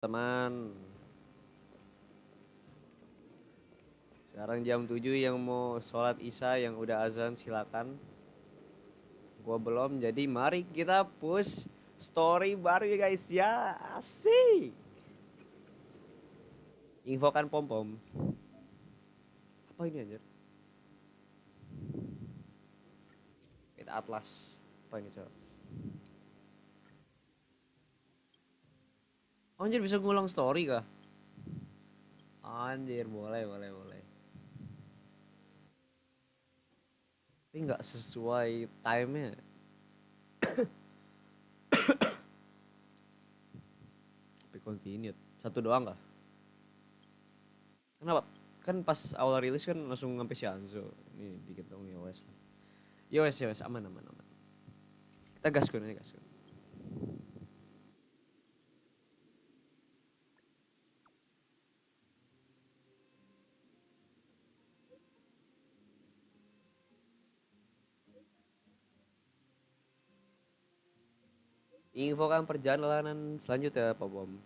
Teman, sekarang jam 7 yang mau sholat isya yang udah azan silakan. Gua belum, jadi mari kita push story baru ya guys ya. Asik. Infokan pom-pom. Apa ini anjir? Kita atlas. Apa ini coba? Oh, anjir bisa ngulang story kah? Anjir boleh boleh boleh. Tapi nggak sesuai time-nya. Tapi continue. Satu doang kah? Kenapa? Kan pas awal rilis kan langsung sampai XIANZHO. Ini dikit dong ya wes. Ya wes aman aman aman. Kita gaskun aja gaskun. Infokan perjalanan selanjutnya Pak Bom.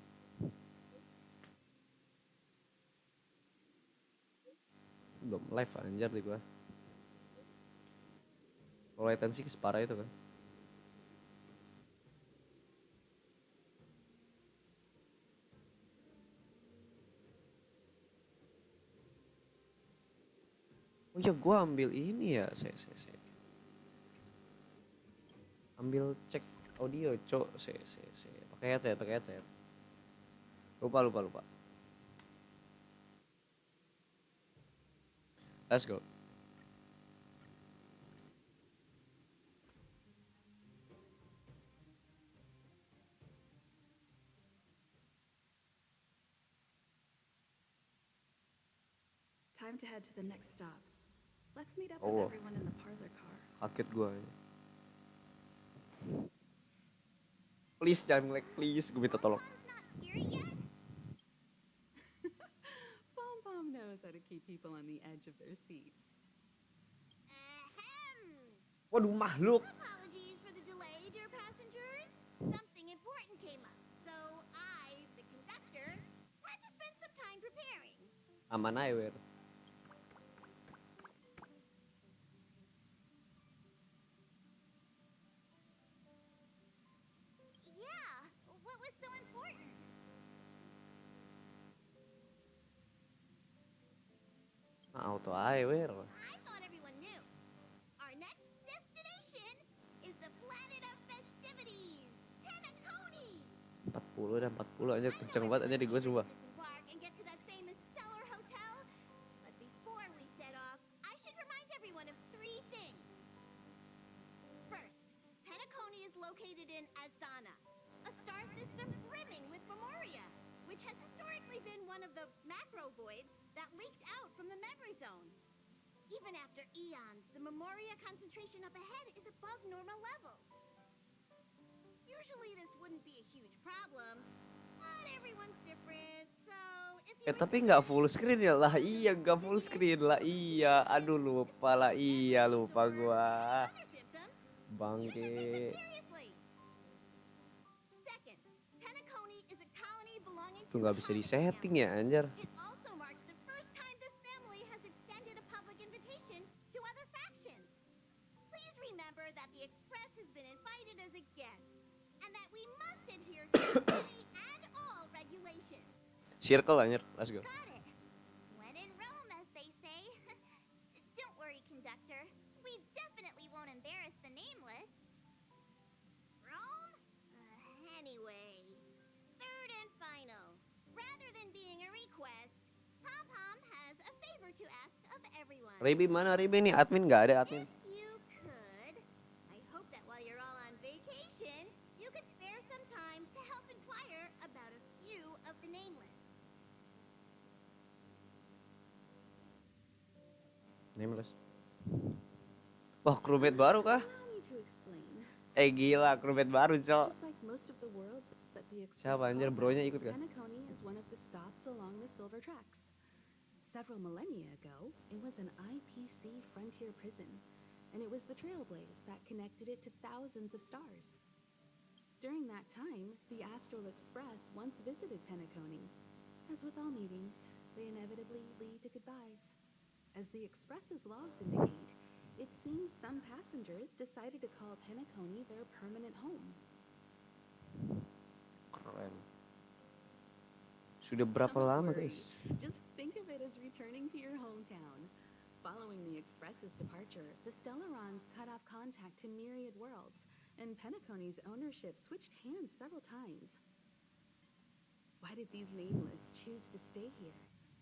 Belum live anjir di gua. Kalau latency separah itu kan. Oh iya gua ambil ini ya, saya. Ambil cek audio, cok, saya. Pakai headset. Lupa. Let's go. Time to head to the next stop. Let's meet up with Oh, everyone in the parlor car. kaget gua. Please jangan nge-lag, please. Gue minta tolong. Pom Pom knows how to keep people on the edge of their seats. Waduh makhluk. Apologies for the delay, dear passengers. Something important came up, so I, the conductor, had to spend some time preparing. Aman aja, Wer. Yeah, what was so important? Auto aja, Wer. I thought everyone knew. Our next destination is the planet of festivities, Penacony. 40 dan 40 aja kenceng banget aja di gua semua. Disembark and get to that famous stellar hotel. But before we set off, I should remind everyone of three things. First, Penacony is located in Astana, a star system brimming with Memoria, which has historically been one of the macro voids that leaked out from the memory zone. Even after eons, the Memoria concentration up ahead is above normal levels. Usually this wouldn't be a huge problem, but everyone's different, so if you Tapi nggak full screen ya lah. Iya nggak full screen lah. Iya. Aduh lupa lah. Iya lupa gua. Bangke. Second, Penacony is a colony belonging Itu nggak bisa disetting ya anjir. It also marks the first time this family has extended a public invitation to other factions. Please remember that the Express has been invited as a guest, and that we must adhere to any and all regulations. Circle anjir. Let's go. Got it. When in Rome, as they say. Don't worry, conductor. We definitely won't embarrass the nameless. Rome? Anyway. Third and final. Rather than being a request, Pom-Pom has a favor to ask of everyone. Ribi mana Ribi nih? Admin nggak ada admin. If you could, I hope that while you're all on vacation, you could spare some time to help inquire about a few of the nameless. Nameless. Wah, crewmate baru kah? Allow me to explain. Gila, crewmate baru, Cok. Just like most of the worlds that the Express Siapa anjir, calls bronya at, ikut kan? Penacony is one of the stops along the silver tracks. Several millennia ago, it was an IPC frontier prison, and it was the trailblaze that connected it to thousands of stars. During that time, the Astral Express once visited Penacony. As with all meetings, they inevitably lead to goodbyes. As the Express's logs indicate, it seems some passengers decided to call Penacony their permanent home. Keren. Sudah berapa Don't lama worry. guys? Just think of it as returning to your hometown. Following the Express's departure, the Stellarons cut off contact to myriad worlds, and Penacony's ownership switched hands several times. Why did these nameless choose to stay here?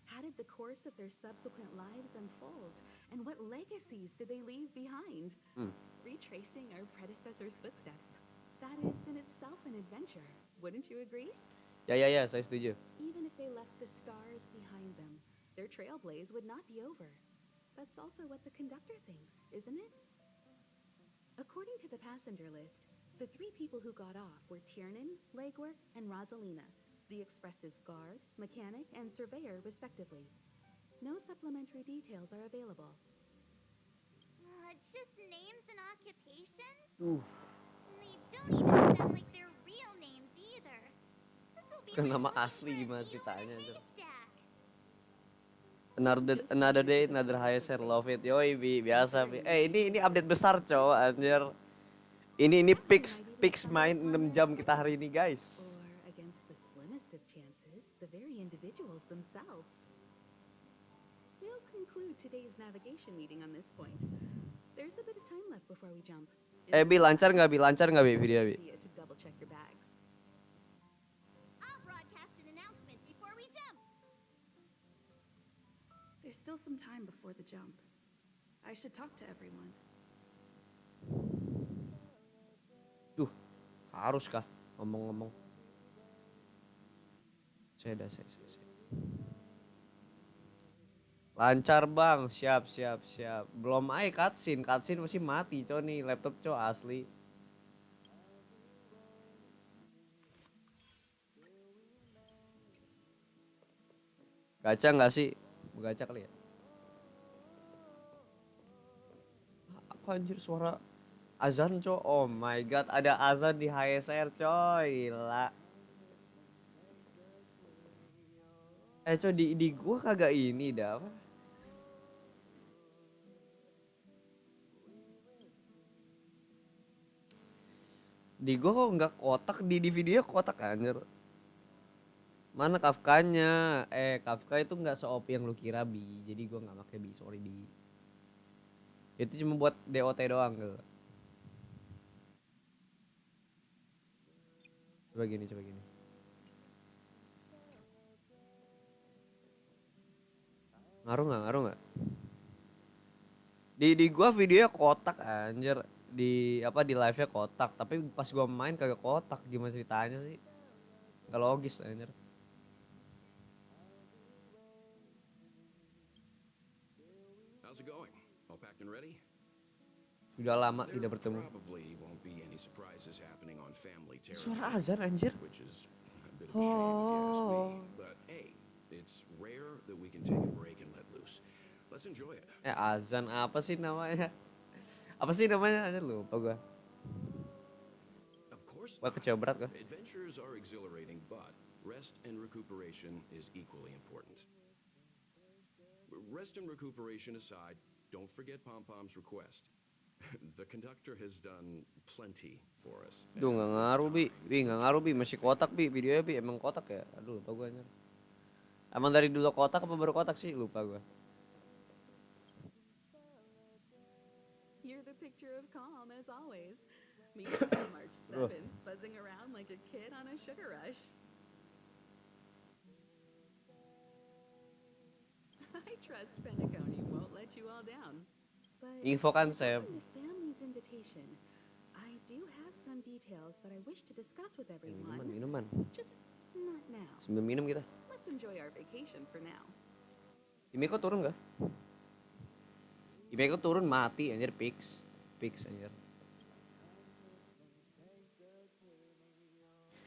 How did the course of their subsequent lives unfold? And what legacies did they leave behind? Retracing our predecessors' footsteps. That is in itself an adventure, wouldn't you agree? Ya, saya setuju. Even if they left the stars behind them, their trailblaze would not be over. That's also what the conductor thinks, isn't it? According to the passenger list, the 3 people who got off were Tiernan, Legwork, and Rosalina, the Express's guard, mechanic, and surveyor, respectively. No supplementary details are available. Just names and occupations? And they don't even sound like their real names either. This'll be Kan like nama looking asli for a gimana needle in a ceritanya, anjir. haystack. Another day, another highest I love it. Yoi, biasa, Bi. Ini update besar, cowok, anjir. Ini fix main 6 jam kita hari ini, guys. Or against the slimmest of chances, the very individuals themselves. We'll conclude today's navigation meeting on this point. There's a bit of time left before we jump. Bi, lancar nggak Bi video, Bi? Idea to double check your bags. I'll broadcast an announcement before we jump. There's still some time before the jump. I should talk to everyone. Duh, harus kah ngomong-ngomong? Saya. Lancar bang, siap. Belum cutscene masih mati cow nih laptop cow asli. Gacha nggak sih? Gacha kali ya? Apa anjir suara azan cow? Oh my god, ada azan di HSR coy, gila. Cow di gua kagak ini dah apa? Di gua kok nggak kotak, di videonya kotak anjir. Mana Kafkanya? Kafka itu nggak se-OP yang lu kira, Bi. Jadi gua nggak pakai Bi, sorry Bi. Itu cuma buat DOT doang gitu. Coba gini. Ngaruh nggak? Di gua videonya kotak anjir. Di live-nya kotak, tapi pas gua main kagak kotak. Gimana ceritanya sih? Gak logis anjir. How's it going? All packed and ready? Sudah lama There tidak bertemu. probably won't be any surprises happening on family Suara territory, azan anjir. which is a bit of a shame if you ask me. But hey, it's rare that we can take a break and let loose. Let's enjoy it. Azan apa sih namanya? Anjir lupa gua. Of course, Wah, kecewa berat gua. adventures are exhilarating, but rest and recuperation is equally important. Rest and recuperation aside, don't forget Pom-Pom's request. The conductor has done plenty for us. Duh, nggak ngaruh Bi, masih kotak Bi, videonya Bi, emang kotak ya? Aduh, lupa gua anjir. Emang dari dulu kotak apa baru kotak sih? Lupa gua. You're the picture of calm as always. Meanwhile, March 7th, buzzing around like a kid on a sugar rush. I trust Penacony won't let you all down. But Info konsep. regarding the family's invitation, I do have some details that I wish to discuss with everyone. Minuman. Just not now. Sambil minum kita. Let's enjoy our vacation for now. Imeko turun gak? Imeko turun mati anjir, fix anjir.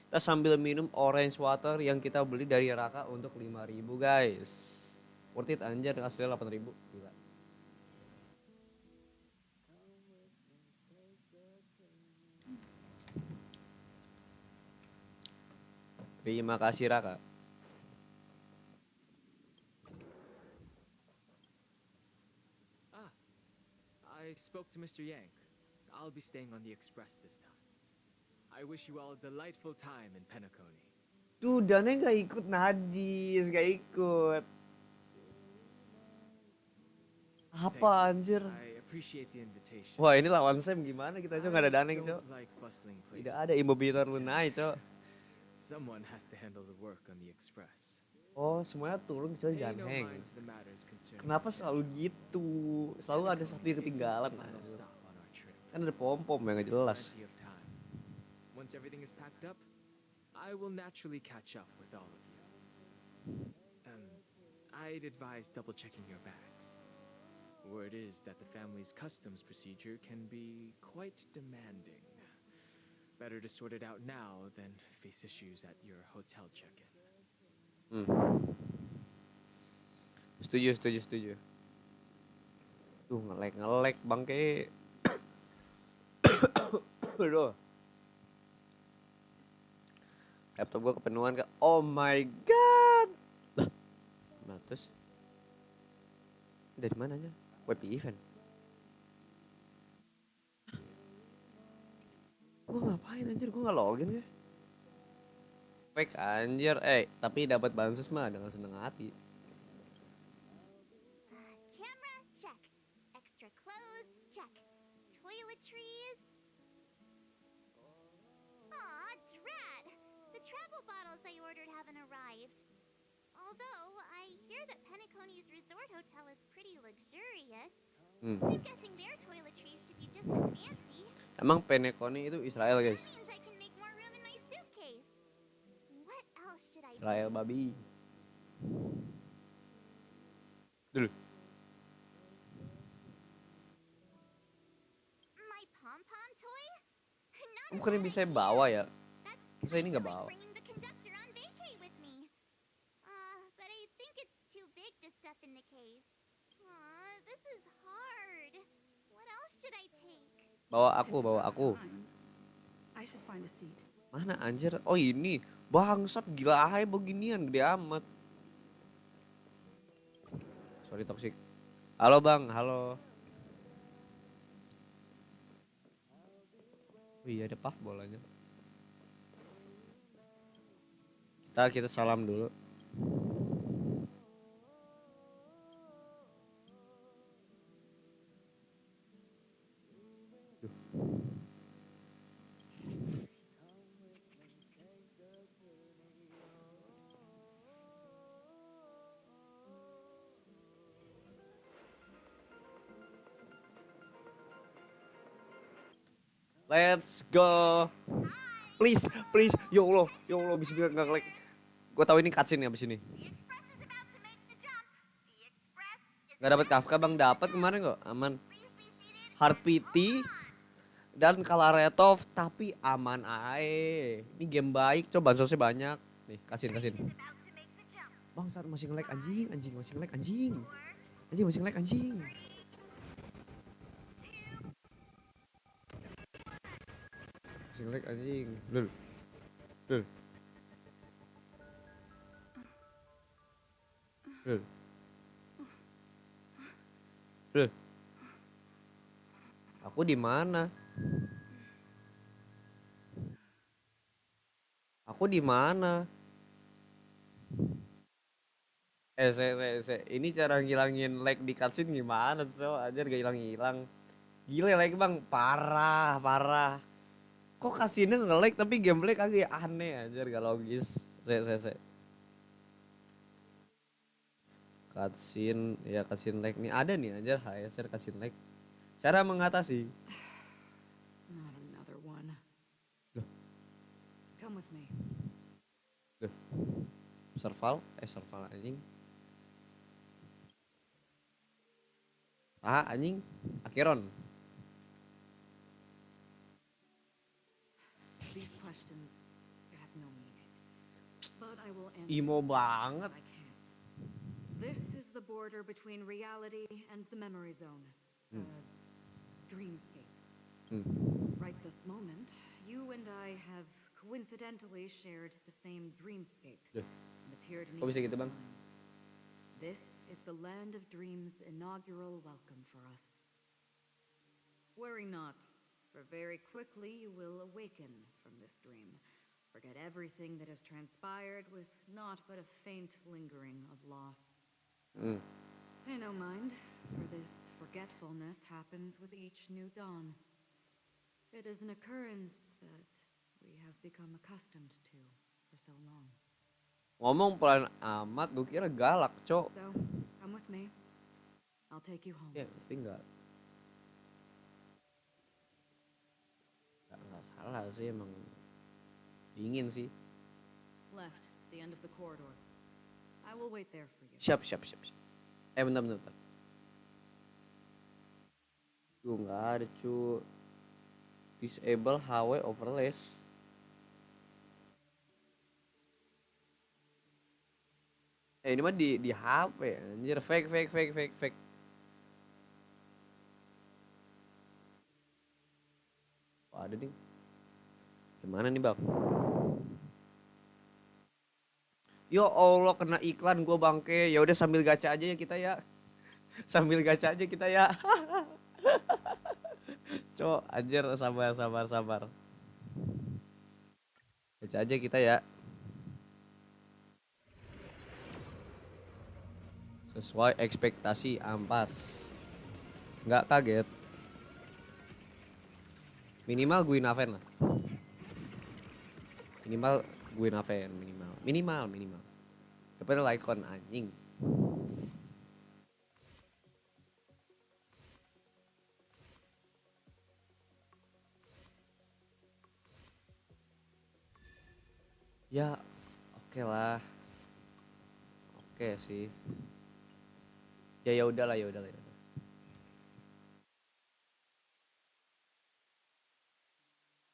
Kita sambil minum orange water yang kita beli dari Raka untuk 5.000 guys. Worth it anjir, aslinya 8.000. Gila. Terima kasih Raka. I spoke to Mr. Yang. I'll be staying on the express this time. I wish you all a delightful time in Penacony. Tuh Dana gak ikut najis, gak ikut. Apa anjir? I appreciate the invitation. Wah ini lawan Sam gimana kita Cok, gak ada Daneng Cok. don't like bustling Tidak places. ada immobitor lunai Cok. Someone has to handle the work on the express. Oh semuanya turun kecuali Pay no Daneng. mind to the matters concerning Kenapa the selalu schedule. gitu? Selalu ada satu yang Penacony ketinggalan isn't the final anjir. stop on our trip. Kan ada pom-pom yang gak jelas. Plenty of time. Once everything is packed up, I will naturally catch up with all of you. I'd advise double-checking your bags. Word is that the family's customs procedure can be quite demanding. Better to sort it out now than face issues at your hotel check-in. Setuju. Tuh ngelek bangke. Aduh. Laptop gue kepenuhan kak. Oh my god. Lah. Nah, terus dari mananya? Web event. Gue ngapain anjir? Gue nggak login ya. Fake anjir. Tapi dapat bansos mah dengan seneng hati. Camera, check. Extra clothes, check. Toiletries. Aw, drat. The travel bottles I ordered haven't arrived. Although, I hear that Penacony's resort hotel is pretty luxurious. I'm guessing their toiletries should be just as fancy. Emang Penacony itu Israel guys. That means I can make more room in my suitcase. What else should I Israel babi. Dulu. My pom-pom toy? Not a Bukannya bad bisa idea. bawa ya? That's Masa ini kinda nggak like bawa? bringing the conductor on vacay with me. But I think it's too big to stuff in the case. This is hard. What else should I take? Bawa If aku. you've got time, I should find a seat. Mana anjir? Oh ini. Bangsat gila aja beginian gede amat. Sorry toxic. Halo bang, halo. Oh iya ada puff bolanya. Kita salam dulu. Let's go. Please. Ya Allah, bismillah nggak nge-lag. Gue tahu ini cutscene abis ini. The express is about to make the jump. The express is Nggak dapat Kafka bang, dapat kemarin kok, aman. please be seated. Hard PT dan Kalaretov tapi aman ae. Ini game baik, coba bansosnya banyak. Nih, kasihin. About to make the jump. Bang, saat masih nge-lag anjing. Masih nge-lag anjing. Masih nge-lag anjing. Masih nge-lag anjing. Lul. Aku di mana? Ini cara ngilangin lag di cutscene gimana tuh? Anjir gak hilang. Gila lag bang, parah. Kok cutscene nge-lag tapi gameplay kagak aneh anjir, gak logis. Cutscene lag nih ada nih anjir, HSR cutscene lag. Cara mengatasi. Not another one. Come with me. Serval anjing. Anjing, Akiron. These questions have no meaning. But I will answer Imo them as banget. best I can. This is the border between reality and the memory zone. Dreamscape. Right this moment, you and I have coincidentally shared the same dreamscape Duh. and appeared in Kok bisa each gitu, other's Bang? minds. This is the Land of Dreams' inaugural welcome for us. Worry not, for very quickly you will awaken from this dream. Forget everything that has transpired with naught but a faint lingering of loss. Pay no mind, for this forgetfulness happens with each new dawn. It is an occurrence that we have become accustomed to for so long. Ngomong pelan amat, gue kira galak, Cok. So, come with me. I'll take you home. Ya, tapi enggak salah sih, emang dingin sih. Left, to the end of the corridor. I will wait there for you. Siap. Bentar. Tuh nggak ada, cu. Disable HW overlays. Ini mah di HP, anjir. Fake. Oh, ada nih. Gimana nih, Bang? Ya Allah, kena iklan gue bangke. Ya udah sambil gacha aja ya kita ya. Cok, anjir, sabar. Gacha aja kita ya. Sesuai ekspektasi ampas. Nggak kaget. Minimal gue Naven lah. Minimal. Tapi Lycon anjing. Ya, oke lah. Oke sih. Ya udahlah.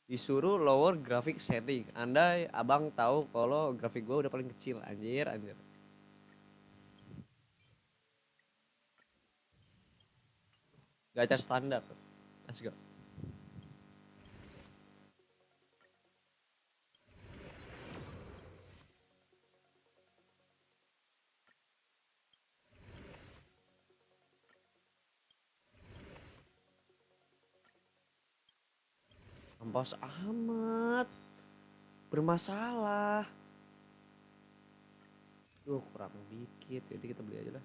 Disuruh lower graphic setting. Andai abang tahu kalau grafik gue udah paling kecil, anjir. Gacha standar. Let's go. Ampas amat. Bermasalah. Duh, kurang dikit. Jadi kita beli aja lah.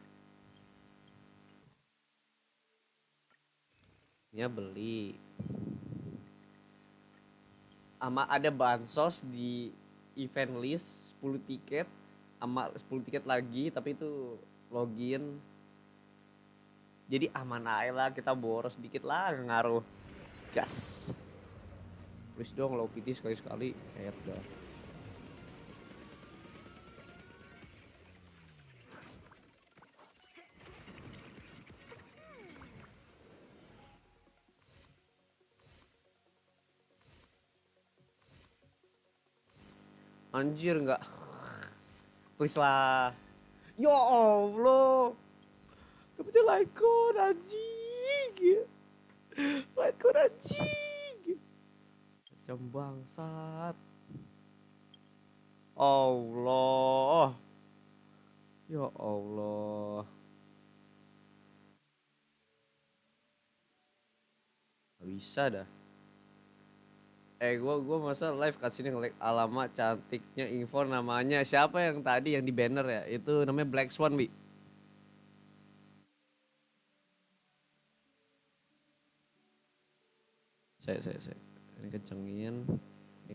Ya beli. Ama ada bansos di event list 10 tiket. Ama 10 tiket lagi, tapi itu login. Jadi aman aja lah, kita boros dikit lah, ngaruh. Gas. Please dong, low PT sekali-sekali. Kayak dah. Anjir nggak. Please lah. Ya Allah. Dapetin Lycon anjing. Lycon anjing. Macam bangsat. Allah. Ya Allah. Gak bisa dah. Gua masa live cutscene nge-lag. Alamat cantiknya info namanya. Siapa yang tadi yang di banner ya? Itu namanya Black Swan, Bi. Saya. Ini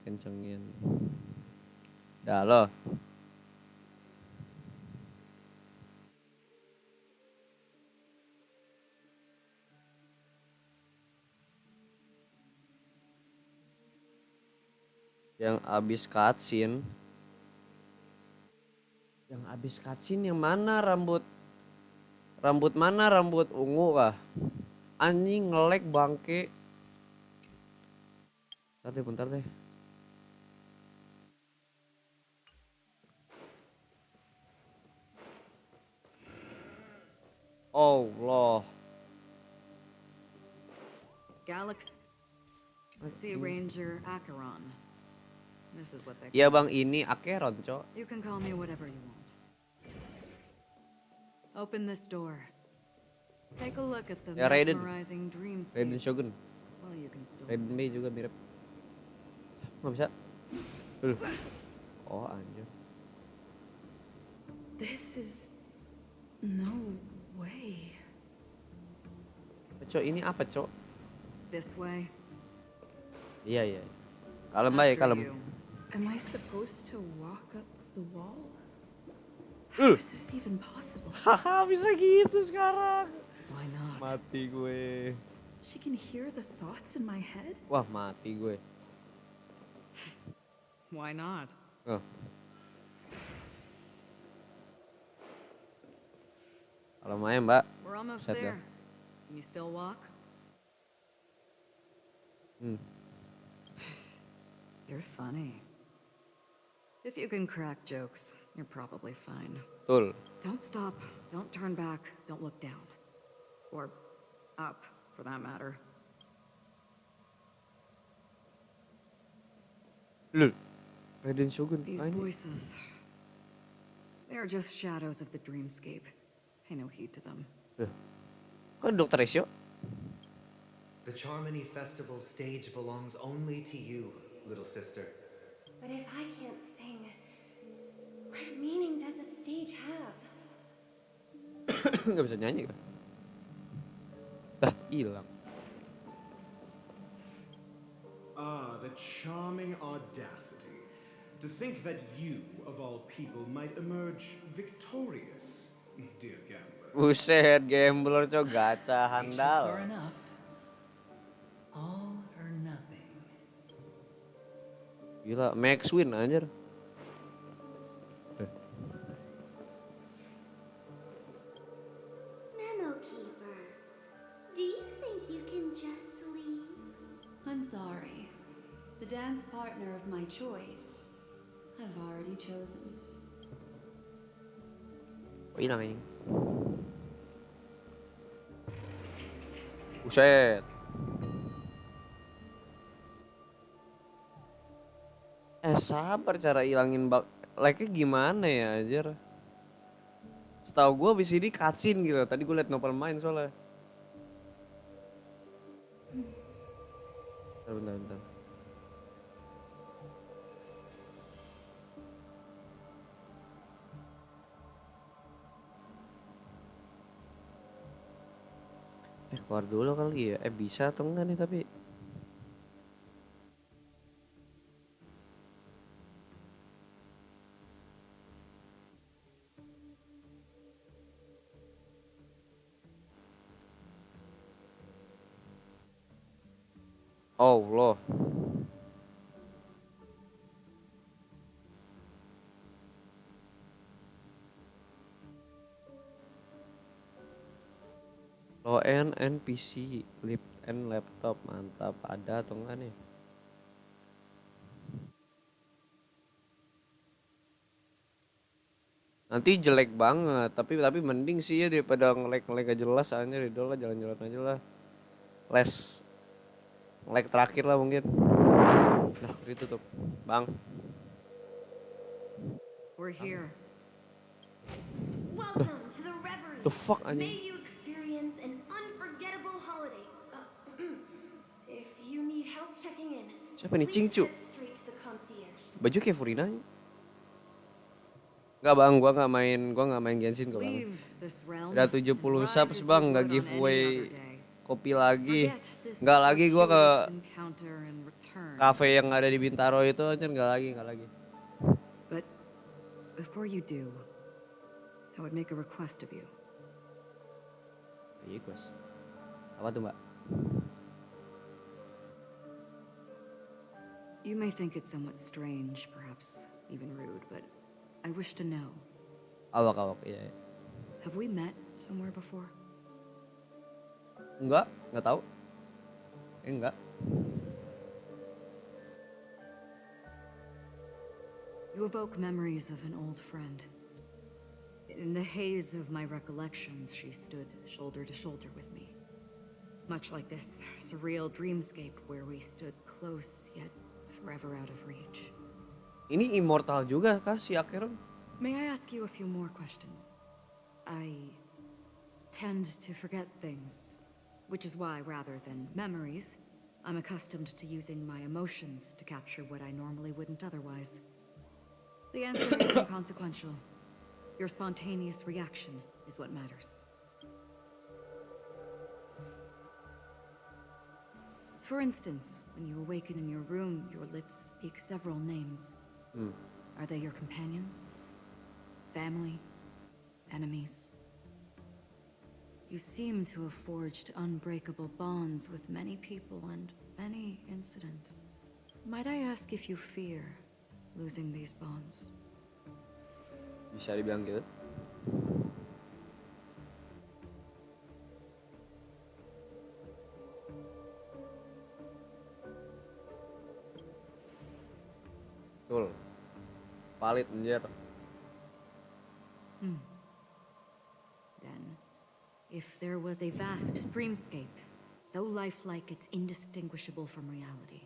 kencengin. Dah loh. Yang abis cutscene yang mana rambut mana rambut ungu kah? Anjing nge-lag bangke. Bentar deh. Allah. Galaxy Ranger Acheron. This is what they Iya call bang, ini Acheron, cok. You can call me whatever you want. Open this door. Take a look at the Ya, Raiden. mesmerizing Raiden dreamscape. Shogun. Well, you can still Raiden B juga mirip. Nggak bisa. Oh anjir. This is no way. Cok, ini apa, cok? this way. Iya, iya. Kalem baik, After kalem. you. Am I supposed to walk up the wall? How is this even possible? Haha, bisa gitu sekarang. Why not? Mati gue. She can hear the thoughts in my head? Wah, mati gue. Why not? Oh. Kalau main, Mbak. We're almost Set ya. there. Can you still walk? You're funny. If you can crack jokes, you're probably fine. Betul. Don't stop. Don't turn back. Don't look down. Or up, for that matter. Lul. Raiden Shogun. These Ah, ini. voices. They're just shadows of the dreamscape. Pay no heed to them. Kok ada Dr. Resio? The Charmony Festival stage belongs only to you, little sister. But if I can't sing, what meaning does a stage have? Nggak bisa nyanyi kan? Dah, hilang. Ah, the charming audacity. To think that you, of all people, might emerge victorious, dear gambler. Buset, gambler cok, gacha handal. Far enough. All or nothing. Gila, Max win anjir. Memo Keeper, do you think you can just leave? I'm sorry. The dance partner of my choice, I've already chosen. Oh, hilang ini. Buset. Sabar cara ilangin bug. Like-nya gimana ya anjir? Setahu gue abis ini cutscene gitu. Tadi gue liat Nopal main soalnya. Bentar. Keluar dulu kali ya. Bisa atau enggak nih tapi. Oh loh. Low end and PC, lip and laptop, mantap. Ada atau enggak nih? Nanti jelek banget, tapi mending sih ya daripada nge-lag gak jelas aja, udah lah jalan-jalan aja lah. Nge-lag terakhir lah mungkin. Nah, itu tuh, Bang. We're here. Welcome to the Reverie. The fuck, May anjing? you experience an unforgettable holiday. If you need help checking in, Siapa nih, please Cingcu? head straight to the concierge. Baju kayak Furina. Enggak Bang, gua nggak main Genshin kok Bang. Leave this realm. Udah 70 and rise subs as Bang, you nggak would on any giveaway other day. kopi lagi. Forget this Nggak lagi gua ke fortuitous encounter and return. kafe yang ada di Bintaro itu aja, nggak lagi. But before you do, I would make a request of you. Iya, Gus. Apa tuh, Mbak? You may think it somewhat strange, perhaps even rude, but I wish to know. Awak, iya. Have we met somewhere before? Enggak tahu. Enggak. You evoke memories of an old friend. In the haze of my recollections, she stood shoulder to shoulder with me. Much like this surreal dreamscape where we stood close yet forever out of reach. Ini immortal juga kah si Acheron? May I ask you a few more questions? I tend to forget things, which is why, rather than memories, I'm accustomed to using my emotions to capture what I normally wouldn't otherwise. The answer is inconsequential. Your spontaneous reaction is what matters. For instance, when you awaken in your room, your lips speak several names. Are they your companions? Family? Enemies? You seem to have forged unbreakable bonds with many people and many incidents. Might I ask if you fear losing these bonds? Bisa dibilang gitu. Betul. Valid njir. Then, if there was a vast dreamscape, so lifelike it's indistinguishable from reality.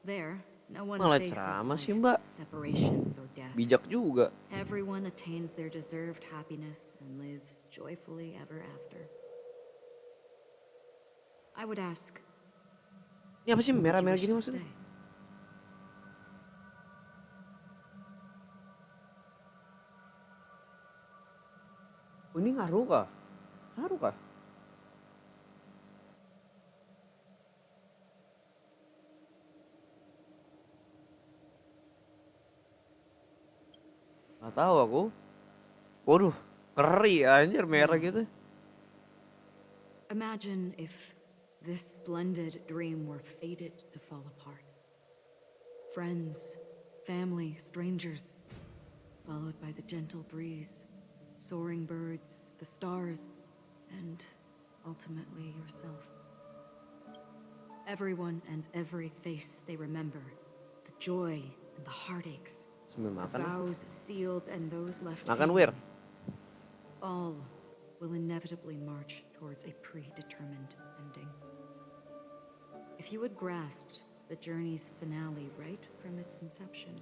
There, no one Malah faces ceramah sih, life's Mbak. separations or deaths. Bijak juga. Everyone attains their deserved happiness and lives joyfully ever after. I would ask, Ini apa sih would you merah-merah wish gini to maksudnya? stay? Oh, ini ngaruh kah? Ngaruh kah? Nggak tahu aku. Waduh, ngeri anjir merah gitu. Imagine if this splendid dream were fated to fall apart. Friends, family, strangers, followed by the gentle breeze, soaring birds, the stars, and ultimately yourself. Everyone and every face they remember, the joy and the heartaches, Sambil the makan. vows sealed and those left Makan, hanging, Wir. all will inevitably march towards a predetermined ending. If you had grasped the journey's finale right from its inception,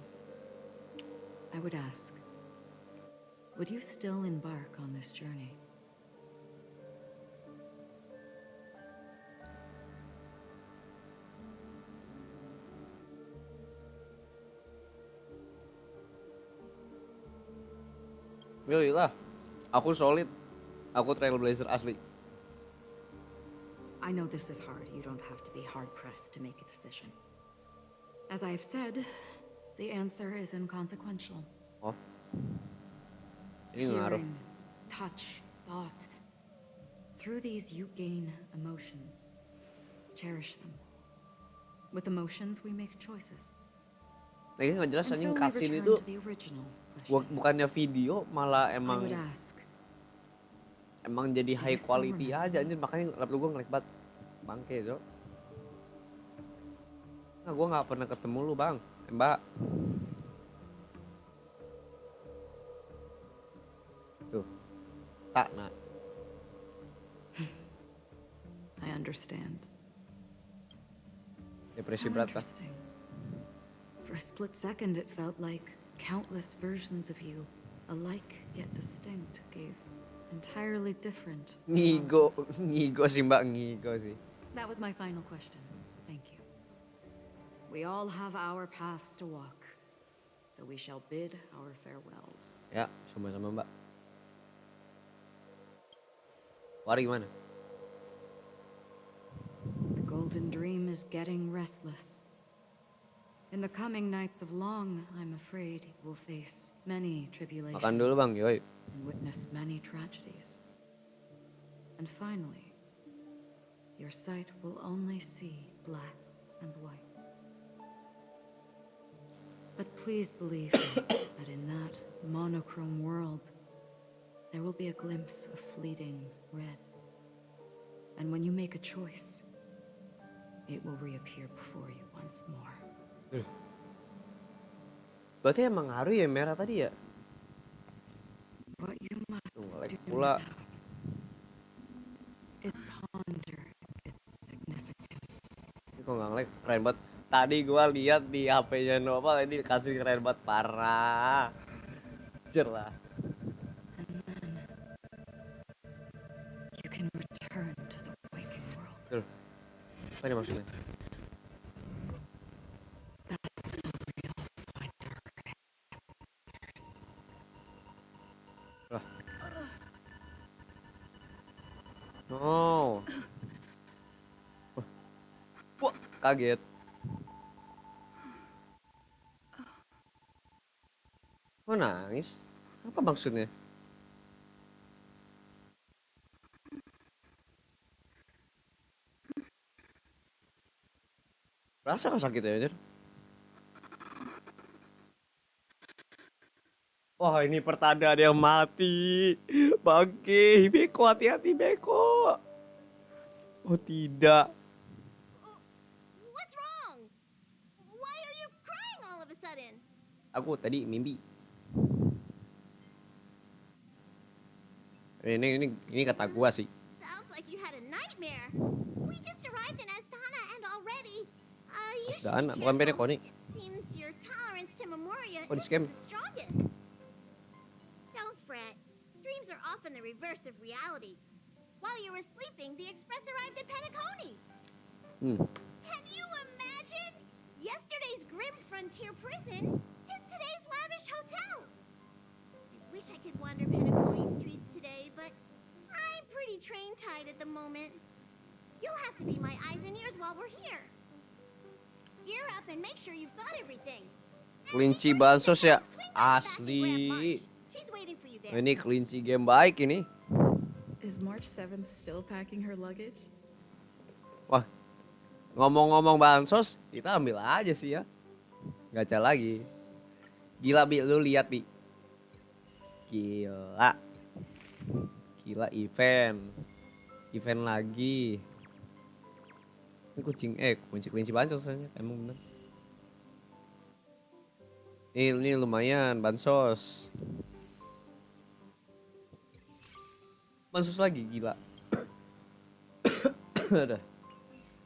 I would ask, would you still embark on this journey? Yoi lah. Aku solid. Aku trailblazer asli. I know this is hard. You don't have to be hard-pressed to make a decision. As I have said, the answer is inconsequential. Oh. Ini ngaruh. Hearing, touch, thought. Through these you gain emotions. Cherish them. With emotions we make choices. Lagi nggak jelas And anjing so we cutscene return itu to the original question. bukannya video malah I emang would ask, jadi Do high you still quality remember? aja anjir, makanya laptop gue ngelag banget. Bangke, Cok. Nah, gue nggak pernah ketemu lu, Bang. Mbak. Tuh. Tak, nah. I understand. Depresi How berat kah? interesting. For a split second, it felt like countless versions of you, alike yet distinct, gave entirely different Ngigo, responses. ngigo sih Mbak, ngigo sih. That was my final question. Thank you. We all have our paths to walk, so we shall bid our farewells. Ya, sama-sama Mbak. Wari gimana? The golden dream is getting restless. In the coming nights of Long, I'm afraid you will face many tribulations Makan dulu Bang, yoi. and witness many tragedies. And finally, your sight will only see black and white. But please believe me that in that monochrome world, there will be a glimpse of fleeting red. And when you make a choice, it will reappear before you once more. Berarti emang ngaruh ya merah tadi ya? What you must Tuh, like do pula. now is ponder its significance. Ini kok nggak nge-lag, keren banget. Tadi gua lihat di HP-nya Nopal ini kasih keren banget parah. Cerlah. You can return to the waking world. Tuh. Apa ini maksudnya? Lah. No. Wah, kaget. Kok nangis? Apa maksudnya? Rasa kan sakit ya, anjir? Wah, ini pertanda ada yang mati. Bangke, Beko, hati-hati Beko. Oh tidak. What's wrong? Why are you crying all of a sudden? Aku tadi mimpi. Ini kata gua sih. Sounds like you had a nightmare. We just arrived in Astana and already. You should Astana, be bukan careful. Penacony. It seems your tolerance to Memoria Oh, di isn't scam. the strongest. Don't fret. Dreams are often the reverse of reality. While you were sleeping, the express arrived at Penacony. Can you imagine? Yesterday's grim frontier prison is today's lavish hotel. I wish I could wander Penacony streets today, but I'm pretty train-tied at the moment. You'll have to be my eyes and ears while we're here. Gear up and make sure you've got everything. Kelinci bansos ya, asli. She's waiting for you there. Ini kelinci game baik ini. Is March 7th still packing her luggage? Wah, ngomong-ngomong bansos, kita ambil aja sih ya. Gacha lagi. Gila Bi, lu lihat Bi. Gila. Gila event. Event lagi. Ini kunci kelinci bansos soalnya, emang bener. Ini lumayan bansos. Bansos lagi gila. Ada.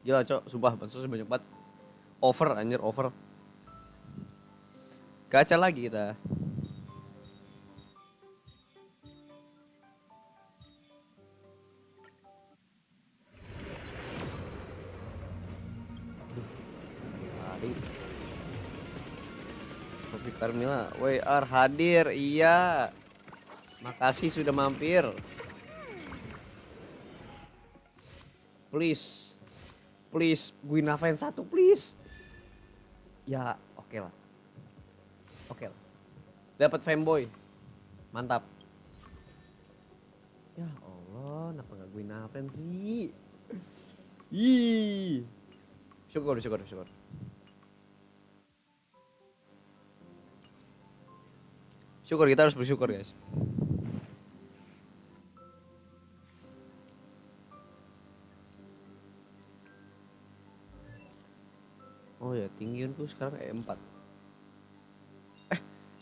Gila cok, sumpah bansosnya banyak banget. Over anjir, over. Gacha lagi kita. Kopi Carmila, WR hadir, iya. Makasih sudah mampir. Please, please, gue nafkain satu, please. Ya, oke lah. Oke lah. Dapat fanboy, mantap. Ya Allah, kenapa nggak gue nafkain sih? Ih, syukur. Syukur, kita harus bersyukur guys. Oh ya, tinggianku sekarang E4.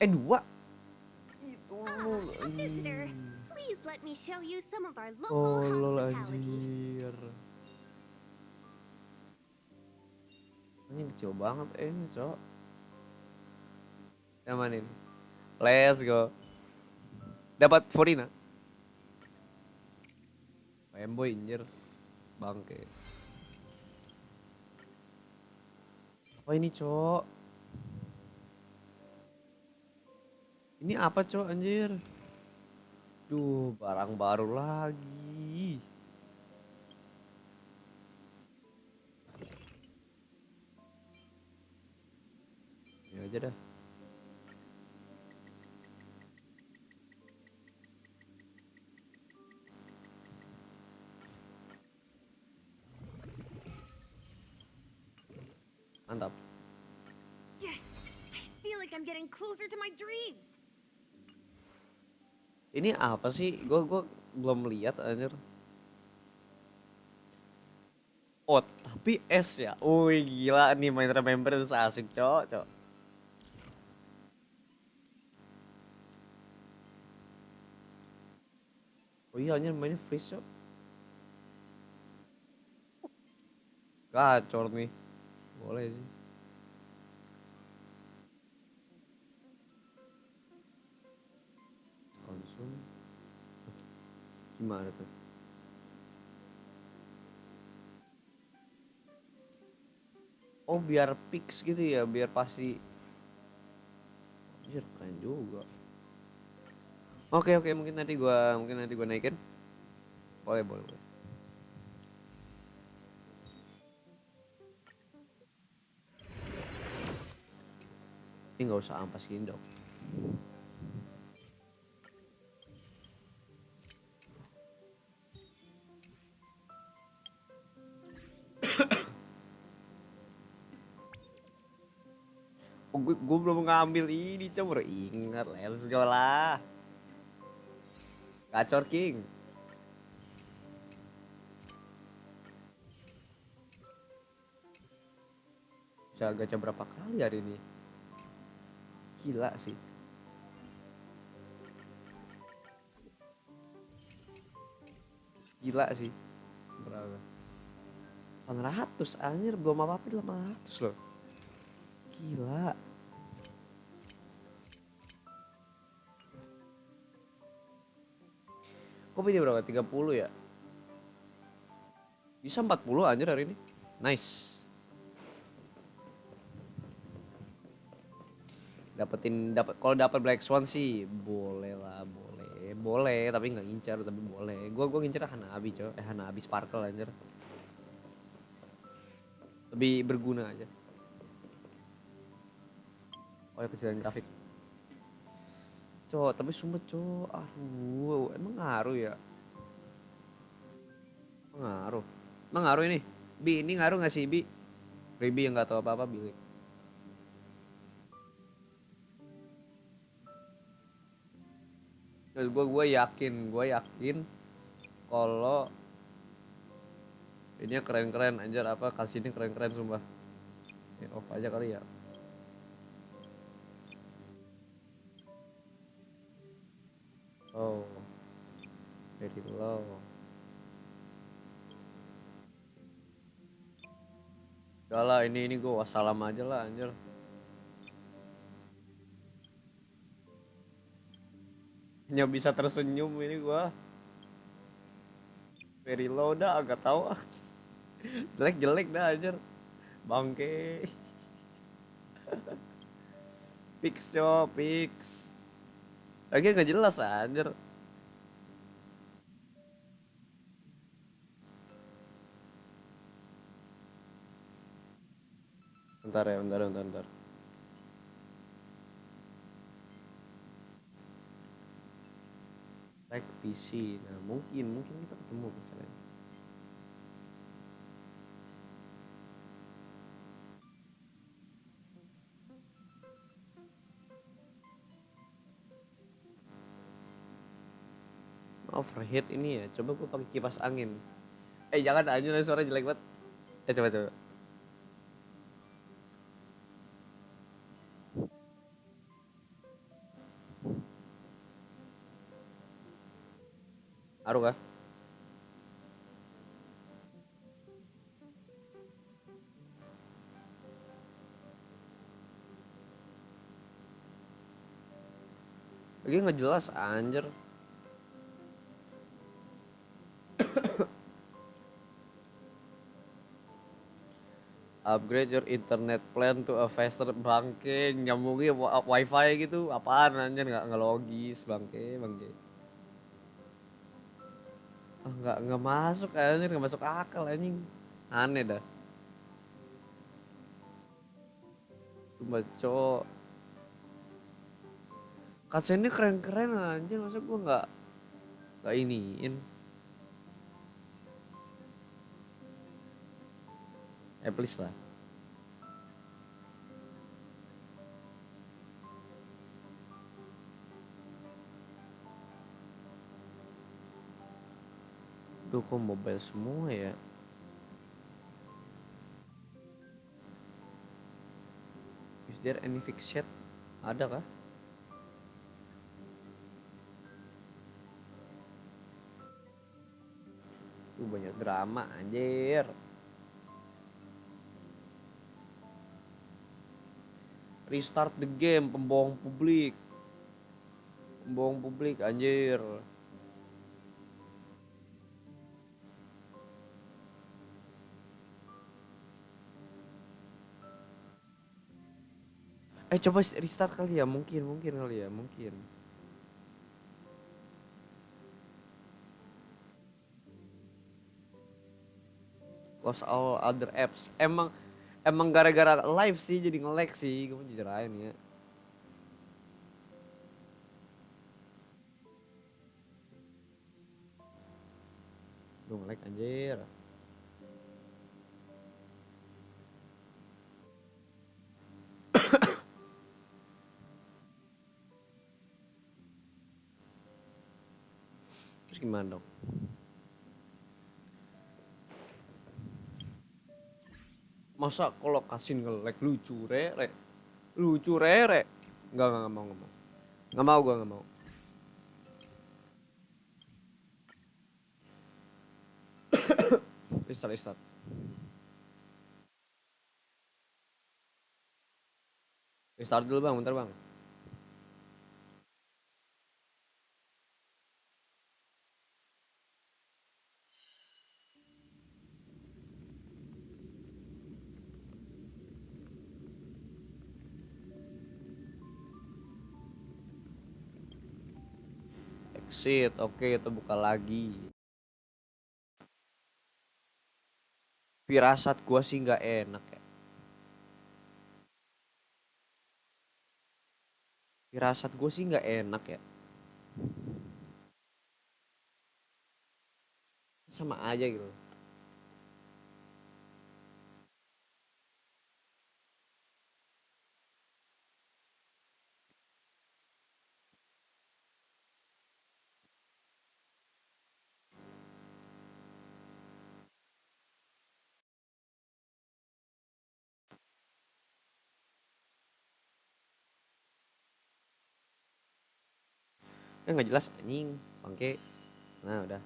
E2. Itu. A visitor. Please let me show you some of our Oh local lol hospitality. anjir. Ini kecil banget ini, Cok. Yang mana ini? Let's go. Dapat Forina. Fanboy anjir. Bangke. Apa ini, Cok? Ini apa, Cok, anjir? Duh, barang baru lagi. Ya aja dah. Mantap. Yes, I feel like I'm getting closer to my dreams. Ini apa sih? Gue belum lihat anjir. Oh, tapi S ya. Wih, gila nih main Remember itu asik, Cok. Oh iya, anjir mainnya freeze, Cok. Gacor nih. Boleh sih. Gimana tuh? Oh biar fix gitu ya, biar pasti. Anjir keren juga. Oke oke mungkin nanti gua naikin. Boleh boleh boleh. Ini nggak usah ampas gini dong. Oh, gue belum ngambil ini coba ingat, let's go lah. Gacor King. Bisa gacha berapa kali hari ini? Gila sih. Gila sih. Berapa? 800 anjir belum apa-apa 800 loh. Gila. Kok punya berapa? 30 ya? Bisa 40 anjir hari ini. Nice. Dapat kalau dapat Black Swan sih boleh lah, boleh. Boleh tapi nggak ngincar tapi boleh. Gua ngincar Hanabi, coy. Hanabi Sparkle anjir. Lebih berguna aja. Oh ya kecilan grafik. Cok, tapi sumpah cok. Aduh, emang ngaruh ya? Ngaruh. Emang ngaruh ini? Bi, ini ngaruh gak sih Bi? Ribi yang gak tahu apa-apa Bi. Terus gue yakin kalau ini keren-keren anjir apa kasih ini keren-keren sumpah. Ini off aja kali ya. Oh. Very low. Udah lah ini gue wassalam aja lah anjir. Hanya bisa tersenyum ini gue. Very low dah agak tahu. Jelek dah anjir. Bangke. Pix cow, pix. Lagi nggak jelas anjir. Bentar ya, bentar. Like PC, nah mungkin kita ketemu misalnya. Overheat ini ya, coba gue pakai kipas angin. Jangan anjir suara jelek banget. Coba. Aruh kah? Lagi nggak jelas anjir. Upgrade your internet plan to a faster bangke, nyambungin wifi gitu apaan anjir nggak logis bangke. Nggak masuk anjir, nggak masuk akal anjing. Aneh dah. Cuma cok. Cutscene ini keren-keren anjir, masa gue nggak iniin. Please lah. Duh kok mobile semua ya. Is there any fixed set? Ada kah? Banyak drama anjir. Restart the game, pembohong publik anjir. Coba restart kali ya, mungkin kali ya, mungkin. Close all other apps. Emang gara-gara live sih jadi nge-lag sih, gue jujur aja nih ya. Gue nge-lag anjir. Terus gimana dong? Masa kalau kasih nge-lag lucu re. Lucu re. Enggak mau. Enggak mau, gue enggak mau. Restart. Restart dulu bang, bentar bang. Exit, oke itu buka lagi. Firasat gua sih nggak enak ya. Firasat gua sih nggak enak ya. Sama aja gitu. Nggak jelas anjing, bangke. Nah udah.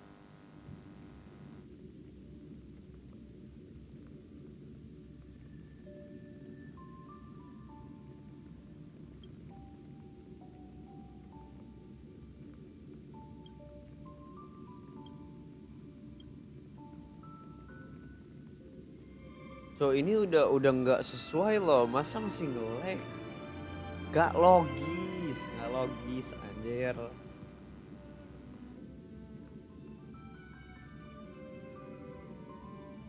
So ini udah nggak sesuai loh, masa masih nge-lag? Gak logis anjir.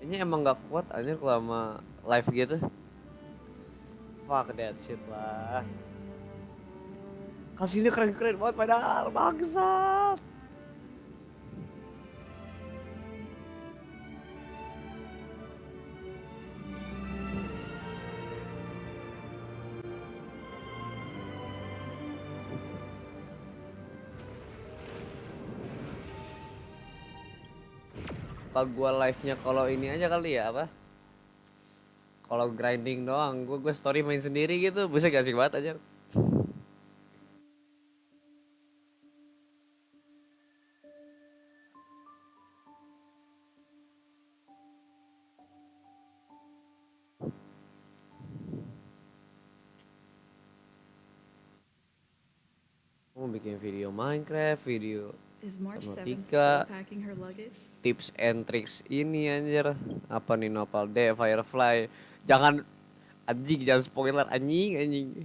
Ini emang gak kuat anjir kalau sama live gitu. Fuck that shit lah. Kasih ini keren banget padahal bangsat. Apa gua live-nya kalau ini aja kali ya apa? Kalau grinding doang, gua story main sendiri gitu, bisa gak sih banget aja. Mau bikin video Minecraft, video Is March sama 7th Tika, still packing her luggage? tips and tricks ini anjir. Apa nih Nopal D, Firefly. Jangan anjing, jangan spoiler anjing.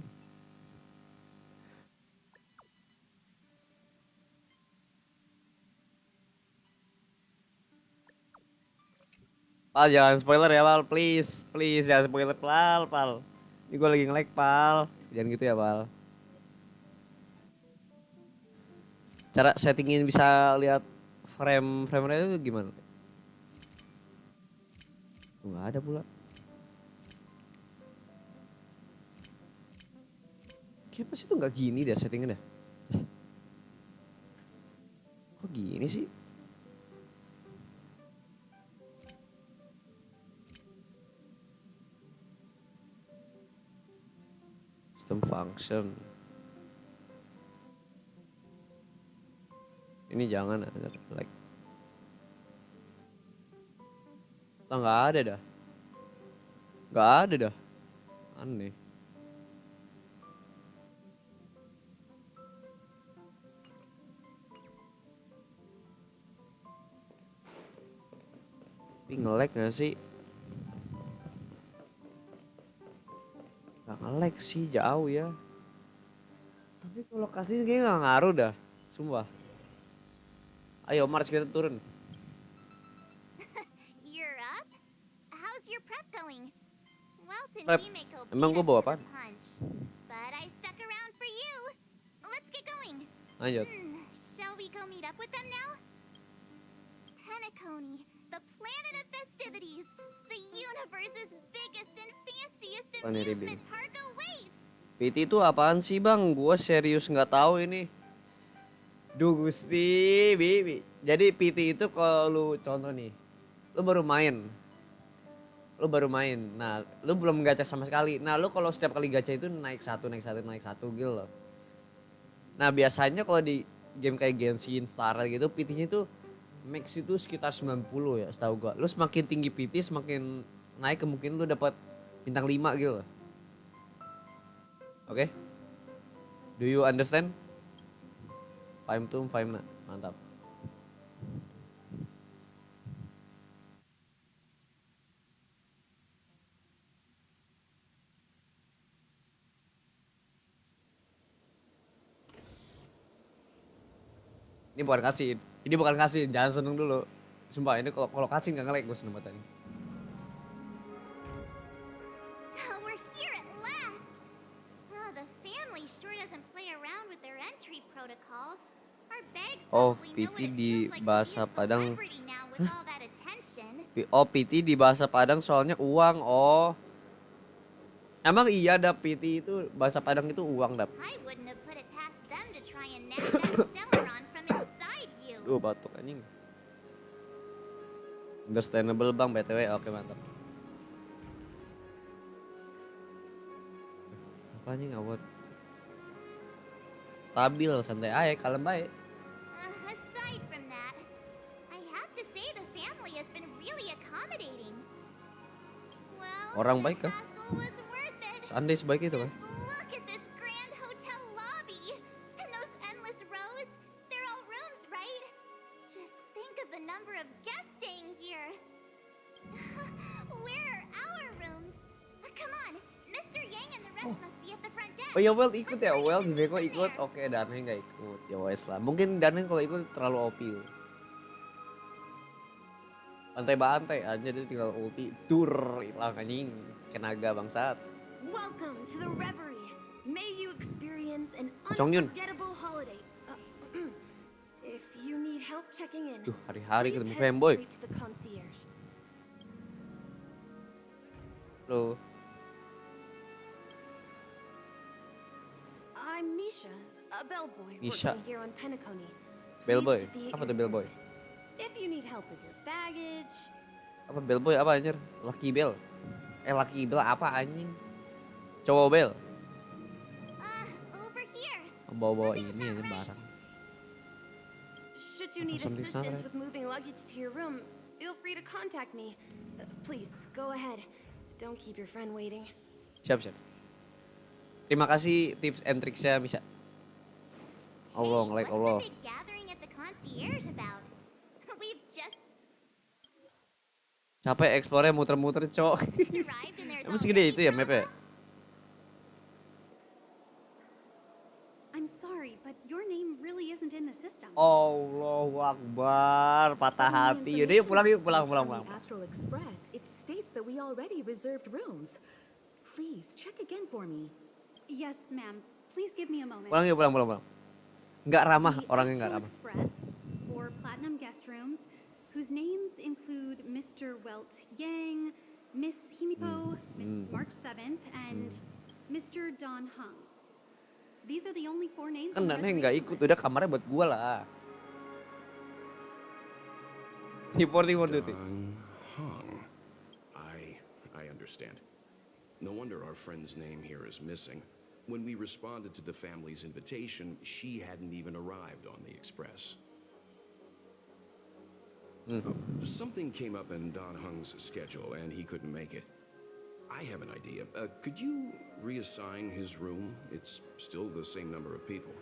Pal jangan spoiler ya Pal, please jangan spoiler Pal. Ini gue lagi nge-lag Pal, jangan gitu ya Pal. Cara settingin bisa lihat frame rate itu gimana? Nggak ada pula. Kenapa sih tuh nggak gini deh settingnya dah? Kok gini sih? System function. Ini jangan like. Lah nggak ada dah. Nggak ada dah. Aneh. Tapi nge-lag gak sih? Gak nge-lag Lag sih jauh ya. Tapi kalau cutscene kayaknya nggak ngaruh dah, sumpah. Ayo Mars kita turun. You're up? How's your prep going? Well, Prep? Himeko Emang beat gua us bawa to the apaan? punch. But I stuck around for you. Let's get going. Lanjut. Shall we go meet up with them now? Penacony, the planet of festivities. The universe's biggest and fanciest Ini amusement Ribing. park awaits. PT itu apaan sih bang? Gua serius nggak tahu ini. Duh Gusti, Bibi. Jadi PT itu kalau lu contoh nih, lu baru main. Nah, lu belum gacha sama sekali. Nah, lu kalau setiap kali gacha itu naik satu gitu loh. Nah, biasanya kalau di game kayak Genshin, Star gitu, PT-nya itu max itu sekitar 90 ya, setahu gua. Lu semakin tinggi PT, semakin naik kemungkinan lu dapat bintang 5 gitu loh. Oke? Do you understand? Faham tuh, faham nak. Mantap. Ini bukan cutscene, jangan seneng dulu. Sumpah ini kalau cutscene gak nge-lag gue seneng banget ini. We're here at last. The family sure doesn't play around with their entry protocols. Our bags Oh, probably know PT what it di feels like to be bahasa a Padang. celebrity now with all that attention. Oh, PT di bahasa Padang soalnya uang. Oh. Emang iya dah PT itu bahasa Padang itu uang dah. I wouldn't have put it past them to try and nab that Stellaron from inside you. Duh batuk anjing. Understandable bang BTW, oke mantap. Apa anjing awet? Stabil, santai aja, kalem baik. Aside from that, I have to say the family has been really accommodating. Well, Orang the baik kah? hassle was worth it. Seandainya sebaik itu kan? Just look at this grand hotel lobby. And those endless rows. They're all rooms, right? Just think of the number of guests staying here. Where are our rooms? Come on, Mr. Yang and the rest must be at the front desk. Oh ya Well ikut Let's ya, bring Well it di to Beko them ikut. there. Oke, Darnay nggak ikut. Ya wes lah. Mungkin Darnay kalau ikut terlalu OP. Bantai-bantai aja dia tinggal ulti. Dur, hilang anjing. Kenaga bangsat. Welcome to the reverie. May you experience an Chongyun. unforgettable holiday. If you need help checking in, Duh, hari-hari please ketemu head fanboy. straight to the concierge. Halo. I'm Misha, a bellboy Misha. working here on Penacony. Bellboy? Pleased to be at Apa your tuh bellboy? service. If you need help with your baggage, Apa bellboy apa anjir? Lucky Bell. Lucky Bell apa anjing? Cowok Bell. Over here. Bawa-bawa ini aja barang. should you need Something's not assistance right. with moving luggage to your room, feel free to contact me. Please, go ahead. Don't keep your friend waiting. Siap. Terima kasih tips and tricksnya bisa. Allah, nge-like What's Allah. the big gathering at the concierge about? We've just Capek eksplornya muter-muter, cok. arrived and there's Emang segede already itu ya mapnya? I'm sorry, but your name really isn't in the system. Allahu Akbar, patah From the hati. Yaudah yuk pulang yuk, information pulang. from the Astral Express, it states that we already reserved rooms. Please check again for me. Yes, ma'am. Please give me a moment. Pulang yuk, pulang. Nggak ramah, The orangnya nggak Astral ramah. Express for platinum guest rooms, whose names include Mr. Welt Yang, Miss Himipo, Miss March 7th, and Mr. Don Hung. These are the only 4 names Kan on the Dana nggak reservation ikut, list. udah kamarnya buat gua lah. Reporting for duty. Don Hung. I understand. No wonder our friend's name here is missing. When we responded to the family's invitation, she hadn't even arrived on the express. Something came up in Don Hung's schedule and he couldn't make it. I have an idea. Could you reassign his room? It's still the same number of people.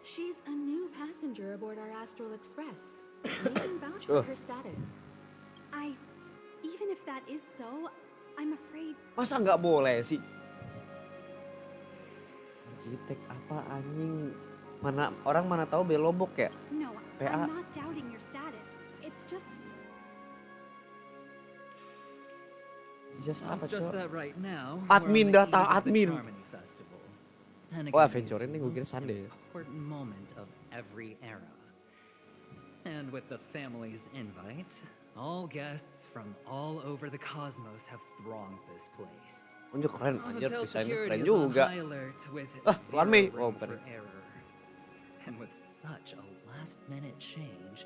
She's a new passenger aboard our Astral Express. We can vouch for her status. Even if that is so, I'm afraid Masa nggak boleh sih? arsitek apa anjing? Orang mana tahu belobok ya? No, PA. I'm not doubting your status. It's just Apa, It's just Cok? that right now, Admin we're on the data, eve of the admin. Charmony Festival. Oh, Penacony's Adventure ini gue kira most Sunday. important moment of every era. And with the family's invite, all guests from all over the cosmos have thronged this place. Unjuk keren, anjir Hotel desainnya security keren is on juga. high alert with Luar zero nih. room Oh, for bukan. error. And with such a last-minute change,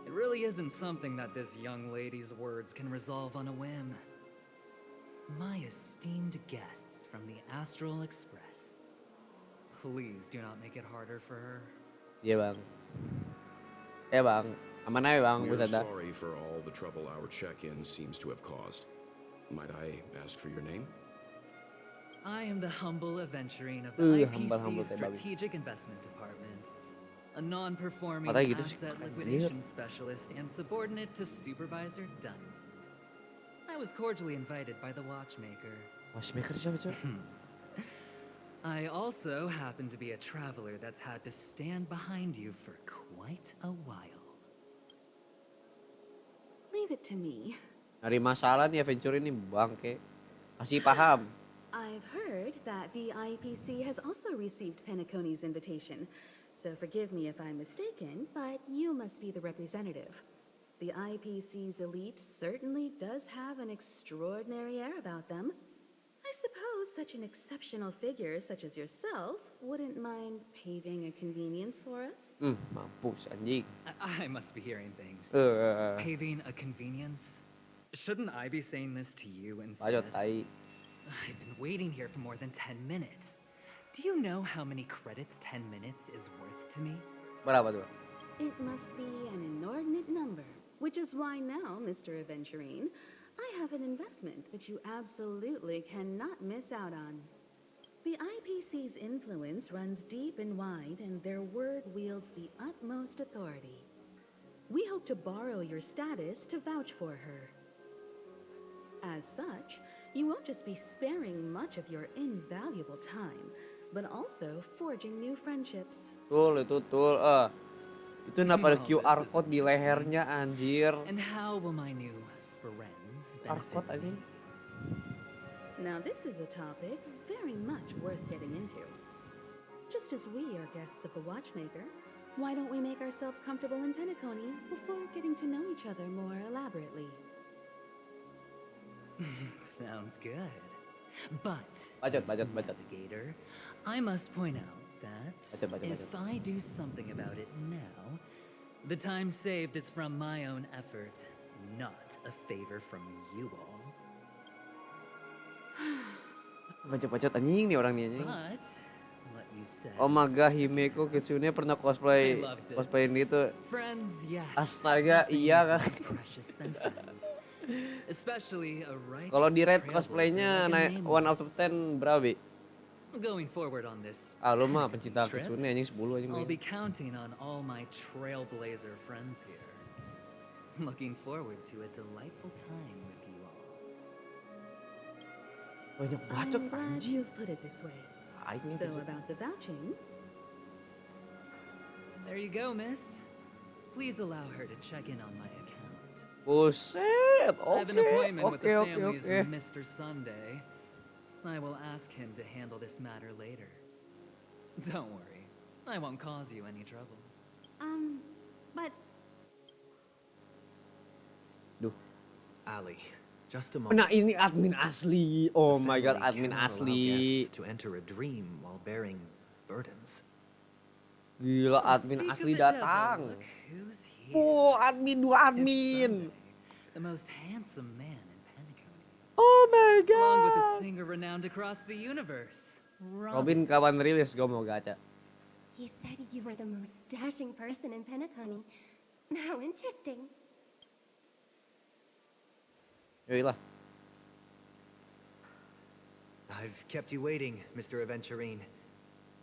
it really isn't something that this young lady's words can resolve on a whim. My esteemed guests from the Astral Express, please do not make it harder for her. Iya bang. Bang, aman aja bang, We're bisa dah. sorry for all the trouble our check-in seems to have caused. Might I ask for your name? I am the humble aventurine of the humble IPC's teh, babi. Strategic Investment Department. A non-performing Katanya gitu sih. asset Anjir. liquidation specialist and subordinate to Supervisor Diamond. I was cordially invited by the watchmaker. Watchmaker siapa Cok? I also happen to be a traveler that's had to stand behind you for quite a while. Leave it to me. Nyari masalah nih adventure ini bangke. Kasih paham. I've heard that the IPC has also received Penacony's invitation, so forgive me if I'm mistaken, but you must be the representative. The IPC's elite certainly does have an extraordinary air about them. I suppose such an exceptional figure such as yourself wouldn't mind paving a convenience for us. Mampus anjing. I must be hearing things. Eh, Paving a convenience? Shouldn't I be saying this to you instead? Bacot tai. I've been waiting here for more than 10 minutes. Do you know how many credits 10 minutes is worth to me? Berapa tuh? It must be an inordinate number, which is why now, Mr. Aventurine, I have an investment that you absolutely cannot miss out on. The IPC's influence runs deep and wide, and their word wields the utmost authority. We hope to borrow your status to vouch for her. As such, you won't just be sparing much of your invaluable time, but also forging new friendships. Itu itu kenapa ada Oh, QR this is code di lehernya anjir? And how will my new friends QR code benefit anjing. me? Now, this is a topic very much worth getting into. Just as we are guests of the Watchmaker, why don't we make ourselves comfortable in Penacony before getting to know each other more elaborately? Sounds good. But, Bacot, as bacot, bacot. navigator, I must point out that Bacot, bacot, if I do something about it now, the time saved is from my own effort, not a favor from you all. Bacot-bacot anjing nih orang nih anjing. But what you said. Oh my is- god, Himeko Kitsune pernah cosplay I loved it. cosplayin itu. Friends, yes. Astaga, Nothing iya is kan. more precious than friends. Especially a righteous Kalau di red trailblazer cosplaynya like a naik 1 out of nameless. 10 berapa, Bi? Going forward on this Ah, lu mah pencinta trip, Kitsune anjing 10 anjing. I'll gue. be counting on all my trailblazer friends here. Looking forward to a delightful time with you all. Banyak I'm bacot glad anjing. you've put it this way. Aing nih, So bacot. about the vouching, There you go, miss. Please allow her to check in on my account. Buset. I have an Oke. appointment with Oke, the oke, family's oke. Mr. Sunday. I will ask him to handle this matter later. Don't worry. I won't cause you any trouble. But Duh. Ali, just a moment. Nah, ini admin asli. Oh The my god, family admin cannot allow asli. guests to enter a dream while bearing burdens. Gila, admin Speak of asli the devil, datang. look who's here. Oh, admin dua It's admin. Sunday, the most handsome man in Penacony, Oh my along with a god. singer renowned across the universe. Robin kapan rilis? Gue mau gacha. He said you were the most dashing person in Penacony. How interesting. Yoilah. I've kept you waiting, Mr. Aventurine.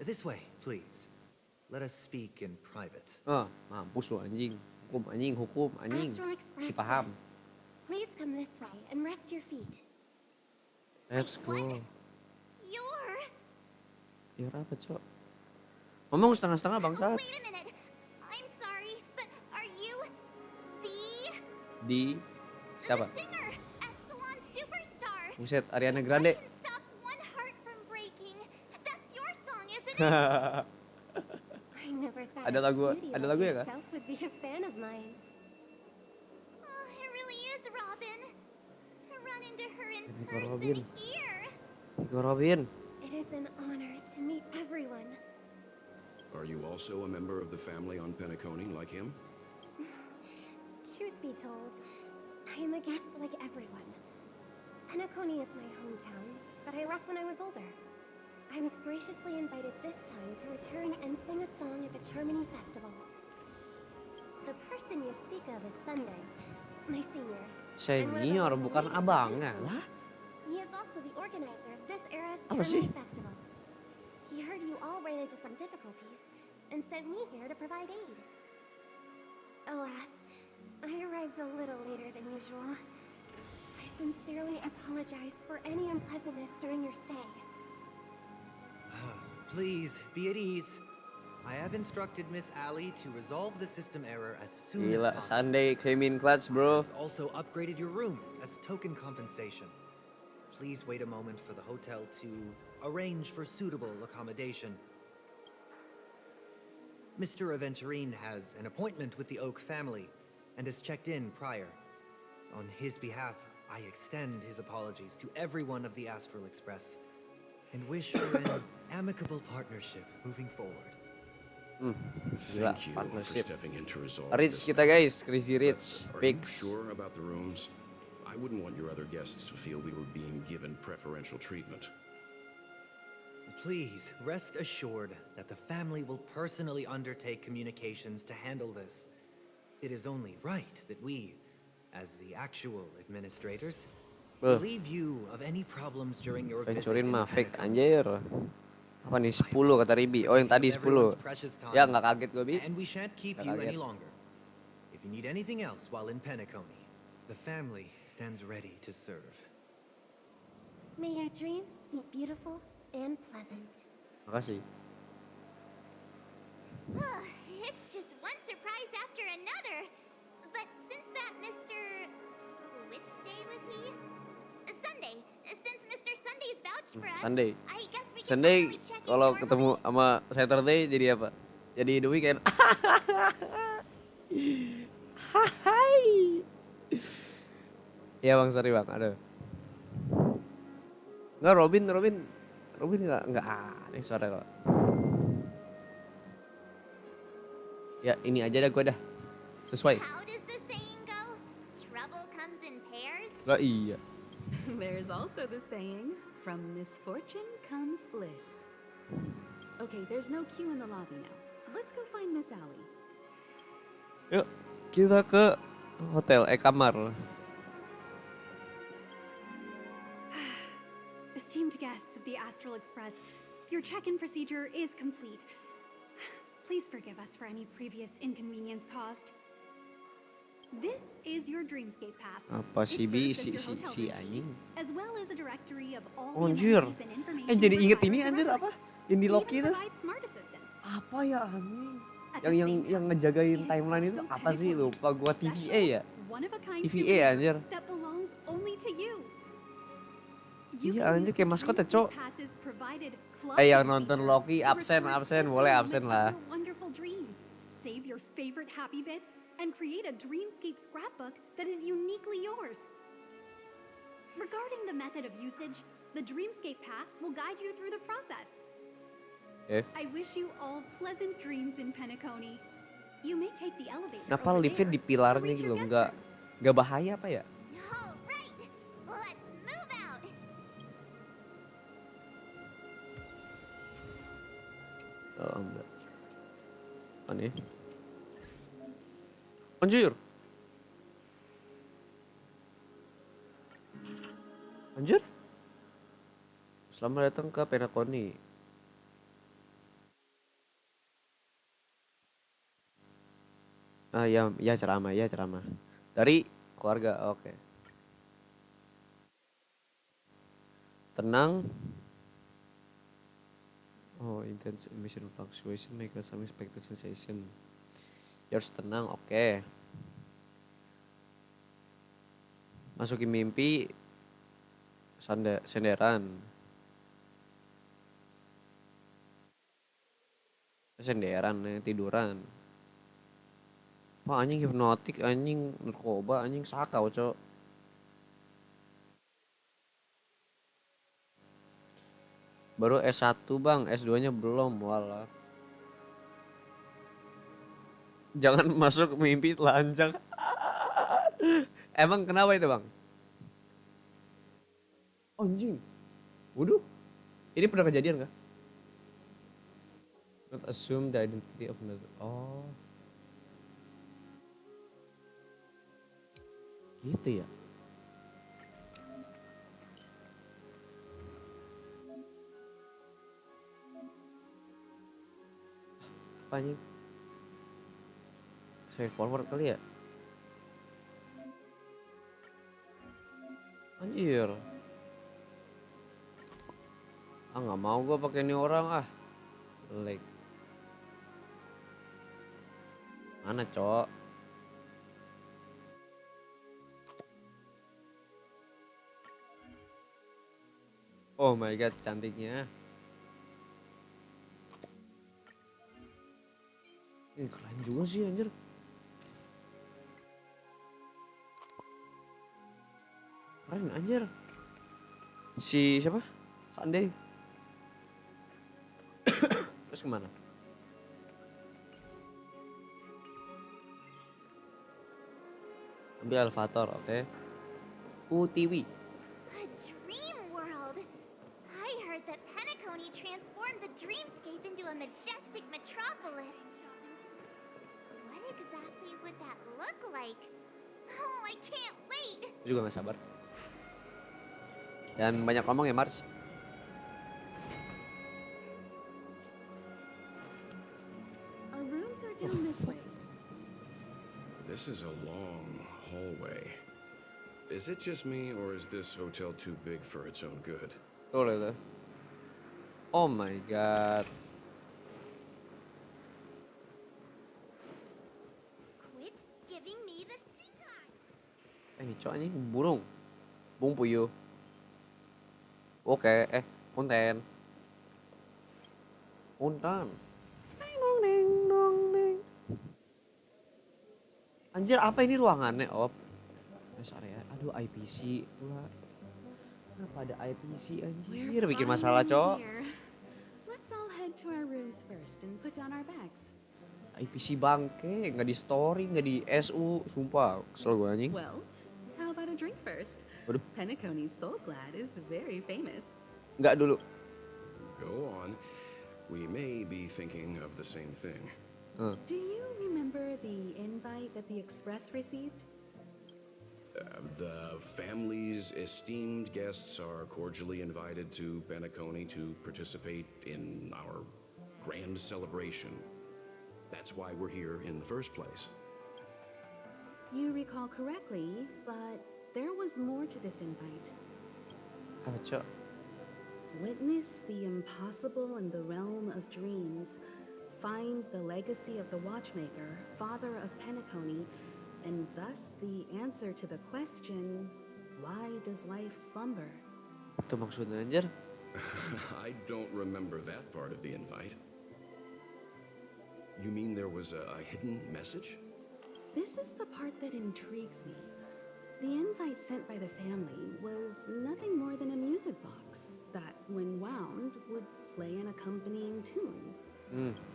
This way, please. Let us speak in private. Mampus lu anjing. Hukum anjing, hukum anjing. Astral Express. Si paham. guests, please come this way and rest your feet. Let's go. You're... Biar apa, Cok? Ngomong setengah-setengah bangsat. Wait a minute. I'm sorry, but are you the Di siapa? singer, Epsilon Superstar? Buset, Ariana I Grande. can stop one heart from breaking. That's your song, isn't it? I never thought Ada a lagu- cutie ada like lagu ya, Kak? yourself would be a fan of mine. Oh, it really is Robin. To run into her in Nico person Robin. here. Nico Robin. It is an honor to meet everyone. Are you also a member of the family on Penacony like him? Truth be told, I am a guest like everyone. Penacony is my hometown, but I left when I was older. I was graciously invited this time to return and sing a song at the Charmony Festival. The person you speak of is Sunday, my senior. Senior bukan abangnya. Lah, He is also the organizer of this era's Apa sih? Charmony Festival. He heard you all ran into some difficulties and sent me here to provide aid. Alas, I arrived a little later than usual. I sincerely apologize for any unpleasantness during your stay. Please, be at ease. I have instructed Miss Allie to resolve the system error as soon as gila, possible. Sunday came in clutch, bro. I've also upgraded your rooms as token compensation. Please wait a moment for the hotel to arrange for suitable accommodation. Mr. Aventurine has an appointment with the Oak family and has checked in prior. On his behalf, I extend his apologies to everyone of the Astral Express and wish for an amicable partnership moving forward. Gila, Thank you for partnership. stepping in to resolve Rich this kita matter. guys, Crazy Rich, Are you Pix. sure about the rooms? I wouldn't want your other guests to feel we were being given preferential treatment. Please rest assured that the family will personally undertake communications to handle this. It is only right that we, as the actual administrators, relieve you of any problems during your visit Venturin in mah fake Penacony. anjir. Apa nih 10 kata Ribi? Oh yang tadi 10. Ya nggak kaget gue Bi. And we shan't keep Nggak you kaget. any longer. If you need anything else while in Penacony, the family stands ready to serve. May your dreams be beautiful and pleasant. Makasih. It's just one surprise after another. But since that Mr. Which day was he? Sunday. Since Mr. Sunday's vouched for us, Sunday. I guess we can Sunday finally check in kalau normally. ketemu sama Saturday jadi apa? Jadi The Weeknd. Hai. Iya bang, sorry bang, aduh. Enggak Robin nggak aneh suara kok. Ya ini aja dah gue dah. Sesuai. How does the saying go? Trouble comes in pairs? Lah iya. There's also the saying, from misfortune comes bliss. Okay, there's no queue in the lobby now. Let's go find Miss Allie. Yuk, kita ke hotel, kamar. Esteemed guests of the Astral Express, your check-in procedure is complete. Please forgive us for any previous inconvenience caused. This is your Dreamscape Pass. Apa sih It Bi serves as your si hotel anjing. as well as a directory of all Oh, the anjir. amenities and information Jadi inget required ini for anjir reference. apa? Yang di We Loki even itu. provide smart assistants. Apa ya anjing? At Yang the yang same yang time, ngejagain it is timeline itu also apa sih? Penacone's Lupa gua TVA special, ya? one-of-a-kind TVA souvenir anjir. that belongs only to you. Iya, can anjir, use kayak the maskot ya, Dreamscape Cok. Passes provided Yang club nonton feature Loki to absen, record boleh every absen bit lah. of your wonderful dream. Save your favorite happy bits and create a Dreamscape scrapbook that is uniquely yours. Regarding the method of usage, the Dreamscape Pass will guide you through the process. I wish you all pleasant dreams in Penacony. You may take the elevator Kenapa over liftnya there di to pilarnya reach gitu? your guest Nggak rooms. nggak bahaya apa ya? All right, let's move out. Oh enggak. Aneh. Anjir. Anjir. Selamat datang ke Penacony. Ah ya ceramah. Dari keluarga, oke. Oh, intense emotion fluctuation make us unexpected sensation. Ya harus tenang, oke. Masukin mimpi senderan. Senderan, tiduran. Wah anjing hipnotik, anjing narkoba, anjing sakau, cok. Baru S1 bang, S2-nya belum, walah. Jangan masuk mimpi telanjang. Emang kenapa itu bang? Anjing. Waduh. Ini pernah kejadian gak? Not assume the identity of another. Oh. Gitu ya. Apa anjing? Saya forward kali ya? Anjir. Ah nggak mau gue pakai ini orang ah. Lag. Mana cok? Oh my god cantiknya. Ini keren juga sih anjir. Keren anjir. Si siapa? Sunday. Terus kemana? Ambil elevator, oke. UTV. A dream world! I heard that Penacony transformed the dreamscape into a majestic metropolis. What exactly would that look like? Oh, I can't wait! Juga gak sabar. Dan banyak ngomong ya Mars. Our rooms are down this way. This is a long hallway. Is it just me, or is this hotel too big for its own good? Tuh itu. Oh my god. Quit giving me the stink eye! Ini cowok ini burung. Bung puyuh. Oke, punten. Punten. Anjir, apa ini ruangannya, Op? Rest area. Aduh, IPC pula. Kenapa ada IPC anjir? Bikin masalah, Cok. Here. Let's all head to our rooms first and put down our bags. IPC bangke, nggak di story, nggak di SU, sumpah. Kesel gue anjing. Well, how about a drink first? Waduh. Penacony's Soul Glad is very famous. Nggak dulu. Go on. We may be thinking of the same thing. Do you remember the invite that the Express received? The family's esteemed guests are cordially invited to Penacony to participate in our grand celebration. That's why we're here in the first place. You recall correctly, but there was more to this invite. Apa, Cok? Witness the impossible in the realm of dreams. Find the legacy of the watchmaker, father of Penacony, and thus the answer to the question, why does life slumber? Itu maksudnya anjir. I don't remember that part of the invite. You mean there was a hidden message? This is the part that intrigues me. The invite sent by the family was nothing more than a music box that, when wound, would play an accompanying tune.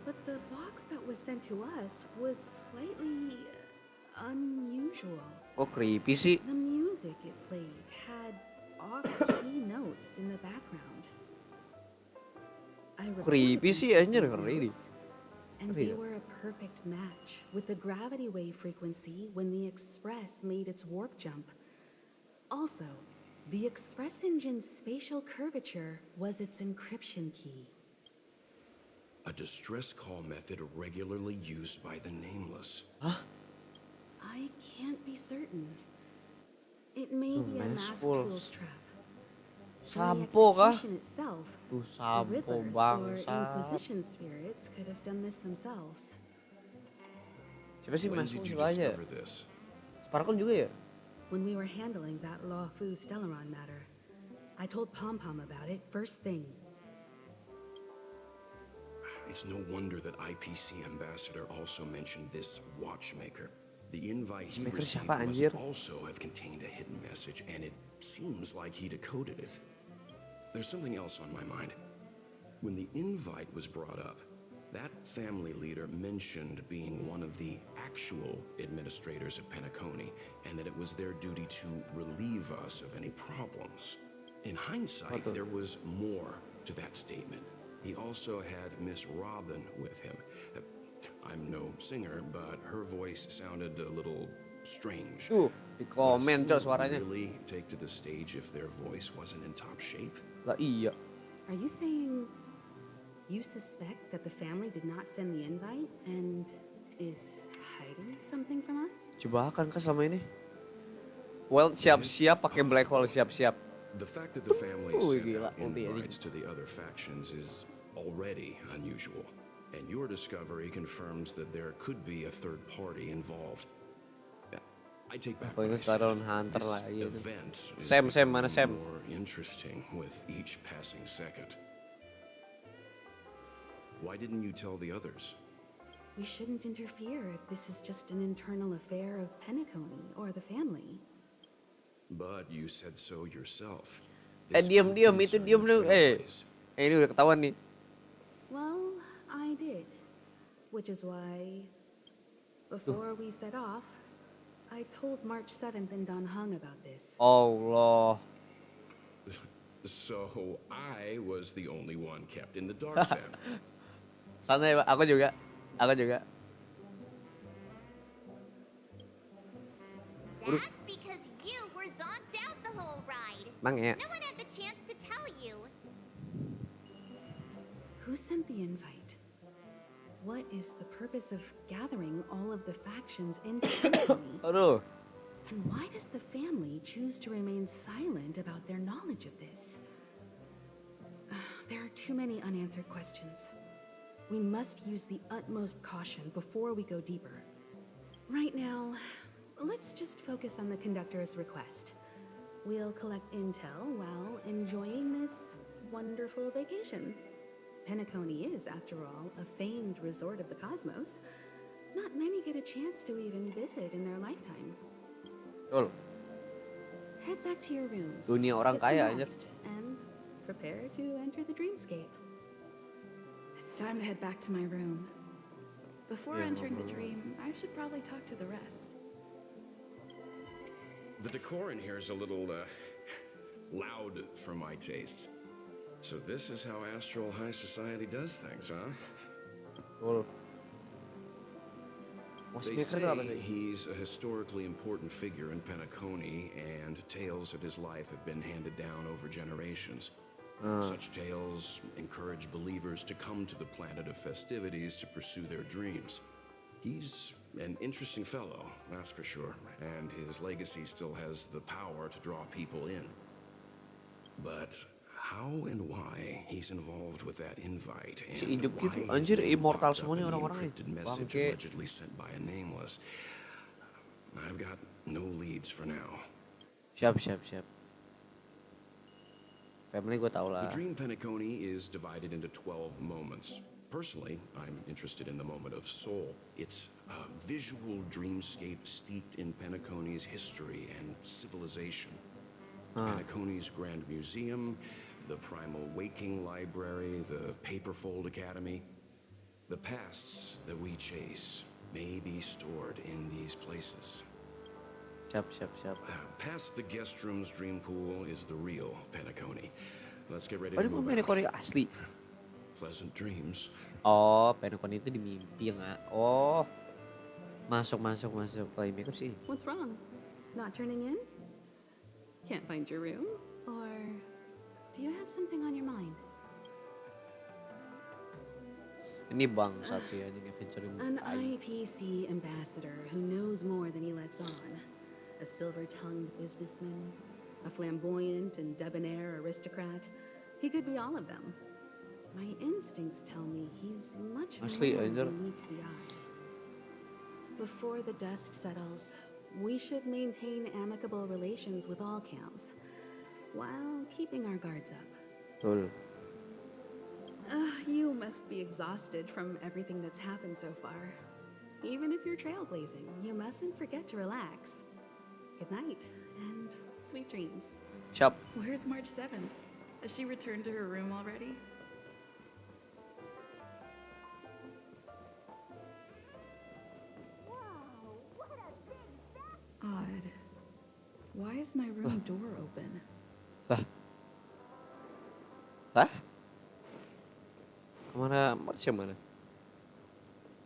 But the box that was sent to us was slightly unusual. Oh, creepy sih. The music it played had off-key notes in the background. I Creepy recorded sih, these anjir, notes, ngeri. and Ngeri they ya? were a perfect match with the gravity wave frequency when the Express made its warp jump. Also, the Express engine's spatial curvature was its encryption key. A distress call method regularly used by the Nameless. I can't be certain. It may be a Mass masked Wolves. fool's trap. And the Sampo kah? execution itself, Tuh the sampo Riddlers or bangsat. Inquisition spirits could have done this themselves. Siapa sih When masuk did you siapa aja? discover this? Sparkle juga ya? When we were handling that Law Fu Stellaron matter, I told Pom Pom about it first thing. It's no wonder that IPC ambassador also mentioned this watchmaker. The invite he Watchmaker received siapa, must anjir? also have contained a hidden message, and it seems like he decoded it. There's something else on my mind. When the invite was brought up, that family leader mentioned being one of the actual administrators of Penacony, and that it was their duty to relieve us of any problems. In hindsight, there was more to that statement. He also had Miss Robin with him. I'm no singer, but her voice sounded a little strange. Di komen Would a cok singer suaranya. really take to the stage if their voice wasn't in top shape? Lah iya. Are you saying you suspect that the family did not send the invite and is hiding something from us? Jebakan kah sama ini? Well, siap-siap pakai black hole, siap-siap. The fact that the family sent gila, out ulti anjing. invites to the other factions is already unusual. And your discovery confirms that there could be a third party involved. I take back Aku what I ingat said. Stadion Hunter This lagi itu. event is Sam, mana becoming Sam? more interesting with each passing second. Why didn't you tell the others? We shouldn't interfere if this is just an internal affair of Penacony or the family. But you said so yourself. Diam itu diam dulu. Ini udah ketahuan nih. Well, I did. Which is why, before we set off, I told March 7th and Don Hung about this. Allah. So I was the only one kept in the dark then. Santai Pak, aku juga. That's because you were zonked out the whole ride. Mang ya. No one had the chance to tell you. Who sent the invite? What is the purpose of gathering all of the factions into Penacony? Aduh. And why does the family choose to remain silent about their knowledge of this? There are too many unanswered questions. We must use the utmost caution before we go deeper. Right now, let's just focus on the conductor's request. We'll collect intel while enjoying this wonderful vacation. Penacony is, after all, a famed resort of the cosmos. Not many get a chance to even visit in their lifetime. Betul. Head back to your rooms. Dunia orang get some kaya, anjir. rest, and prepare to enter the dreamscape. It's time to head back to my room. Before Yeah, entering the no. dream, I should probably talk to the rest. The decor in here is a little loud for my tastes. So this is how Astral High Society does things, huh? Betul. They Watchmaker itu apa say sih? he's a historically important figure in Penacony, and tales of his life have been handed down over generations. Such tales encourage believers to come to the planet of festivities to pursue their dreams. He's an interesting fellow, that's for sure, and his legacy still has the power to draw people in. But how and why he's involved with that invite, and Si hidup why gitu, his anjir, name immortal popped up semua nih in the orang-orang nih. encrypted message Bangke. allegedly sent by a nameless, I've got no leads for now. Siap. Family gue tau lah. The Dream Penacony is divided into 12 moments. Personally, I'm interested in the moment of soul. It's a visual dreamscape steeped in Penacony's history and civilization. Penacony's Grand Museum, the Primal Waking Library, the Paperfold Academy. The pasts that we chase may be stored in these places. Siap. Past the guest room's dream pool is the real Penacony. Let's get ready Oh, to ini move pemain out. Korea asli. Pleasant dreams. Oh, Penacony itu di mimpi nggak? Oh, masuk. Playmaker sih. What's wrong? Not turning in? Can't find your room? Or do you have something on your mind? Ini bangsat sih anjing adventure An ini. IPC ambassador who knows more than he lets on. A silver-tongued businessman. a flamboyant and debonair aristocrat. He could be all of them. My instincts tell me he's much Asli, more anjir. than meets the eye. Before the dust settles, we should maintain amicable relations with all camps, while keeping our guards up. Betul. You must be exhausted from everything that's happened so far. Even if you're trailblazing, you mustn't forget to relax. Good night, and sweet dreams. Siap. Where's March 7th? Has she returned to her room already? Odd. Why is my room door open? Lah. Hah? Kemana? Marsha mana?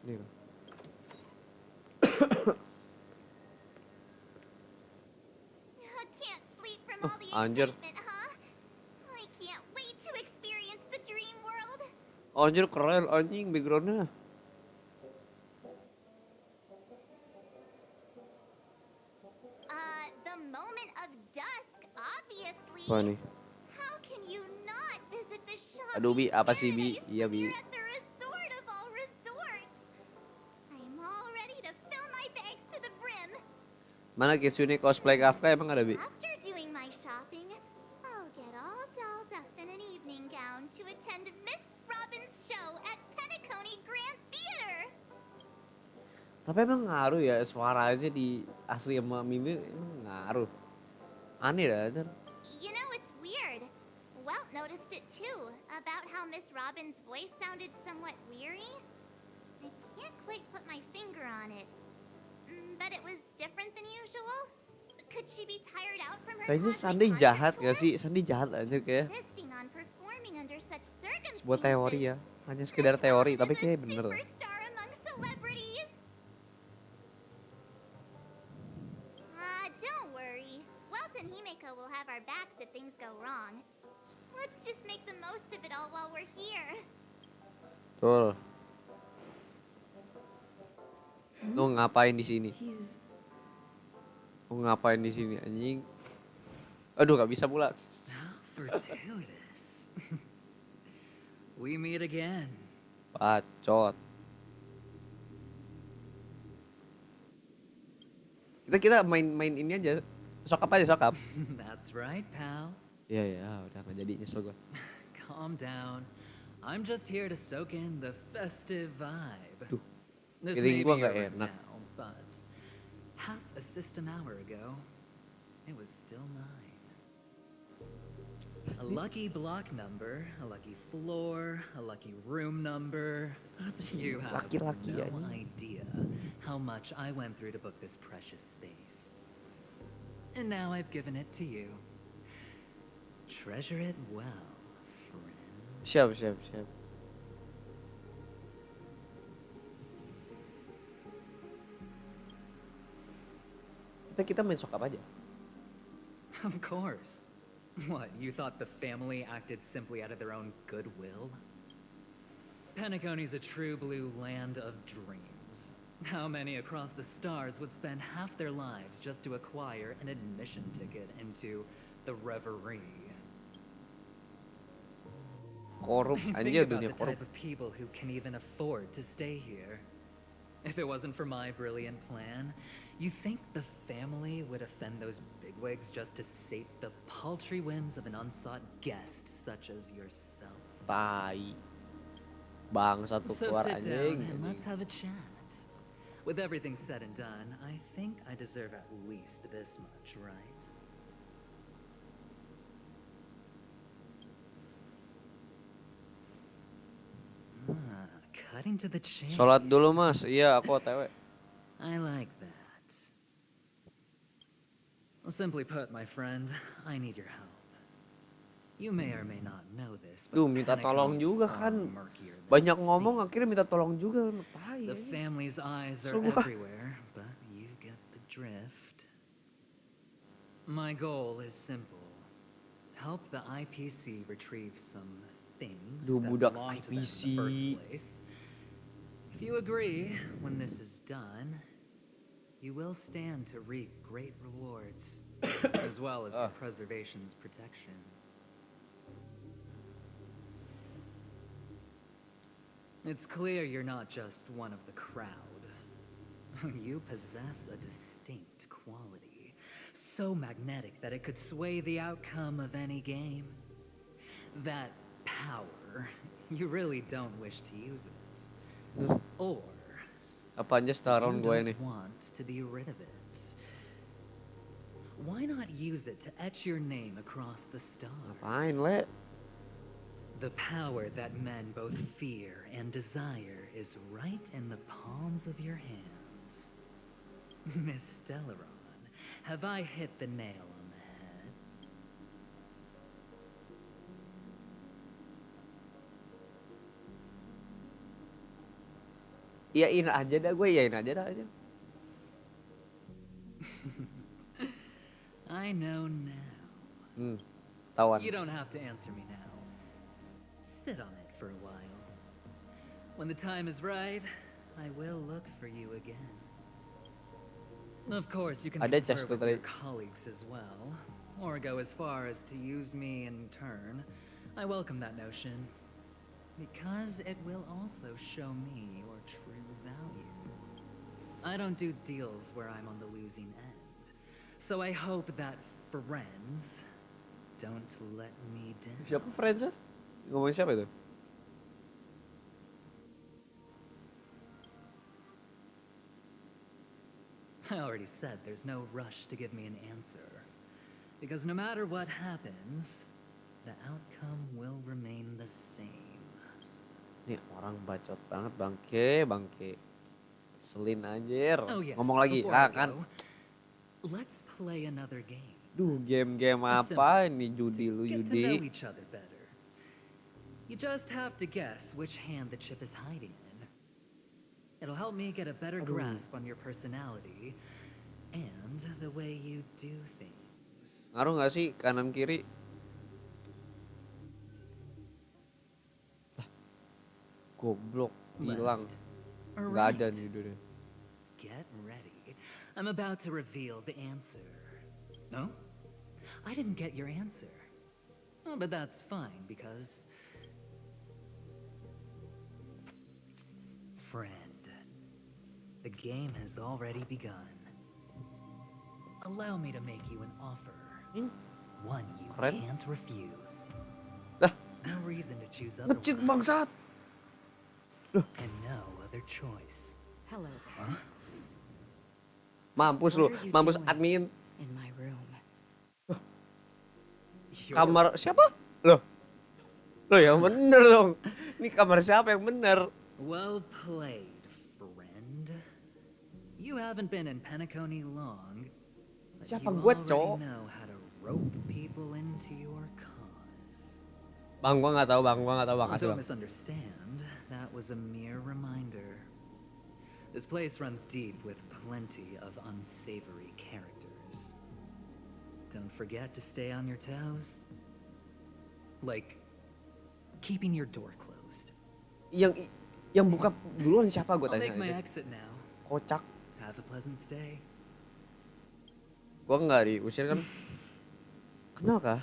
Ini loh. Can't sleep from all the Anjir. excitement, huh? I can't wait to experience the dream world. Anjir keren anjing backgroundnya. The moment of dusk, obviously. Apa nih? How can you not visit the shopping Aduh Bi, apa sih Bi? paradise Iya when Bi. you're at the resort of all resorts? I'm all ready to fill my bags to the brim. Mana Kitsune cosplay Kafka emang ada Bi? After doing my shopping, I'll get all dolled up in an evening gown to attend Miss Robin's show at Penacony Grand Theater. Tapi emang ngaruh ya suaranya di asli sama Mimi emang ngaruh. Aneh dah. Anjir. You know, it's weird. Welt noticed it too, about how Miss Robin's voice sounded somewhat weary. I can't quite put my finger on it. But it was different than usual. Could she be tired out from her Kayaknya cosmic Sandy concert jahat tour? gak sih? Sandy jahat aja kayak. Insisting on performing under such circumstances. Sebuah teori ya. Hanya sekedar teori tapi Is a kayaknya bener. superstar among celebrities. Don't worry. Welt and Himeko will have our backs if things go wrong. Let's just make the most of it all while we're here. Betul. Lu ngapain di sini? Lu ngapain di sini anjing? Aduh gak bisa pula. How fortuitous. We meet again. Bacot. Kita main ini aja. Sokap aja sokap. That's right, pal. Iya ya, udah gak jadi nyesel gue. Calm down. I'm just here to soak in the festive vibe. Duh, This feeling may gua be nggak your enak. now, but half a system hour ago, it was still mine. A lucky block number, a lucky floor, a lucky room number. Apa sih You have laki-laki no anjing? idea how much I went through to book this precious space. And now I've given it to you. Treasure it well, friend. Siap. Kita main sokap aja. Of course. What, you thought the family acted simply out of their own goodwill? Penacony's a true blue land of dreams. How many across the stars would spend half their lives just to acquire an admission ticket into the reverie? Korup Think anjir about dunia the korup. type of people who can even afford to stay here. If it wasn't for my brilliant plan, you think the family would offend those bigwigs just to sate the paltry whims of an unsought guest such as yourself? Tai. Bang satu So keluar sit anjing. down and let's have a chat. With everything said and done, I think I deserve at least this much, right? Cutting to the chase. Sholat dulu mas, iya aku OTW. I like that. Simply put, my friend, I need your help. You may or may not know this, but Duh minta tolong Penacony's juga far kan. murkier than Banyak it ngomong seems. akhirnya minta tolong juga. Tai The anjing. family's eyes are Sumpah. everywhere, but you get the drift. My goal is simple. Help the IPC retrieve some things Duh, that budak belong to them in the IPC. first place. If you agree, when this is done, you will stand to reap great rewards. as well as the preservation's protection. It's clear you're not just one of the crowd. You possess a distinct quality, so magnetic that it could sway the outcome of any game. That power, you really don't wish to use it. Or Apa aja staron you gue don't nih. want to be rid of it. Why not use it to etch your name across the stars? Apain, Le? The power that men both fear and desire is right in the palms of your hands. Miss Stellaron, have I hit the nail on the head? Iyain aja dah, gue iyain aja dah aja. I know now. Tawan. You don't have to answer me now. Sit on it for a while. When the time is right, I will look for you again. Of course, you can Ada confer chest tuh with your tadi. colleagues as well, or go as far as to use me in turn. I welcome that notion, because it will also show me your true value. I don't do deals where I'm on the losing end, so I hope that friends don't let me down. Siapa friends? Ngomongin siapa itu? I already said there's no rush to give me an answer. Because no matter what happens, the outcome will remain the same. Nih orang bacot banget, bangke. Selin anjir. Oh yes, Ngomong lagi, before I kan? go, let's play another game. Duh, game-game A apa simple ini judi lu Get to know judi? each other better. You just have to guess which hand the chip is hiding in. It'll help me get a better grasp on your personality and the way you do things. Ngaruh nggak sih kanan kiri? Lah, goblok, hilang. Left or Nggak ada right? nih dunia. Get ready. I'm about to reveal the answer. No? I didn't get your answer. Oh, but that's fine because... Friend, the game has already begun. Allow me to make you an offer. One you Keren. can't refuse. Lah, No reason to choose ngecit otherwise. bangsat. And no other choice. Hello there. Mampus lu, What are you mampus doing? admin. In my room. Kamar siapa? Loh. Loh yang bener dong. Ini kamar siapa yang bener? Well played, friend. You haven't been in Penacony long, but Siapa you gua, already Cok? know how to rope people into your cause. Bang, gua nggak tahu bang, Oh, kasih don't bang. misunderstand. That was a mere reminder. This place runs deep with plenty of unsavory characters. Don't forget to stay on your toes. Like, keeping your door closed. Yang buka duluan siapa gue I'll tanya make my aja. exit now. Kocak. Have a pleasant stay. Gua nggak diusir kan? Kenal kah?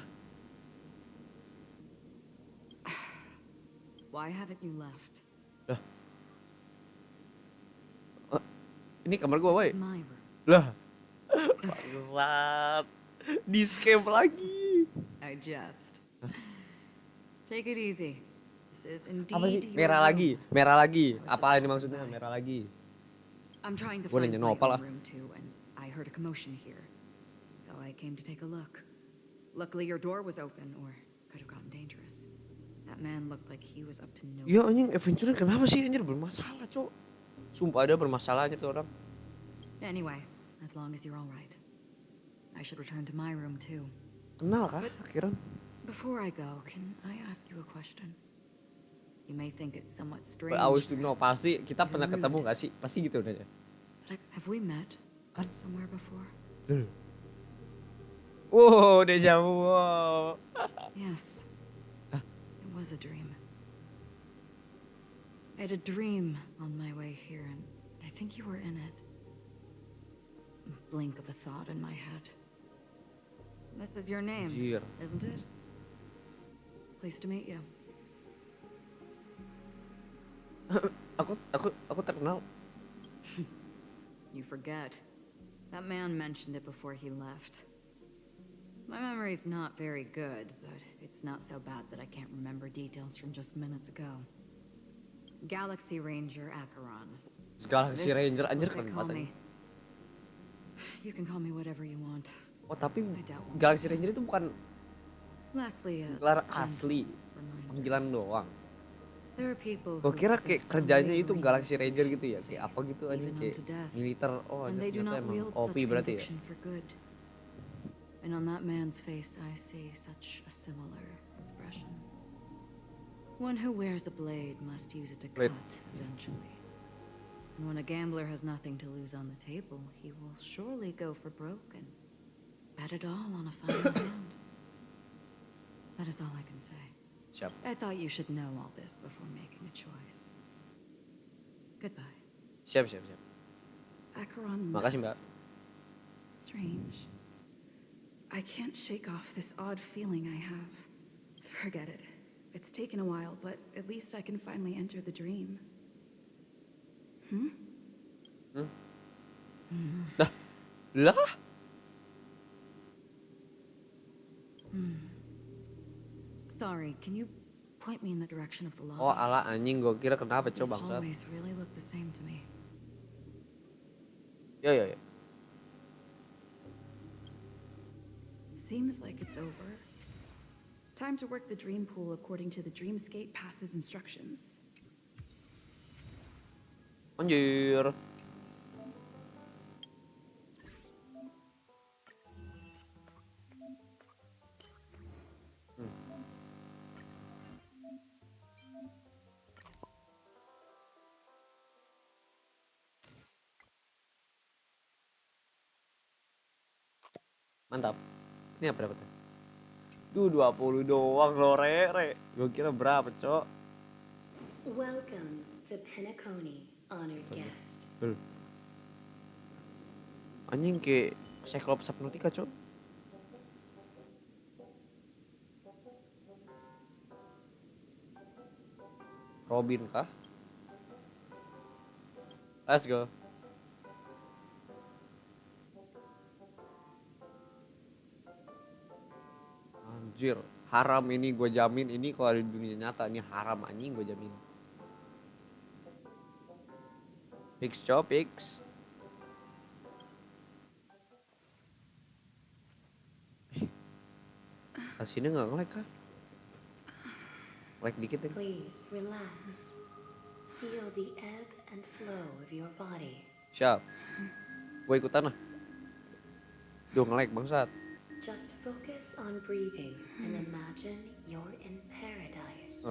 Why haven't you left? Ini kamar gua, This woi. is my room. Lah. Bangsat. Di scam lagi. I just. Take it easy. This is indeed Apa sih? your Merah room. lagi, merah lagi. I was Apa just ini passing maksudnya? by. Merah lagi. I'm trying to Gua find nanya my Nopal own lah. room too, and I heard a commotion here. So I came to take a look. Luckily your door was open, or could have gotten dangerous. That man looked like he was up to no Ya anjing, adventure kenapa sih anjir bermasalah, Cok? Sumpah ada bermasalahnya tuh orang. Anyway, as long as you're all right. I should return to my room too. Kenal kah akhiran? Before I go, can I ask you a question? You may think it's somewhat strange. I always to know, pasti kita and pernah ketemu rude, gak sih? Pasti gitu nanya. but have we met Kan? somewhere before? Wow, deja vu. Wow. Yes. It was a dream. I had a dream on my way here, and I think you were in it. A blink of a thought in my head. This is your name, Njir. isn't it? Pleased to meet you. aku terkenal. You forget. That man mentioned it before he left. My memory's not very good, but it's not so bad that I can't remember details from just minutes ago. Galaxy Ranger Acheron. Galaxy This Ranger is anjir what they keren call banget. me. You can call me whatever you want. Oh tapi I doubt one. Galaxy Ranger itu bukan Lastly, gelar gentle asli, reminder. panggilan doang. There are people Gue who kira possess kayak some kerjanya way itu to Galaxy read Ranger the gitu ya, future, kayak apa gitu aja even kayak unto death. militer. Oh And anjir they do ternyata not emang wield OP such berarti ya. conviction for good. And on that man's face, I see such a similar expression. One who wears a blade must use it to Blade. cut eventually. And when a gambler has nothing to lose on the table, he will surely go for broke and bet it all on a final hand. That is all I can say. Siap. I thought you should know all this before making a choice. Goodbye. Siap. Acheron Makasih Mbak. Strange. I can't shake off this odd feeling I have. Forget it. It's taken a while, but at least I can finally enter the dream. Lah? Sorry, can you point me in the direction of the lobby? Oh ala anjing, gue kira kenapa These coba bangsat. hallways really look the same to me. Ya. Seems like it's over. Time to work the dream pool according to the Dreamscape Pass's instructions. Anjir. Mantap. Ini apa dapetnya? 20 doang loh, Re. Gue kira berapa, Cok? Welcome to Penacony, honored guest. Anjing kayak Cyclops Subnautica, Cok. Robin kah? Let's go. Anjir, haram ini gue jamin, ini kalau di dunia nyata ini haram anjing gue jamin. Pix cok, pix. Sini nggak nge-lag kah? Lag dikit deh. Please relax. Feel the ebb and flow of your body. Siap. Gue ikutan lah. Duh nge-lag bangsat. Just focus on breathing and imagine you're in paradise.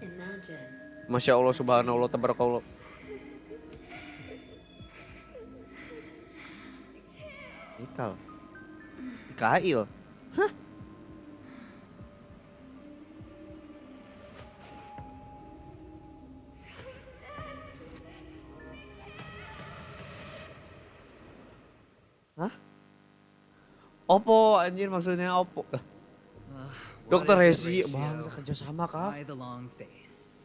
Imagine. Masya Allah subhanallah tabarakallah. Ikal. Ikail. Hah? Hah? Oppo anjir maksudnya Oppo. Dokter Resi, bangsa kerja sama kah? Why the long face?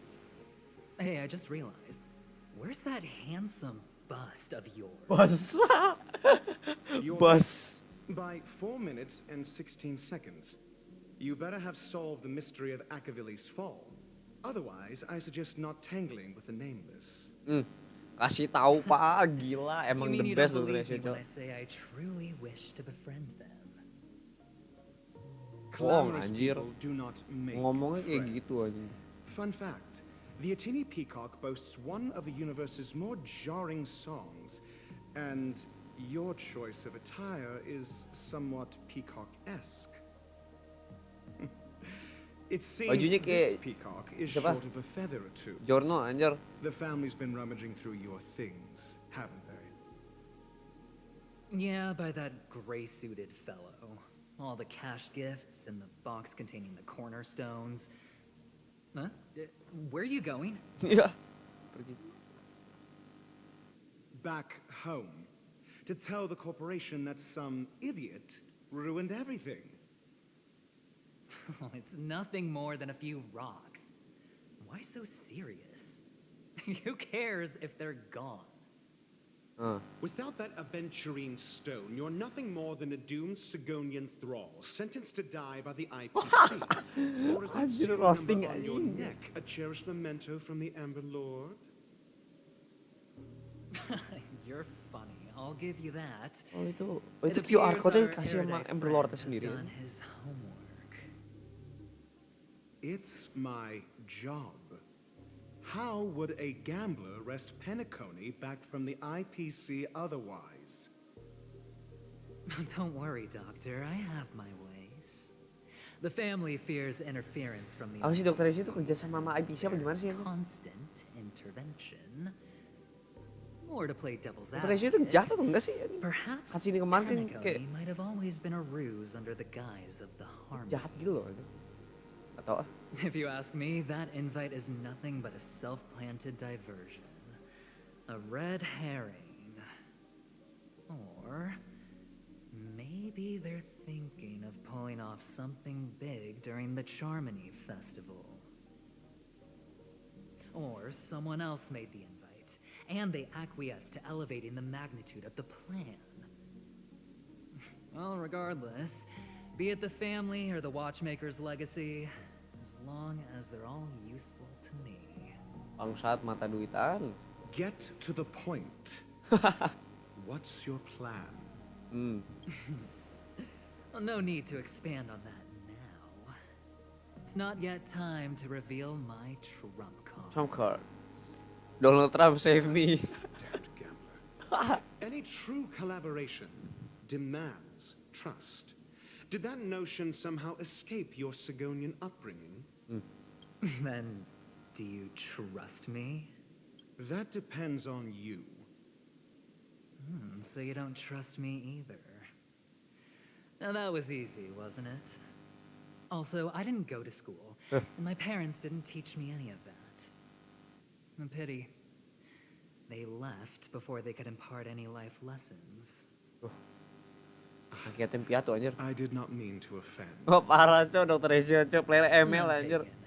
Hey, I just realized. Where's that handsome bust of yours? Bus. Your Bus. By 4 minutes and 16 seconds. You better have solved the mystery of Akavili's fall. Otherwise, I suggest not tangling with the nameless. Kasih tahu Pak, gila emang You mean the you best don't Dokter believe Resi, me when Cok. I say I truly wish to befriend them? Clamorous anjir. people do not make Ngomongnya kayak friends. gitu anjing. Fun fact, the Atini Peacock boasts one of the universe's more jarring songs, and your choice of attire is somewhat peacock-esque. It seems Bajunya this kayak peacock is siapa? short of a feather or two. Jorno anjir. The family's been rummaging through your things, haven't they? Yeah, by that gray-suited fellow. All the cash gifts and the box containing the cornerstones. Huh? Where are you going? Iya. Pergi. Back home, to tell the corporation that some idiot ruined everything. It's nothing more than a few rocks. Why so serious? Who cares if they're gone? Without that aventurine stone, you're nothing more than a doomed Sigonian thrall, sentenced to die by the IPC. Or is that serial number on your neck a cherished memento from the Amber Lord? You're funny. I'll give you that. Itu It QR appears code our kasih sama erudite Amber Lord friend has sendiri. done his homework. It's my job. How would a gambler wrest Penacony back from the IPC otherwise? Don't worry, Doctor. I have my ways. The family fears interference from the Apa sih dokter itu kerja sama IPC apa gimana sih? constant intervention. Or to play devil's Dokter itu advocate, jahat atau enggak sih? perhaps Kasih ini kemarin kan kayak Penacony might have always been a ruse under the guise of the harmony. jahat gitu loh. Atau If you ask me, that invite is nothing but a self-planted diversion. A red herring. Or maybe they're thinking of pulling off something big during the Charmony Festival. Or someone else made the invite, and they acquiesced to elevating the magnitude of the plan. Well, regardless, be it the family or the watchmaker's legacy, as long as they're all useful to me. bangsat mata duitan. Get to the point. What's your plan? Well, no need to expand on that now. It's not yet time to reveal my trump card. Trump card. Donald Trump save me. Damned gambler. Any true collaboration demands trust. Did that notion somehow escape your Sigonian upbringing? Then, do you trust me? That depends on you. So you don't trust me either. Now that was easy, wasn't it? Also, I didn't go to school, and my parents didn't teach me any of that. A pity. They left before they could impart any life lessons. Kayak piatu anjir. I did not mean to offend. Oh parah cok dokter Asia cok player ML None anjir. taken.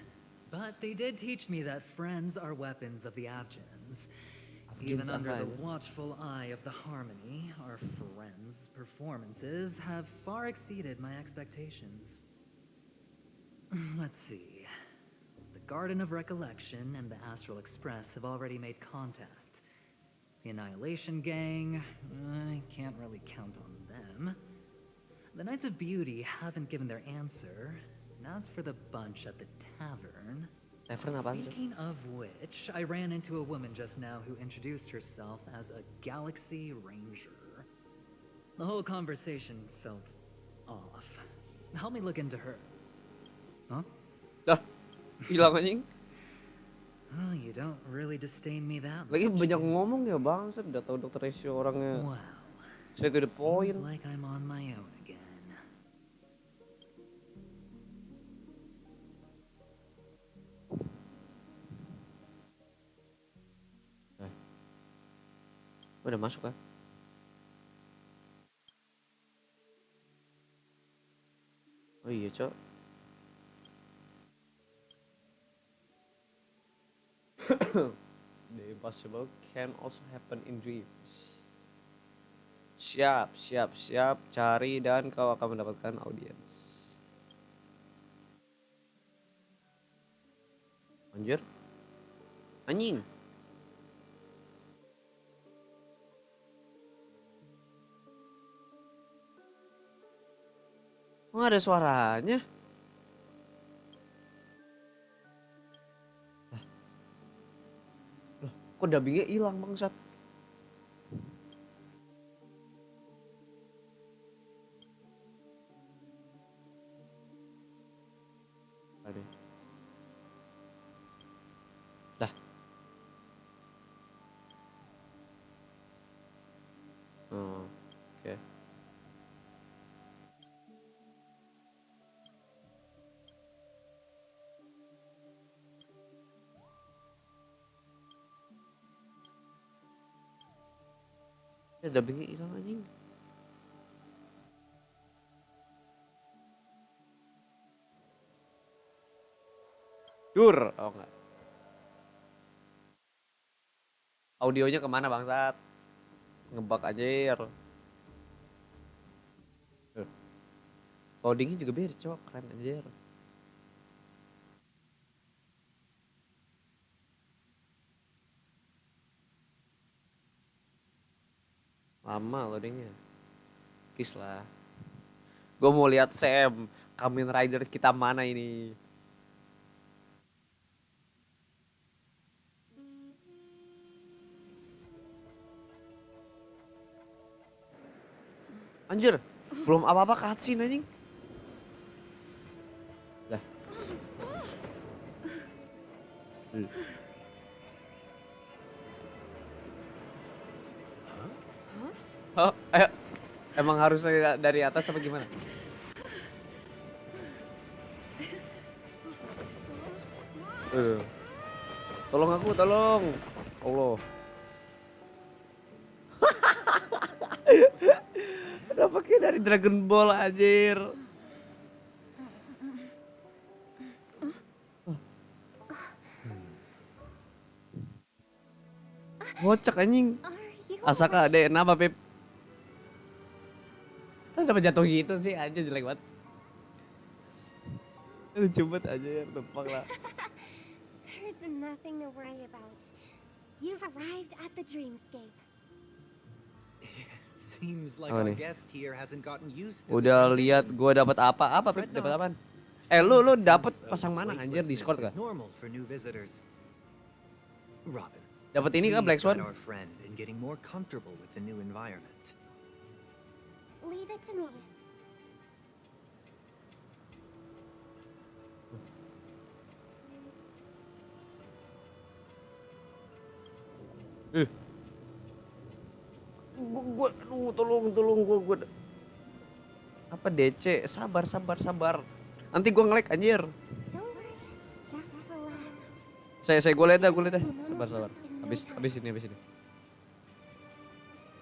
But they did teach me that friends are weapons of the Avgens. Even under the watchful eye of the Harmony, our friends' performances have far exceeded my expectations. Let's see. The Garden of Recollection and the Astral Express have already made contact. The Annihilation Gang, I can't really count on them. The Knights of Beauty haven't given their answer. And as for the bunch at the tavern, speaking of which, I ran into a woman just now who introduced herself as a Galaxy Ranger. The whole conversation felt off. Help me look into her. Huh? Dah, hilang anjing. Oh, you don't really disdain me that much. Lagi banyak ngomong ya bang, saya udah tahu dokter Asia orangnya. Wow. Straight to the point. Seems like I'm on my own again. Udah masuk kan? Oh iya cok. The impossible can also happen in dreams. Siap, siap, siap. Cari dan kau akan mendapatkan audiens. Anjir. Anjing. Oh, ada suaranya. Loh, kok dubbingnya hilang bangsat? Ada. Dah. Oh, oke. Ya dubbingnya hilang anjing. Dur. Oh enggak. Audionya kemana bangsat? Ngebug anjir. Loadingnya juga beda cok, keren anjir. Lama loadingnya. Please lah. Gue mau lihat Sam, Kamen Rider kita mana ini? Anjir, belum apa-apa cutscene anjing. Lah. Oh, emang harusnya dari atas apa gimana? Tolong aku, tolong. Allah. Kenapa kayak dari Dragon Ball anjir? Ngocek anjing. Asaka ada nama Pep. Kenapa jatuh gitu sih aja jelek banget. Lucu banget aja ya, tepang lah. There's nothing to worry about. You've arrived at the dreamscape. Seems like our guest here hasn't gotten used to Udah lihat gua dapat apa? Apa Pep? Dapat apaan? Lu dapat pasang mana anjir Discord kan? Robin. Dapat ini kan Black Swan? Our friend in getting more comfortable with the new environment. Leave it to me. Tolong gua. Apa DC? Sabar. Nanti gua nge-lag anjir. Don't worry. Just relax. Saya gua lihat dah. Sabar. Habis ini.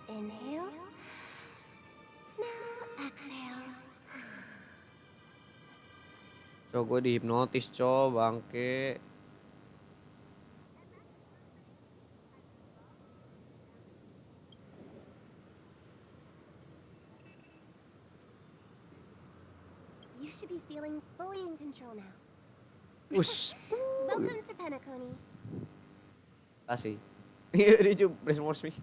Inhale. Now exhale. Cok, gua dihipnotis, cok, bangke. You should be feeling fully in control now. Ush. Welcome to Penacony. Kasih. Dia cuma respons me.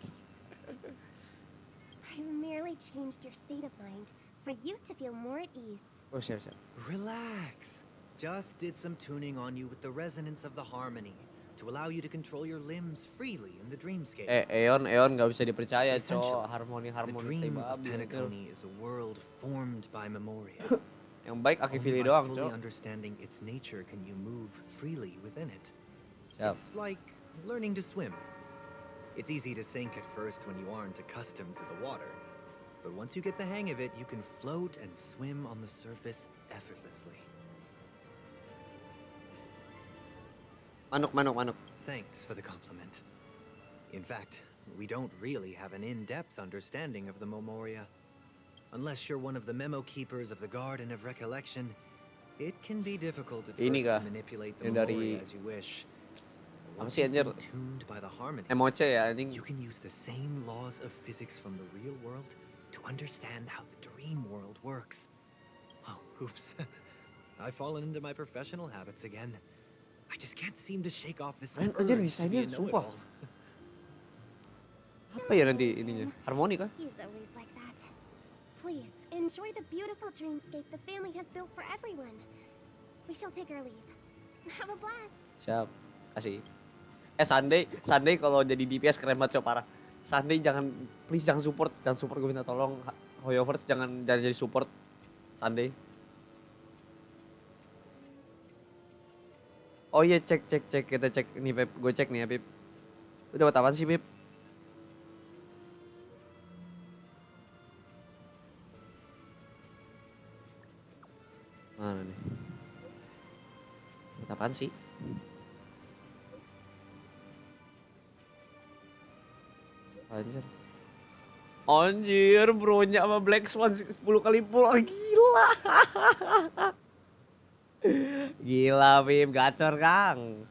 I've merely changed your state of mind for you to feel more at ease. Oh, siap. Relax. Just did some tuning on you with the resonance of the harmony to allow you to control your limbs freely in the dreamscape. Eon nggak bisa dipercaya, cok. Harmoni The dream of Penacony is a world formed by Memoria. Yang baik Akifili Only by doang, fully cok. understanding its nature can you move freely within it. Siap. It's like learning to swim. It's easy to sink at first when you aren't accustomed to the water. But once you get the hang of it, you can float and swim on the surface effortlessly. Manuk. Thanks for the compliment. In fact, we don't really have an in-depth understanding of the Memoria. Unless you're one of the memo keepers of the Garden of Recollection, it can be difficult at first to manipulate the Memoria as you wish. Apa sih anjir? Tuned by the harmony, Emoce ya anjing. you can use the same laws of physics from the real world to understand how the dream world works. Oh, oops. I've fallen into my professional habits again. I just can't seem to shake off this urge Anjir, to be desainnya a sumpah. know-it-all. Apa ya nanti ininya? Harmoni kah? He's always like that. Please, enjoy the beautiful dreamscape the family has built for everyone. We shall take our leave. Have a blast. Siap. Kasih. Sunday kalau jadi DPS keren banget, cok, parah. Sunday please jangan support gue minta tolong. Hoyovers jangan jadi support Sunday. Oh iya, cek kita cek nih Pep, gue cek nih ya Pep. Lu dapat apaan sih Pep? Mana nih? Dapat apaan sih? Anjir, bronya sama Black Swan 10 kali pull, gila. Gila, Bim, gacor, Kang.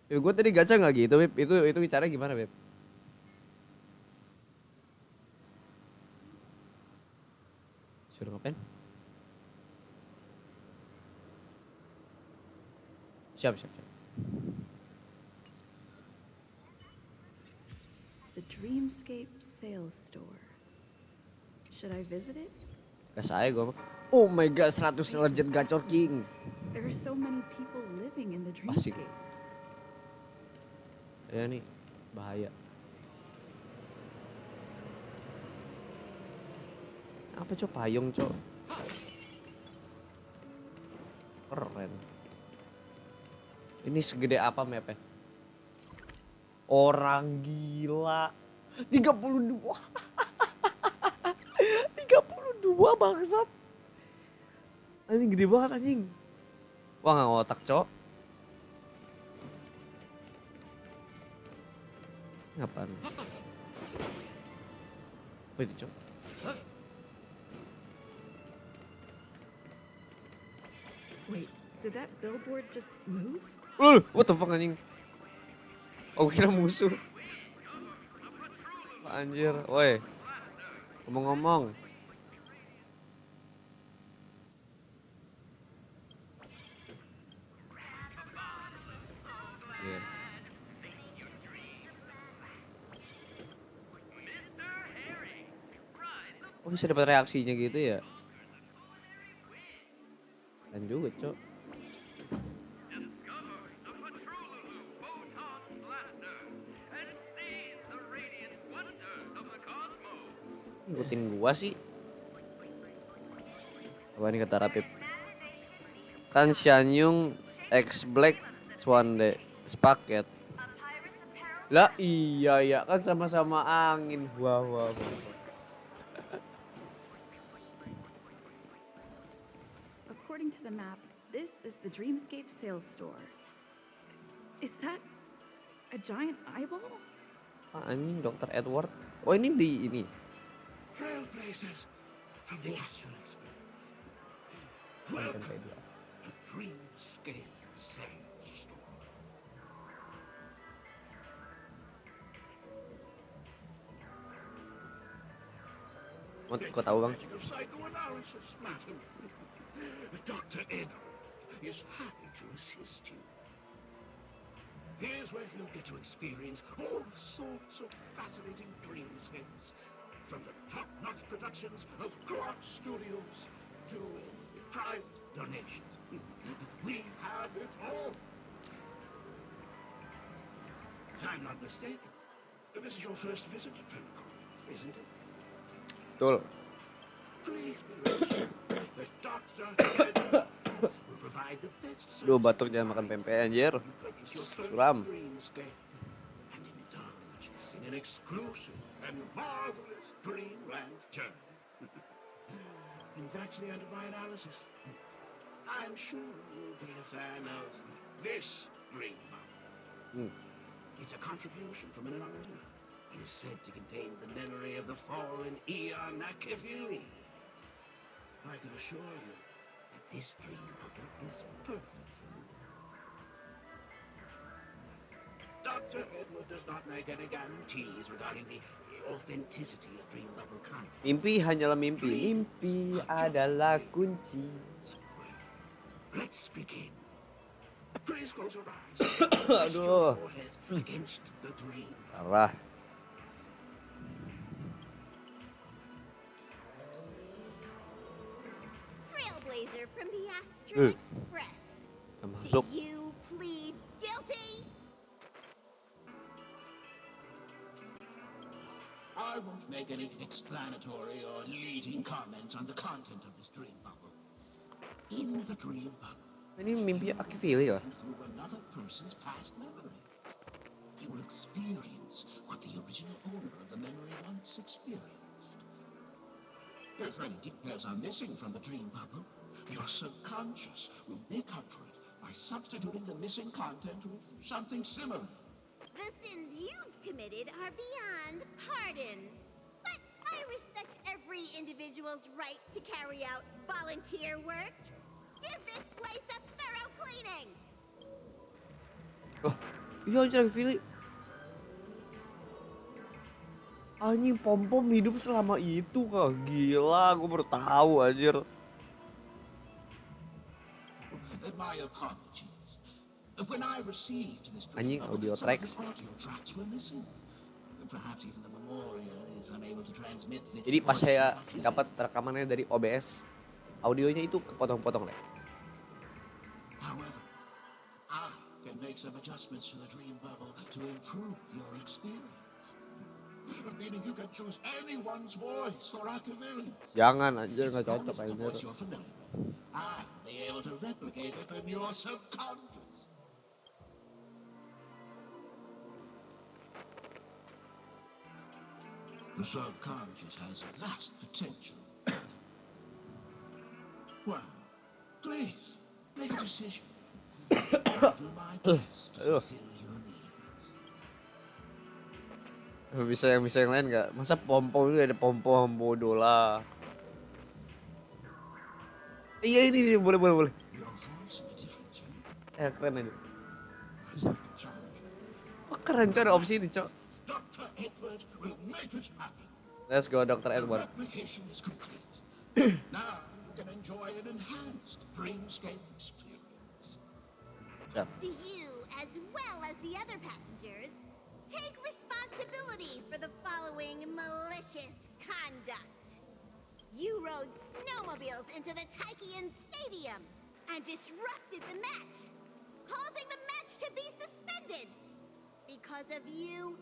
Ya, gue tadi gacha nggak gitu, Beb. Itu caranya gimana, Beb? Suruh ngapain? Siap. The Dreamscape Sales Store. Should I visit it? Gas aja gue. Oh my god, 100 legend gacor king. There are so many people living in the Asik. Dreamscape. Ya nih, bahaya. Apa cok, payung cok. Keren. Ini segede apa mapnya? Orang gila. 32. 32 bangsat. Anjing gede banget anjing. Wah nggak ngotak cok. Ngapain? Apa itu cok? Wait, did that billboard just move? What the fuck anjing? Oh kira musuh. Anjir, woi. Ngomong-ngomong. Yeah. Oh bisa dapat reaksinya gitu ya? Dan juga cok. Ngikutin gua sih. Apa ini kata Rapip? Kan Xianyung X Black Swande sepaket. Lah iya ya kan sama-sama angin. Wah. According to the map, this is the Dreamscape Sales Store. Is that a giant eyeball? Anjing Dr. Edward. Oh ini di ini. Trailblazers from the Astral Express. Welcome to Dreamscape Sales Store. Kok tahu bang? Psychoanalysis, madam. Dr. Edward is happy to assist you. Here's where you'll get to experience all sorts of fascinating dreamscapes. From the top-notch productions of Clark Studios to private donations. We have it all. If I'm not mistaken, this is your first visit to Penacony, isn't it? Betul. Please be assured that Dr. Edward will provide the best Duh batuk jangan makan pempek anjir. Suram. and indulge in an exclusive and marvelous dreamland journey. And that's the end of my analysis. I'm sure you'll be a fan of this dream bubble. It's a contribution from an anonymous and is said to contain the memory of the fallen Eon Nakivili. I can assure you that this dream bubble is perfect for you. Dr. Edward does not make any guarantees regarding the authenticity of dream bubble content. Mimpi hanyalah mimpi. Mimpi adalah kunci. Let's begin. Please close your eyes. Aduh. Against the dream. Parah. Trailblazer from the Astral Express. Makhluk. Do you plead guilty? I won't make any explanatory or leading comments on the content of this dream bubble. In the dream bubble, Ini mimpi Akivili ya? through another person's past memory, you will experience what the original owner of the memory once experienced. If any details are missing from the dream bubble, your subconscious will make up for it by substituting the missing content with something similar. The sins you've committed are beyond pardon. But I respect every individual individual's right to carry out volunteer work. Give this place a thorough cleaning. Oh, iya anjir Philly. Anjing pom-pom hidup selama itu kah? Gila, gue baru tahu anjir. My apologies. When I received this Anjing dream, audio some of tracks. the audio tracks were missing. Perhaps even the memorial is unable to transmit the Jadi pas voice saya of our dapat rekamannya dari OBS, audionya itu kepotong-potong deh. However, I can make some adjustments to the dream bubble to improve your experience. Meaning you can choose anyone's voice for activating. Jangan anjir, nggak cocok As long as it's a anjir. voice you're familiar with, I'll be able to replicate it in your subconscious. The subconscious has vast potential. Well, please, make a decision. I'll do my best to fulfill your needs. Bisa yang lain nggak? Masa pom-pom itu ada pom-pom bodoh lah. Iya ini boleh. Your voice in a different channel. Keren aja. Oh keren coy, ada opsi ini coy. Dr. Edward will make it happen. Let's go Dr. Edward. The application is complete. Now you can enjoy an enhanced dreamscape experience. Do you, as well as the other passengers, take responsibility for the following malicious conduct? You rode snowmobiles into the Taikian Stadium and disrupted the match, causing the match to be suspended. Because of you,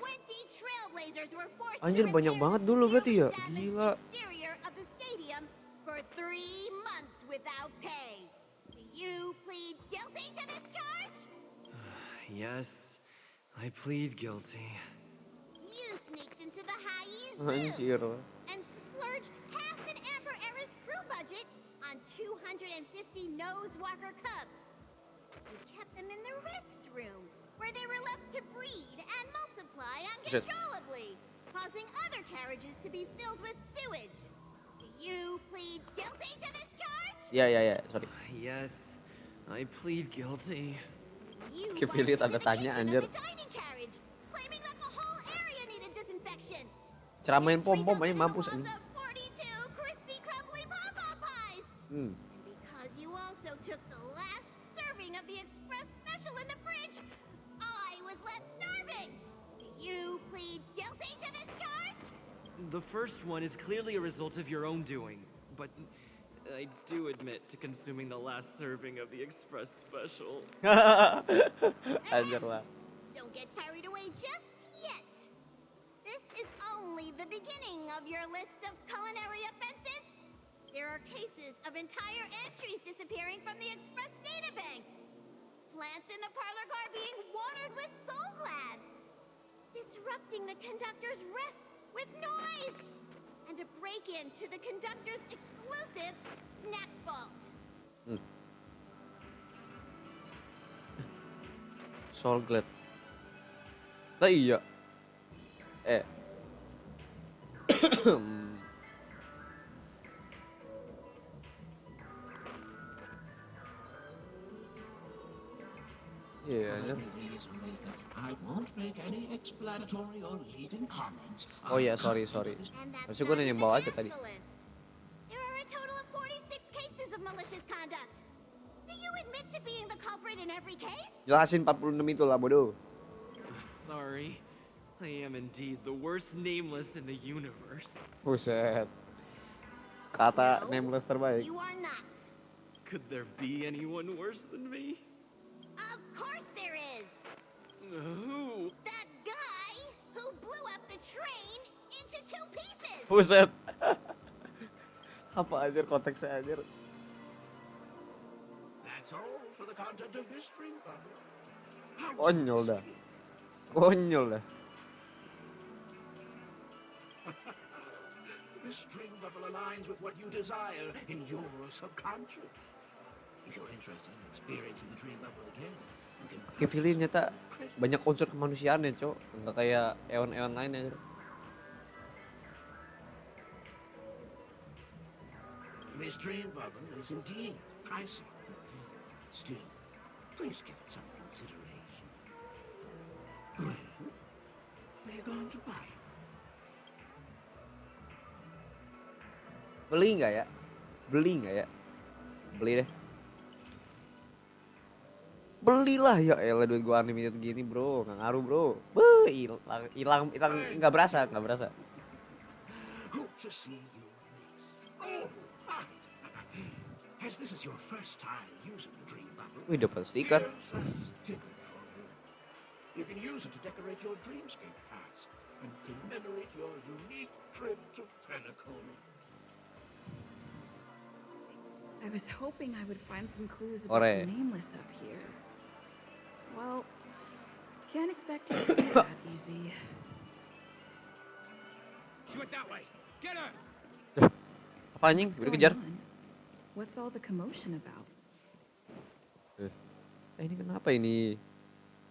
20 trailblazers were forced Anjir to banyak banget dulu berarti ya. Gila. exterior of the stadium for 3 months without pay. Do you plead guilty to this charge? Yes, I plead guilty. You sneaked into the Hayi Anjir. Zoo and splurged half an Amber Era's crew budget on 250 Nosewalker cubs. You kept them in the restroom, where they were left to breed and multiply uncontrollably, causing other carriages to be filled with sewage. Do you plead guilty to this charge? Iya, sorry. Yes, I plead guilty. You Kepilit ada tanya anjir. the dining carriage, claiming that the whole area needed disinfection. Ceramain pom-pom aja mampus anjing. 42 crispy crumbly pom-pom pies. And because you also took the last serving of the express special in the fridge, I was left starving. Do you plead guilty to this charge? The first one is clearly a result of your own doing, but I do admit to consuming the last serving of the express special. Anjir lah. Don't get carried away just yet. This is only the beginning of your list of culinary offenses. There are cases of entire entries disappearing from the Express data bank. Plants in the parlor car being watered with Soul Glad. Disrupting the conductor's rest with noise. And a break-in to the conductor's exclusive snack vault. Soul Glad. Lah iya. Iya anjir. I won't make any explanatory or leading comments. Oh iya, sorry. Maksud gue nanya bawa aja tadi. There are a total of 46 cases of malicious conduct. Do you admit to being the culprit in every case? Jelasin 46 itu lah bodoh. Sorry, I am indeed the worst nameless in the universe. Buset. Kata nameless terbaik. You are not. Could there be anyone worse than me? Of course there is. Who? That guy who blew up the train into 2 pieces. Buset. Apa anjir konteksnya anjir. That's all for the content of this dream bubble. Konyol dah. This dream bubble aligns with what you desire in your subconscious. If you're interested in experiencing the dream bubble again, you can... Kevin nyata banyak unsur kemanusiaan ya, Cok. Enggak kayak eon-eon lain ya. This dream bubble is indeed pricey. Still, please give it some consideration. Well, are you going to buy it? Beli nggak ya? Beli nggak ya? Beli deh. Belilah ya elah, duit gua unlimited gini bro, nggak ngaruh bro. Hilang nggak berasa. Hope to see you next. Oh, ah. As this is your first time using the dream bubble, Wih, dapat stiker. here's a sticker for you. You can use it to decorate your dreamscape past and commemorate your unique trip to Penacony. I was hoping I would find some clues about the nameless up here. Well, can't expect it to be that easy. She went that way. Get her! Apa anjing? Udah kejar. What's all the commotion about? Ini kenapa ini?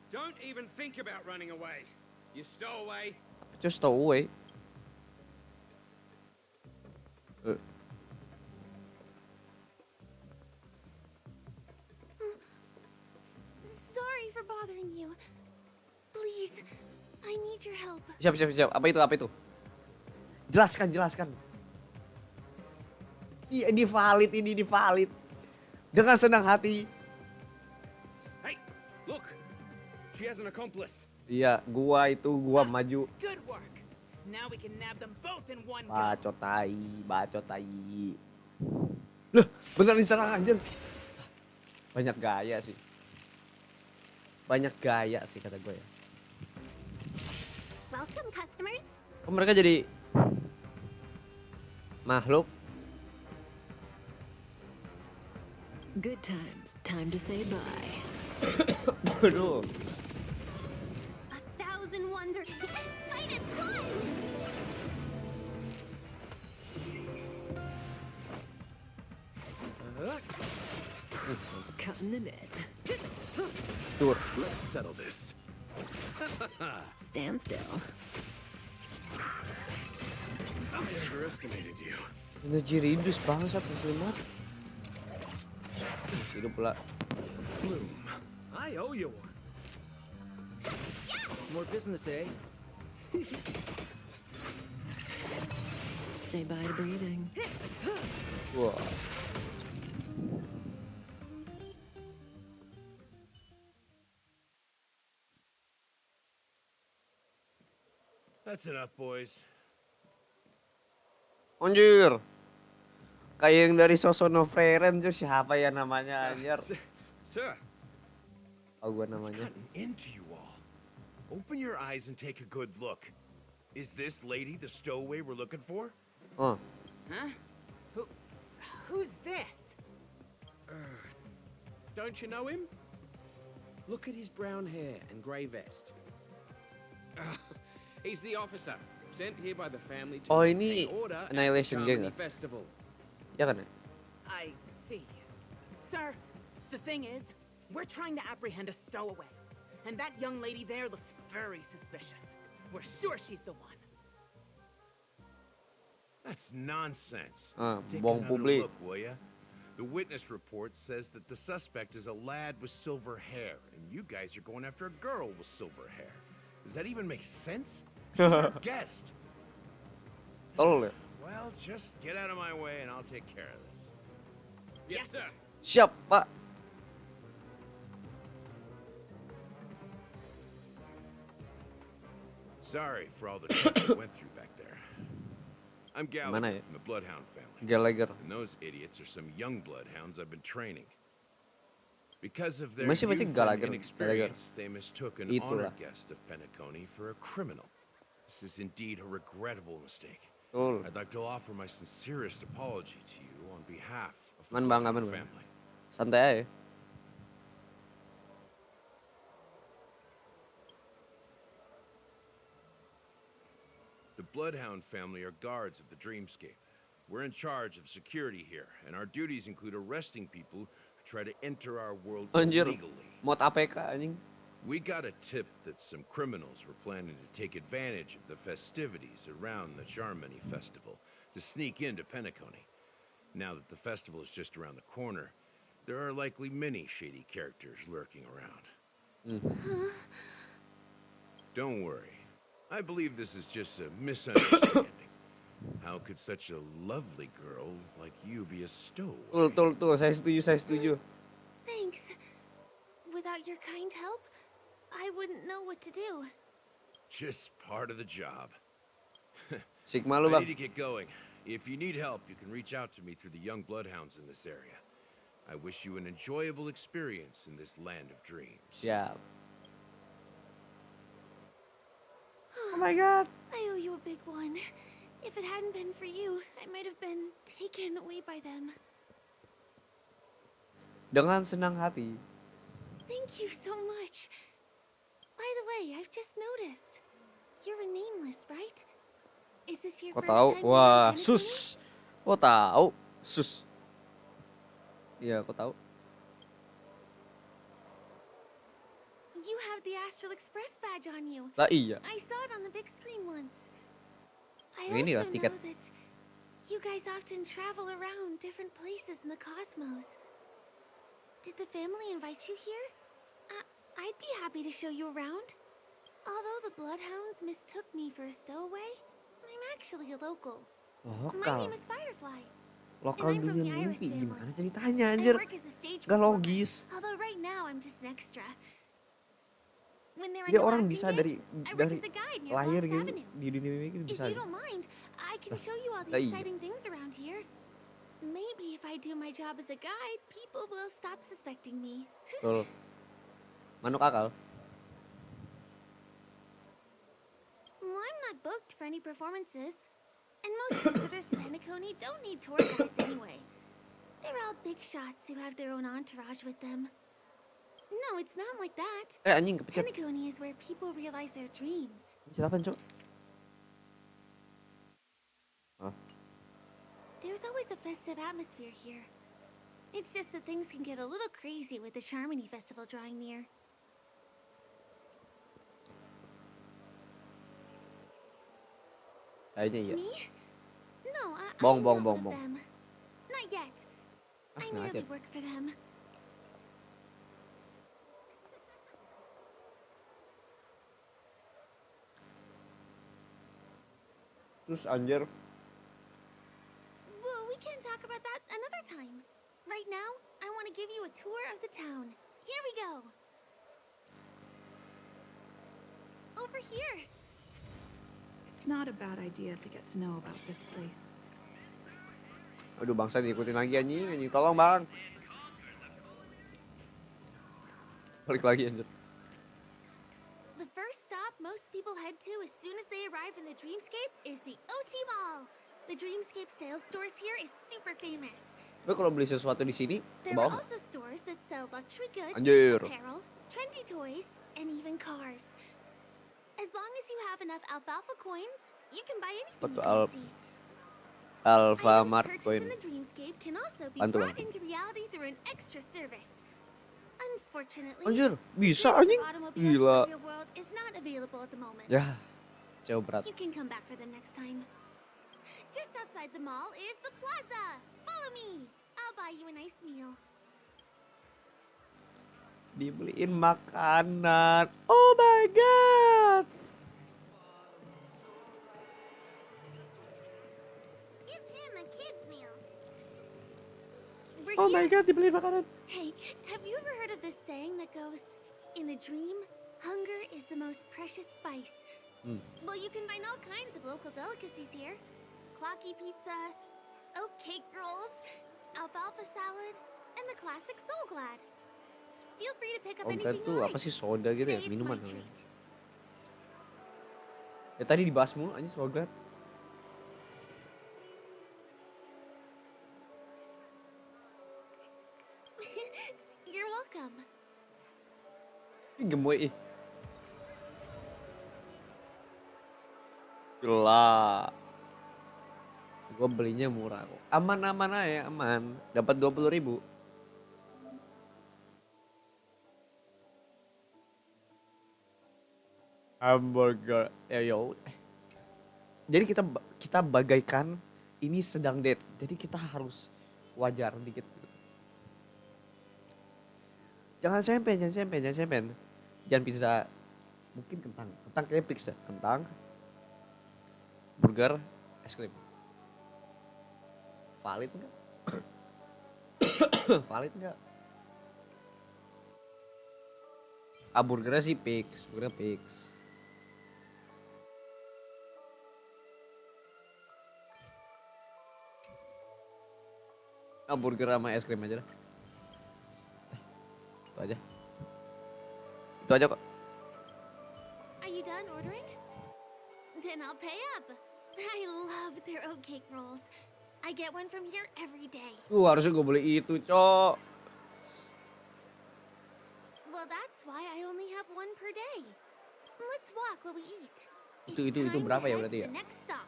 Don't even think about running away. You stowaway. Just stow away. Sorry for bothering you. Please, I need your help. Siap. Apa itu? Jelaskan. Iya, ini valid. Dengan senang hati. Hey, look. She has an accomplice. Iya, gua maju. Good work. Now we can nab them both in one go. Bacot tai. Loh, beneran diserang anjir. Banyak gaya sih kata gue ya. Welcome, customers. Kok mereka jadi makhluk? Good times. Time to say bye. Aduh. 1,000 wonders. Fight is fun. Cut in the net. Let's settle this. Stand still. I underestimated you. Energi reduce bangsat SELAMAT. Hidup pula. Bloom, I owe you one. More business, eh? Say bye to breathing. Wah. That's enough, boys. Anjir. Kayak yang dari Sosono Freren tuh siapa ya namanya anjir? Sir. Oh, gua namanya. Into you all. Open your eyes and take a good look. Is this lady the stowaway we're looking for? Oh. Huh? Who's this? Don't you know him? Look at his brown hair and grey vest. He's the officer sent here by the family to Oh, maintain ini order at the Annihilation Gang Harmony ya? Festival. Ya kan ya? I see. Sir, the thing is, we're trying to apprehend a stowaway. And that young lady there looks very suspicious. We're sure she's the one. That's nonsense. Take bohong another publik. look, will ya? The witness report says that the suspect is a lad with silver hair, and you guys are going after a girl with silver hair. Does that even make sense? She's our guest. Tolol ya? Well, just get out of my way and I'll take care of this. Yes, sir. Siap, Pak. Sorry for all the trouble we went through back there. I'm Mana Gallagher ya? from the Bloodhound family. Gallagher. And those idiots are some young bloodhounds I've been training. Because of their Masih youth baca and Gallagher. inexperience, they mistook an Itulah. honored guest of Penacony for a criminal. This is indeed a regrettable mistake. Betul. I'd like to offer my sincerest apology to you on behalf of the Man bang, Bloodhound aman bang. family. Santai aja. The Bloodhound family are guards of the Dreamscape. We're in charge of security here, and our duties include arresting people who try to enter our world Anjir. illegally. Mod APK anjing. We got a tip that some criminals were planning to take advantage of the festivities around the Charmony Festival to sneak into Penacony. Now that the festival is just around the corner, there are likely many shady characters lurking around. Don't worry. I believe this is just a misunderstanding. How could such a lovely girl like you be a stowaway? Tuh, saya setuju. Thanks. Without your kind help, I wouldn't know what to do. Just part of the job. Sigma lu, I Bang. need to get going. If you need help, you can reach out to me through the young bloodhounds in this area. I wish you an enjoyable experience in this land of dreams. Siap. Oh my god. I owe you a big one. If it hadn't been for you, I might have been taken away by them. Dengan senang hati. Thank you so much. By the way, I've just noticed. You're a nameless, right? Is this your Kok first tahu? time Wah, playing sus. Kok tahu? Sus. Iya, kok tahu? You have the Astral Express badge on you. Lah iya. I saw it on the big screen once. I Ini ya, also tiket. know that you guys often travel around different places in the cosmos. Did the family invite you here? I'd be happy to show you around. Although the Bloodhounds mistook me for a stowaway, I'm actually a local. My Lokal. name is Firefly. Lokal and I'm from dunia the Iris mimpi. family. Gimana ceritanya, I anjir? work as a stage Gak performer, logis. although right now I'm just an extra. When there are Dia no orang acting bisa gigs, dari I work dari as a guide near lahir Bronx gitu Avenue. di dunia mimpi gitu If bisa. you don't mind, I can show you all the Lah iya. exciting things around here. Maybe if I do my job as a guide, people will stop suspecting me. Betul. Manuk akal. Well, I'm not booked for any performances. And most visitors to Penacony don't need tour guides anyway. They're all big shots who have their own entourage with them. No, it's not like that. Anjing kepecet. Penacony is where people realize their dreams. Kepecet apaan, Cok? Oh. There's always a festive atmosphere here. It's just that things can get a little crazy with the Charmony Festival drawing near. Kayaknya iya. Me? No, Bong, I'm bong, not bong, one bong. of them. Not yet. I not merely yet. work for them. Terus anjir. Well, we can talk about that another time. Right now, I want to give you a tour of the town. Here we go. Over here. It's not a bad idea to get to know about this place. Aduh, bangsa diikutin lagi anjing, tolong, Bang. Balik lagi anjir. The first stop most people head to as soon as they arrive in the Dreamscape is the OT Mall. The Dreamscape sales stores here is super famous. Tapi kalau beli sesuatu di sini, ke There are bawah. also stores that sell luxury goods, Anjir. apparel, trendy toys, and even cars. As long as you have enough alfalfa coins, you can buy anything Apa you tuh fancy. Alfamart Items coin? purchased in the Dreamscape can also be Bantu, brought bantu. into reality through an extra service. Unfortunately, Anjir, bisa the anjing? automobile Gila. Studio World is not available at the moment. Ya, jauh berat. You can come back for them next time. Just outside the mall is the plaza. Follow me. I'll buy you a nice meal. Dibeliin makanan. Oh my god. Give him a kid's meal. We're Oh here. my god, dibeliin makanan. Hey, have you ever heard of this saying that goes, in a dream, hunger is the most precious spice? Well, you can find all kinds of local delicacies here. Clocky pizza, oat cake rolls, alfalfa salad, and the classic Soul Glad. Feel free to pick up Obat anything you tuh like. apa sih, soda gitu ya, Today it's minuman my namanya. treat. Ya tadi dibahas mulu anjing soda. You're welcome. Ih, gemoy ih. Gila. Gue belinya murah kok. Aman-aman aja, aman. Dapat 20.000. Hamburger. Yo. Jadi kita bagaikan ini sedang date. Jadi kita harus wajar dikit. Jangan sempen, jangan pizza, mungkin kentang kayaknya fix dah, kentang, burger, es krim. Valid nggak? Valid nggak? Burgernya sih fix, burgernya fix. Burger sama es krim aja dah. Itu aja. Itu aja kok. Are you done ordering? Then I'll pay up. I love their oatcake rolls. I get one from here every day. Harusnya gue beli itu, Cok. Well, that's why I only have one per day. Let's walk while we eat. Itu berapa ya berarti ya?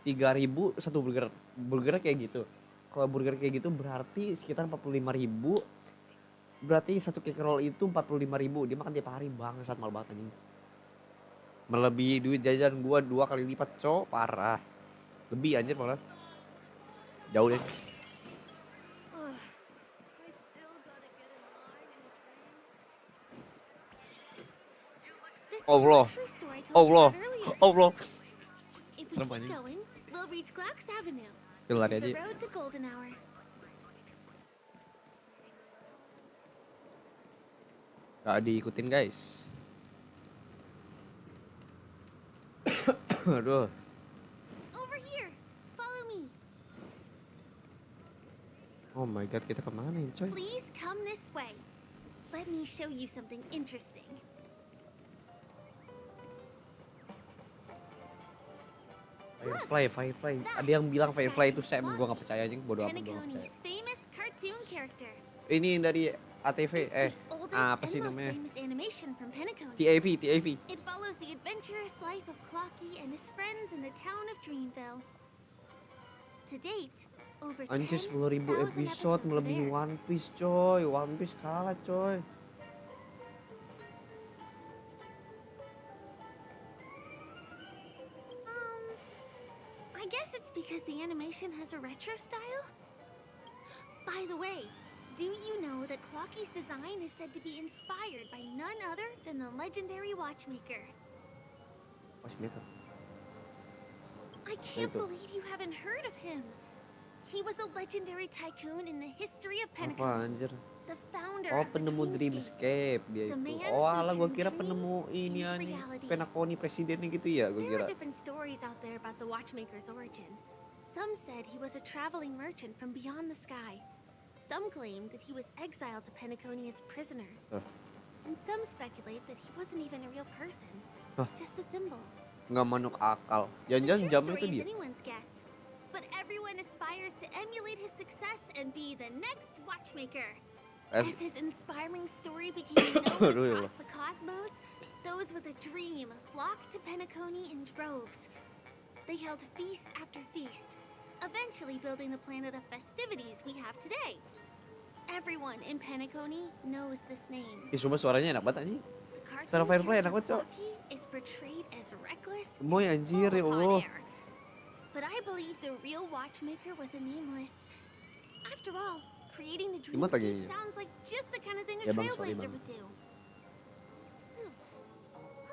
3.000 satu burger. Burgernya kayak gitu. Kalau burger kayak gitu berarti sekitar 45.000. Berarti satu cake roll itu 45.000. Dia makan tiap hari, bangsat, mal banget anjing. Melebihi duit jajan gua 2 kali lipat, Cok, parah. Lebih anjir malah. Jauh deh. Allah. Serem anjing. Lari aja. Gak diikutin guys. Aduh. Over here. Follow me. Oh my god, kita kemana ini coy? Please come this way. Let me show you something interesting. Firefly. Ada yang bilang Firefly itu Sam, gua gak percaya anjing, bodoh amat gua gak percaya. Famous cartoon character. Ini dari ATV, apa sih namanya? TAV. It follows the adventurous life of Clocky and his friends in the town of Dreamville. To date, over 10,000 Anjir 10.000 episode melebihi One Piece coy. One Piece kalah coy. I guess it's because the animation has a retro style. By the way, do you know that Clocky's design is said to be inspired by none other than the legendary watchmaker? Watchmaker? I can't believe you haven't heard of him. He was a legendary tycoon in the history of Apa Penacony. anjir? The founder Oh, of the penemu Dreamscape dia The itu. man Oh who alah, gua turned kira dreams penemu ini into anjing. reality. Penacony presidennya gitu ya, gua There kira. are different stories out there about the watchmaker's origin. Some said he was a traveling merchant from beyond the sky. Some claim that he was exiled to Penacony as a prisoner. And some speculate that he wasn't even a real person, just a symbol. Nggak manuk akal. Jangan-jangan The jam true itu story dia. is anyone's guess. But everyone aspires to emulate his success and be the next watchmaker. As his inspiring story became known across the cosmos, those with a dream flocked to Penacony in droves. They held feast after feast, eventually building the planet of festivities we have today. Everyone in Penacony knows this name. Sumpah suaranya enak banget anjing. The cartoon Suara Firefly enak character banget, Cok. Clocky is portrayed as reckless, Moy anjir ya Allah. but I believe the real watchmaker was a nameless. After all, creating the Imut lagi. dreamscape sounds like just the kind of thing a Ya, Bang, sorry, trailblazer Bang. would do.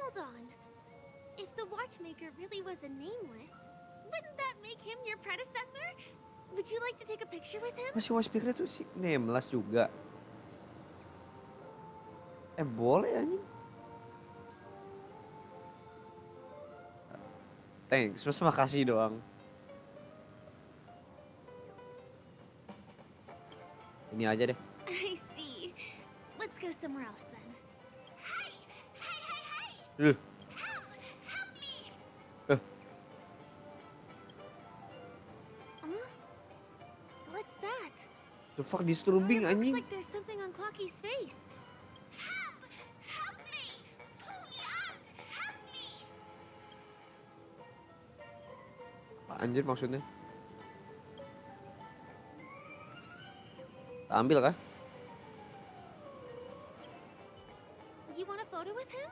Hold on. If the watchmaker really was a nameless, wouldn't that make him your predecessor? Would you like to take a picture with him? Masih watchmaker tuh si nameless juga. Boleh anjing. Thanks, masa makasih doang. Ini aja deh. I see. Let's go somewhere else then. What's that? The fuck disturbing Looks anjing. like there's something on Clocky's face. Apa anjir maksudnya? Tak ambil kah? You want a photo with him?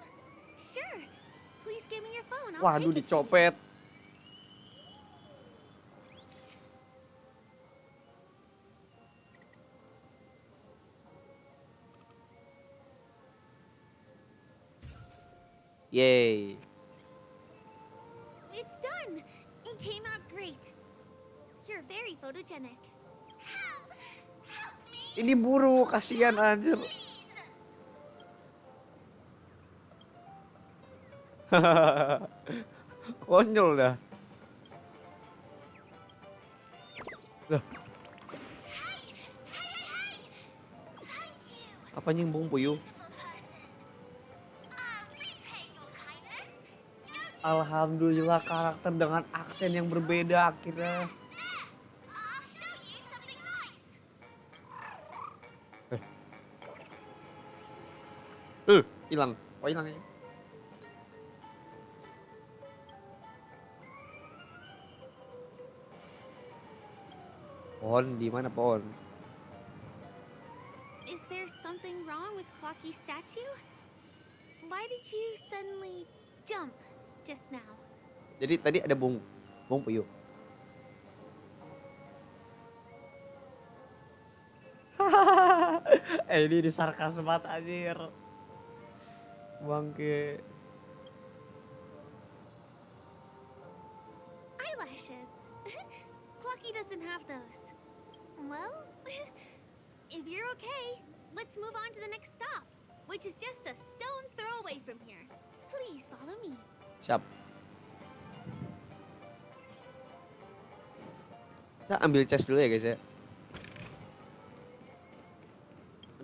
Sure. Please give me your phone. I'll Waduh take it. dicopet. Yay. It's done! It came out great. You're very photogenic. Help! Help me! Ini buru, kasihan anjir. Konyol dah. Lah. Apa nyimbung puyuh? Alhamdulillah karakter dengan aksen yang berbeda akhirnya. Hilang. Oh, hilang ya. Pohon di mana pohon? Is there something wrong with Clocky's statue? Why did you suddenly jump just now? Jadi tadi ada bung puyuh. Ini di sarkas banget anjir. Bangke. Eyelashes. Clocky doesn't have those. Well, if you're okay, let's move on to the next stop, which is just a stone's throw away from here. Please follow me. Siap. Kita ambil chest dulu ya guys ya.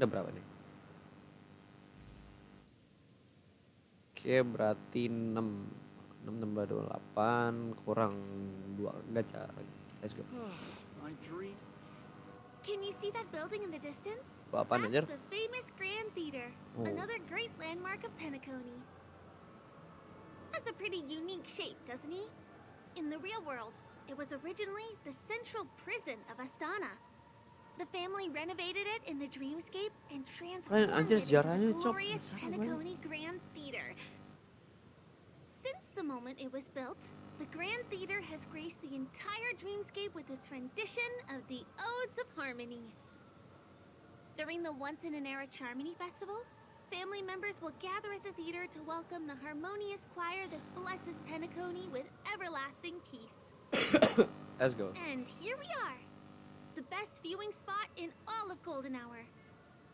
Ada berapa nih? Oke, berarti 6 tambah 28 kurang 2 gacha. Let's go. My dream. Can you see that building in the distance? Apaan anjir? That's the famous Grand Theater, Oh. another great landmark of Penacony. Has a pretty unique shape, doesn't he? In the real world, it was originally the central prison of Astana. The family renovated it in the dreamscape and transformed Anjir, it into sejarahnya the cok. glorious Penacony Grand Theater. Since the moment it was built, the Grand Theater has graced the entire dreamscape with its rendition of the Odes of Harmony. During the once-in-an-era Charmony Festival, family members will gather at the theater to welcome the harmonious choir that blesses Penacony with everlasting peace. Let's go. And here we are, the best viewing spot in all of Golden Hour.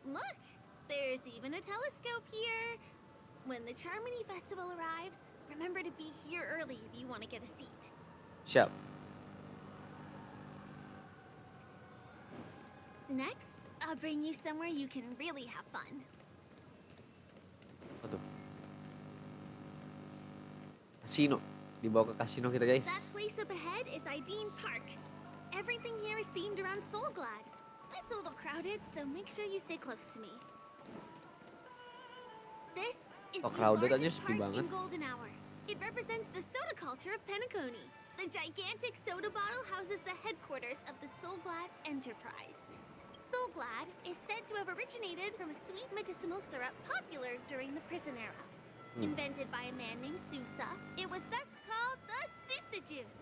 Look, there's even a telescope here. When the Charmony Festival arrives, remember to be here early if you want to get a seat. Siap. Next, I'll bring you somewhere you can really have fun. Apa tuh? Kasino. Dibawa ke kasino kita guys. That place up ahead is Ideen Park. Everything here is themed around Soulglad. It's a little crowded, so make sure you stay close to me. This is the Crowded aja largest sepi park banget. in Golden Hour. It represents the soda culture of Penacony. The gigantic soda bottle houses the headquarters of the Soulglad Enterprise. Soulglad is said to have originated from a sweet medicinal syrup popular during the prison era. Invented by a man named Sousa, it was thus called the Sousa juice.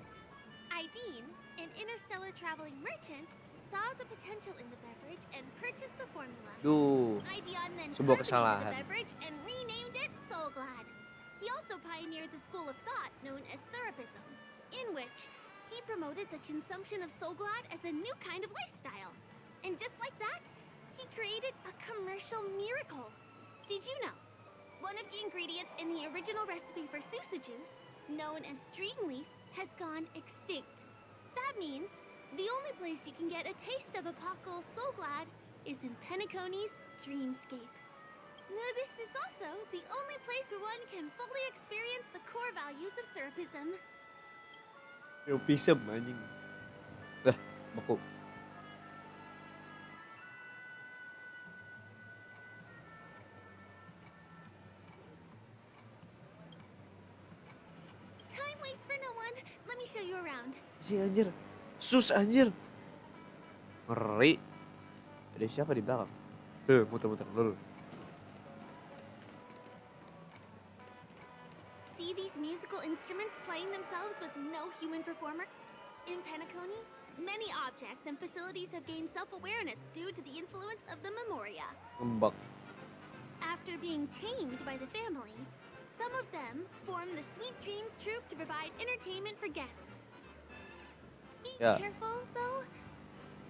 Ideen, an interstellar traveling merchant, saw the potential in the beverage and purchased the formula. Duh, Ideon then sebuah carbonated the kesalahan. beverage and renamed it Soulglad. He also pioneered the school of thought known as Syrupism, in which he promoted the consumption of Soulglad as a new kind of lifestyle. And just like that, he created a commercial miracle. Did you know? One of the ingredients in the original recipe for Sousa juice, known as Dreamleaf, has gone extinct. That means the only place you can get a taste of Apocal Soulglad is in Penacony's Dreamscape. Now, this is also the only place where one can fully experience the core values of Syrupism. Yo pisem anjing. Dah, beku. Time waits for no one. Let me show you around. Si anjir. Sus anjir. Ngeri. Ada siapa di belakang? Muter-muter dulu. See these musical instruments playing themselves with no human performer? In Penacony, many objects and facilities have gained self-awareness due to the influence of the Memoria. Ngembak. After being tamed by the family, Some of them form the Sweet Dreams Troupe to provide entertainment for guests. Be Yeah. careful, though.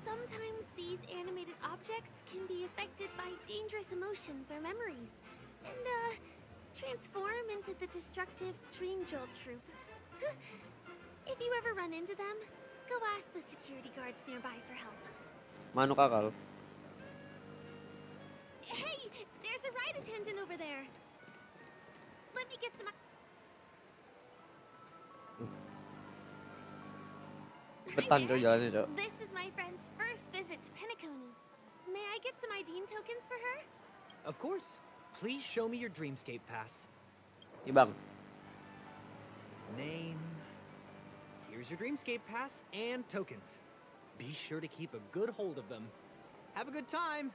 Sometimes these animated objects can be affected by dangerous emotions or memories, and, transform into the destructive Dream Jolt Troupe. If you ever run into them, go ask the security guards nearby for help. Mano kakal. Hey, there's a ride attendant over there. Let me get some. Cepetan Cok jalannya Cok. This is my friend's first visit to Penacony. May I get some ID tokens for her? Of course. Please show me your Dreamscape pass. Nih bang. Name. Here's your Dreamscape pass and tokens. Be sure to keep a good hold of them. Have a good time.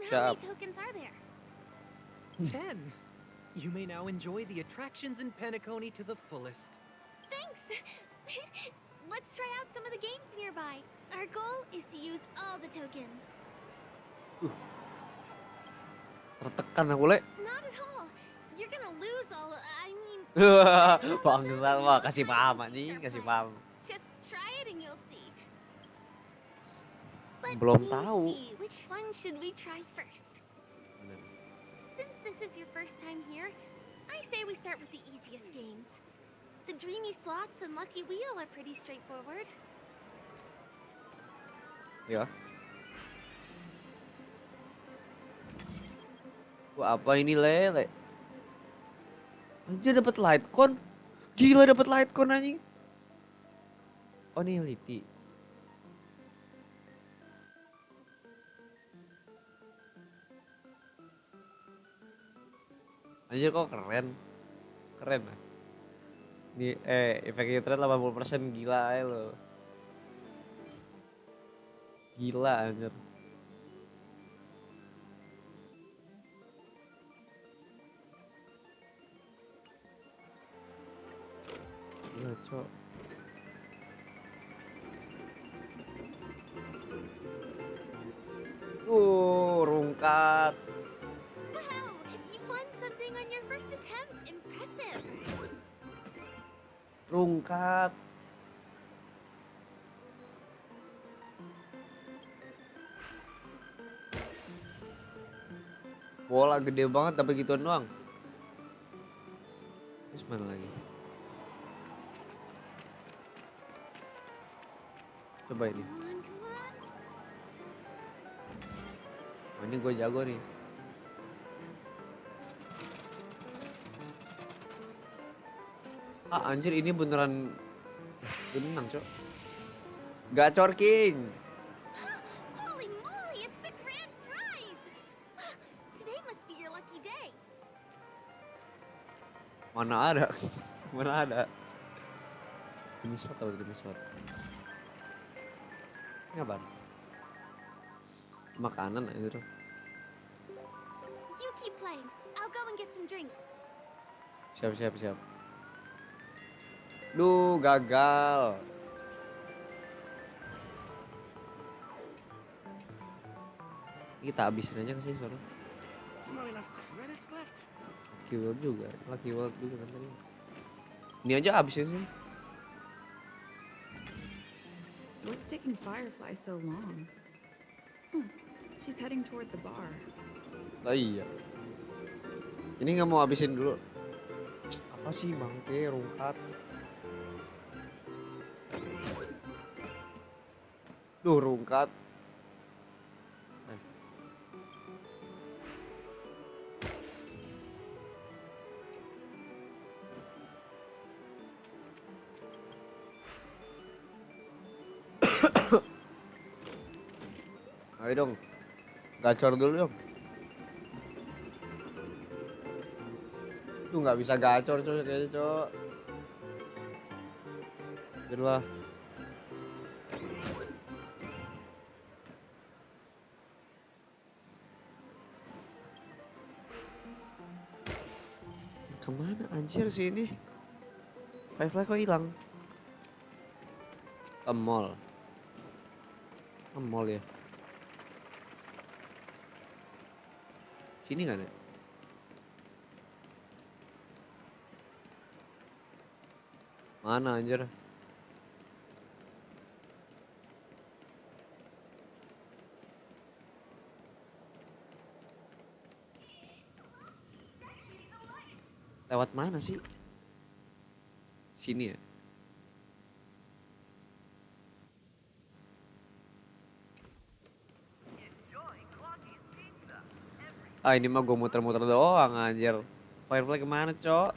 How many tokens are there? 10. You may now enjoy the attractions in Penacony to the fullest. Thanks. Let's try out some of the games nearby. Our goal is to use all the tokens. Tertekan aku Le. Not at all. You're gonna lose all. I mean. Bangsat wah kasih paham anjing, kasih paham. Just try it and you'll see. Let Belum me tahu. see, which one should we try first? Since this is your first time here, I say we start with the easiest games. The Dreamy Slots and Lucky Wheel are pretty straightforward. Ya. Wah, apa ini Le? Anjir dapat light con. Gila dapat light con anjing. Oh ini Liti. Anjir kok keren. Keren lah. Ini efek internet 80% gila aja lo. Gila anjir. Gila Cok. Rungkat. Wow, you won something on your first attempt. Impressive. Rungkat. Bola gede banget tapi gituan doang. Terus mana lagi? Coba ini. Oh, ini gue jago nih. Ah anjir ini beneran menang Cok. Gacor King. Holy moly, it's the grand prize! Today must be your lucky day. Mana ada? Mana ada? Demi shot atau demi shot? Ini apa? Makanan anjir. You keep playing. I'll go and get some drinks. Siap. Duh, gagal. Kita habisin aja ke sini soalnya. Not enough credits left. Lucky World juga kan tadi. Ini aja habisin sih. What's taking Firefly so long? She's heading toward the bar. Oh iya. Ini nggak mau habisin dulu. Apa sih bangke rungkat? Duh rungkat. Ayo dong, gacor dulu dong. Tuh nggak bisa gacor Cok, kayaknya Cok. Biarlah. Kemana anjir sih ini? Firefly kok hilang? Ke mall. Ke mall ya. Sini kan ya? Mana anjir? Lewat mana sih? Sini ya? Ah ini mah gue muter-muter doang anjir. Firefly kemana cok?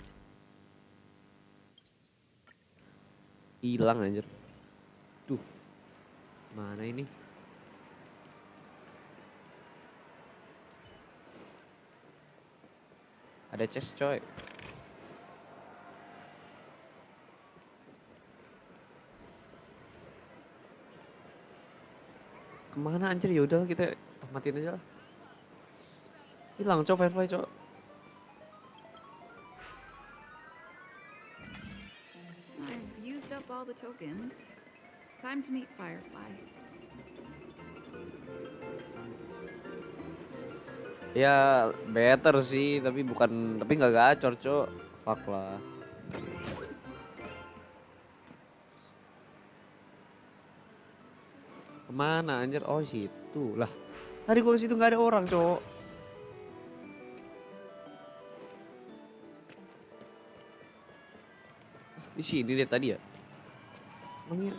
Hilang anjir. Duh. Mana ini? Ada chest coy. Kemana anjir? Yaudah kita tamatin aja lah. Hilang cok Firefly cok. I've used up all the tokens. Time to meet Firefly. Ya better sih tapi nggak gacor cok. Fuck lah. Kemana anjir? Oh situ lah. Tadi gua ke situ nggak ada orang cok. Di sini deh tadi ya. Emangnya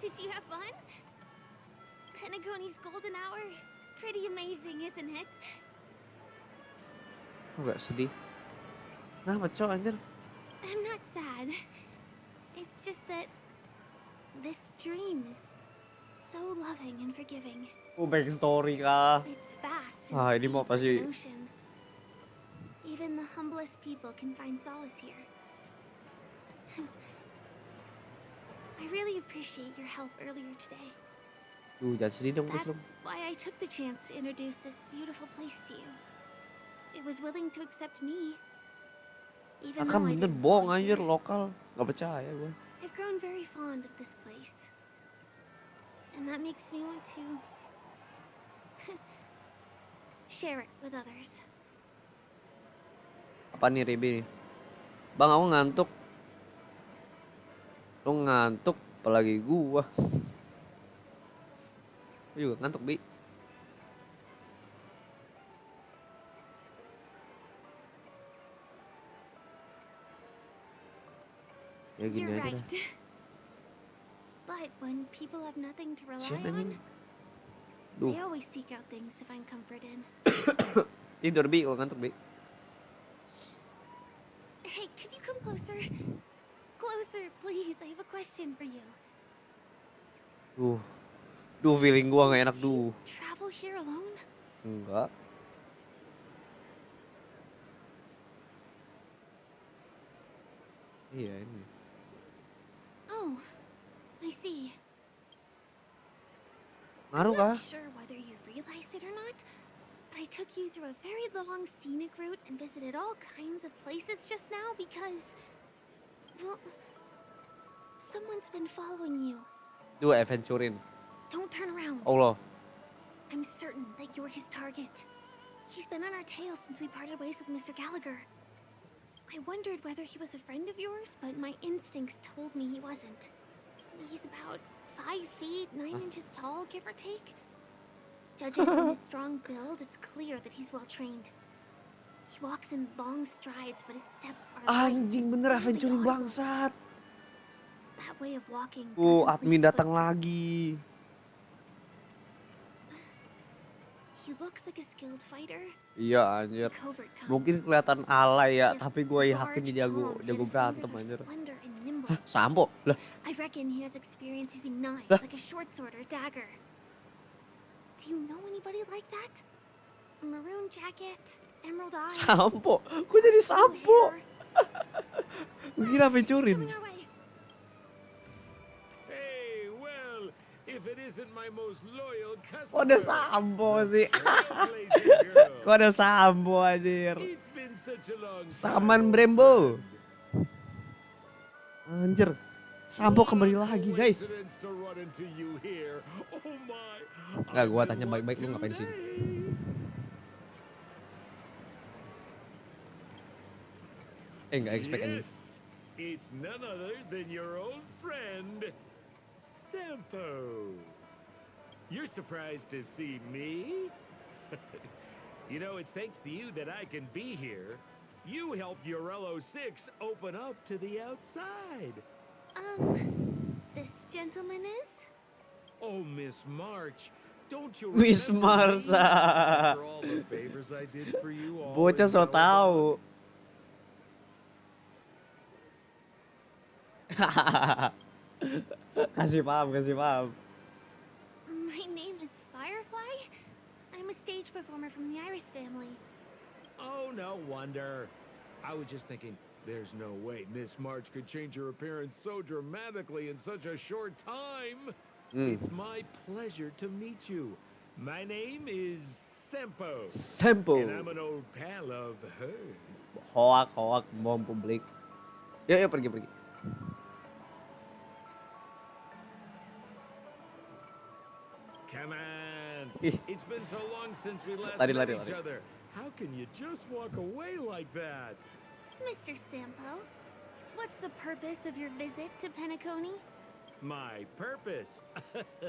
Did you have fun? Penacony's golden hour is pretty amazing, isn't it? kok nggak sedih? Kenapa cok anjir? I'm not sad. It's just that this dream is so loving and forgiving. Oh back story kah? It's vast Ah and ini mau deep apa like sih? an ocean. Even the humblest people can find solace here. I really appreciate your help earlier today. Jangan sedih dong guys. That's why I took the chance to introduce this beautiful place to you. It was willing to accept me. Even Akan though I bener didn't bohong belong anjir here. lokal. Gak percaya gue. I've grown very fond of this place. And that makes me want to share it with others. Apa nih Ribi nih? Bang aku ngantuk. Lu ngantuk apalagi gua. Gua juga ngantuk Bi. Ya gini You're aja right. dah. But when people have nothing to rely Siapa on, ini? Duh. they always seek out things to find comfort in. Tidur Bi kalau ngantuk Bi. Hey, could you come closer? Closer, please. I have a question for you. Duh feeling gua gak enak duh. Travel here alone? Enggak. Iya ini. Oh, I see. Ngaruh I'm kah? not sure whether you've realized it or not, but I took you through a very long scenic route and visited all kinds of places just now because, well, someone's been following you. Duh adventurein. Don't turn around. Allah. I'm certain that you're his target. He's been on our tail since we parted ways with Mr. Gallagher. I wondered whether he was a friend of yours, but my instincts told me he wasn't. He's about 5 feet, 9 inches tall, give or take. Judging from his strong build, it's clear that he's well trained. He walks in long strides, but his steps are light, Anjing bener barely adventuring audible. bangsat. That way of walking Admin doesn't leave datang footprints. lagi. He looks like a skilled fighter. Iya anjir. Covert kind. Mungkin kelihatan alay ya, His tapi gue yakin large dia palms, yet jago his berantem fingers are anjir. slender and nimble. Hah, sampo? Lah, I reckon he has experience using knives, Lah. like a short sword or dagger. Do you know anybody like that? A maroon jacket, emerald eyes. sampo. Kok jadi sampo? Gue kira adventurein. Hey, well, if it isn't my most loyal Kok customer. ada sampo sih? Trailblazing girl. Kok ada sampo anjir? It's been such a long time, Saman old Brembo. friend. Anjir. Sampo kembali lagi guys. Coincidence to run into you here. Oh my. Enggak, gua tanya baik-baik lu ngapain di sini? Enggak expect anjing. Yes, It's none other than your old friend, Sampo. You're surprised to see me? You know, it's thanks to you that I can be here. You helped Urello 6 open up to the outside. This gentleman is? Oh, Miss March, don't you Miss remember me? Marsa. After all the favors I did for you all Bocah in so tahu. Kasih paham, kasih paham. My name is Firefly. I'm a stage performer from the Iris family. Oh, no wonder. I was just thinking, there's no way Miss March could change her appearance so dramatically in such a short time. It's my pleasure to meet you. My name is Sampo. Sampo. And I'm an old pal of hers. Hoak, bom publik. Yuk, pergi. Come on. It's been so long since we last Lari. met each other. How can you just walk away like that? Mr. Sampo, what's the purpose of your visit to Penacony? My purpose.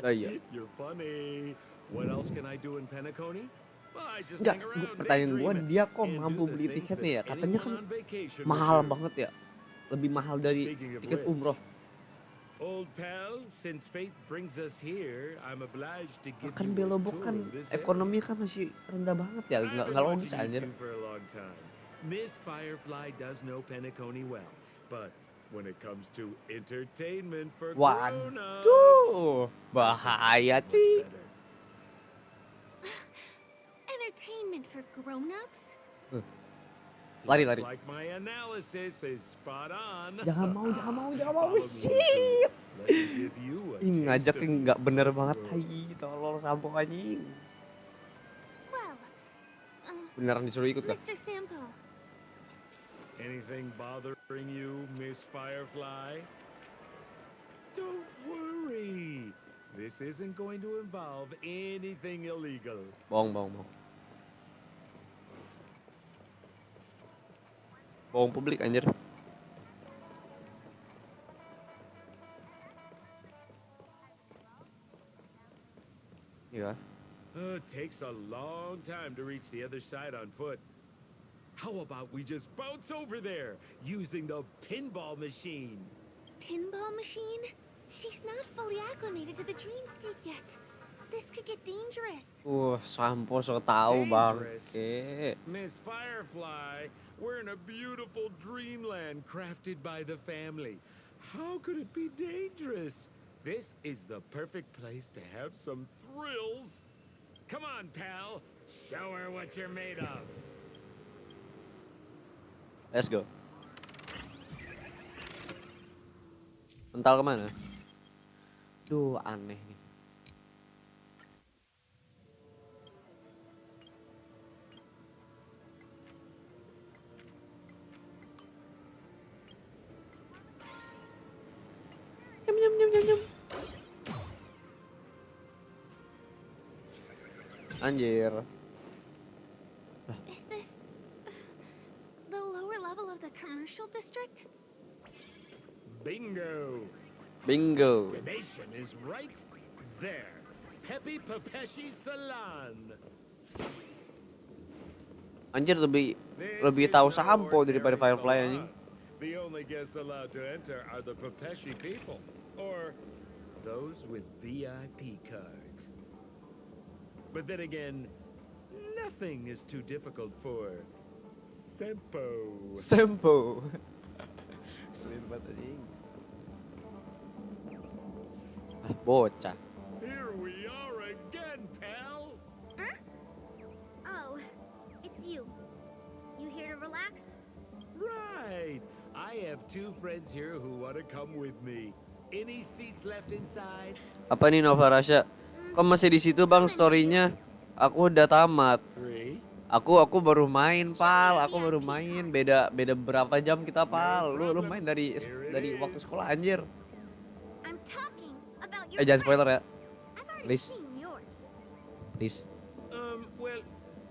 Oh, iya. You're funny. What else can I do in Penacony? Well, I just Enggak, hang around, pertanyaan gue daydreaming, dia kok and mampu do the beli things tiketnya ya? that Katanya kan anyone on vacation would mahal do. banget ya. Lebih mahal dari Speaking of tiket which, umroh. Old pal, since fate brings us here, I'm obliged to give Kan you a Belobok tour kan of this ekonomi kan masih rendah banget ya. area. I've Nggak been logis watching you anjir. two for a long time. Miss Firefly does know Penacony well, but when it comes to entertainment for grown-ups, Waduh, bahaya cuy. Entertainment for grown-ups? Lari. looks like my analysis is spot on. Jangan mau. Follow me Sip. into- let me give you a Ih, taste ngajaknya of nggak bener Penacony. banget. Hai, tolol Sampo anjing. Well, Beneran disuruh ikut kan? Mr. Sampo, Anything bothering you, Miss Firefly? Don't worry. This isn't going to involve anything illegal. Bohong. Bohong publik anjir. Iya. It takes a long time to reach the other side on foot. How about we just bounce over there using the pinball machine? pinball machine? She's not fully acclimated to the dreamscape yet. This could get dangerous. Sampo so tahu bangke. Miss Firefly, we're in a beautiful dreamland crafted by the family. How could it be dangerous? This is the perfect place to have some thrills. Come on, pal. Show her what you're made of. Let's go. Mental kemana? Duh, aneh nih. Nyam. Anjir. Is this the lower level of the commercial district? Bingo. Destination is right there. Pepe Pepeshi Salon. Anjir lebih tahu Sampo daripada Firefly anjing. The only guests allowed to enter are the Pepeshi people, or those with VIP cards. But then again, nothing is too difficult for Sampo. Selain banget anjing. Bocah. Here we are again, pal. Huh? Oh, it's you. You here to relax? Right. I have two friends here who want to come with me. Any seats left inside? Apa nih Nova Rasha? Kok masih di situ bang storynya? Aku udah tamat. Aku baru main pal. Aku baru main. Beda berapa jam kita pal? Lu main dari waktu sekolah anjir. Jangan spoiler ya. Please. Well,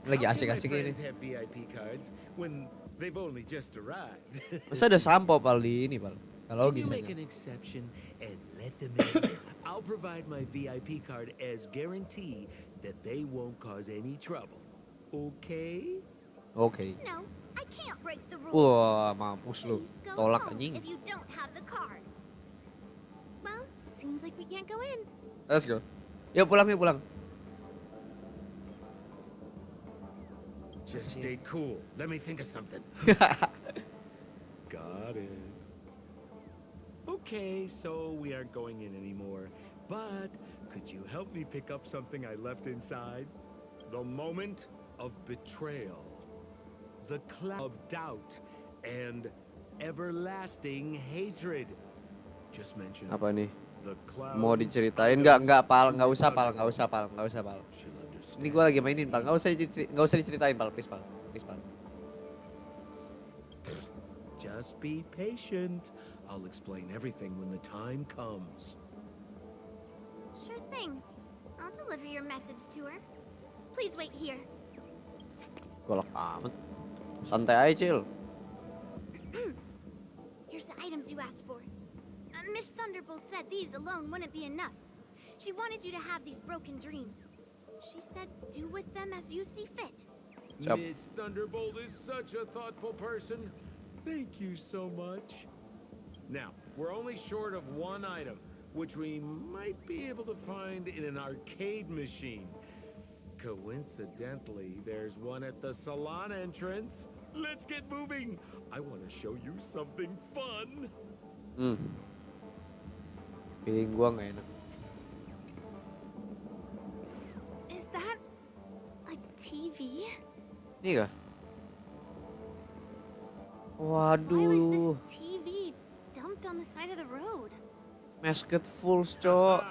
Lagi how can my asik-asik ini. friends have VIP cards when They've only just arrived. Masa ada sampo pal di ini pal? Gak Can logis you make aja. an exception and let them in? I'll provide my VIP card as guarantee that they won't cause any trouble. Okay? Oke. No, I can't break the rules. Wah, mampus lu. Please go Tolak home anjing. if you don't have the card. Well, seems like we can't go in. Let's go. Yuk pulang, yuk pulang. Just stay cool. Let me think of something. Got it. Okay, so we aren't going in anymore. But could you help me pick up something I left inside? The moment of betrayal. The cloud of doubt and everlasting hatred. Just mention Apa nih? the cloud. Mau diceritain nggak pal, nggak usah pal. Ini gue lagi mainin pal, nggak usah diceritain pal, please pal. Just be patient. I'll explain everything when the time comes. Sure thing. I'll deliver your message to her. Please wait here. Golok amat. Santai aja, Cil. Here's the items you asked for. Miss Thunderbolt said these alone wouldn't be enough. She wanted you to have these broken dreams. She said do with them as you see fit. Siap. Miss Thunderbolt is such a thoughtful person. Thank you so much. Now, we're only short of one item, which we might be able to find in an arcade machine. Coincidentally, there's one at the salon entrance. Let's get moving. I want to show you something fun. Feeling gua nggak enak. Is that a TV? Ini kah? Why was Waduh, this TV dumped on the side of the road? masket full, cok.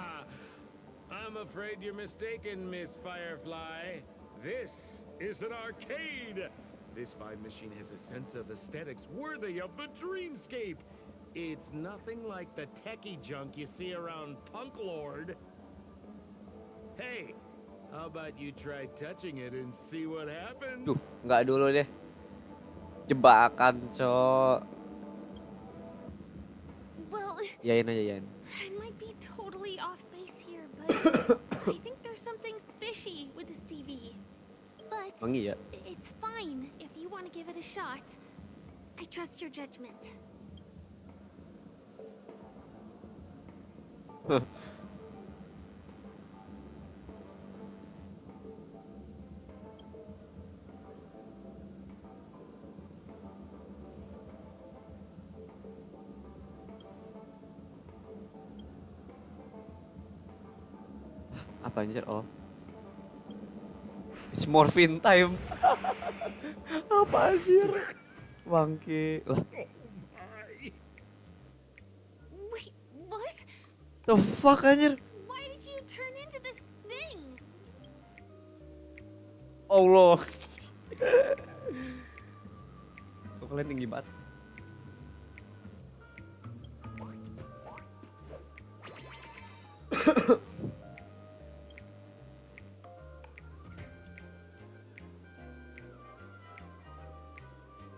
I'm afraid you're mistaken, Miss Firefly. This is an arcade. This fine machine has a sense of aesthetics worthy of the dreamscape. It's nothing like the techie junk you see around Punk Lord. Hey, how about you try touching it and see what happens? Duh, nggak dulu deh. Jebakan, cok. Well, Yain aja, Yain. I might be totally off base here, but I think there's something fishy with this TV. But Emang iya? it's fine if you want to give it a shot. I trust your judgment. Apa anjir? Oh. It's morphin time. Apa anjir? Bangke. Lah, Wait, what? the fuck anjir? Why did you turn into this thing? Allah. Kok kalian tinggi banget?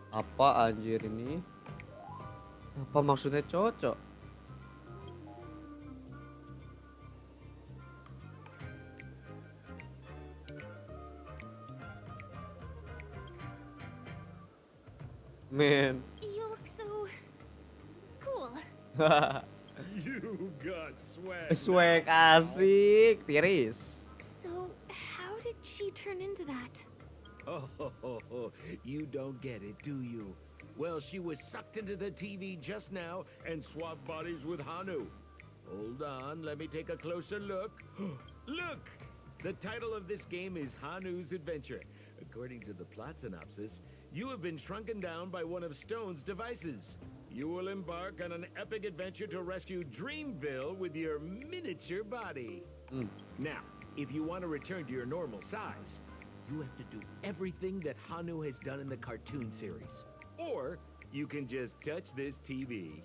Apa anjir ini? Apa maksudnya cocok? Man. You look so cool. You got swag. Swag asik, tiris. So, how did she turn into that? Oh, you don't get it, do you? Well, she was sucked into the TV just now and swapped bodies with Hanu. Hold on, let me take a closer look. Look! The title of this game is Hanu's Adventure. According to the plot synopsis, you have been shrunken down by one of Stone's devices. You will embark on an epic adventure to rescue Dreamville with your miniature body. Now, if you want to return to your normal size, you have to do everything that Hanu has done in the cartoon series. Or you can just touch this TV.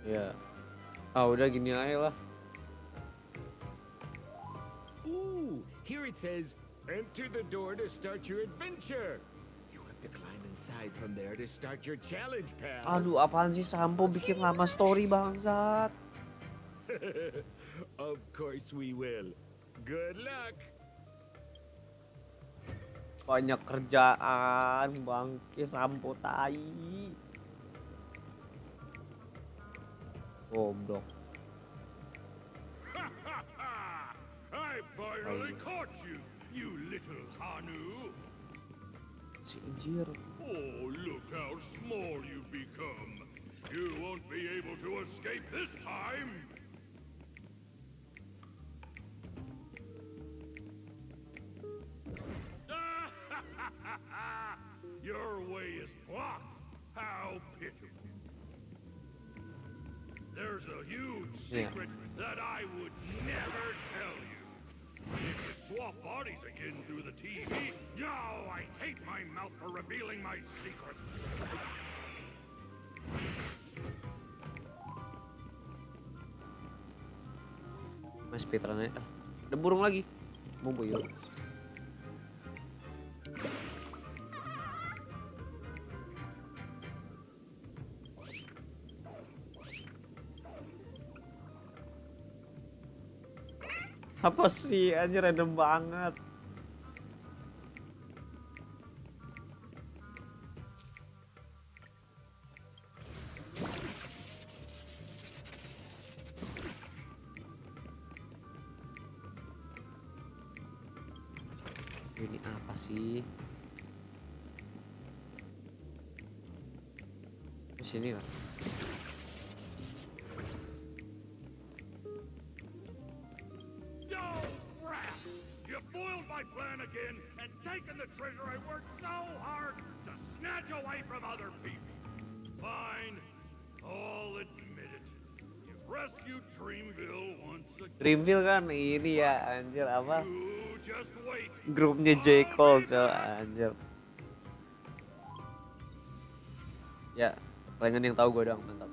Ya. Ah, udah gini aja lah. Ooh, here it says Enter the door to start your adventure. You have to climb inside from there to start your challenge, pal. Aduh, apaan sih Sampo bikin lama story bangsat. Of course we will. Good luck. Banyak kerjaan, bangke Sampo tai. Goblok. I finally caught you, you little Hanu. Si njir. Oh, look how small you've become. You won't be able to escape this time. Your way is blocked. How pitiful. There's a huge secret that I would never tell you. If you swap bodies again through the TV, no, I hate my mouth for revealing my secret. Mas speedrunnya. Ada burung lagi. Mau boyo. Apa sih, anjir random banget. Ini apa sih? Di sini kan? My plan again and taken the treasure I worked so hard to snatch away from other people. Fine, I'll admit it. You've rescued Dreamville once again. Dreamville kan ini ya anjir apa? You just wait. Grupnya J. Cole coy anjir. Ya, pengen yang tahu gue dong, mantap.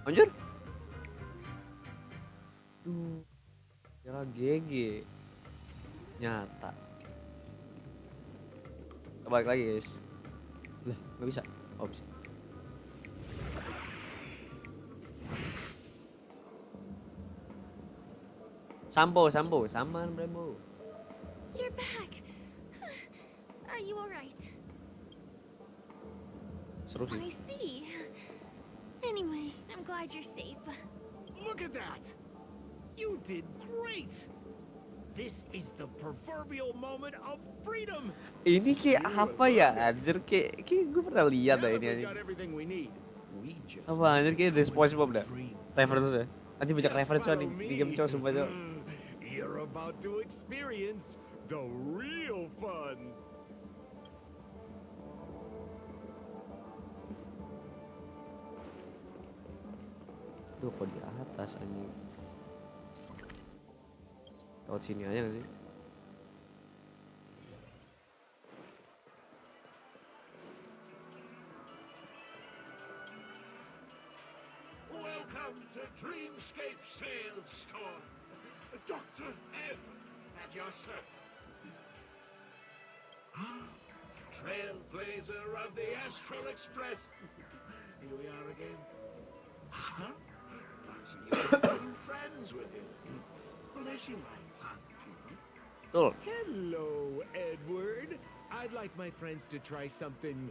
Anjir. Kira GG nyata. Kita balik lagi guys. Lah nggak bisa. Oh bisa. Sampo, saman Bremo. You're back. Are you alright? Seru sih. I see. Anyway, I'm glad you're safe. Look at that! You did great! This is the proverbial moment of freedom! Ini kayak apa ya anjir, kayak gue pernah lihat dah ini anjir. Apa anjir, kayak dari SpongeBob dah. Reference ya. Anjir banyak reference nih di game cowok sumpah cowok. You're about to experience the real fun. Duh kok di atas anjing. Lewat sini aja nggak sih? Welcome to Dreamscape Sales Store. Dr. Edward at your service. Trailblazer of the Astral Express. Here we are again. Huh? New friends with you. Well, they seem like fun people. Hello, Edward. I'd like my friends to try something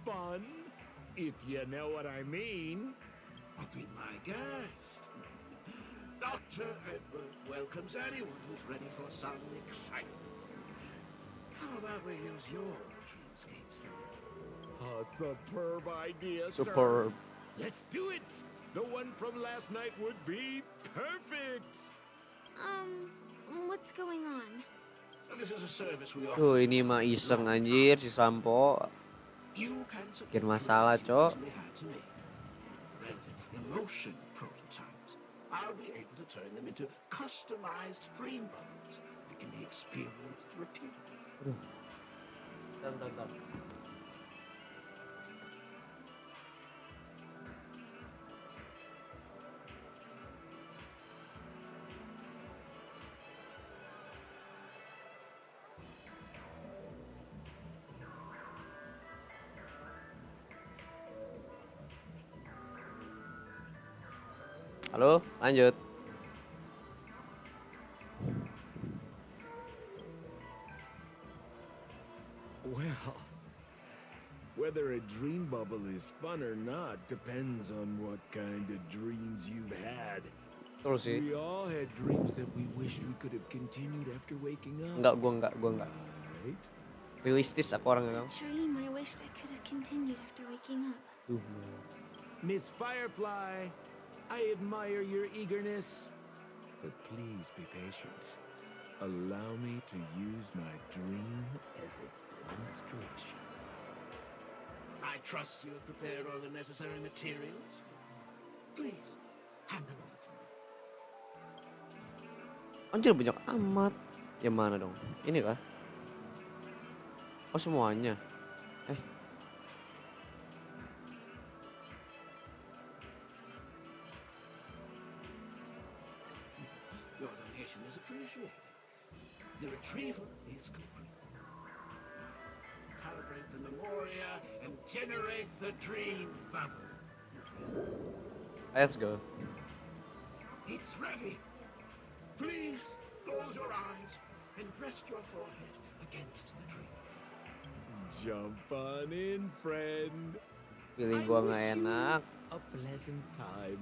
fun, if you know what I mean. I'll be my guest. Dr. Edward welcomes anyone who's ready for some excitement. How about we use your dreamscape, sir? A superb idea, Superb. sir. Let's do it. The one from last night would be perfect. What's going on? This is a service we offer. Tuh ini mah iseng anjir si Sampo. You can Bikin masalah cok. Emotion prototypes. I'll be able to turn them into customized dream bubbles that can be experienced repeatedly. Bentar. Halo, lanjut. Well, whether a dream bubble is fun or not depends on what kind of dreams you've had. Betul sih. We all had dreams that we wish we could have continued after waking up. Enggak, gua enggak. Right? Realistis aku orangnya. Dream I wished I could have continued after waking up. Miss Firefly, I admire your eagerness, but please be patient. Allow me to use my dream as a demonstration. I trust you have prepared all the necessary materials. Please, hand them over to me. Anjir banyak amat. Yang mana dong? Ini kah? Oh semuanya. Your donation is appreciated. The retrieval is complete. Calibrate the memoria and generate the dream bubble. Let's go. It's ready. Please close your eyes and rest your forehead against the dream. Jump on in, friend. Feeling gua nggak enak. A pleasant time.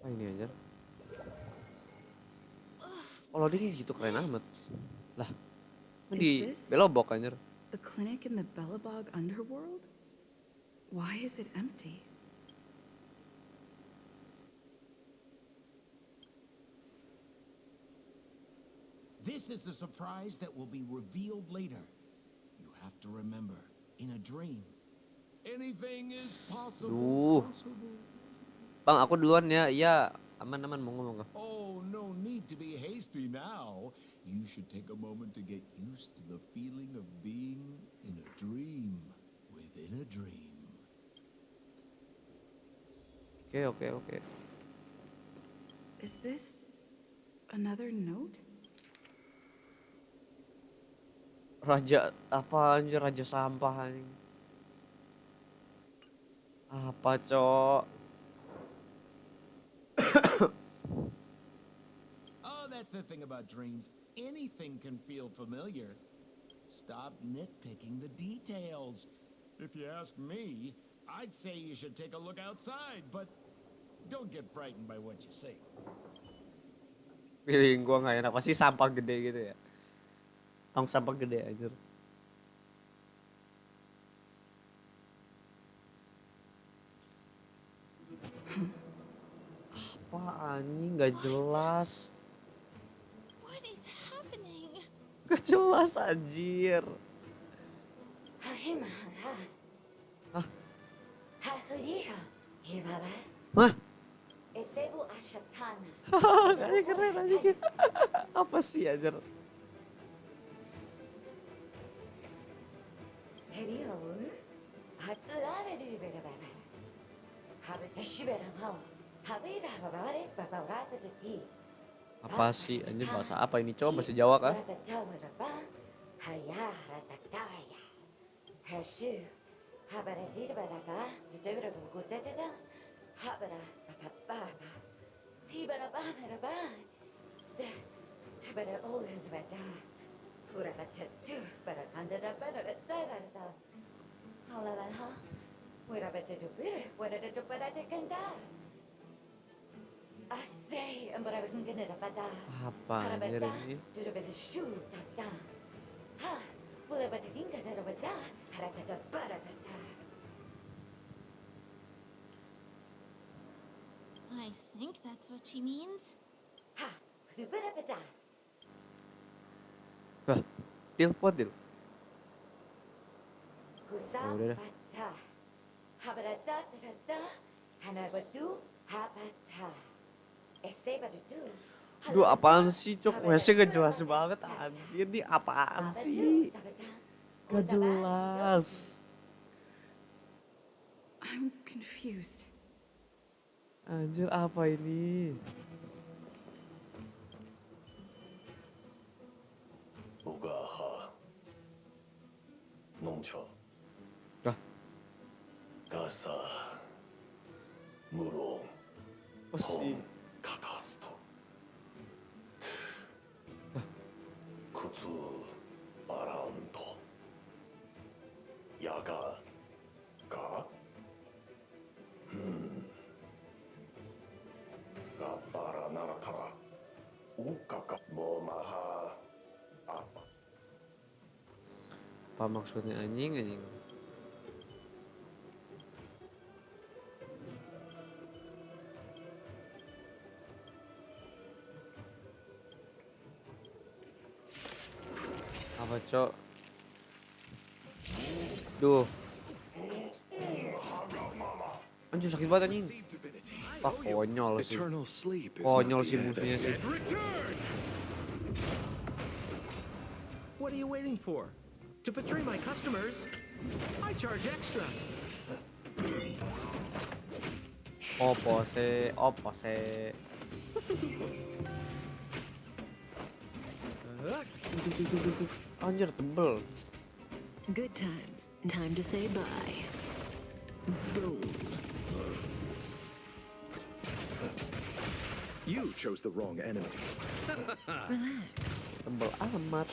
Ah ini aja. Oh loadingnya gitu keren amat. Lah, di Is this belobok anjir. the clinic in the Belobog underworld? Why is it empty? This is the surprise that will be revealed later. You have to remember, in a dream, anything is possible. Bang, aku duluan ya. Iya, aman-aman mau ngomong. Oh, no need to be hasty now. You should take a moment to get used to the feeling of being in a dream within a dream. Oke. Is this another note? Raja apa anjir, raja sampah anjing. Apa, Cok? Oh, that's the thing about dreams. Anything can feel familiar. Stop nitpicking the details. If you ask me, I'd say you should take a look outside, but don't get frightened by what you see. Feeling gua nggak enak, pasti sampah gede gitu ya. Tong sampah gede anjir. Apa anjing nggak jelas. What is happening? Gak jelas anjir. Hah? Hah? Kayaknya keren anjing. Apa sih anjir? Apa sih anjir, bahasa apa ini, coba bahasa Jawa kah? Apa anjir ini? I think that's what she means. Hah? Deal, what deal? Ya udah deh. Duh, apaan sih, Cok? Wesnya gak jelas banget anjir, ini apaan sih? Gak jelas. I'm confused. Anjir, apa ini? 멈춰. 아. 가사 무로 씨. 카카스토. 쿠츠 바라운토. 야가 가. 가빠라 나라카라. 우까까 뭐마하. apa? Apa maksudnya anjing? Apa, Cok? Duh. Anjir sakit banget anjing. Ah, konyol sih. Konyol sih musuhnya sih. What are you waiting for? To betray my customers? I charge extra. Opo sih. Anjir tebel. Good times. Time to say bye. Boom. You chose the wrong enemy. Relax. Tebel amat.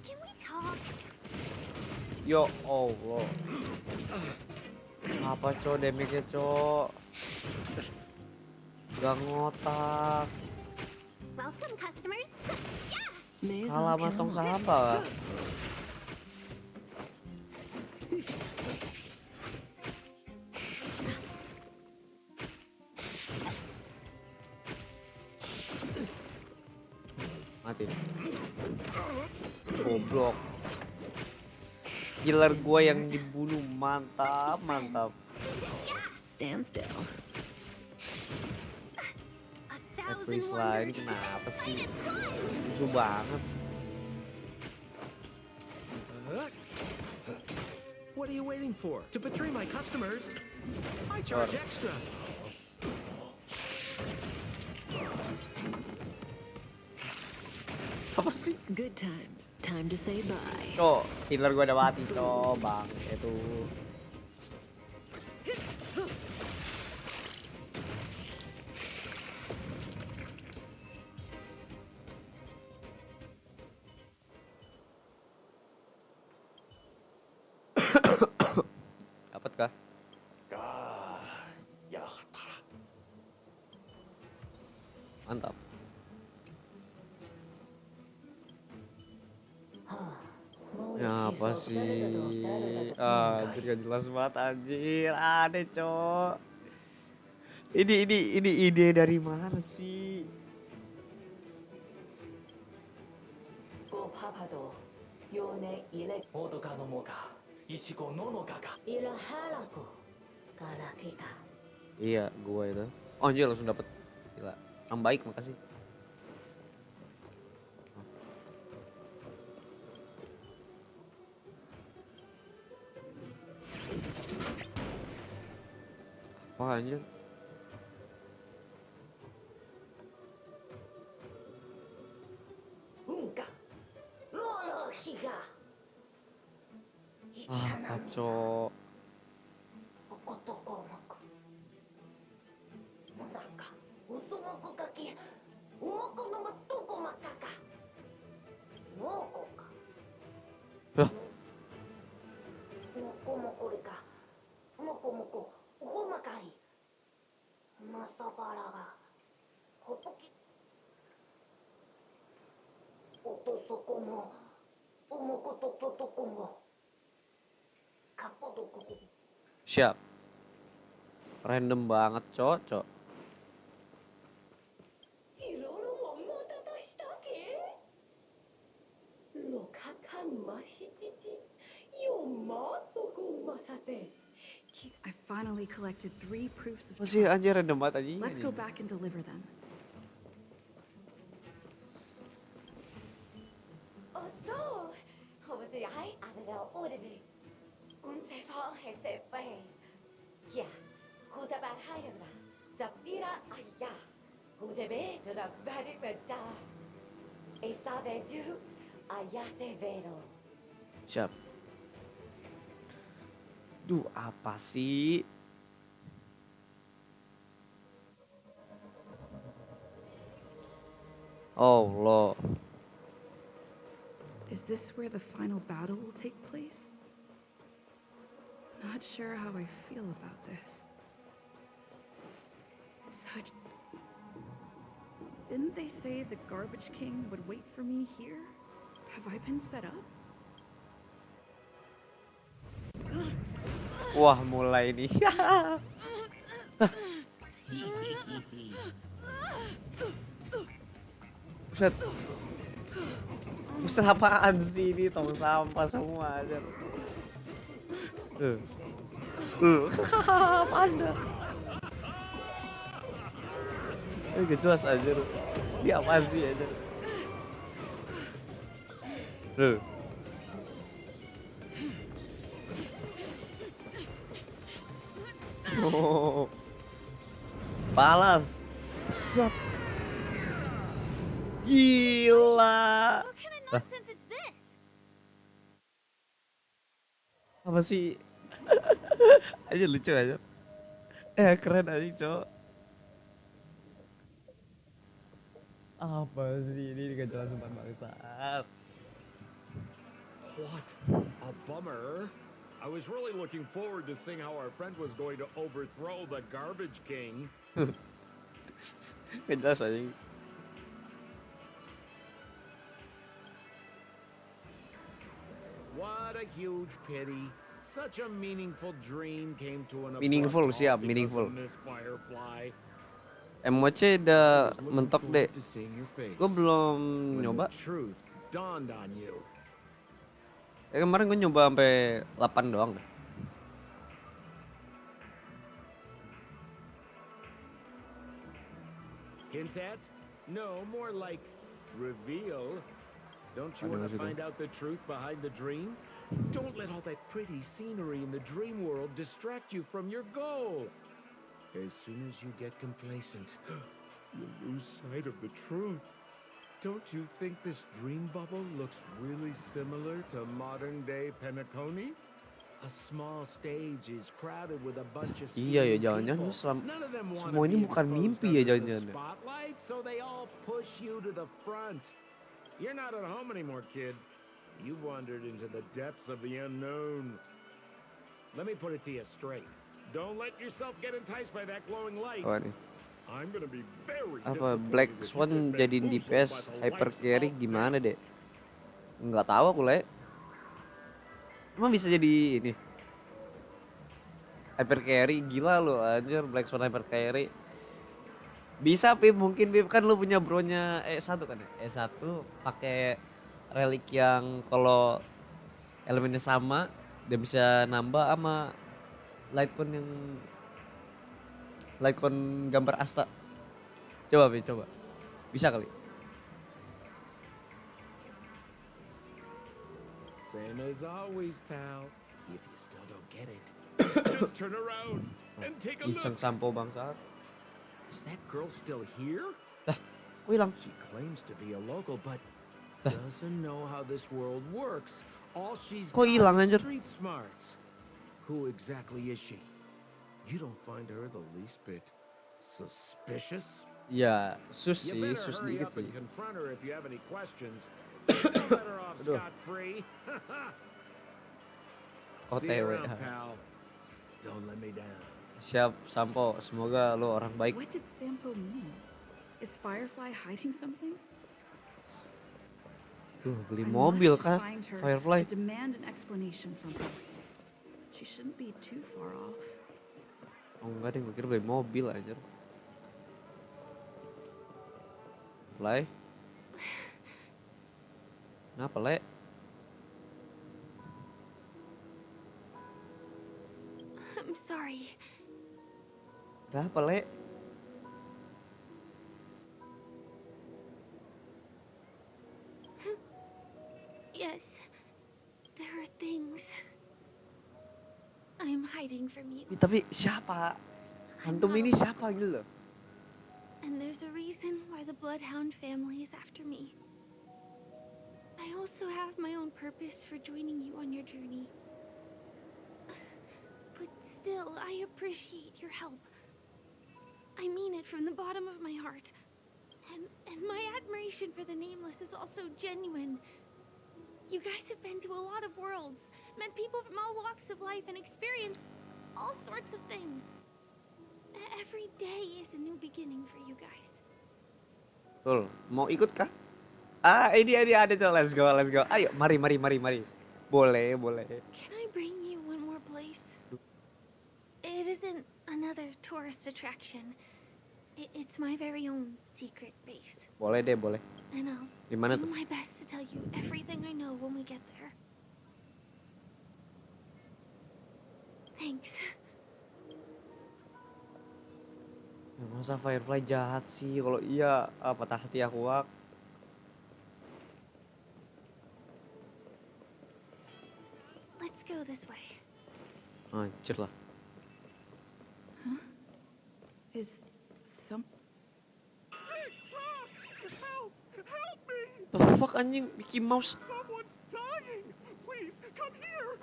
Can we talk? Yo Allah. Apa, Cok, damage-nya, Cok? Gak ngotak. Welcome, customers. Yeah! Salah matong sampah. Mati. Goblok. Killer gua yang dibunuh, mantap. Stand still. Freeze lain kenapa sih? Musuh banget. What are you waiting for? To betray my customers? I charge extra. Apa sih? Good times. Time to say bye. Cok, killer gua udah mati, Cok, bang. Itu. Dapat kah? Mantap. Ya apa sih? Anjir gak jelas banget anjir. Aneh, Cok. Ini ide dari mana sih? Iya, gua itu. Oh anjir langsung dapet. Gila. Yang baik, makasih. Wah anjir. Kacau. Hah? Siap. Random banget, Cok. I finally collected 3 proofs of Masih trust. anjir random banget anjing. Let's go back and deliver them. Siap. Duh, apa sih? Oh, lo. Is this where the final battle will take place? Not sure how I feel about this. Didn't they say the Garbage King would wait for me here? Have I been set up? Wah, mulai nih. Buset. Buset, apaan sih ini, tong sampah semua aja. Apaan dah? Gak jelas aja. Dia apaan sih aja? Oh. Balas. Set. Gila. What kind of nonsense is this? Apa sih? Aja lucu aja. Keren aja, cowok. Apa sih ini, gak jelas bangsat. What a bummer. I was really looking forward to seeing how our friend was going to overthrow the Garbage King. Gak jelas aja. What a huge pity. Such a meaningful dream came to an Meaningful, abrupt siap, halt meaningful. because of Miss Firefly. Emoce udah mentok deh. To seeing your face. Gue belum When nyoba. the truth dawned on you. Kemarin gue nyoba sampai 8 doang deh. Hint at? No, more like reveal. Don't you want to find out the truth behind the dream? Don't let all that pretty scenery in the dream world distract you from your goal. As soon as you get complacent, you'll lose sight of the truth. Don't you think this dream bubble looks really similar to modern-day Penacony? A small stage is crowded with a bunch of Iya ya, scheming jangan-jangan people. None of them want semua to ini be bukan exposed mimpi ya, under the jangan-jangan. spotlight, so they all push you to the front. You're not at home anymore, kid. You wandered into the depths of the unknown. Let me put it to you straight. Don't let yourself get enticed by that glowing light. Apa nih? I'm gonna be very Apa disappointed Black if you Swan get jadiin bamboozled DPS by the hyper lights carry out gimana there. deh? Nggak tahu aku, Le. Emang bisa jadi ini? Hyper carry, gila lo anjir, Black Swan hyper carry. Bisa Pip, mungkin Pip, kan lu punya bronya E1 kan ya? E1 pakai relik yang kalau elemennya sama dia bisa nambah sama Lightcon gambar Asta. Coba Pip, coba. Bisa kali. Same as always, pal. If you still don't get it, just turn around and take a Iseng look. sampo bangsat. Is that girl still here? Kok hilang? She claims to be a local, but doesn't know how this world works. All she's Kok got hilang, is anjir? street smarts. Who exactly is she? You don't find her the least bit suspicious? Ya, sus You sih, better sus hurry dikit up and sih. confront her if you have any questions. You're better off Aduh. scot-free. OTW. See you around, pal. Don't let me down. Siap Sampo, semoga lo orang baik. What did Sampo mean? Is Firefly hiding something? Tuh, beli I mobil must kan, find her Firefly. and demand an explanation from her. She shouldn't be too far off. Oh enggak deh, gue kira beli mobil aja. Fly? Kenapa, Le? I'm sorry. Kenapa, Le? Yes, there are things I'm hiding from you. Tapi siapa? Hantum ini siapa gitu loh? And there's a reason why the Bloodhound family is after me. I also have my own purpose for joining you on your journey. Still, I appreciate your help. I mean it from the bottom of my heart. And my admiration for the Nameless is also genuine. You guys have been to a lot of worlds, met people from all walks of life, and experienced all sorts of things. Every day is a new beginning for you guys. Betul. Mau ikut kah? Ini ada coba. Let's go. Ayo, mari. Boleh. Can I bring you one more place? It isn't another tourist attraction. It's my very own secret base. Boleh. And I'll Di mana do tuh? my best to tell you everything I know when we get there. Thanks. Masa Firefly jahat sih? Kalau iya, patah hati aku, Wak. Let's go this way. Anjir lah. Is some... Help me! The fuck anjing, Mickey Mouse. Someone's dying! Please, come here!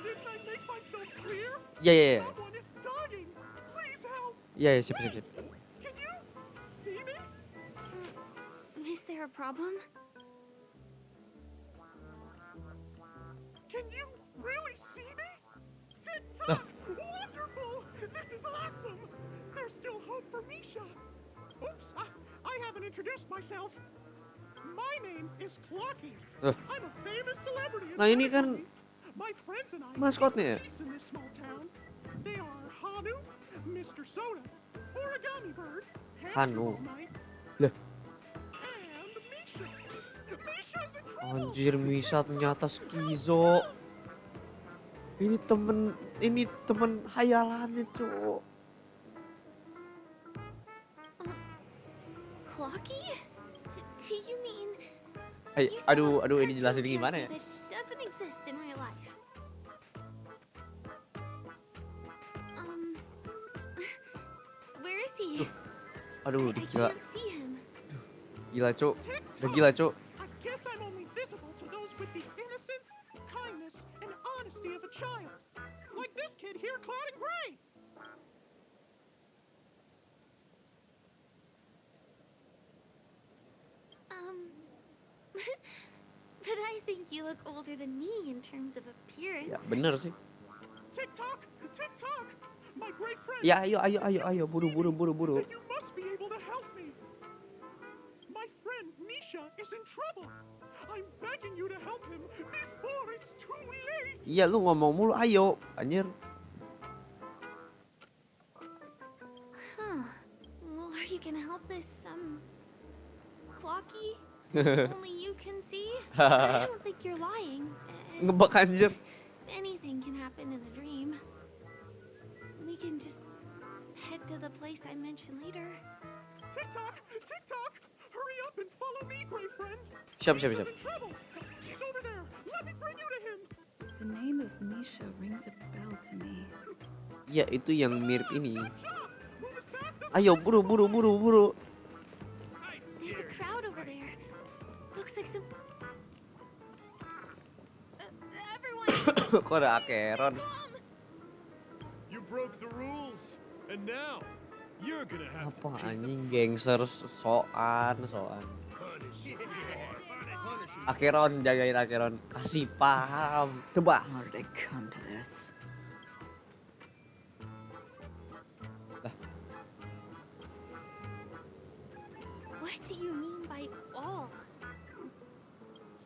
Didn't I make myself clear? Iya. Someone is dying! Please help! Iya, siap. Can you see me? Is there a problem? Can you really see me? Tick-tock! Wonderful! This is awesome! There's still hope for Misha. Oops, I haven't introduced myself. My name is Clocky. I'm a famous celebrity. Nah, ini kan my friends and I maskotnya. peace in this small town. They are Hanu, Mr. Soda, Origami Bird, Hanu. Hamster All Night, Lah, and Misha. Misha's in trouble. anjir Misha ternyata skizo. Ini temen hayalannya, Cuk. Clocky? Do you mean... Aduh, ini jelasin gimana ya? That doesn't exist in real life. Where is he? Aduh, I gila. can't see him. Gila, Cuk. Udah gila, Cuk. I guess I'm only visible to those with the innocence, kindness, and honesty of a child. Like this kid here clad in gray. But I think you look older than me in terms of appearance. Ya, bener sih. Tick-tock, tick-tock. My great friend. Ya, ayo, buru. You must be able to help me. My friend Misha is in trouble. I'm begging you to help him before it's too late. Iya, lu ngomong mulu, ayo, anjir. Huh. Well, are you gonna help this, Clocky? Only you can see? I don't think you're lying. Ngebak anjir. Anything can happen in a dream. We can just head to the place I mentioned later. Tick-tock, tick-tock. Hurry up and follow me, great friend. Siap. He's in trouble. He's over there. Let me bring you to him. The name of Misha rings a bell to me. Ya, itu yang mirip ini. Ayo, buru. There's a crowd over there. Looks like some... everyone... Kok ada Akeron? You broke the rules, and now you're gonna have to Apa anjing gangster soan. Akeron, jagain Akeron. Kasih paham. Tebas. How did I come to this? What do you mean by all?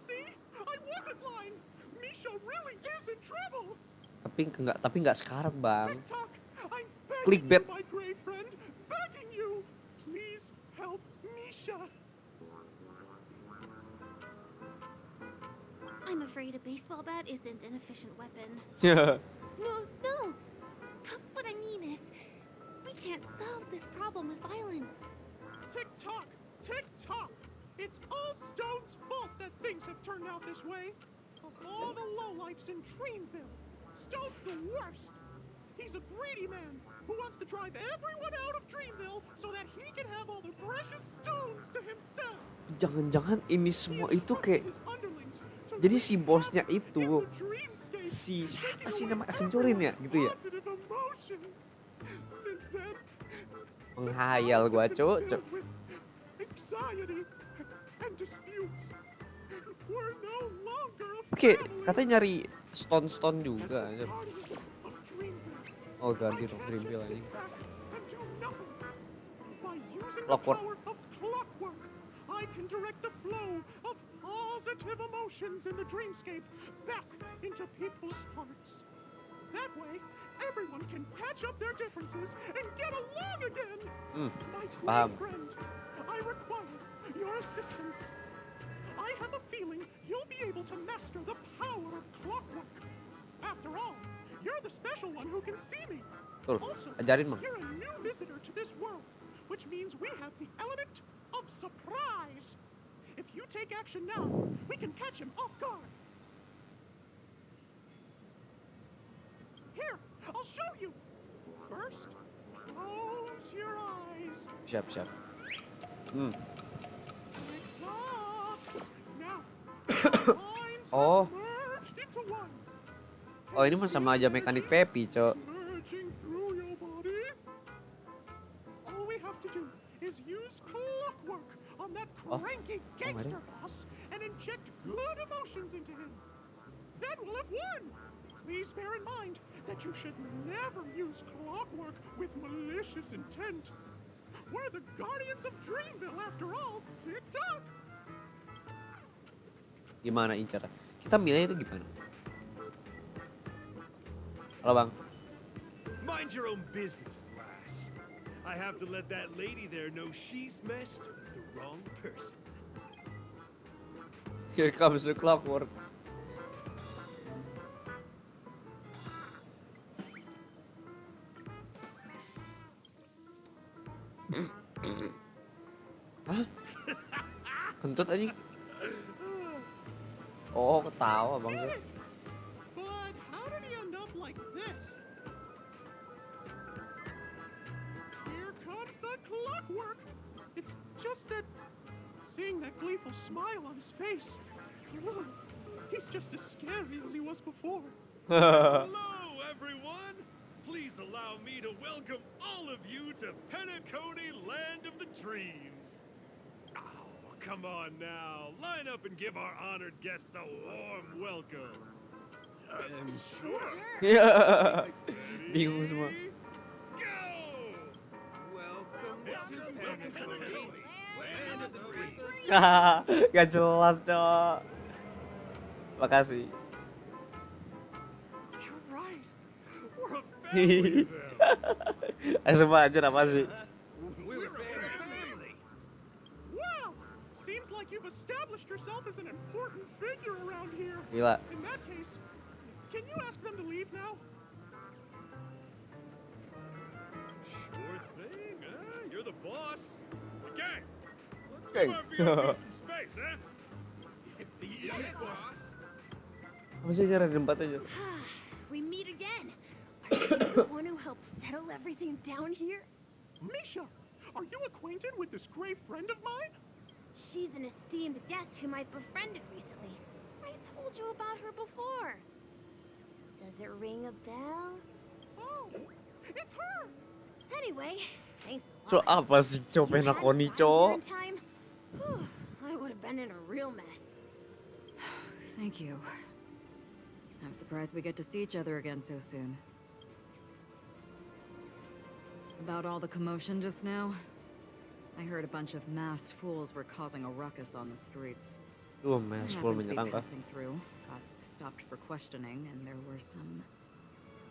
See? I wasn't lying. Misha really is in trouble. Tapi nggak sekarang, Bang. Tick-tock, I'm begging Clickbait. you, my great friend. Begging you. Please help Misha. I'm afraid a baseball bat isn't an efficient weapon. Ya. No. What I mean is, we can't solve this problem with violence. Tick-tock, tick-tock. It's all Stone's fault that things have turned out this way. Of all the lowlifes in Dreamville, Stone's the worst. He's a greedy man who wants to drive everyone out of Dreamville so that he can have all the precious stones to himself. Jangan-jangan ini semua itu kayak... Jadi si bosnya itu si siapa sih nama Aventurin ya gitu ya. positive emotions. Since then, Menghayal gua cuk. filled with anxiety and disputes. We're no longer a Oke, family. katanya nyari stone juga anjir. Of Dreamville, Oh, Guardian of Dreamville anjing. back and do nothing. By using Clockwork. the power of clockwork, I can direct the flow of positive emotions in the dreamscape back into people's hearts. That way, everyone can patch up their differences and get along again. My paham. dear friend, I require your assistance. I have a feeling you'll be able to master the power of clockwork. After all, you're the special one who can see me. Betul, Also, ajarin Mang. you're a new visitor to this world, which means we have the element of surprise. If you take action now, we can catch him off guard. Here, I'll show you. First, close your eyes. Siap. Tick-tock. Now, our minds Oh. have merged into one. Oh, ini mah sama aja mekanik Pepi, cok. Merging through your body. All we have to do is use clockwork on that cranky gangster boss and inject good emotions into him. Then we'll have won. Please bear in mind that you should never use clockwork with malicious intent. We're the guardians of Dreamville after all. Tick-tock. Gimana incar? Kita milih itu gimana? Halo Bang. Mind your own business, lass. I have to let that lady there know she's messed with the wrong person. Here comes the clockwork. Hah? Kentut anjing. Oh, ketawa Bang. Did it! But how did he end up like this? Here comes the clockwork. It's just that seeing that gleeful smile on his face, he's just as scary as he was before. Hello, everyone! Please allow me to welcome all of you to Penacony, Land of the Dreams. Oh, come on now. Line up and give our honored guests a warm welcome. Sure. Ya. Bingung semua. Go! Welcome to Penacony, Land of the Dreams. Gak jelas, cok. Makasih. You're right. We're a family now. Semua aja apa sih? We're a family. Wow! Seems like you've established yourself as an important figure around here. Gila. In that case, can you ask them to leave now? Sure thing, huh? You're the boss. Okay, let's Okay. give our VIP some space, huh? Yes, boss. Apa sih cara tempat aja? We meet again. Are you the one who helped settle everything down here? Misha, are you acquainted with this great friend of mine? She's an esteemed guest whom I've befriended recently. I told you about her before. Does it ring a bell? Oh, it's her! Anyway, thanks a Cok, lot. apa sih cok Penacony, cok? In time, I would have been in a real mess. Thank you. I'm surprised we get to see each other again so soon. About all the commotion just now, I heard a bunch of masked fools were causing a ruckus on the streets. Tuh, Mas I Paul happened to be menyerang kah? passing through, got stopped for questioning, and there were some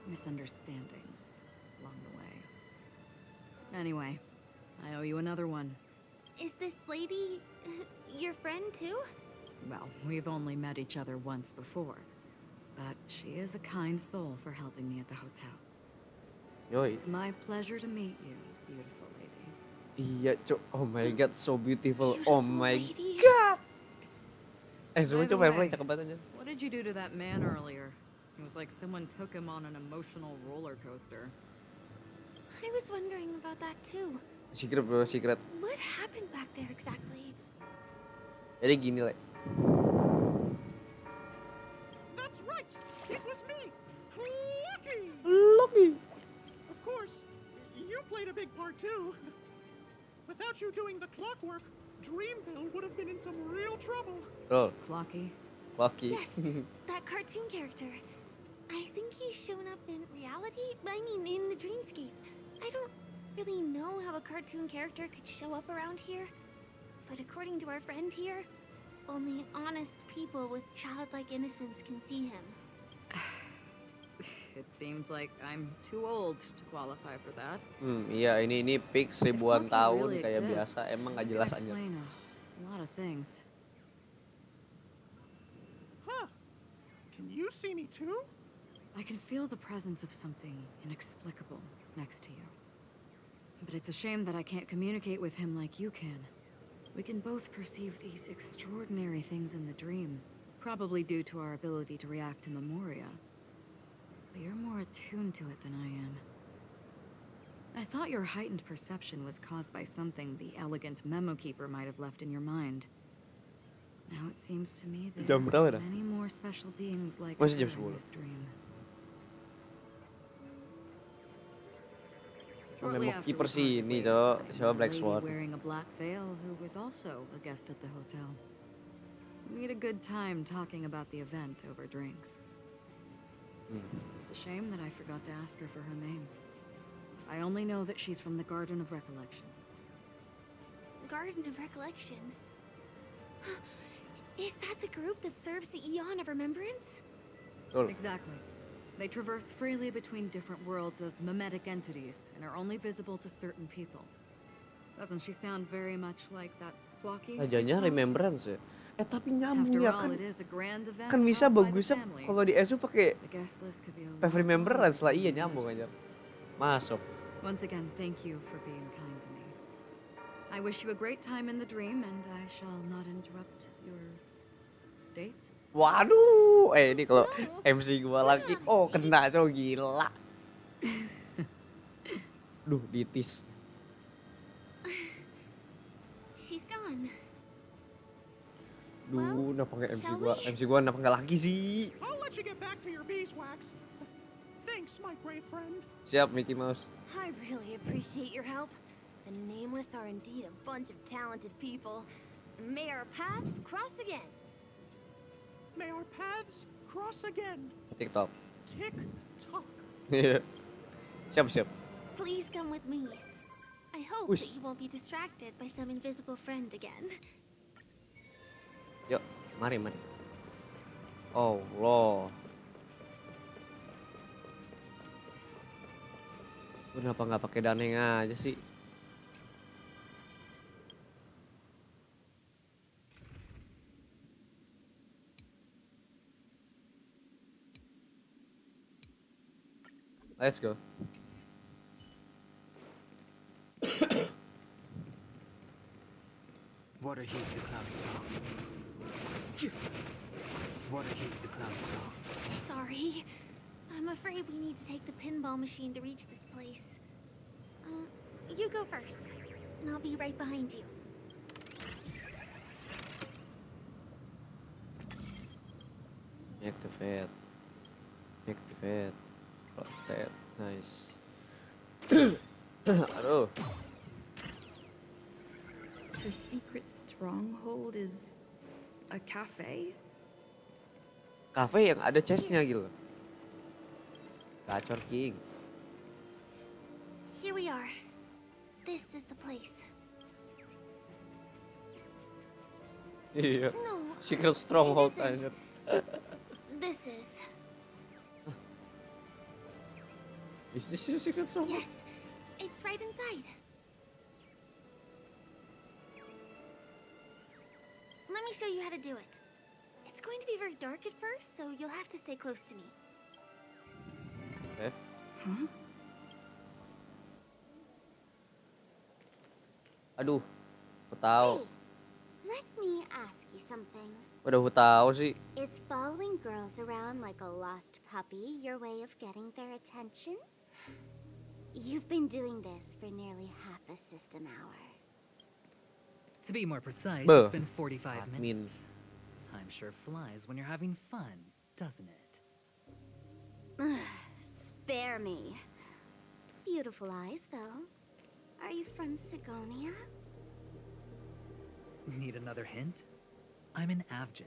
misunderstandings along the way. Anyway, I owe you another one. Is this lady your friend too? Well, we've only met each other once before, but she is a kind soul for helping me at the hotel. Yoi. It's my pleasure to meet you, beautiful lady. Iya cok, oh my god, so beautiful, oh my lady. god. Semua By the coba way, cakep banget aja. What did you do to that man earlier? It was like someone took him on an emotional roller coaster. I was wondering about that too. Secret bro, secret. What happened back there exactly? Jadi gini, Le. That's right! It was me, Lucky. Lucky. Of course, you played a big part too. Without you doing the clockwork, Dreamville would have been in some real trouble. Oh. Flocky. Lucky. Yes, that cartoon character. I think he's shown up in reality. I mean, in the dreamscape. I don't really know how a cartoon character could show up around here. But according to our friend here, only honest people with childlike innocence can see him. It seems like I'm too old to qualify for that. Iya ini peak 1000-an If Flocky tahun really kayak exists, biasa. Emang nggak it jelas could aja. explain a lot of things. Huh. Can you see me too? I can feel the presence of something inexplicable next to you. But it's a shame that I can't communicate with him like you can. We can both perceive these extraordinary things in the dream, probably due to our ability to react to memoria. But you're more attuned to it than I am. I thought your heightened perception was caused by something the elegant memo keeper might have left in your mind. Now it seems to me there Jam berapa are dah? many more special beings like Masih her jam in 10. this dream. Memo Shortly keeper after sih we ini, parted Cok. ways, I Siapa met a Black lady Swan. wearing a black veil who was also a guest at the hotel. We had a good time talking about the event over drinks. It's a shame that I forgot to ask her for her name. I only know that she's from the Garden of Recollection. Garden of Recollection? Is that the group that serves the Eon of Remembrance? Exactly. They traverse freely between different worlds as mimetic entities and are only visible to certain people. Doesn't she sound very much like that Flocky? Ajanya remembrance ya. Tapi nyambung After ya all, kan. it is a grand event Kan bisa held by the bagusnya family. kalau di SU pakai The guest list could be a Pave lot remembrance lah. longer Iya than nyambung imagined. aja. Masuk. Once again, thank you for being kind to me. I wish you a great time in the dream, and I shall not interrupt your date. Waduh, ini kalau MC gua lagi, kena cowok gila. Duh, ditis. She's gone. Duh, kenapa nggak MC shall gua? we? MC gua kenapa nggak lagi sih? I'll let you get back to your beeswax. Thanks, my brave friend. Siap, Mickey Mouse. I really appreciate your help. The Nameless are indeed a bunch of talented people. May our paths cross again. May our paths cross again. TikTok. Tick tock. Siap, siap. Please come with me. I hope Ush. that you won't be distracted by some invisible friend again. Yuk, mari, mari. Allah. Kenapa nggak pakai daneng aja sih? Let's go. Water heeds the cloud song. Water heeds the cloud song. Sorry. I'm afraid we need to take the pinball machine to reach this place. You go first, and I'll be right behind you. Activate. Activate. Rotate. Nice. Aduh. Your secret stronghold is a cafe? Cafe yang ada chestnya gitu. Gacor King. Here we are. This is the place. Iya. No, Secret stronghold it isn't. anjir. This is. Is this your secret stronghold? Yes, it's right inside. Let me show you how to do it. It's going to be very dark at first, so you'll have to stay close to me. Okay. Huh? Aduh. Aku tahu. Let me ask you something. Udah aku tahu sih. Is following girls around like a lost puppy your way of getting their attention? You've been doing this for nearly half a system hour. To be more precise, Buh. it's been 45 Admin. minutes. Time sure flies when you're having fun, doesn't it? Spare me. Beautiful eyes, though. Are you from Sigonia? Need another hint? I'm an Avgen.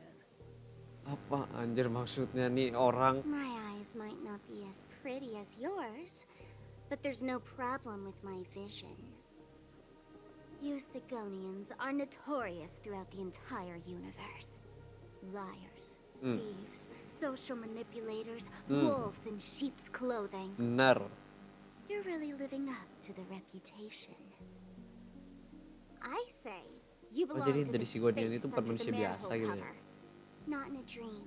Apa anjir maksudnya nih orang? My eyes might not be as pretty as yours, but there's no problem with my vision. You Sigonians are notorious throughout the entire universe. Liars, thieves, social manipulators, wolves in sheep's clothing. Benar. You're really living up to the reputation. I say, you belong jadi to dari the Sigonian space itu bukan under the manusia biasa manhole gitu ya? cover. Not in a dream.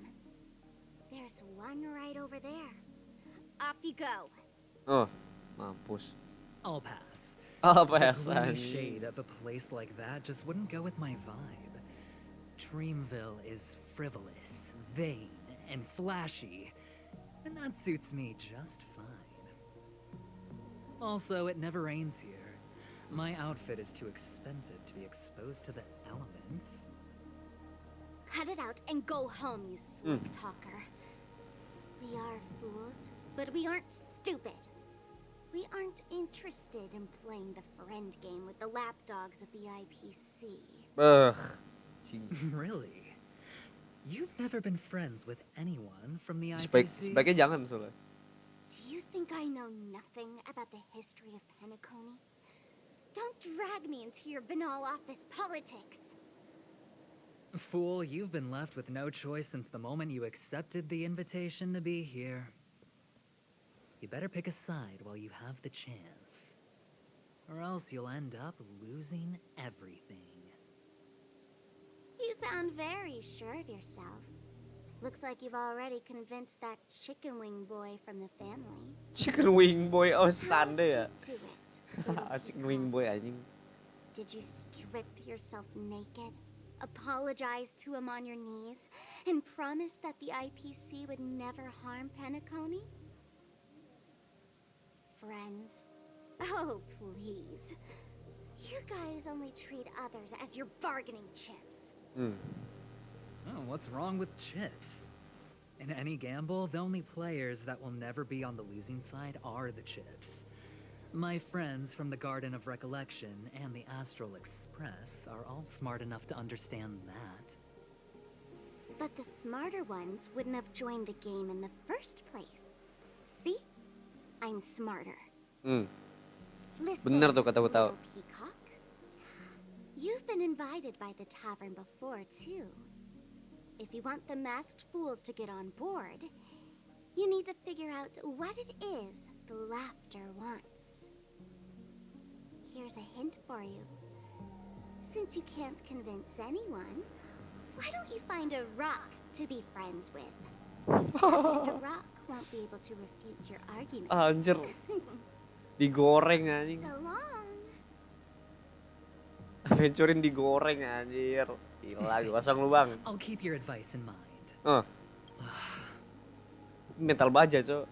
There's one right over there. Off you go. Oh, mampus. I'll pass. Apa ya The gloomy anjing? shade of a place like that just wouldn't go with my vibe. Dreamville is frivolous, vain, and flashy, and that suits me just fine. Also, it never rains here. My outfit is too expensive to be exposed to the elements. Cut it out and go home, you slick talker. We are fools, but we aren't stupid. We aren't interested in playing the friend game with the lapdogs of the IPC. Really? You've never been friends with anyone from the IPC? Sebaiknya jangan soalnya. Do you think I know nothing about the history of Penacony? Don't drag me into your banal office politics. Fool, you've been left with no choice since the moment you accepted the invitation to be here. You better pick a side while you have the chance. Or else you'll end up losing everything. You sound very sure of yourself. Looks like you've already convinced that chicken wing boy from the family. Chicken wing boy, oh Sunday ya? Do it. Chicken wing boy anjing. Did you strip yourself naked, apologize to him on your knees, and promise that the IPC would never harm Penacony? Friends? Oh, please. You guys only treat others as your bargaining chips. Oh, what's wrong with chips? In any gamble, the only players that will never be on the losing side are the chips. My friends from the Garden of Recollection and the Astral Express are all smart enough to understand that. But the smarter ones wouldn't have joined the game in the first place. See? I'm smarter. Listen, Bener tuh kata gue tahu. little peacock. You've been invited by the tavern before, too. If you want the masked fools to get on board, you need to figure out what it is the laughter wants. Here's a hint for you. Since you can't convince anyone, why don't you find a rock to be friends with? Mr. Rock won't be able to refute your arguments. Anjir. Digoreng anjing. So long. Adventurein digoreng anjir. Gila, gue pasang lu bang. I'll keep your advice in mind. Mental baja, cok.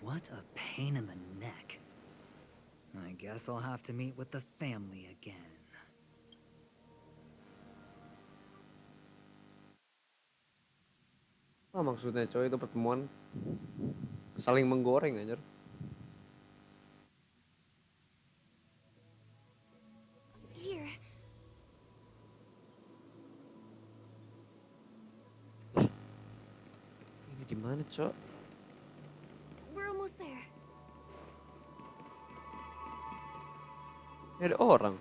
What a pain in the neck. I guess I'll have to meet with the family again. Apa maksudnya, cok? Itu pertemuan saling menggoreng anjir. Here. Ini di mana, cok? We're almost there. Ini ada orang.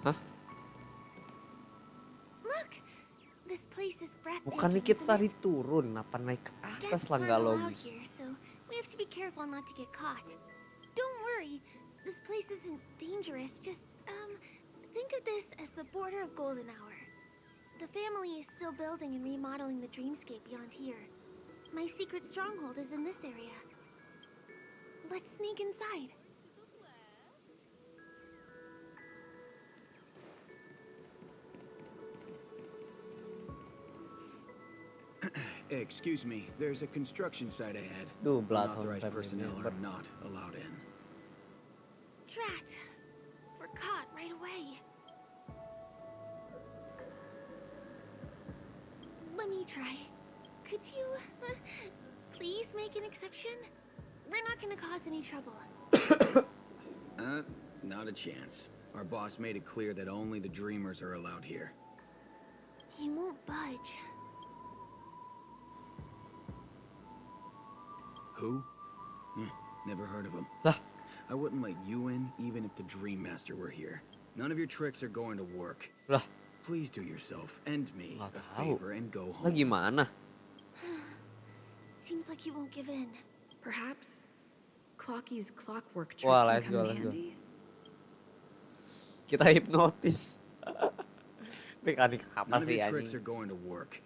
Hah? Look, this place is breathtaking. Bukannya kita isn't tadi it? turun, apa naik ke atas Guests lah aren't nggak allowed logis. here, so we have to be careful not to get caught. Don't worry, this place isn't dangerous. Just think of this as the border of Golden Hour. The family is still building and remodeling the dreamscape beyond here. My secret stronghold is in this area. Let's sneak inside. Excuse me, there's a construction site ahead. Duh, Bloodhound Unauthorized Revenant, personnel but- are not allowed in. Drat, me try. Could you please make an exception? We're not gonna cause any trouble. Not a chance. Our boss made it clear that only the dreamers are allowed here. He won't budge. Who? Never heard of him. I wouldn't let you in even if the Dream Master were here. None of your tricks are going to work. Please do yourself and me a favor and go home. Gimana? Seems like he won't give in. Perhaps Clocky's clockwork trick Wah, can let's come go, in let's go. handy. Kita hipnotis. Mekanik apa None of sih your tricks are anjing? going to work.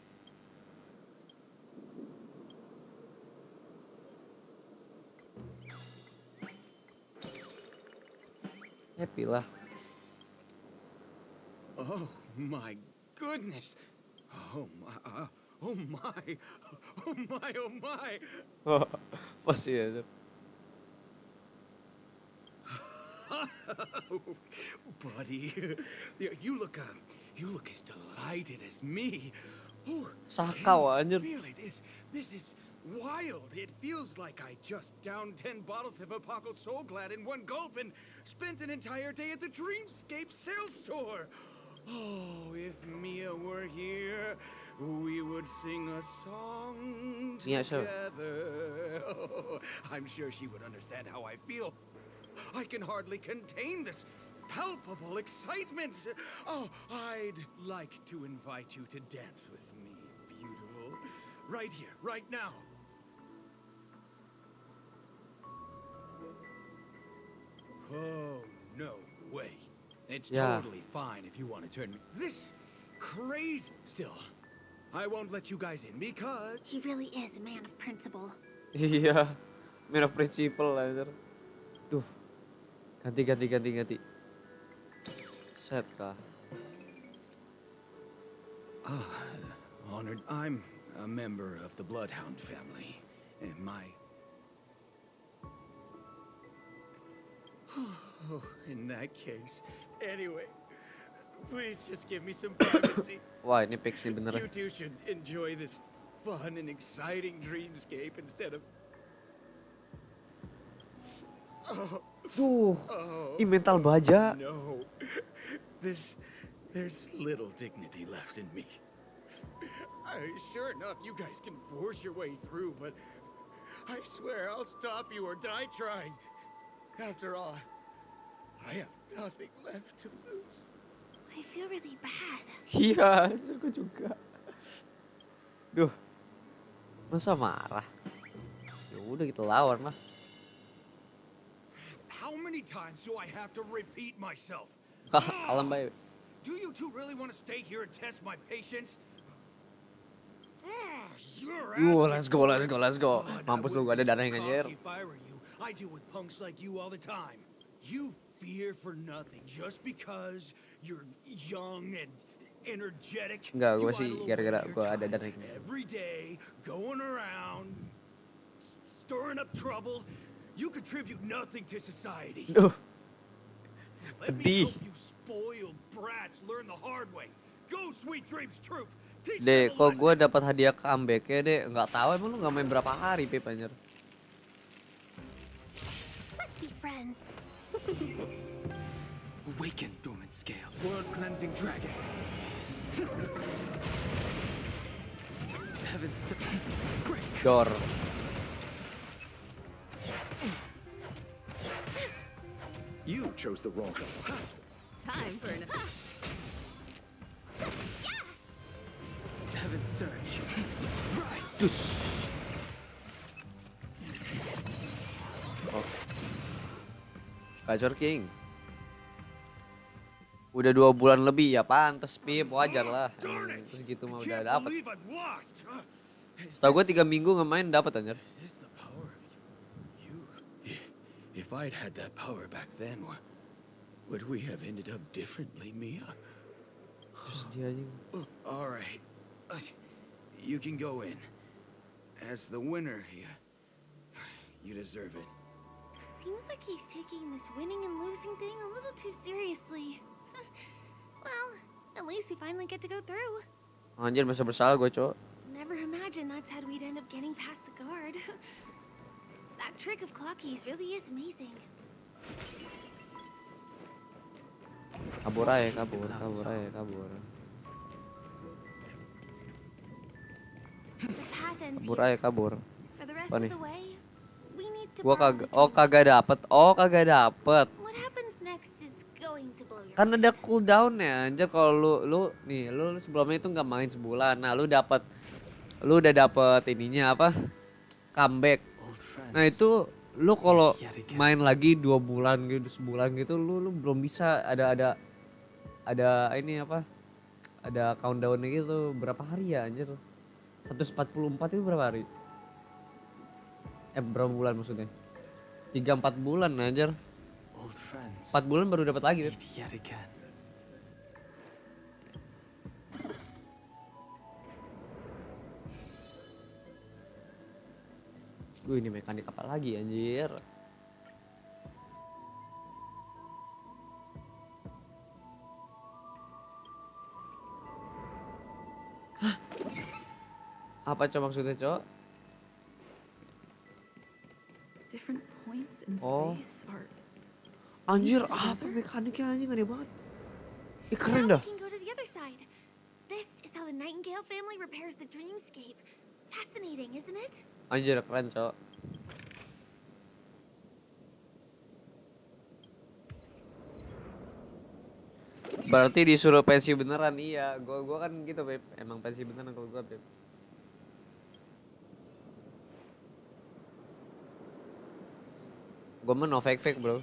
Happy lah. Oh my goodness. Oh my. Oh my. Oh my. Oh my. Masih ada. Buddy, you look as delighted as me. Sakau anjir. Feel it. This is wild. It feels like I just downed 10 bottles of Apoco Soul Glad in one gulp and spent an entire day at the Dreamscape sales store. Oh, if Mia were here, we would sing a song Mia, sure. together. Oh, I'm sure she would understand how I feel. I can hardly contain this palpable excitement. Oh, I'd like to invite you to dance with me, beautiful. Right here, right now. Oh, no way. It's Yeah. totally fine if you want to turn me. This crazy. Still, I won't let you guys in because He really is a man of principle. Iya. Man of principle anjir. Duh. Ganti. Set kah? Honored. I'm a member of the Bloodhound family. And my... Oh, in that case. Anyway, please just give me some privacy. Wah, ini fix nih bener. You two should enjoy this fun and exciting dreamscape instead of... Tuh, ih mental baja. No, there's little dignity left in me. Sure enough, you guys can force your way through, but I swear I'll stop you or die trying. After all, I have nothing left to lose. I feel really bad. Iya, aku juga. Duh, masa marah? Ya udah kita lawan lah. How many times do I have to repeat myself? Kalem baik. Do you two really want to stay here and test my patience? Let's go. Mampus lu, gak ada darah yang anjir. If I were you, I deal with punks like you all the time. You fear for nothing just because you're young and energetic. Enggak, gue sih gara-gara gue ada darah yang Every day, going around, stirring up trouble. You contribute nothing to society. Duh. Let me help you spoiled brats learn the hard way. Go, Sweet Dreams Troop. Dek, kok gue dapat hadiah comeback-nya dek? Nggak tahu emang lu nggak main berapa hari, Pip anjir. Let's be friends. Awaken, dormant scale. World cleansing dragon. Heavens. Dor. You chose the wrong one. Time for an... Heaven surge. Rise. Oh. Gacor King. Udah 2 bulan lebih ya pantes Pip, wajar lah. Terus gitu mah udah dapet. Setahu gue 3 minggu ngemain dapet anjir. If I'd had that power back then, would we have ended up differently, Mia? All right. You can go in. As the winner, you deserve it. Seems like he's taking this winning and losing thing a little too seriously. Well, at least we finally get to go through. Anjir, masa bersalah gue, Cok. never imagined that's how we'd end up getting past the guard. That trick of Clocky's really is amazing. Kabur aja, kabur aja, kabur. The path ends Kabur here. aja, kabur. For the rest Apa of nih? the way, we need to Gua borrow the kagak dapet. Oh, kagak dapet. What happens next is going to blow your Kan ada cooldown ya, anjir. Kalau lu sebelumnya itu nggak main sebulan. Nah, lu udah dapet ininya apa? Comeback. Nah, itu lu kalau main lagi 2 bulan gitu, sebulan gitu, lu belum bisa ada ini apa? Ada countdown-nya gitu. Berapa hari ya, anjir? 144 itu berapa hari? Berapa bulan maksudnya? 3-4 bulan anjir. 4 bulan baru dapat lagi. Ini mekanik apa lagi anjir? Hah? Apa coba maksudnya, Cok? Different points in Oh. space are Anjir, linked apa together? mekaniknya anjing aneh banget. Keren Now dah. we can go to the other side. This is how the Nightingale family repairs the dreamscape. Fascinating, isn't it? Anjir, keren, Cok. Berarti disuruh pensi beneran, iya. Gua kan gitu, Beb. Emang pensi beneran kalau gua, Beb. Gua mah no fake, Bro.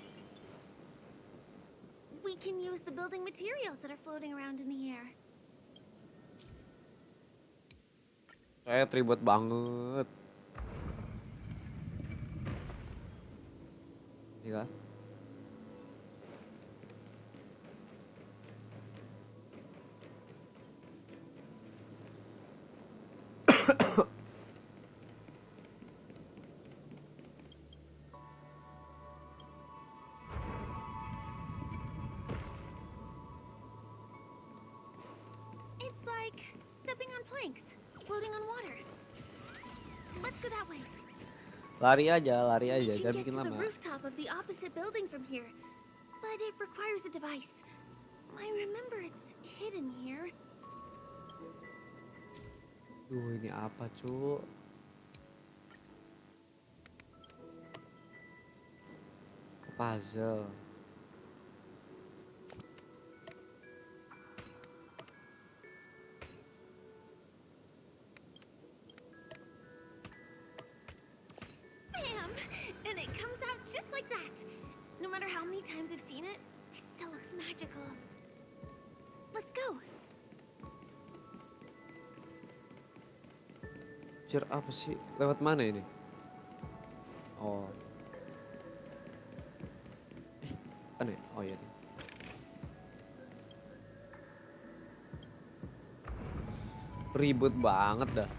We can use the building materials that are floating around in the air. Saya ribet banget. Iya. It's like stepping on planks, floating on water. Let's go that way. Lari aja, We jangan can get bikin to the lama. rooftop of the opposite building from here, but it requires a device. I remember it's hidden here. Ini apa, Cuk? Puzzle. Bam! And it comes out just like that. No matter how many times I've seen it, it still looks magical. Let's go. Anjir, apa sih? Lewat mana ini? Oh. Kan ya? Oh iya. Ribet banget dah.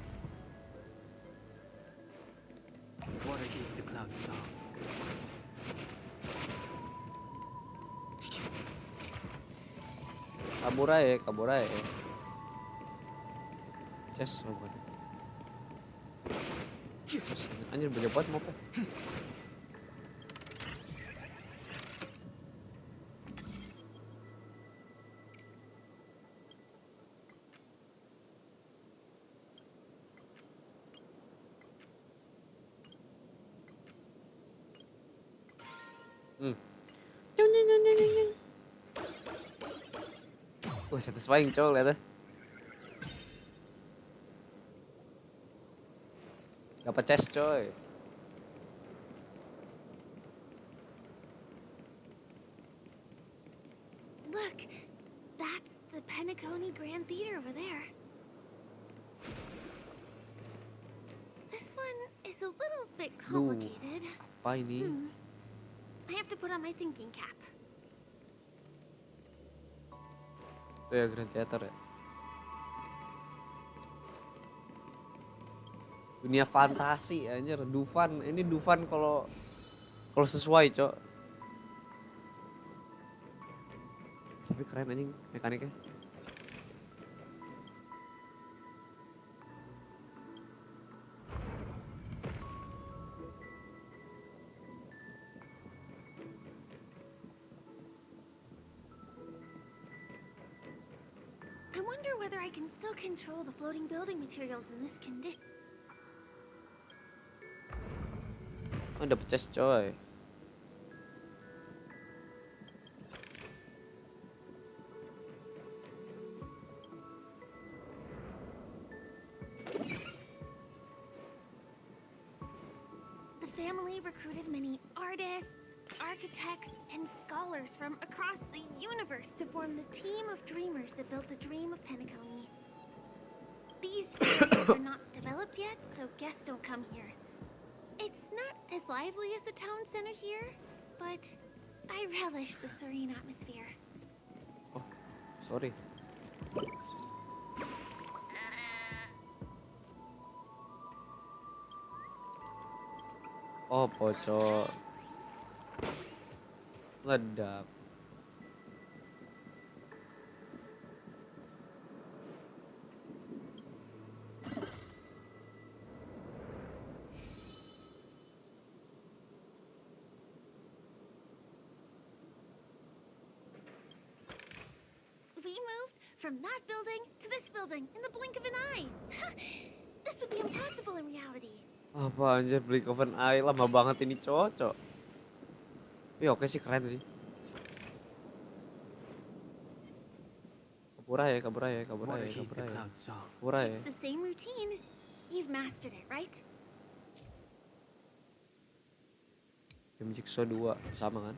Water heats the cloud song. Kabur aja. Ces, oh bukan. Ces, anjir banyak banget mau apa? Wah, satisfying cowok liatnya. Dapat chest coy. Look, that's the Penacony Grand Theater over there. This one is a little bit complicated. Apa ini? I have to put on my thinking cap. Itu ya Grand Theater ya. Dunia fantasi anjir, Dufan. Ini Dufan kalau sesuai, Cok. Tapi keren anjing mekaniknya. I wonder whether I can still control the floating building materials in this condition. Oh, dapet chest coy. The family recruited many artists, architects, and scholars from across the universe to form the team of dreamers that built the dream of Penacony. These areas are not developed yet, so guests don't come here. It's not as lively as the town center here, but I relish the serene atmosphere. Oh, sorry. Oh, pocong. Ledak. We moved from that building to this building in the blink of an eye. This would be impossible in reality. Apa anjir, Blink of an Eye lama banget ini cocok. Tapi oke sih, keren sih. Kabur aja, kabur aja, kabur aja, kabur aja. Kabur aja. It's the same routine. You've mastered it, right? Game Jigsaw 2 sama kan?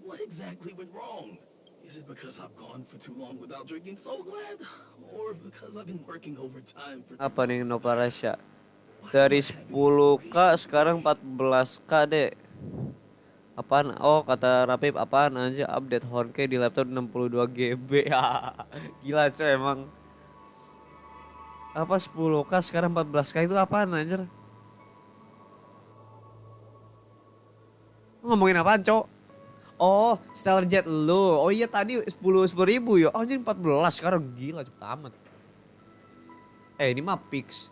What exactly went wrong? Is it because I've gone for too long without drinking so glad? Or because I've been working overtime for Apa nih Nova Rasya? Dari 10k sekarang 14k deh. Apaan? Oh, kata Rapip apaan aja update Honkai di laptop 62 GB. Gila coy emang. Apa 10k sekarang 14k itu apaan anjir? Ngomongin apaan, Cok? Oh, Stellar Jet lu. Oh iya tadi 10 ribu ya. Oh, jadi 14 sekarang, gila cepet amat. Ini mah Pix.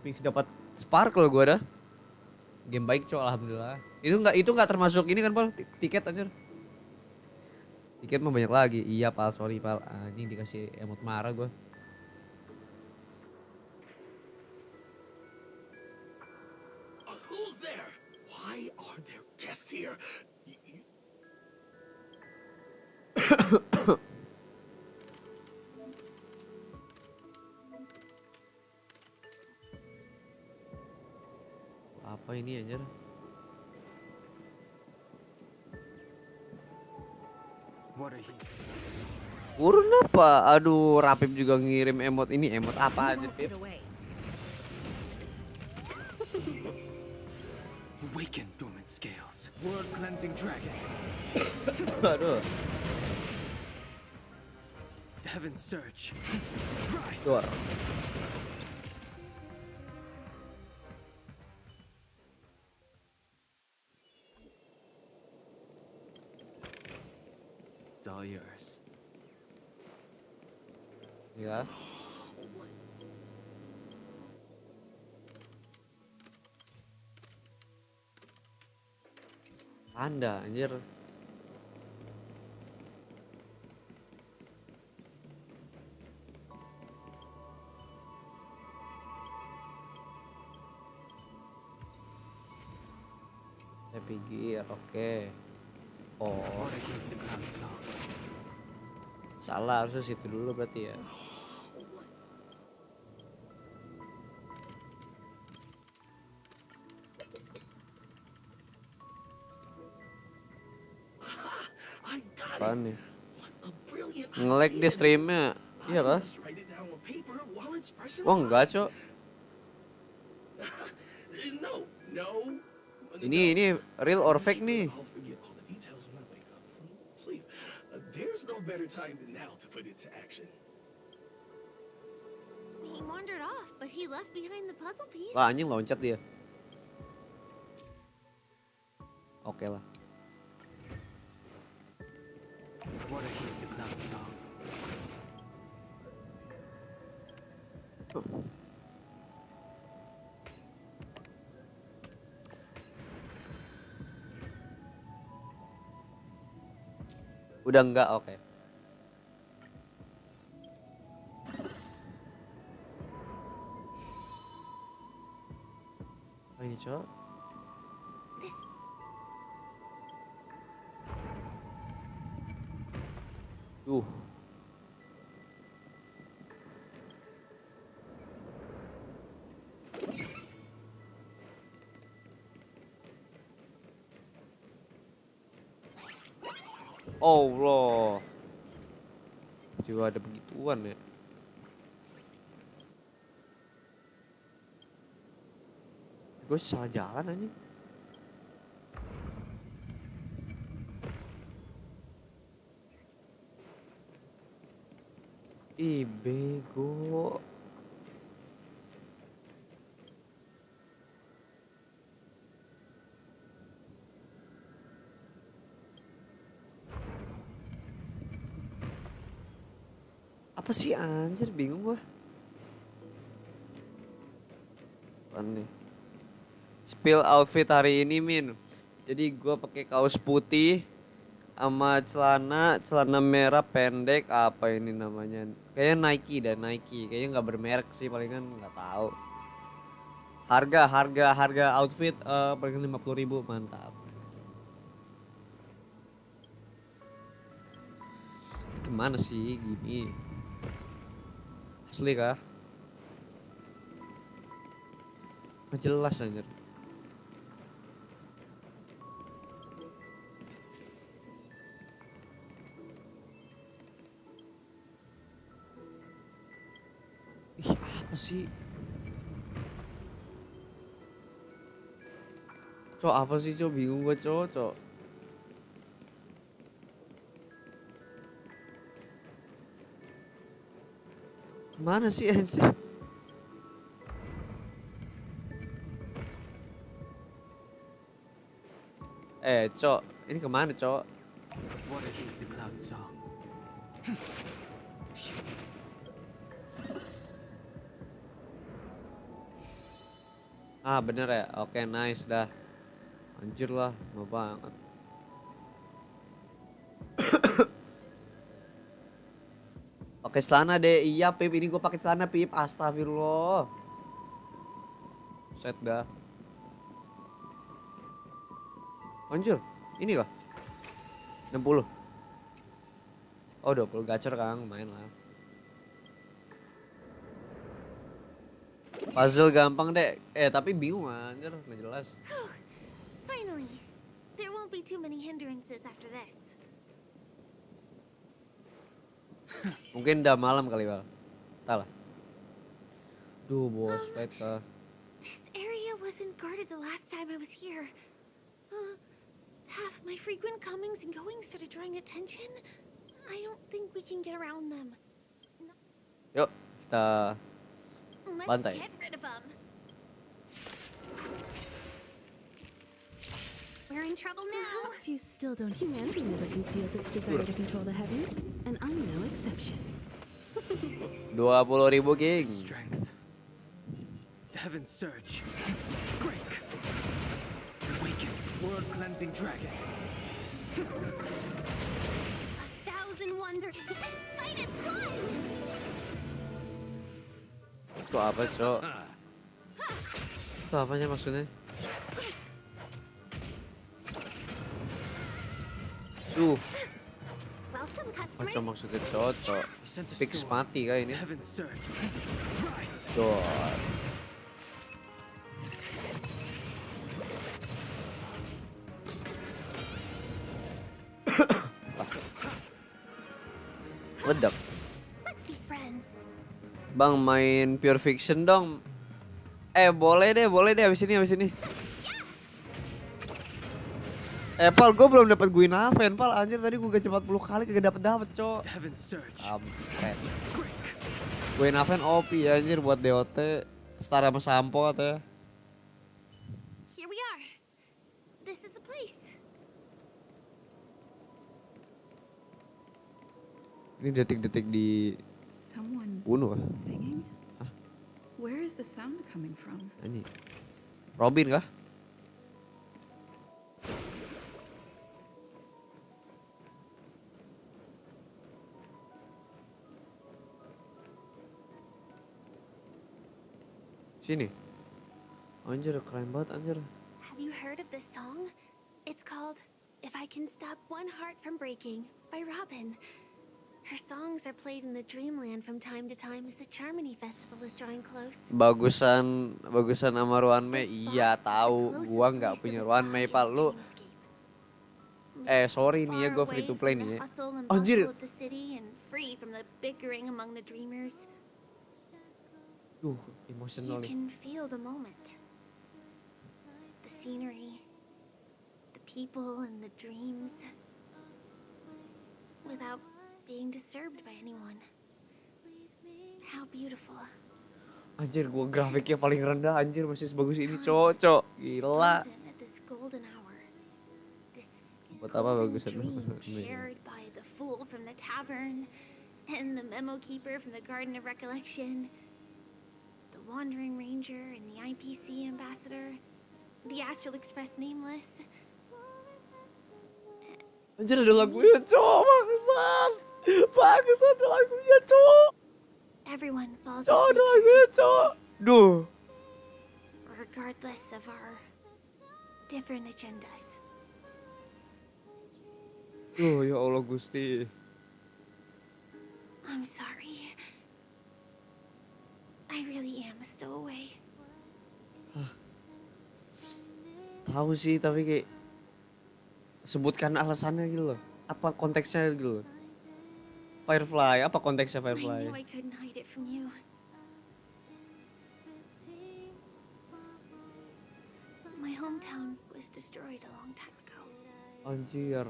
Pix dapat Sparkle gua dah. Game baik, Cok, alhamdulillah. Itu enggak termasuk ini kan, Pal? Tiket anjir. Tiket mah banyak lagi. Iya, Pal, sorry, Pal. Anjing dikasih emot marah gua. Who's there? Why are there guests here? Apa ini anjir? Urun apa? Aduh, Rapip juga ngirim emot ini. Emot apa aja, Pip? Awaken dormant scales. World cleansing dragon. Aduh. Heaven surge. Rise. Dor. It's all yours. Ya. Anda anjir. Saya pikir oke. Oh. Salah, harusnya situ dulu berarti ya. Apaan nih? Nge-lag di streamnya. Iya kah? Oh enggak, Cok. Ini real or fake nih? There's no better time than now to put it to action. He wandered off, but he left behind the puzzle piece. Wah, anjing loncat dia. Oke lah. Water heeds the cloud song. Udah enggak, oke. Apa ini, Cok? This Duh. Allah. Juga ada begituan ya. Gue salah jalan aja. Ih, bego. Apa sih anjir, bingung gua. Apaan nih? Spill outfit hari ini, Min. Jadi gua pakai kaos putih sama celana merah pendek, apa ini namanya? Kayaknya Nike dan Nike. Kayaknya nggak bermerek sih, palingan nggak tahu. Harga outfit palingan 50.000, mantap. Gimana sih gini? Asli kah? Nggak jelas anjir. Ih, apa sih? Cok, apa sih, Cok? Bingung gue, Cok. Mana sih anjir? Cok, ini kemana, Cok? Water heeds the cloud song. Ah, bener ya? Oke, nice dah. Anjir lah, mau banget. Pakai celana deh. Iya, Pip, ini gue pakai celana, Pip. Astagfirullah. Set dah. Anjir, ini kah? 60. Oh, 20 gacor, Kang. Main lah. Puzzle gampang deh. Tapi bingung anjir, nggak jelas. finally. There won't be too many hindrances after this. Mungkin udah malam kali, Bal. Entahlah. Duh, bos, fight kah? This area wasn't guarded the last time I was here. Have my frequent comings and goings started drawing attention? I don't think we can get around them. Yuk, kita Let's bantai. get rid of them. We're in trouble now. Perhaps you still don't. Humanity never conceals its desire to control the heavens, and I'm no exception. 20.000, King. Strength. The heavens surge. Break. Awaken. World cleansing dragon. 1,000 wonders. Fight its blood. Itu apa, Cok? Itu apanya maksudnya? Duh. Welcome, customers. Macam maksudnya cocok. Fix mati kah ini? Duh. Ledak. Let's be friends. Bang, main Pure Fiction dong. Boleh deh abis ini. Pal, gue belum dapat Guin Aven, Pal. Anjir, tadi gue gacha 40 kali kagak dapet, Cok. Kampret. Guin Aven OP ya, anjir, buat DOT. Setara sama Sampo katanya. Here we are. This is the place. Ini detik-detik di Someone's bunuh. singing? Where is the sound coming from? Anjir. Robin kah? Sini. Anjir, keren banget anjir. Have you heard of this song? It's called If I Can Stop One Heart from Breaking by Robin. Her songs are played in the Dreamland from time to time as the Charmony Festival is drawing close. Bagusan sama Ruan Mei. Iya tahu, gua nggak punya Ruan Mei, Pak. Lu sorry nih ya, gua free to play nih ya. Anjir. Of the city and free from the bickering among the dreamers. Emotional You nih. can feel the moment. The scenery, the people and the dreams. Without being disturbed by anyone. How beautiful. Anjir, gua grafiknya paling rendah anjir, masih sebagus ini, cocok. Gila. Frozen at this golden hour. This Buat apa golden bagusan? dream shared by the fool from the tavern and the memo keeper from the Garden of Recollection, the wandering ranger and the IPC ambassador, the Astral Express nameless. Anjir, ada lagunya, cowok, bagusan. Bagusan, ada lagunya, cowok. Everyone falls Cowok, ada asleep lagunya, cowok. Duh. regardless of our different agendas. Duh, ya Allah Gusti. I'm sorry. I really am a stowaway. Tahu sih, tapi kayak sebutkan alasannya gitu loh. Apa konteksnya gitu loh. Firefly, apa konteksnya I Firefly? knew I couldn't hide it from you. My hometown was destroyed a long time ago. Anjir.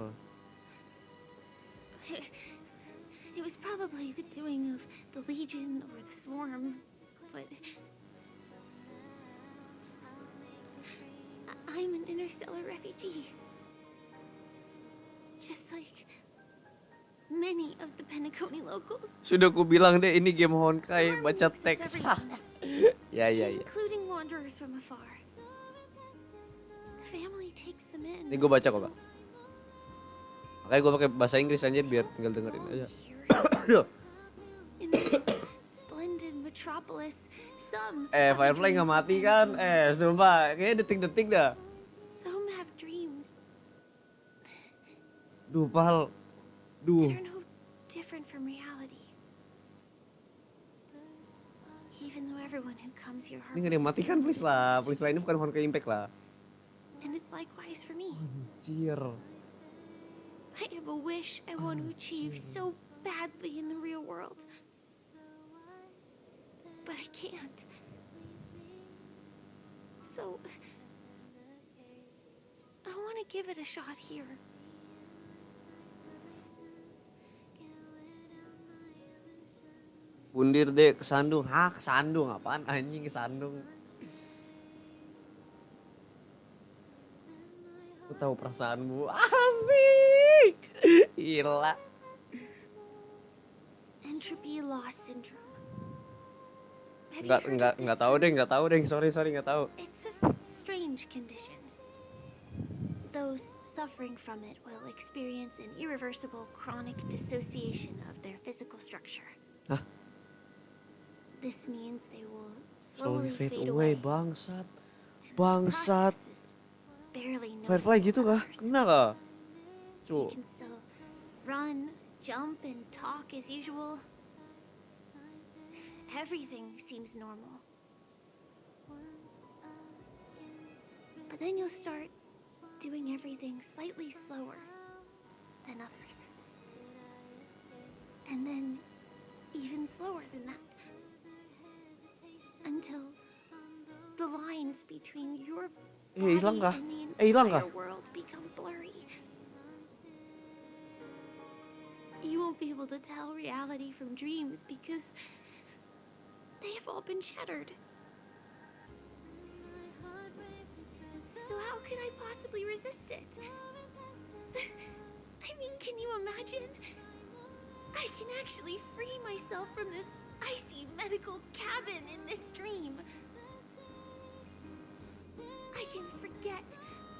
It was probably the doing of the Legion or the Swarm, but I'm an interstellar refugee. Just like many of the Penacony locals. Sudah ku bilang deh, ini game Honkai, baca teks. Ya. Including wanderers from afar. Family takes them in. Ini gue baca kok, Kak. Makanya gue pakai bahasa Inggris aja biar tinggal dengerin aja. In this splendid metropolis, some Firefly nggak mati kan? Sumpah, kayaknya detik-detik dah. some have dreams Duh, Pal. Duh. that are no different from reality. Even though everyone who comes here Ini nggak ada yang mati kan? Please lah, ini bukan Honkai Impact lah. and it's likewise for me. Anjir. I have a wish I want to achieve so badly in the real world. But I can't. So I want to give it a shot here. Bundir deh, kesandung. Hah, kesandung apaan? Anjing, kesandung. Aku tahu perasaanmu. Asik. Gila. Entropy loss syndrome. Have you heard of this Enggak tahu deh. Sorry, enggak tahu. It's a strange condition. Those suffering from it will experience an irreversible chronic dissociation of their physical structure. Hah? This means they will Slowly slowly fade fade away, away. bangsat. The Bangsat. process is barely Firefly noticeable gitu to kah? others. Kena kah? You Cuk. can still run, jump, and talk as usual. Everything seems normal. But then you'll start doing everything slightly slower than others. And then even slower than that. Until the lines between your body Hilang kah? and the Hilang entire kah? world become blurry. You won't be able to tell reality from dreams because they have all been shattered. So how could I possibly resist it? I mean, can you imagine? I can actually free myself from this icy medical cabin in this dream. I can forget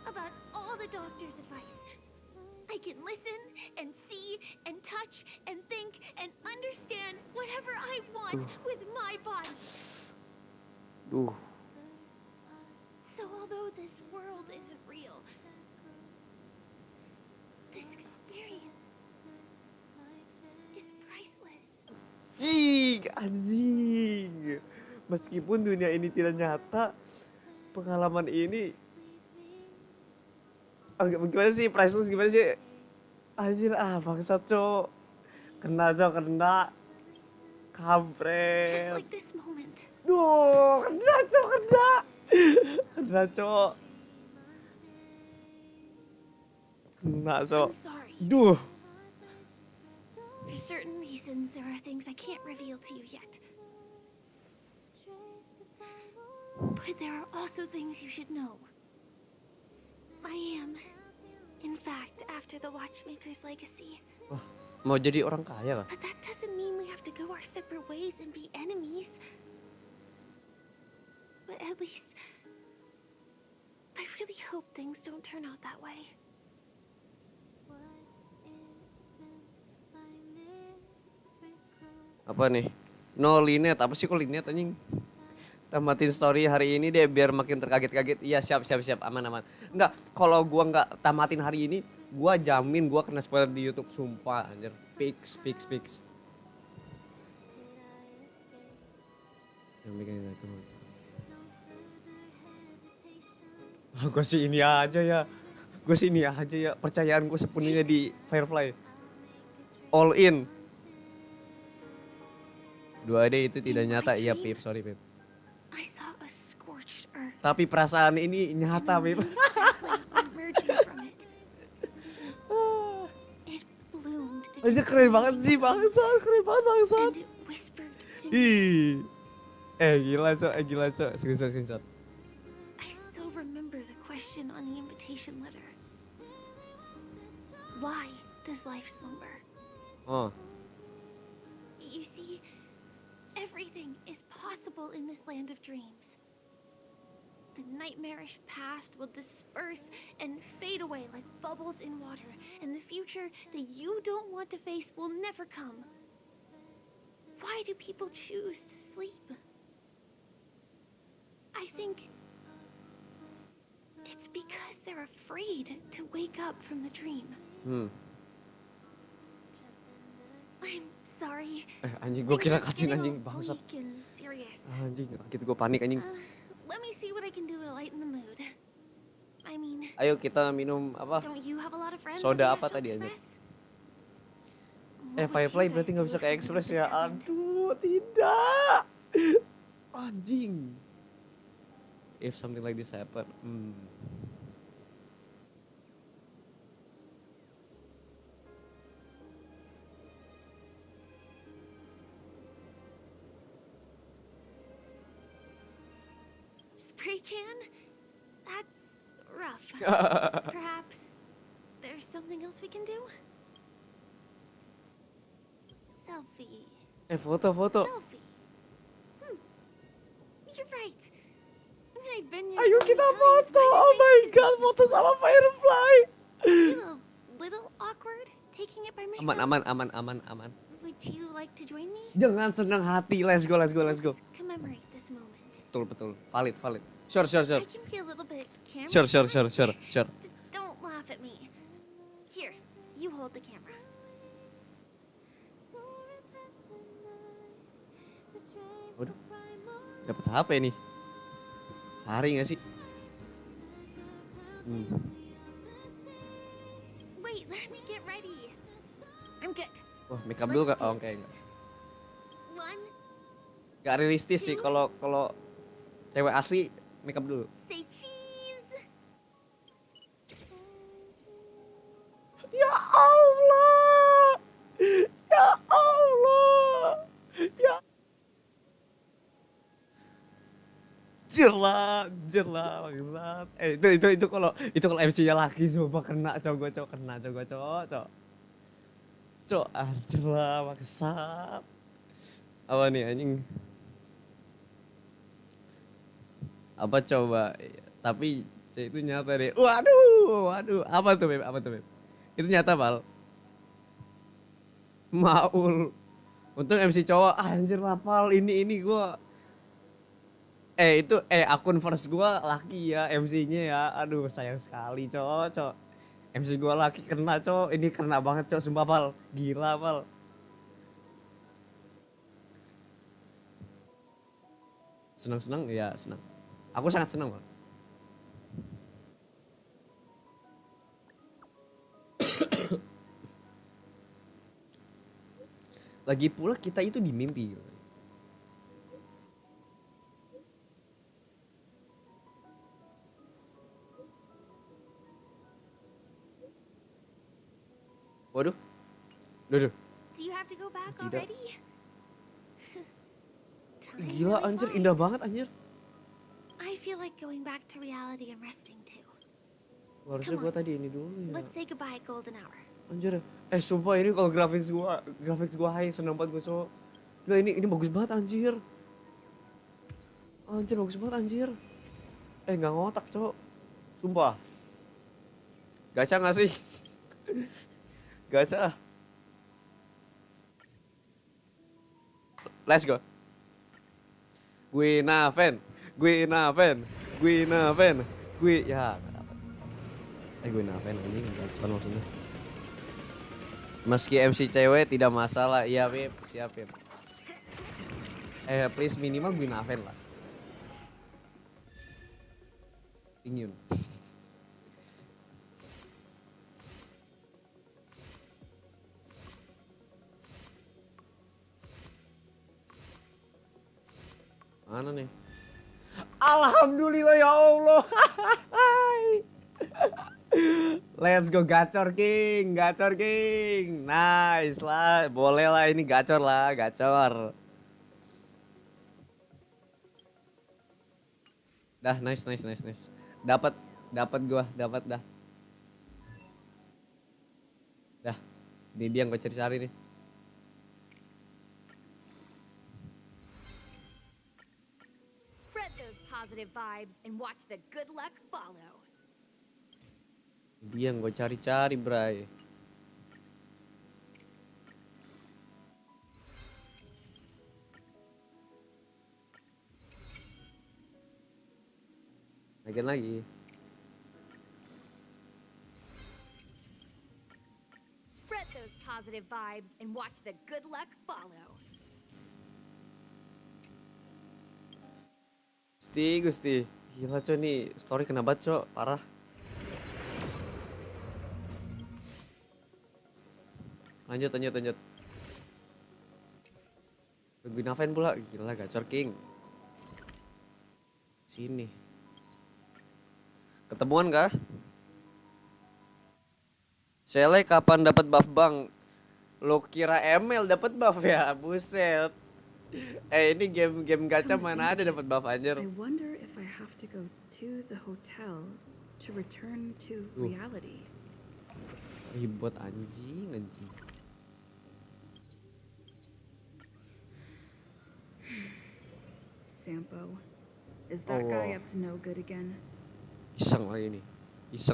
about all the doctor's advice. I can listen and see and touch and think and understand whatever I want with my body. Duh. So although this world isn't real, this experience is priceless. Anjing. Meskipun dunia ini tidak nyata, pengalaman ini gimana sih, priceless gimana sih? Anjir, bangsat, Cok. Kena, Cok, kena. Just Kampret. like this moment. Duh, kena, Cok, kena. Kena, Cok. Kena, Cok. I'm sorry. Duh. For certain reasons, there are things I can't reveal to you yet. But there are also things you should know. I am, in fact, after the Watchmaker's legacy. Wah, mau jadi orang kaya kah? But that doesn't mean we have to go our separate ways and be enemies. But at least, I really hope things don't turn out that way. Apa nih? No linet, apa sih kok linet anjing? Tamatin story hari ini deh biar makin terkaget-kaget. Iya, siap, aman. Enggak, kalau gua enggak tamatin hari ini, gua jamin gua kena spoiler di YouTube, sumpah anjir. Fix. Yang bikin itu. Gua sih ini aja ya. Percayaan gua sepenuhnya di Firefly. All in. 2D itu tidak nyata, iya Pip, sorry Pip. I saw a scorched earth. Tapi perasaan ini nyata, Pip. Emerging from it. It bloomed. Aja keren banget sih, bangsat. And it whispered to me. Gila, Cok. Screenshot. I still remember the question on the invitation letter. Why does life slumber? Oh. You see, everything is possible in this land of dreams. The nightmarish past will disperse and fade away like bubbles in water, and the future that you don't want to face will never come. Why do people choose to sleep? I think it's because they're afraid to wake up from the dream. I'm sorry. Anjing, gue kira kacin anjing, bangsat. Bleak and serious. Anjing, gitu gue panik anjing. Let me see what I can do to lighten the mood. I mean, Ayo kita minum apa? don't you have a lot of friends Soda at the apa Astral tadi anjing? Express? What would Firefly you berarti guys nggak do bisa if ke something Express like ya? this happened? Aduh, tidak. Anjing. If something like this happen. Spray can? That's rough. Perhaps there's something else we can do? Selfie. Foto. Selfie. You're right. I've been here Ayo so many kita times, foto. my Oh my face god, foto sama Firefly. feel a little awkward taking it by myself. Aman. Would you like to join me? Jangan senang hati. Let's go. Commemorate this moment. Betul. Valid. Sure. I can be a little bit camera Sure. Just don't laugh at me. Here, you hold the camera. Waduh. Dapat HP nih. Hari nggak sih? Wait, let me get ready. I'm good. Wah, makeup dulu kak? Oh, enggak. One, Gak realistis sih kalau cewek asli makeup dulu. say cheese. Ya Allah. Ya. Jerlah bangsat. Itu kalau MC-nya laki coba kena cowok kena cowok. Cok, anjir lah bangsat. Apa nih anjing? Apa coba? Tapi itu nyata deh. Waduh. Apa tuh, Beb? Itu nyata, Pal. Maul. Untung MC cowok, anjir lah, Pal. Ini gua Itu akun first gua laki ya MC-nya ya. Aduh sayang sekali cok. MC gua laki kena cok. Ini kena banget cok sumpah pal. Gila pal. Senang-senang ya senang. Aku sangat senang pal. Lagi pula kita itu di mimpi. Waduh. Duh. Do you have to go back Tidak. already? Time Gila really anjir, flies. indah banget anjir. I feel like going back to reality and resting too. Harusnya Come gua on. tadi ini dulu ya. Let's say goodbye at golden hour. Anjir. Sumpah ini kalau grafis gua high seneng banget gua so. Gila ini bagus banget anjir. Anjir bagus banget anjir. Enggak ngotak, Cok. Sumpah. Gacha enggak sih? Gacha. Let's go. Gue Naven. Ya, enggak dapat. Gue Naven ini enggak cuman maksudnya. Meski MC cewek tidak masalah. Iya, Pip. Siap, Pip. Please minimal gue Naven lah. Ingin. Mana nih? Alhamdulillah ya Allah. Let's go gacor king. Nice lah, boleh lah ini gacor. Dah nice. Dapat gua. Dah. Ini dia yang gua cari-cari nih. Spread those positive vibes and watch the good luck follow. Dia yang gua cari-cari, Bray. Lagi. Spread those positive vibes and watch the good luck follow. Gusti. Gila Cok nih, story kena banget Cok, parah. Lanjut. Lebih Naven pula, gila gacor king. Sini. Ketemuan kah? Sele kapan dapat buff bang? Lo kira ML dapat buff ya? Buset. Ini game gacha mana ada dapat buff anjir. I wonder if I have to go to the hotel to return to reality. Ribet anjing. Sampo, is that guy up to no good again? Iseng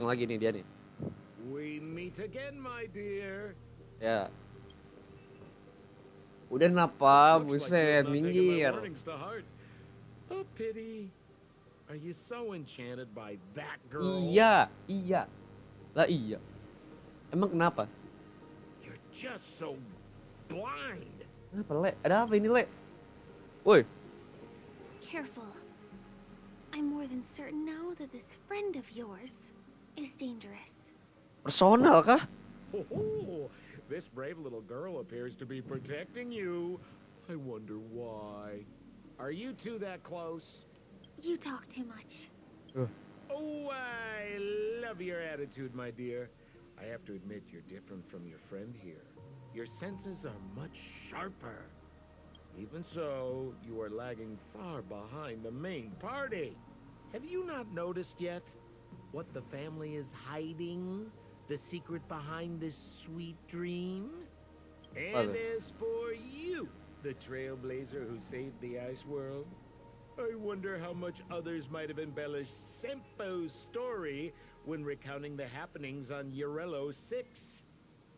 lagi nih dia nih. We meet again, my dear. Ya. Udah kenapa? Looks like Buset, you're not taking my minggir. warnings to heart. A pity. Are you so enchanted by that girl? Iya. Lah iya. Emang kenapa? You're just so blind. Kenapa, Le? Ada apa ini, Le? Woi. Careful. I'm more than certain now that this friend of yours is dangerous. Personal kah? Oh, this brave little girl appears to be protecting you. I wonder why. Are you two that close? You talk too much. Oh, I love your attitude, my dear. I have to admit you're different from your friend here. Your senses are much sharper. Even so, you are lagging far behind the main party. Have you not noticed yet what the family is hiding? The secret behind this sweet dream? And as for you, the trailblazer who saved the ice world, I wonder how much others might have embellished Sempo's story when recounting the happenings on Urello 6.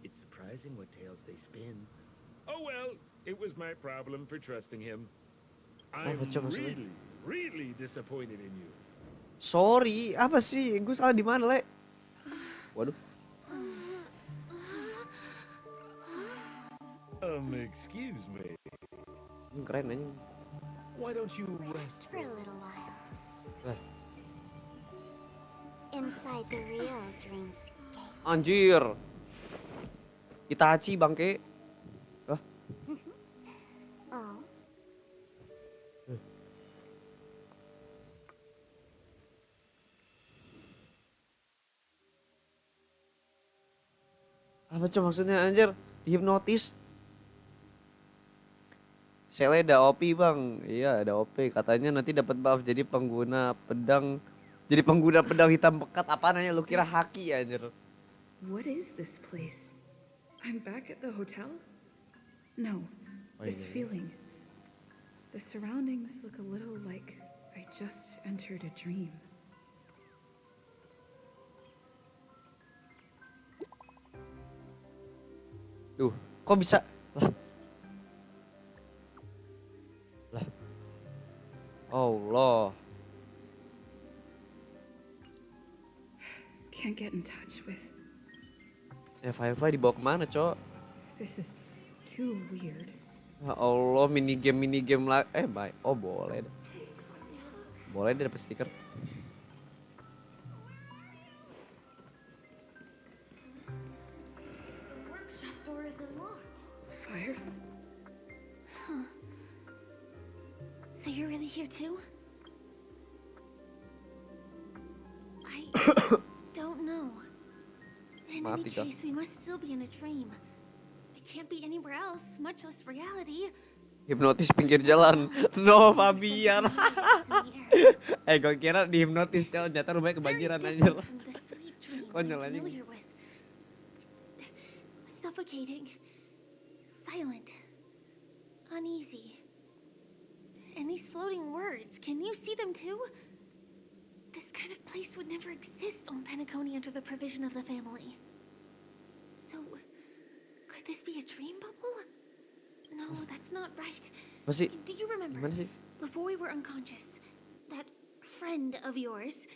It's surprising what tales they spin. Oh well, it was my problem for trusting him. I'm coba really, really disappointed in you. Sorry, apa sih? Gue salah di mana, Le? Waduh. Excuse me. Keren aja. Why don't you Rest for a little while. Lah. Inside the real dreamscape. Anjir. Itachi bangke. Hah? Oh. Apa coba maksudnya anjir? Dihipnotis. Sele ada OP bang, iya ada OP. Katanya nanti dapat buff jadi pengguna pedang. Jadi pengguna pedang hitam pekat. Apa nanya lu kira haki anjir? What is this place? I'm back at the hotel? No, Oh, this iya. feeling. The surroundings look a little like I just entered a dream. Tuh, kok bisa? Lah. Lah. Allah. Can't get in touch with. Firefly dibawa kemana, Cok? This is too weird. Ya Allah, minigame lah. Baik. Oh, boleh deh. Boleh deh dapet stiker. The workshop door is unlocked. Firefly? Huh. So you're really here too? I don't know. In any Mati kah? case, we must still be in a dream. It can't be anywhere else, much less reality. Hipnotis pinggir jalan. No, Fabian. Gue kira dihipnotis, ternyata rumahnya kebanjiran anjir. Konyol anjing. Familiar with. Suffocating, silent, uneasy. And these floating words, can you see them too? This kind of place would never exist on Penacony under the provision of the family. So, could this be a dream bubble? No, that's not right. Masih, Do you remember, gimana sih? before we were unconscious, that friend of yours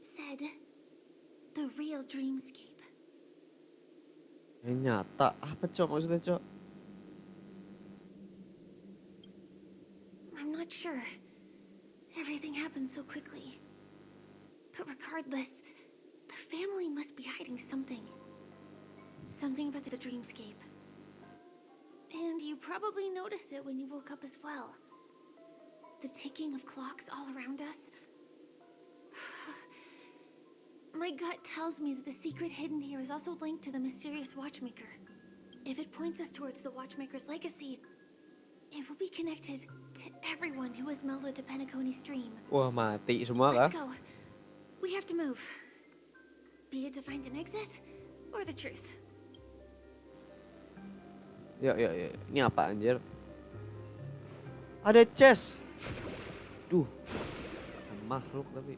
said the real dreamscape? Nyata. Apa, Cok? Maksudnya, Cok? I'm not sure. Everything happened so quickly. But regardless, the family must be hiding something. Something about the dreamscape. And you probably noticed it when you woke up as well. The ticking of clocks all around us. My gut tells me that the secret hidden here is also linked to the mysterious watchmaker. If it points us towards the watchmaker's legacy, it will be connected to everyone who has melded to Penacony's dream. Wah, mati semua kah? Let's go. We have to move. Be it to find an exit or the truth. Ya. Ini apa anjir? Ada chest. Duh. Makhluk tapi.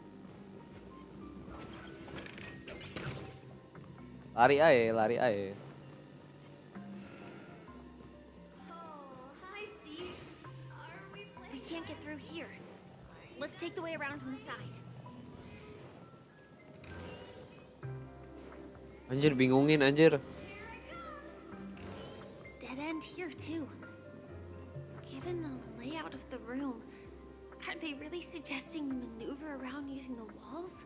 Lari aja. We can't get through here. Let's take the way around from the side. Anjir, bingungin anjir. Dead end here too. Given the layout of the room, are they really suggesting we maneuver around using the walls?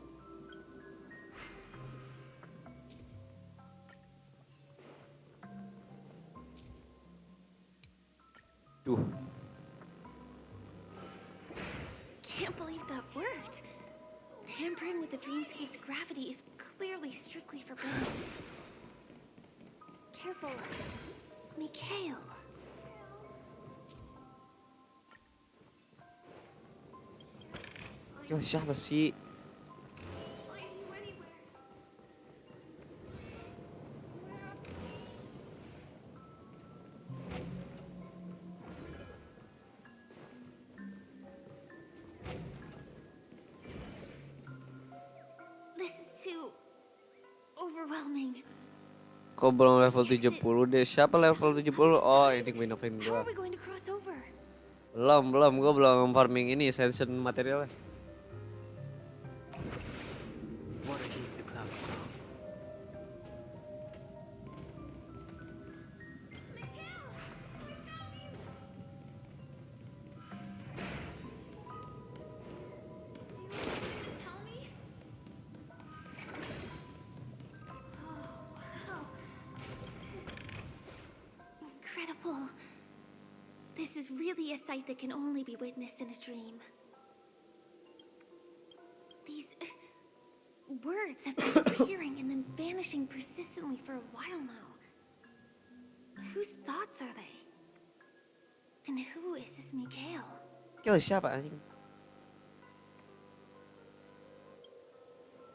Duh. Can't believe that worked. Tampering with the dreamscape's gravity is clearly strictly forbidden. Careful, Mikhail. Gila, siapa sih? This is too overwhelming. Kok belum level 70 deh? Siapa level 70? Oh, ini Queen of Flame How gua. are we going to cross over? Belum, gue belum farming ini ascension materialnya. Water heats the clouds soft. Incredible. This is really a sight that can only be witnessed in a dream. These words have been appearing and then vanishing persistently for a while now. Whose thoughts are they? And who is this Mikhail? Kira siapa anjing?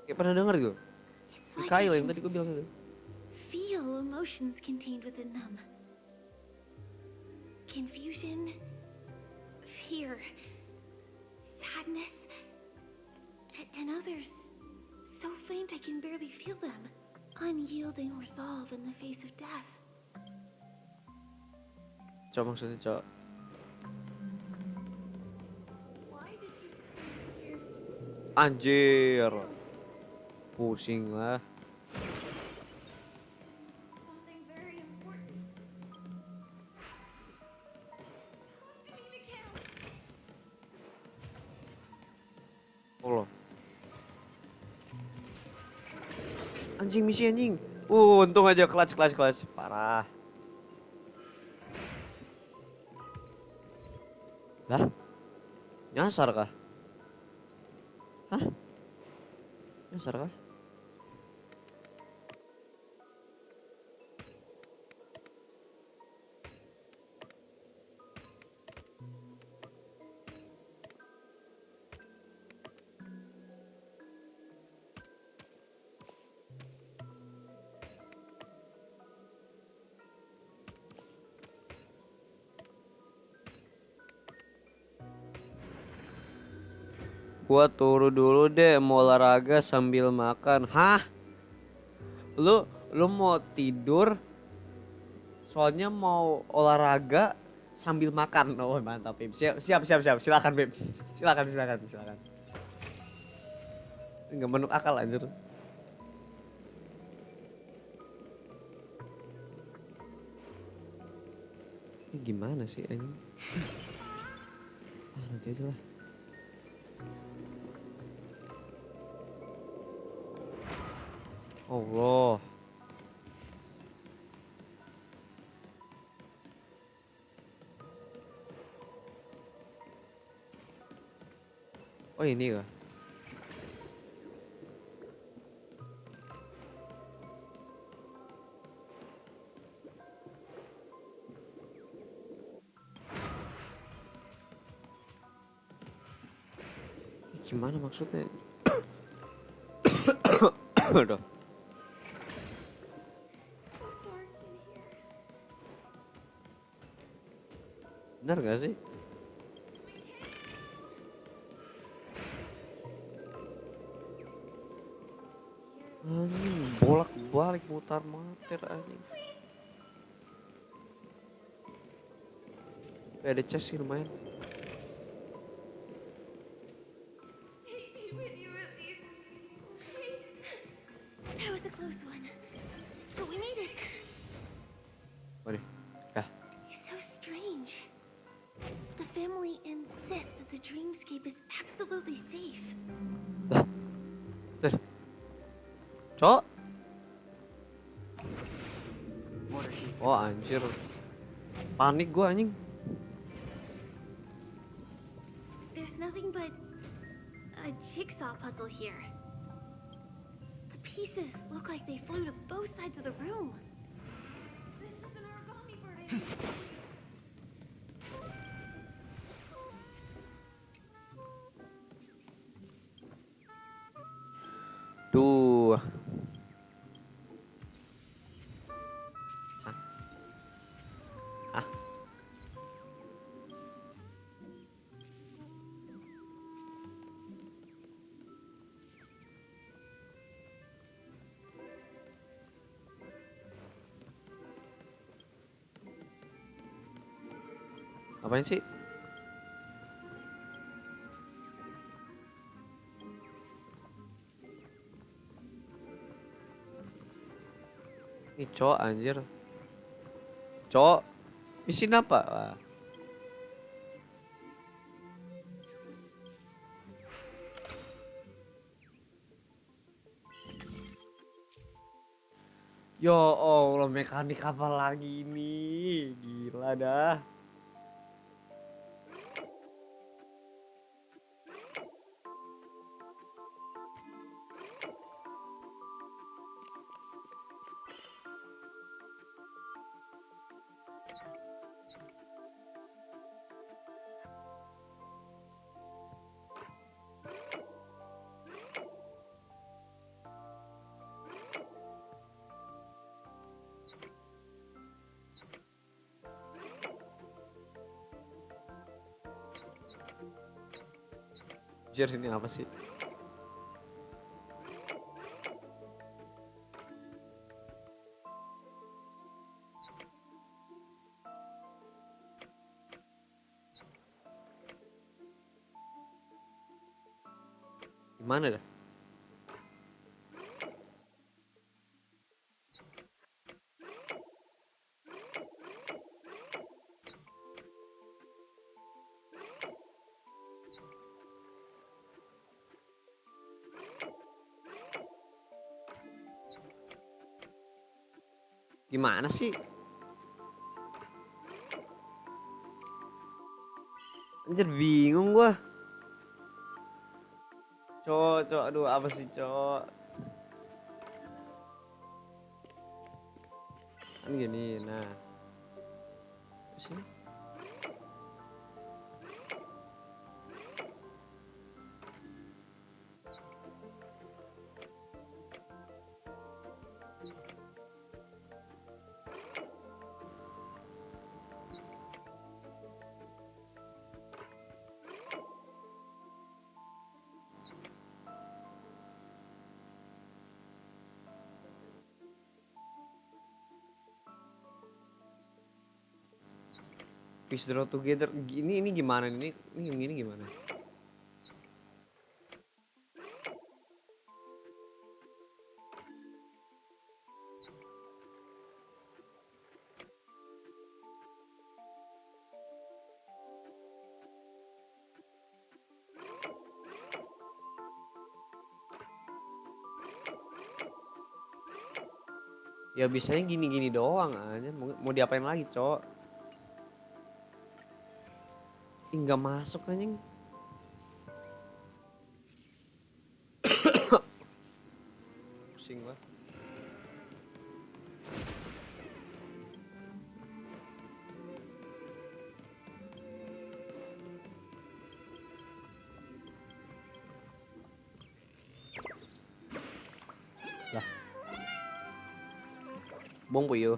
Kayak pernah denger gitu. Mikhail yang tadi gue bilang itu. Feel emotions contained within them. Confusion, fear, sadness, and others so faint I can barely feel them. Unyielding resolve in the face of death. Cok maksudnya cok. Anjir. Pusing lah. Allah. Anjing misi anjing. Untung aja clutch. Parah. Lah? Nyasar kah? Hah? Nyasar kah? Gua turu dulu deh, mau olahraga sambil makan. Hah? Lu mau tidur? Soalnya mau olahraga sambil makan. Oh, mantap, Beb. Siap. Silakan, Beb. Silakan. Enggak masuk akal anjir. Ini gimana sih anjing? Nanti aja lah. Allah. Oh ini kah? Gimana maksudnya? Aduh. Benar gak sih? Anjing, bolak-balik mutar mater anjing. Ada chest sih lumayan. That was a close one. But we made it. Waduh. Dah. So strange. The family insists that the dreamscape is absolutely safe. Cok. Oh anjir. Panik gua anjing. There's nothing but a jigsaw puzzle here. The pieces look like they flew to both sides of the room. This is an origami party. Duh. Apain sih? Ini cowok anjir. Cowok. Misi apa? Wah. Yo Allah, mekanik apa lagi ini? Gila dah. Anjir, ini apa sih? Gimana dah? Gimana sih? Anjir, bingung gua. Cok, aduh apa sih, cok? Kan gini, nah. Sini. Peace draw together. Ini gimana ini? Ini yang gini gimana? Ya bisanya gini-gini doang aja. Mau diapain lagi, cok? Nggak masuk anjing. Pusing gua. Lah. Bông bì ư?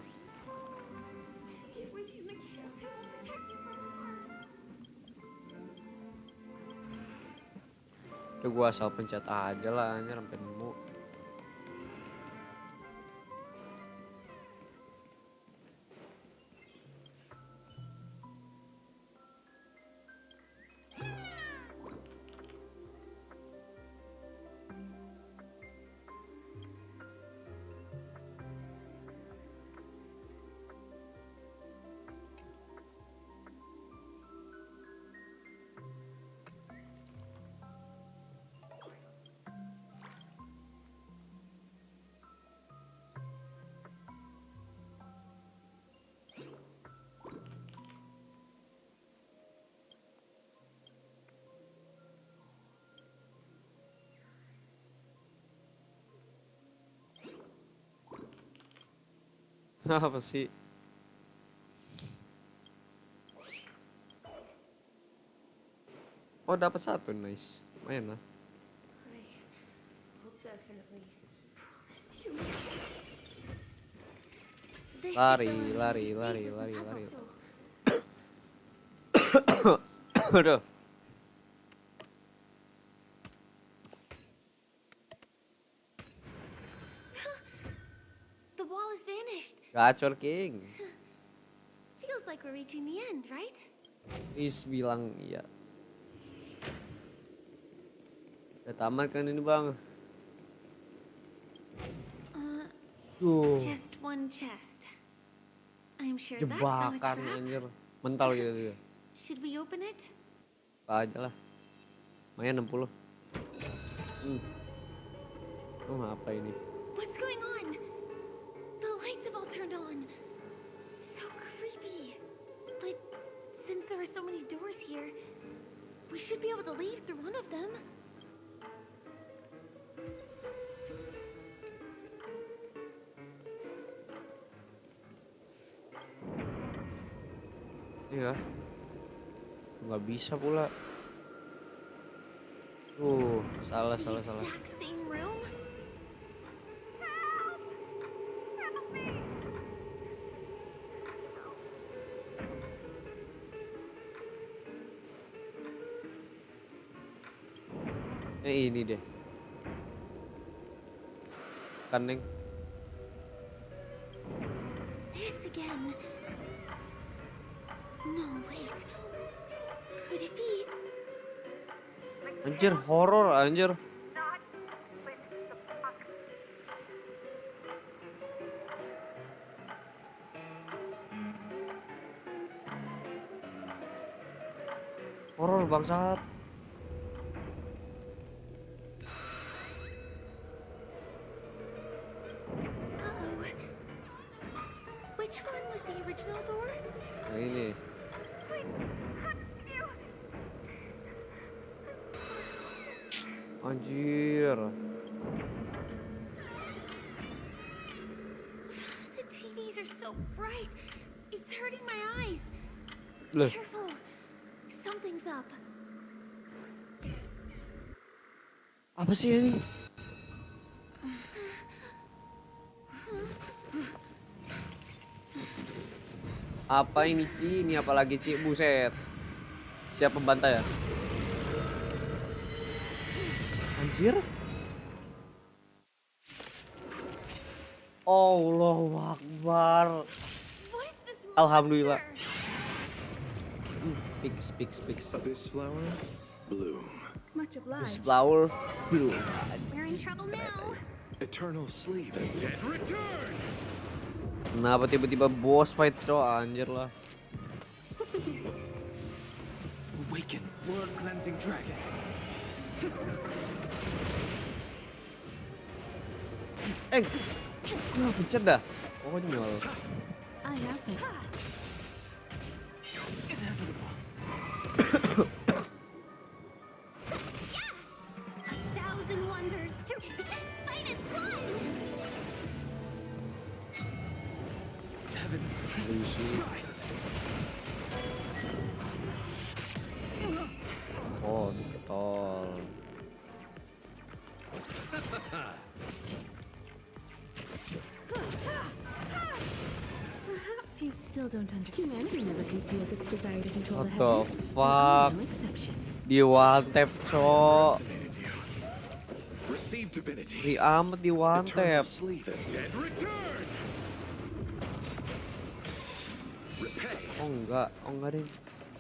Udah gua asal pencet aja lah anjir sampai nemu. Apa sih? Oh, dapat satu, nice. Lumayan lah. Lari. Aduh. The wall has vanished. Gacor, King. Feels like we're reaching the end, right? Is bilang iya. Udah tamat kan ini, Bang? Tuh. Just one chest. I'm sure that's not a Jebakan trap. anjir. Mental gitu. Should we open it? Apa aja lah. Lumayan 60. Oh, apa ini? What's going on? The lights have all turned on. So creepy. But since there are so many doors here, we should be able to leave through one of them. Iya. Nggak bisa pula. Salah. Exact same room? Ini deh. Kan Neng. This again. No, wait. Could it be? Anjir, horor anjir. Horor bangsat. Uh-oh. Which one was the original door? Nah, ini. Anjir. The TVs are so bright. It's hurting my eyes. Loh. Careful. Something's up. Apa sih ini? Apa ini Ci? Ini apa lagi Ci? Buset. Siapa bantai ya? Anjir. Allahu Akbar. Alhamdulillah. Pix. This flower, bloom. Much This obliged. flower bloom. We're in trouble now. Eternal sleep. The dead return. Kenapa tiba-tiba boss fight cok anjir lah. Awaken, world cleansing dragon. Gua pencet dah. Konyol. I have some. Thousand wonders to fight as one. Heavens, rise. Kontol. Perhaps you still don't understand. Humanity never conceals its desire to control the What the heavens. fuck? No exception. Di one tap cok. Receive divinity. Di amat di one Eternal tap. sleep. The dead return. Oh enggak deh.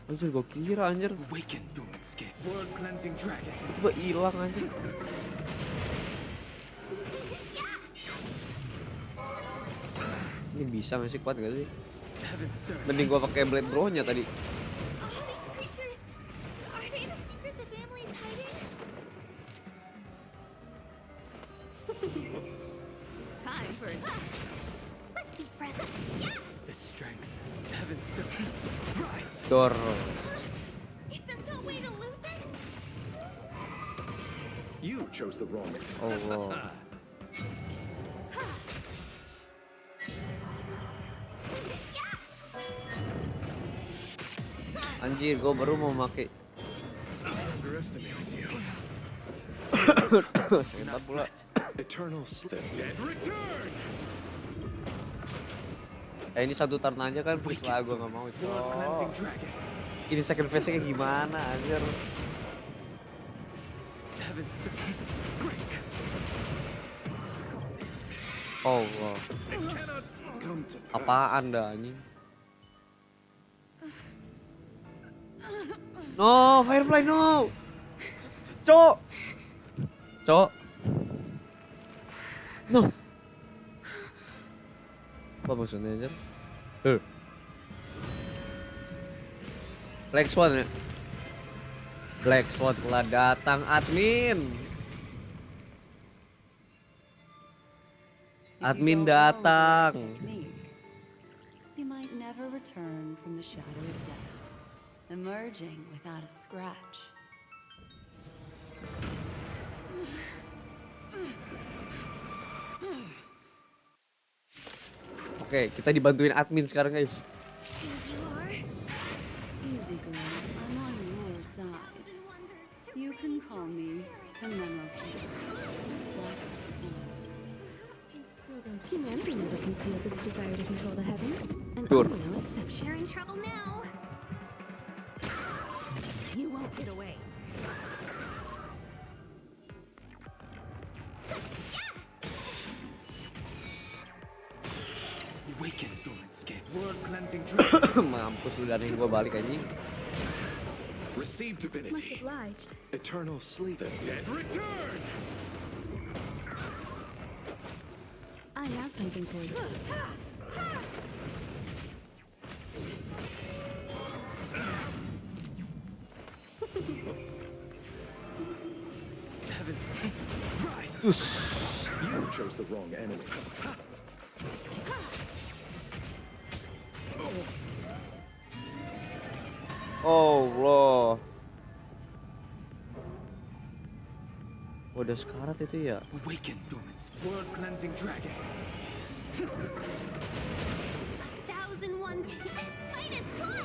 Anjir gua kira anjir. Awaken, dormant skin. World cleansing dragon. Tiba hilang anjir. Ini bisa nggak sih, kuat nggak sih? Mending gua pakai blade bro-nya tadi. Creatures, are they the secret the family is hiding? Time for Let's be friends. Yeah. The strength. Heaven's servant. Rise. Dor. Is there no way to lose it? You chose the wrong. Allah. Anjir, gua baru mau pakai. Underestimated you. Sebentar pula. Eternal sleep. The dead return. Ini satu turn aja kan, please lah gua nggak mau cok. Ini second phase kayak gimana anjir? Heaven's servant. Break. Allah. It cannot come to pass. Apaan dah anjing? No, Firefly no. Cok. Apa maksudnya anjir? Black Swan ya? Black Swan telah datang admin. Admin datang. You might never return from the shadow of death, emerging without a scratch. Oke, kita dibantuin admin sekarang guys. Easy girl, I'm on your side. You can call me the Memo Keeper. Humanity never conceals its desire to control the heavens, and Sure. I'm no exception. You're in trouble now. You won't get away. Awaken, dormant scale. World cleansing dragon. Mampus lu dan gua balik anjing. Receive divinity. Obliged. Eternal sleep. The dead return. I have something for you. Heavens, rise. You chose the wrong enemy. Oh Allah. Udah sekarat itu ya. Awaken, dormant scale. World cleansing dragon. 1001. Fight is fun.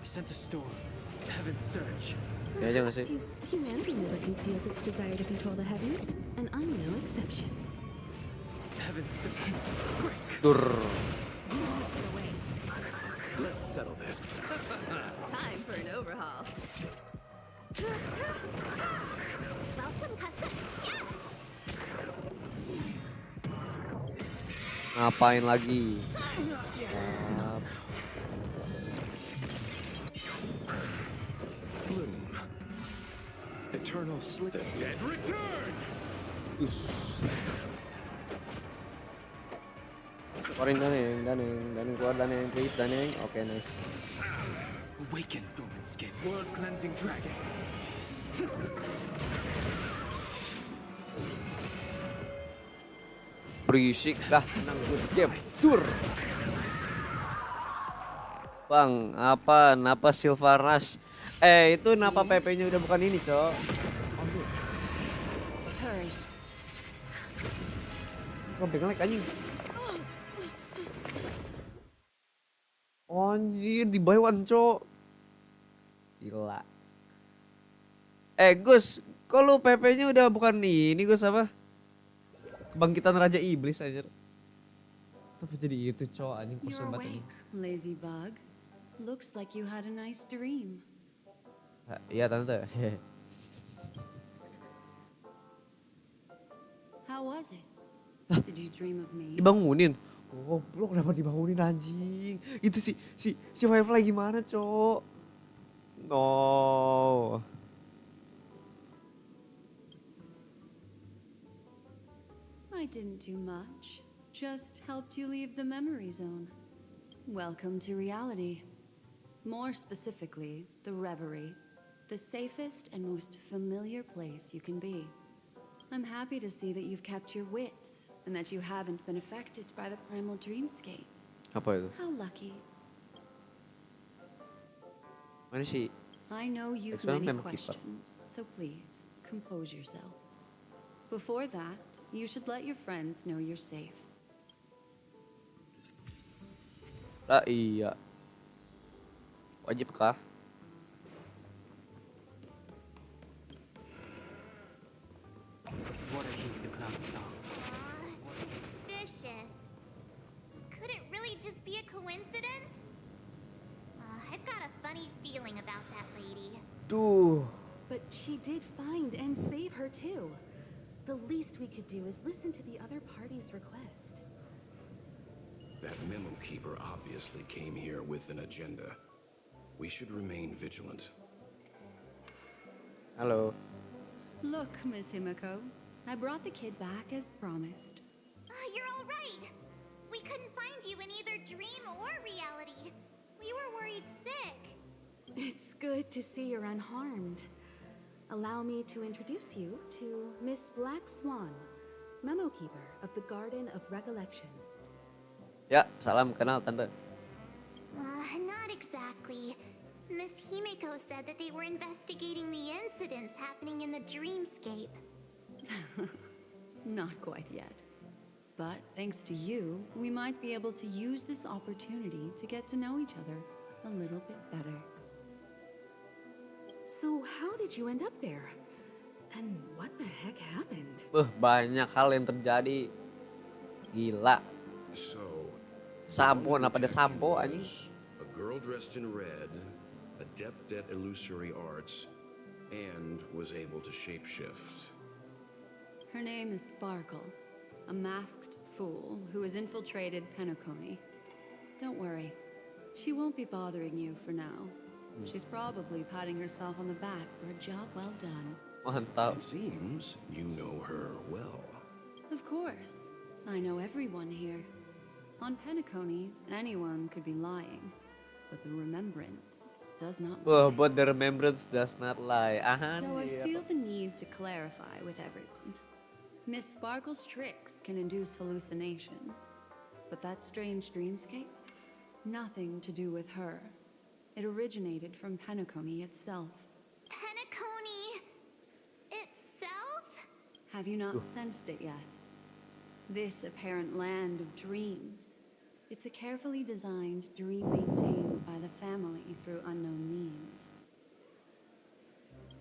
I sent a storm. Heaven surge. Ya aja nggak sih? Humanity never conceals its desire to control the heavens, and I'm no exception. Heaven surge. Break. Dur. Let's settle this. Time for an overhaul. Welcome, custom. Yeah. Ngapain lagi? Bloom. Eternal sleep. The dead return. Keluarin daneng, keluar daneng, please daneng. Oke, nice. Awaken, dormant scale. World cleansing dragon. Berisik dah, tenang good game. Dur. Bang, napa Silver Rush? Itu napa PP-nya udah bukan ini, Cok. Hurry. Kok pegang anjing. Anjir, di Baiwan, Cok. Gila. Gus, kok lu PP-nya udah bukan ini, Gus apa? Kebangkitan Raja Iblis anjir. Kenapa jadi itu, Cok? Anjing You're pusing banget anjing. awake, lazy bug. Looks like you had a nice dream. Iya, Tante. How was it? Did you dream of me? Dibangunin. Goblok, kenapa dibangunin anjing? Itu si Firefly gimana, Cok? No. I didn't do much. Just helped you leave the memory zone. Welcome to reality. More specifically, the Reverie. The safest and most familiar place you can be. I'm happy to see that you've kept your wits and that you haven't been affected by the primal dreamscape. Apa itu? How lucky. Mana sih? I know you've Explain many Memo Keeper. questions, so please, compose yourself. Before that, you should let your friends know you're safe. Iya. Wajib kah? What heeds the cloud song. Suspicious. Could it really just be a coincidence? I've got a funny feeling about that lady. Duh. But she did find and save her too. The least we could do is listen to the other party's request. That memo keeper obviously came here with an agenda. We should remain vigilant. Halo. Look, Miss Himiko, I brought the kid back as promised. You're all right. We couldn't find you in either dream or reality. We were worried sick. It's good to see you're unharmed. Allow me to introduce you to Miss Black Swan, memo keeper of the Garden of Recollection. Ya, salam kenal tante. Not exactly. Miss Himeko said that they were investigating the incidents happening in the dreamscape. Not quite yet. But thanks to you, we might be able to use this opportunity to get to know each other a little bit better. So how did you end up there? And what the heck happened? Banyak hal yang terjadi. Gila. So, Sampo, kenapa ada sampo anjing? a girl dressed in red, adept at illusory arts, and was able to shapeshift. Her name is Sparkle, a masked fool who has infiltrated Penacony. Don't worry, she won't be bothering you for now. She's probably patting herself on the back for a job well done. It seems you know her well. Of course, I know everyone here. On Penacony, anyone could be lying, but the remembrance does not lie. But the remembrance does not lie. So I feel the need to clarify with everyone. Miss Sparkle's tricks can induce hallucinations, but that strange dreamscape, nothing to do with her. It originated from Penacony itself. Penacony itself? Have you not sensed it yet? This apparent land of dreams. It's a carefully designed dream maintained by the family through unknown means.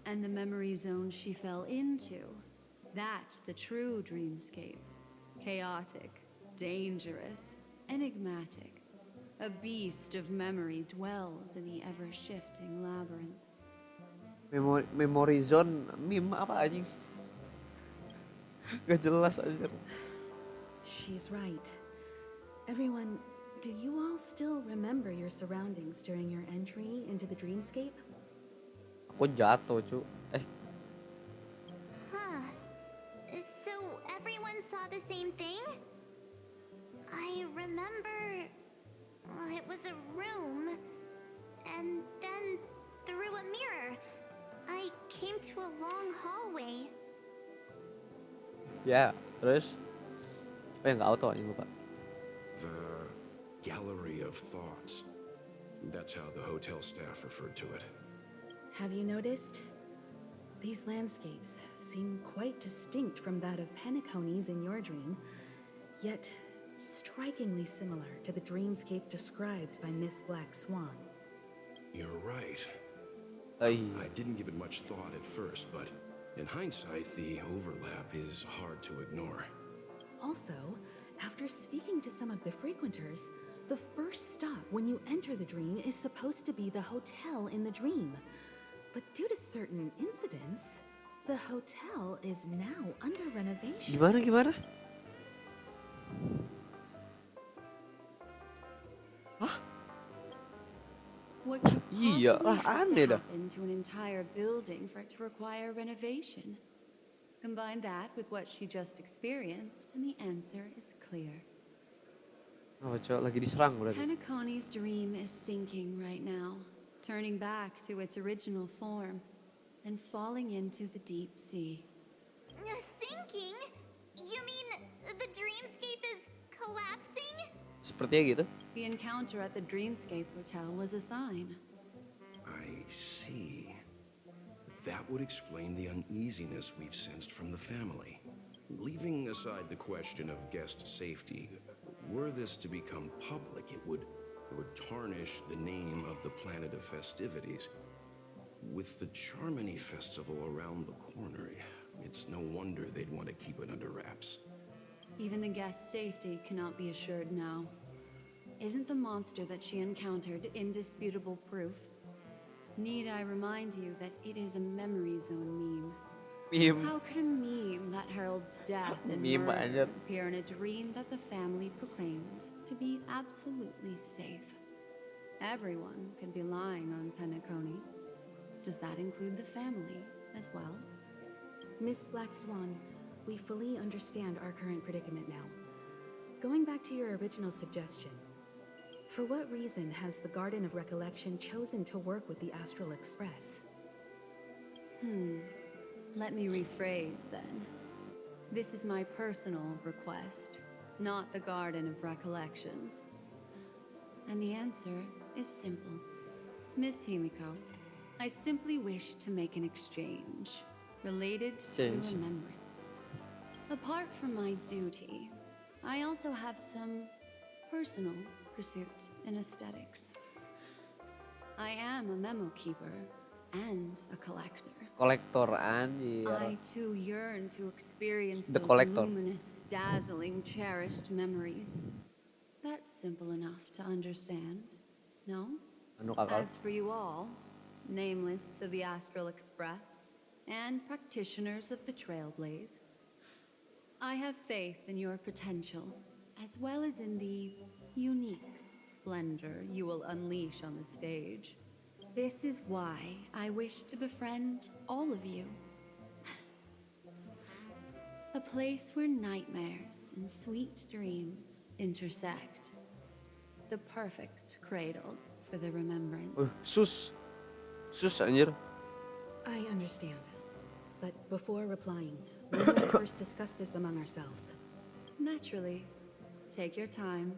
And the memory zone she fell into, that's the true dreamscape. Chaotic, dangerous, enigmatic. A beast of memory dwells in the ever-shifting labyrinth. Memory zone meme apa anjing? Gak jelas anjir. She's right. Everyone, do you all still remember your surroundings during your entry into the dreamscape? Aku jatuh, cu. Huh. So everyone saw the same thing? I remember... it was a room, and then through a mirror, I came to a long hallway. Ya, terus? Apa yang gak auto anjing lupa? The Gallery of Thoughts. That's how the hotel staff referred to it. Have you noticed? These landscapes seem quite distinct from that of Penacony's in your dream, yet strikingly similar to the dreamscape described by Miss Black Swan. You're right. I didn't give it much thought at first, but in hindsight, the overlap is hard to ignore. Also, after speaking to some of the frequenters, the first stop when you enter the dream is supposed to be the hotel in the dream. But due to certain incidents, the hotel is now under renovation. Gimana? What could Iya, possibly have aneh to dah. happen to an entire building for it to require renovation? Combine that with what she just experienced, and the answer is clear. Oh, cowok lagi diserang berarti. Penacony's dream is sinking right now, turning back to its original form, and falling into the deep sea. Sinking? You mean the dreamscape is collapsing? Sepertinya gitu. The encounter at the Dreamscape Hotel was a sign. I see. That would explain the uneasiness we've sensed from the family. Leaving aside the question of guest safety, were this to become public, it would tarnish the name of the planet of festivities. With the Charmony Festival around the corner, it's no wonder they'd want to keep it under wraps. Even the guest's safety cannot be assured now. Isn't the monster that she encountered indisputable proof? Need I remind you that it is a memory zone meme? Meme. How could a meme that heralds death and Meme murder aja. appear in a dream that the family proclaims to be absolutely safe? Everyone could be lying on Penacony. Does that include the family as well? Miss Black Swan, we fully understand our current predicament now. Going back to your original suggestion, for what reason has the Garden of Recollection chosen to work with the Astral Express? Let me rephrase then. This is my personal request, not the Garden of Recollections. And the answer is simple. Miss Himiko, I simply wish to make an exchange related to remembrance. Apart from my duty, I also have some personal pursuit in aesthetics. I am a memo keeper and a collector. Kolektor anjir. I too yearn to experience The those collector. luminous, dazzling, cherished memories. That's simple enough to understand, no? Anu kakak. As for you all, nameless of the Astral Express and practitioners of the Trailblaze, I have faith in your potential, as well as in the unique splendor you will unleash on the stage. This is why I wish to befriend all of you. A place where nightmares and sweet dreams intersect. The perfect cradle for the remembrance. Sus anjir. I understand. But before replying, we must first discuss this among ourselves. Naturally. Take your time.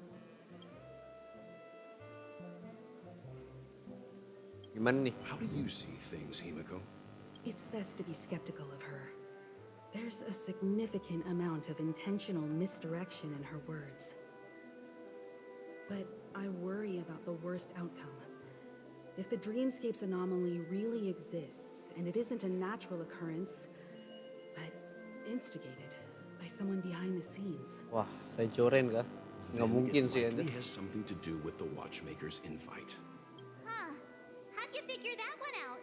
Gimana nih? How do you see things, Himiko? It's best to be skeptical of her. There's a significant amount of intentional misdirection in her words. But I worry about the worst outcome. If the dreamscape's anomaly really exists, and it isn't a natural occurrence, but instigated by someone behind the scenes. Wah, saya coren kah? Nggak mungkin sih It anjir. likely has something to do with the Watchmaker's invite. Huh. How'd you figure that one out?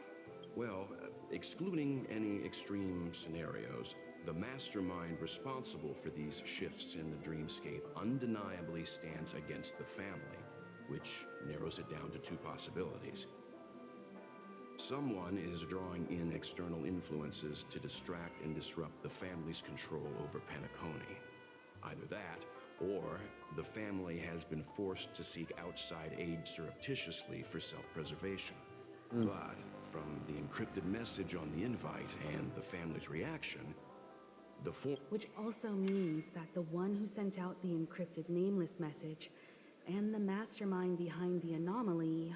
Well, excluding any extreme scenarios, the mastermind responsible for these shifts in the dreamscape undeniably stands against the family, which narrows it down to two possibilities. Someone is drawing in external influences to distract and disrupt the family's control over Penacony. Either that, or the family has been forced to seek outside aid surreptitiously for self-preservation. But from the encrypted message on the invite and the family's reaction, Which also means that the one who sent out the encrypted nameless message and the mastermind behind the anomaly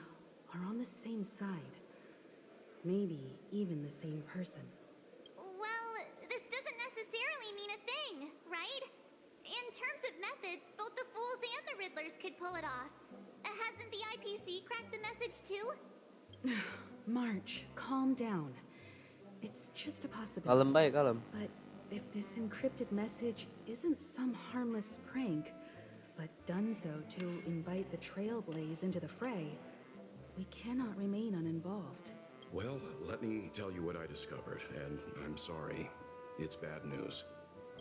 are on the same side. Maybe even the same person. Well, this doesn't necessarily mean a thing, right? In terms of methods, both the Fools and the Riddlers could pull it off. Hasn't the IPC cracked the message too? March, calm down. It's just a possibility. Kalem baik, kalem. But if this encrypted message isn't some harmless prank, but done so to invite the Trailblaze into the fray, we cannot remain uninvolved. well, let me tell you what I discovered, and I'm sorry, it's bad news.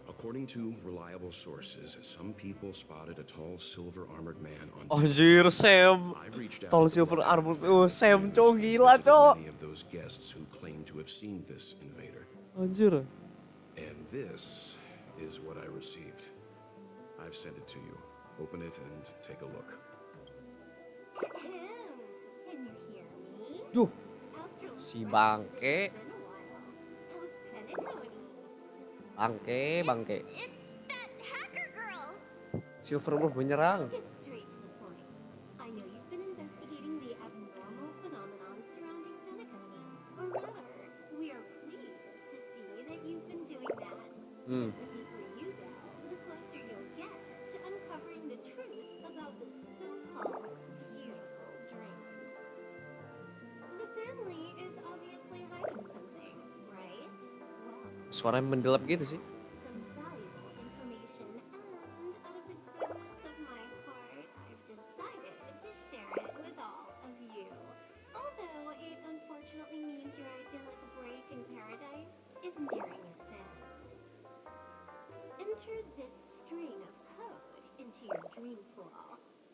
According to reliable sources, some people spotted a tall silver-armored man on... Anjir, Sam. I've reached out Tall to the silver Blood armor. family Sam, and cowok gila, visited cowok. many of those guests who claim to have seen this invader. Anjir. And this is what I received. I've sent it to you. Open it and take a look. Can you hear me? Duh. Astral Si Express, bangke. it's been a while. How's Penacony? Bangke. It's that hacker girl. Silver Wolf menyerang. Get straight to the point. I know you've been investigating the abnormal phenomenon surrounding Penacony. Or rather, we are pleased to see that you've been doing that. Because the deeper you delve, the closer you'll get to uncovering the truth about the so-called beautiful dream. The family is obviously hiding something, right? Well, Suaranya mendelap gitu sih. some valuable information, and out of the goodness of my heart, I've decided to share it with all of you. Although it unfortunately means your idyllic break in paradise is nearing its end. Enter this string of code into your dream pool,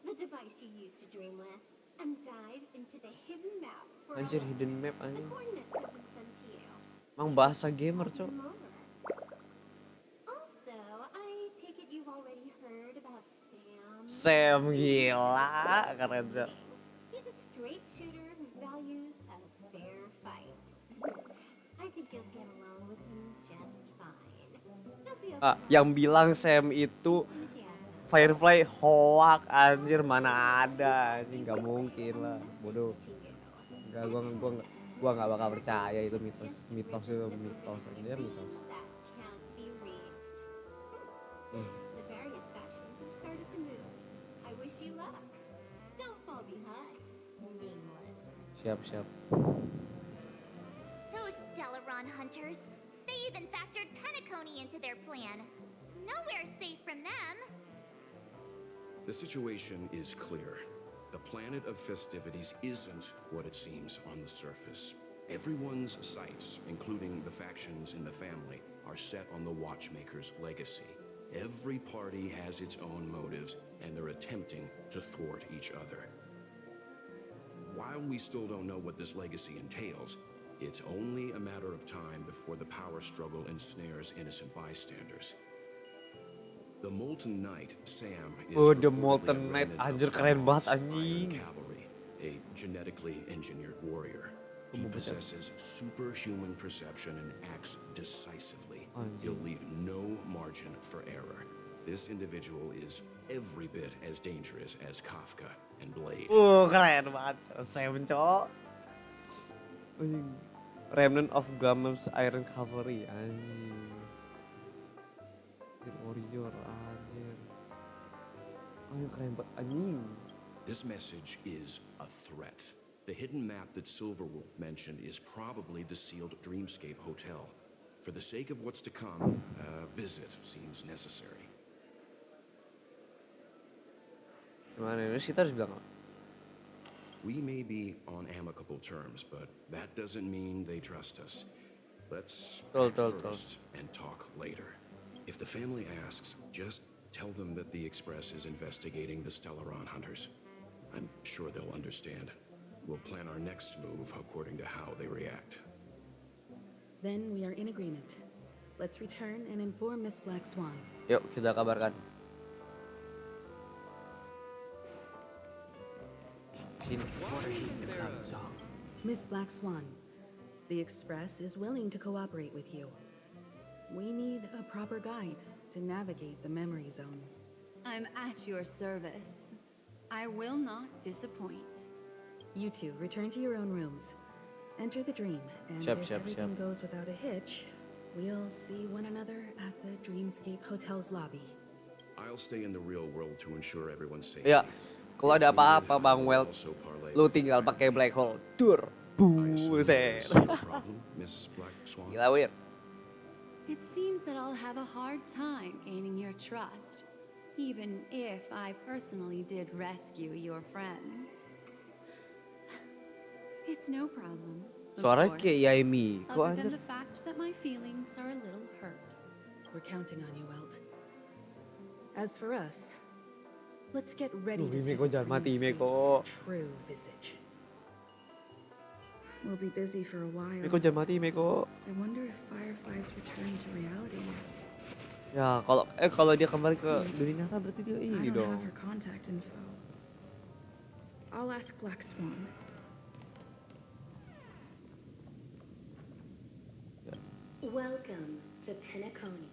the device you use to dream with, and dive into the hidden map for Anjir, a look. hidden map The anjing. coordinates have been sent to you. Emang bahasa gamer, cok. Come over. Sam gila, keren Sam. He's a straight shooter who values a fair fight. I think you'll get along with him just fine. He'll be Ah, yang bilang Sam itu Firefly hoak anjir, mana ada anjing, nggak mungkin lah, bodoh. Enggak, gua nggak bakal percaya itu mitos itu mitos anjir, mitos. The various factions have started to move. I wish you luck. Don't fall behind. Nameless. Siap. Those Stellaron hunters. They even factored Penacony into their plan. Nowhere safe from them. The situation is clear. The planet of festivities isn't what it seems on the surface. Everyone's sights, including the factions in the family, are set on the Watchmaker's legacy. Every party has its own motives, and they're attempting to thwart each other. While we still don't know what this legacy entails, it's only a matter of time before the power struggle ensnares innocent bystanders. The Molten Knight, Sam, is The Molten Knight, anjir keren banget anjing. Cavalry, a genetically engineered warrior. He possesses superhuman perception and acts decisively. He'll leave no margin for error. This individual is every bit as dangerous as Kafka and Blade. Keren banget. Sam cowok. Remnant of Glamam's Iron Cavalry anjing. Warrior anjir. Keren banget anjing. This message is a threat. The hidden map that Silverwolf mentioned is probably the sealed Dreamscape Hotel. For the sake of what's to come, a visit seems necessary. Gimana ini kita harus bilang apa? We may be on amicable terms, but that doesn't mean they trust us. Let's act first and talk later. If the family asks, just tell them that the Express is investigating the Stellaron hunters. I'm sure they'll understand. We'll plan our next move according to how they react. Then we are in agreement. Let's return and inform Miss Black Swan. Yuk, kita kabarkan. Miss Black Swan, the Express is willing to cooperate with you. We need a proper guide to navigate the memory zone. I'm at your service. I will not disappoint. You two return to your own rooms. Enter the dream, and if everything goes without a hitch, we'll see one another at the Dreamscape Hotel's lobby. I'll stay in the real world to ensure everyone's safe. Ya, kalau ada apa-apa Bang Welt, lu tinggal pakai black hole. Tur. Buset. Gila, Wir. It seems that I'll have a hard time gaining your trust, even if I personally did rescue your friends. It's no problem. Suara kayak Yaimi. Other than the fact that my feelings are a little hurt. We're counting on you, Welt. As for us, let's get ready to see Dreamscape's true visage. We'll be busy for a while. Miko jangan mati, Miko. I wonder if Firefly's return to reality. Ya, kalau dia kembali ke dunia nyata berarti dia ini I don't dong. have her contact info. I'll ask Black Swan. Welcome to Penacony.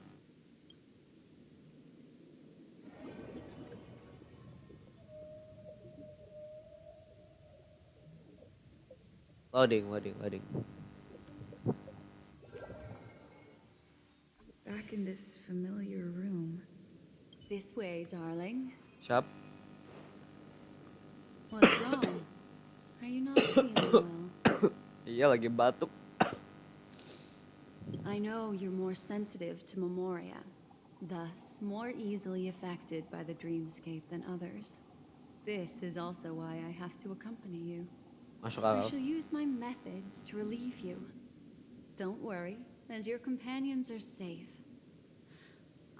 Loading. Back in this familiar room. This way, darling. Siap. What's wrong? Are you not feeling well? Iya, lagi batuk. I know you're more sensitive to Memoria, thus more easily affected by the dreamscape than others. This is also why I have to accompany you. Masuk I akal. shall use my methods to relieve you. Don't worry, as your companions are safe.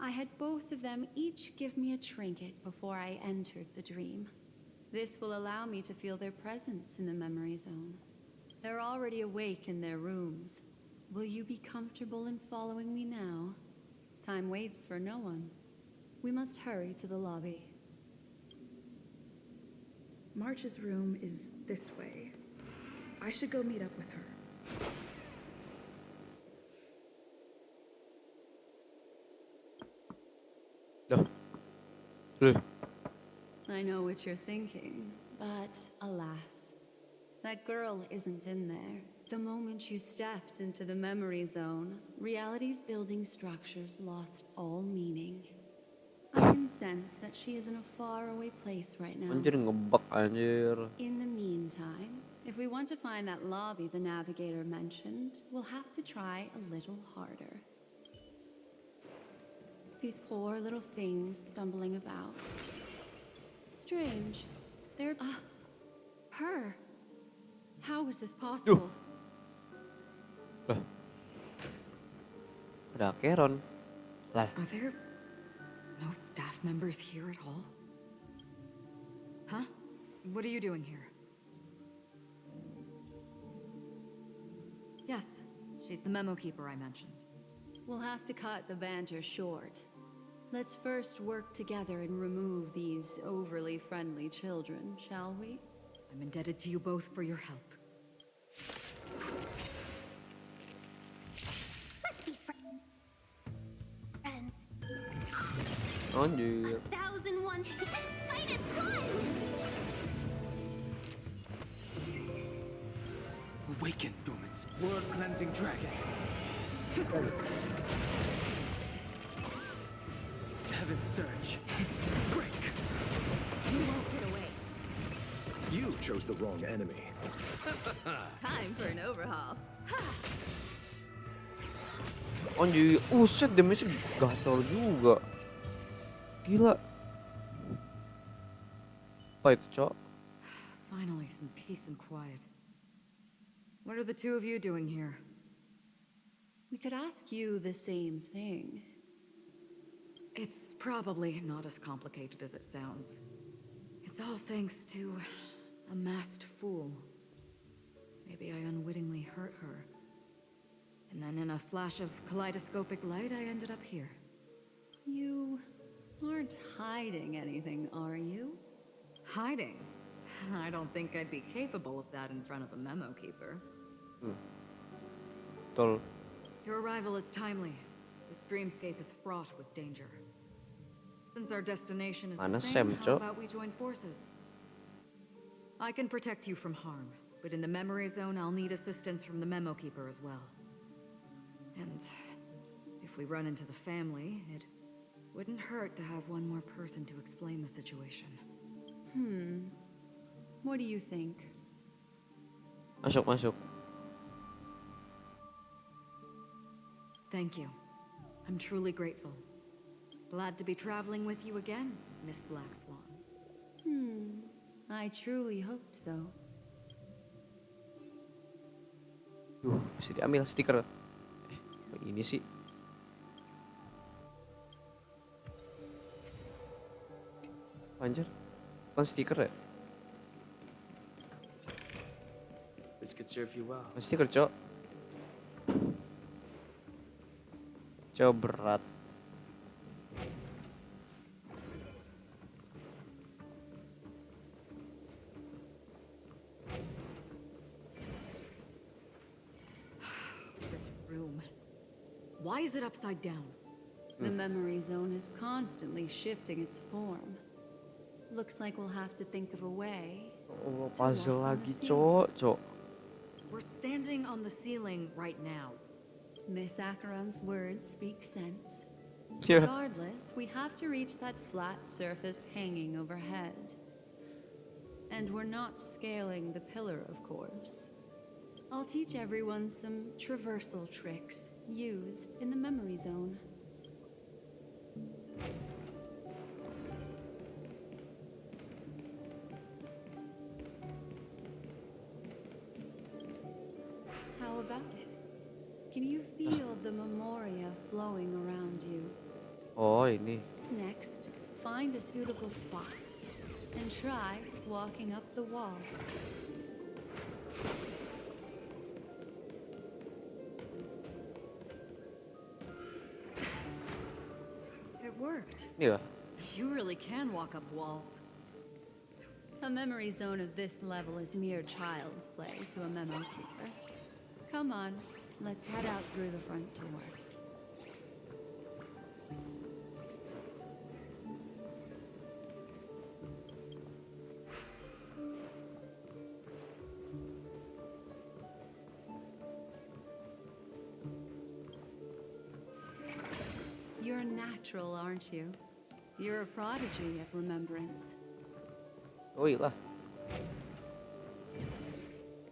I had both of them each give me a trinket before I entered the dream. This will allow me to feel their presence in the memory zone. They're already awake in their rooms. Will you be comfortable in following me now? Time waits for no one. We must hurry to the lobby. March's room is this way. I should go meet up with her. I know what you're thinking, but alas, that girl isn't in there. The moment you stepped into the memory zone, reality's building structures lost all meaning. I can sense that she is in a faraway place right now. Anjir ngebug anjir. In the meantime, if we want to find that lobby the navigator mentioned, we'll have to try a little harder. These poor little things stumbling about. Strange. They're... her. How is this possible? Ada Keron. Lah. Are there no staff members here at all? Huh? What are you doing here? Yes, she's the memo keeper I mentioned. We'll have to cut the banter short. Let's first work together and remove these overly friendly children, shall we? I'm indebted to you both for your help. Let's be friends. Anjir. 1001 finest one! Awaken, dormant word cleansing dragon. Heaven's surge. Break. You won't get away. You chose the wrong enemy. Time for an overhaul. Anjir, set damage gatal juga. Gila. Apa itu, Cok? Finally, some peace and quiet. What are the two of you doing here? We could ask you the same thing. It's probably not as complicated as it sounds. It's all thanks to a masked fool. Maybe I unwittingly hurt her. And then in a flash of kaleidoscopic light, I ended up here. You aren't hiding anything, are you? Hiding? I don't think I'd be capable of that in front of a memo keeper. Betul. Your arrival is timely. This dreamscape is fraught with danger. Since our destination is the Mana same, Sam, how Cok? about we join forces? I can protect you from harm, but in the memory zone, I'll need assistance from the memo keeper as well. And if we run into the family, it wouldn't hurt to have one more person to explain the situation. What do you think? Masuk, masuk. Thank you. I'm truly grateful. Glad to be traveling with you again, Miss Black Swan. I truly hope so. Bisa diambil stiker. Ini sih. Anjir. Bukan stiker ya? This could serve you well. Stiker, Cok. Cok berat. This room. Why is it upside down? The memory zone is constantly shifting its form. Looks like we'll have to think of a way. Oh, to puzzle walk on the lagi, ceiling. Cok. We're standing on the ceiling right now. Miss Acheron's words speak sense. Yeah. Regardless, we have to reach that flat surface hanging overhead. And we're not scaling the pillar, of course. I'll teach everyone some traversal tricks used in the memory zone. How about it? Can you feel the memoria flowing around you? Oh, ini. Next, find a suitable spot and try walking up the wall. It worked. Iya. You really can walk up walls. A memory zone of this level is mere child's play to a memory keeper. Come on, let's head out through the front door. You're natural, aren't you? You're a prodigy at remembrance. Oh iya.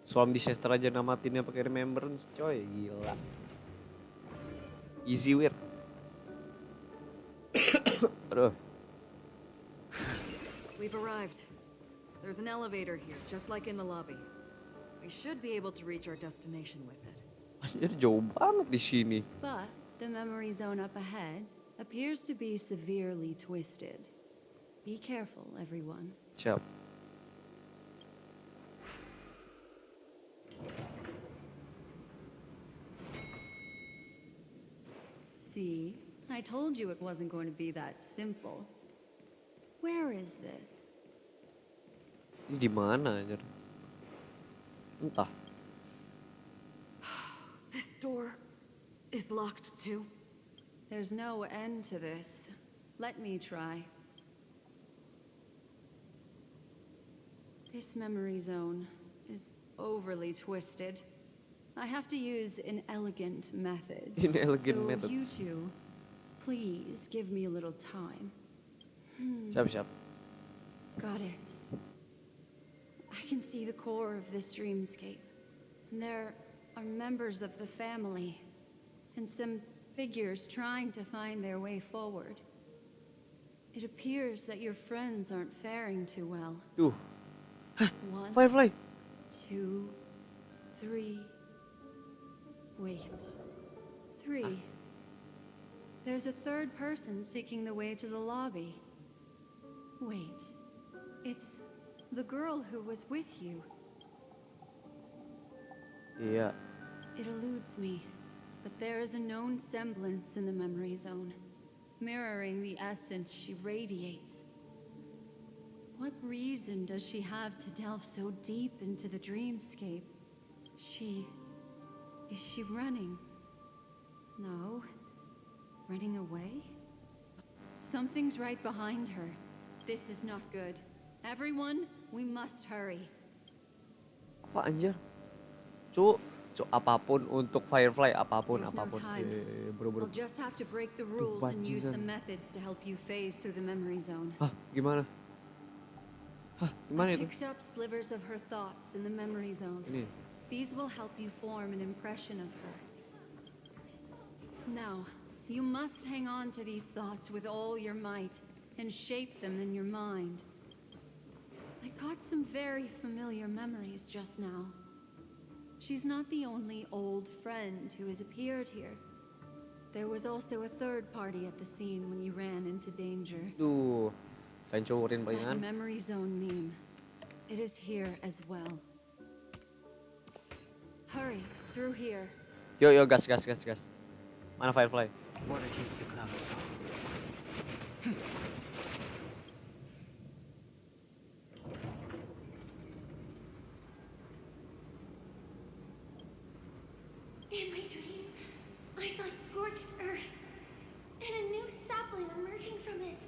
Swam disaster aja namatinnya pakai remembrance, coy, gila. Easy weird. Aduh. We've arrived. There's an elevator here, just like in the lobby. We should be able to reach our destination with it. Anjir jauh banget di sini. But the memory zone up ahead appears to be severely twisted. Be careful, everyone. Siap. See? I told you it wasn't going to be that simple. Where is this? Ini di mana anjir? Entah. This door is locked too. There's no end to this. Let me try. This memory zone is overly twisted. I have to use inelegant methods. Inelegant so methods. You two, please give me a little time. Siap. Got it. I can see the core of this dreamscape. And there are members of the family, and some figures trying to find their way forward. It appears that your friends aren't faring too well. Duh. One, Firefly. 2, 3. Wait. 3. There's a third person seeking the way to the lobby. Wait. It's the girl who was with you. Iya. It eludes me, but there is a known semblance in the memory zone, mirroring the essence she radiates. What reason does she have to delve so deep into the dreamscape? Is she running? No. Running away? Something's right behind her. This is not good. Everyone, we must hurry. Apa anjir? Cuk, apapun untuk Firefly, apapun. There's no time. Bro. We'll just have to break the rules and use some methods to help you phase through the memory zone. Gimana? Gimana I itu? picked up slivers of her thoughts in the memory zone. Ini. These will help you form an impression of her. Now, you must hang on to these thoughts with all your might and shape them in your mind. I got some very familiar memories just now. She's not the only old friend who has appeared here. There was also a third party at the scene when you ran into danger. Duh. Hancurin That palingan. memory zone meme. It is here as well. Hurry, through here. Yo, gas. Mana Firefly? Water keeps the clouds soft. In my dream, I saw scorched earth and a new sapling emerging from it.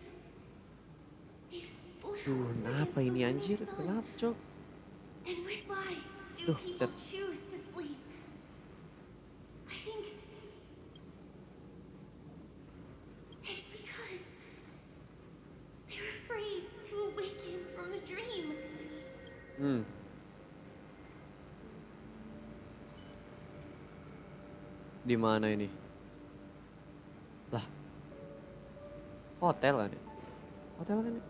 It bloomed Kenapa against ini the anjir? morning sun. Kenapa, Cok? And why do Duh, people chat. choose to sleep? I think it's because they're afraid to awaken from the dream. Di mana ini? Lah. Hotel kan ya? Hotel kan ya?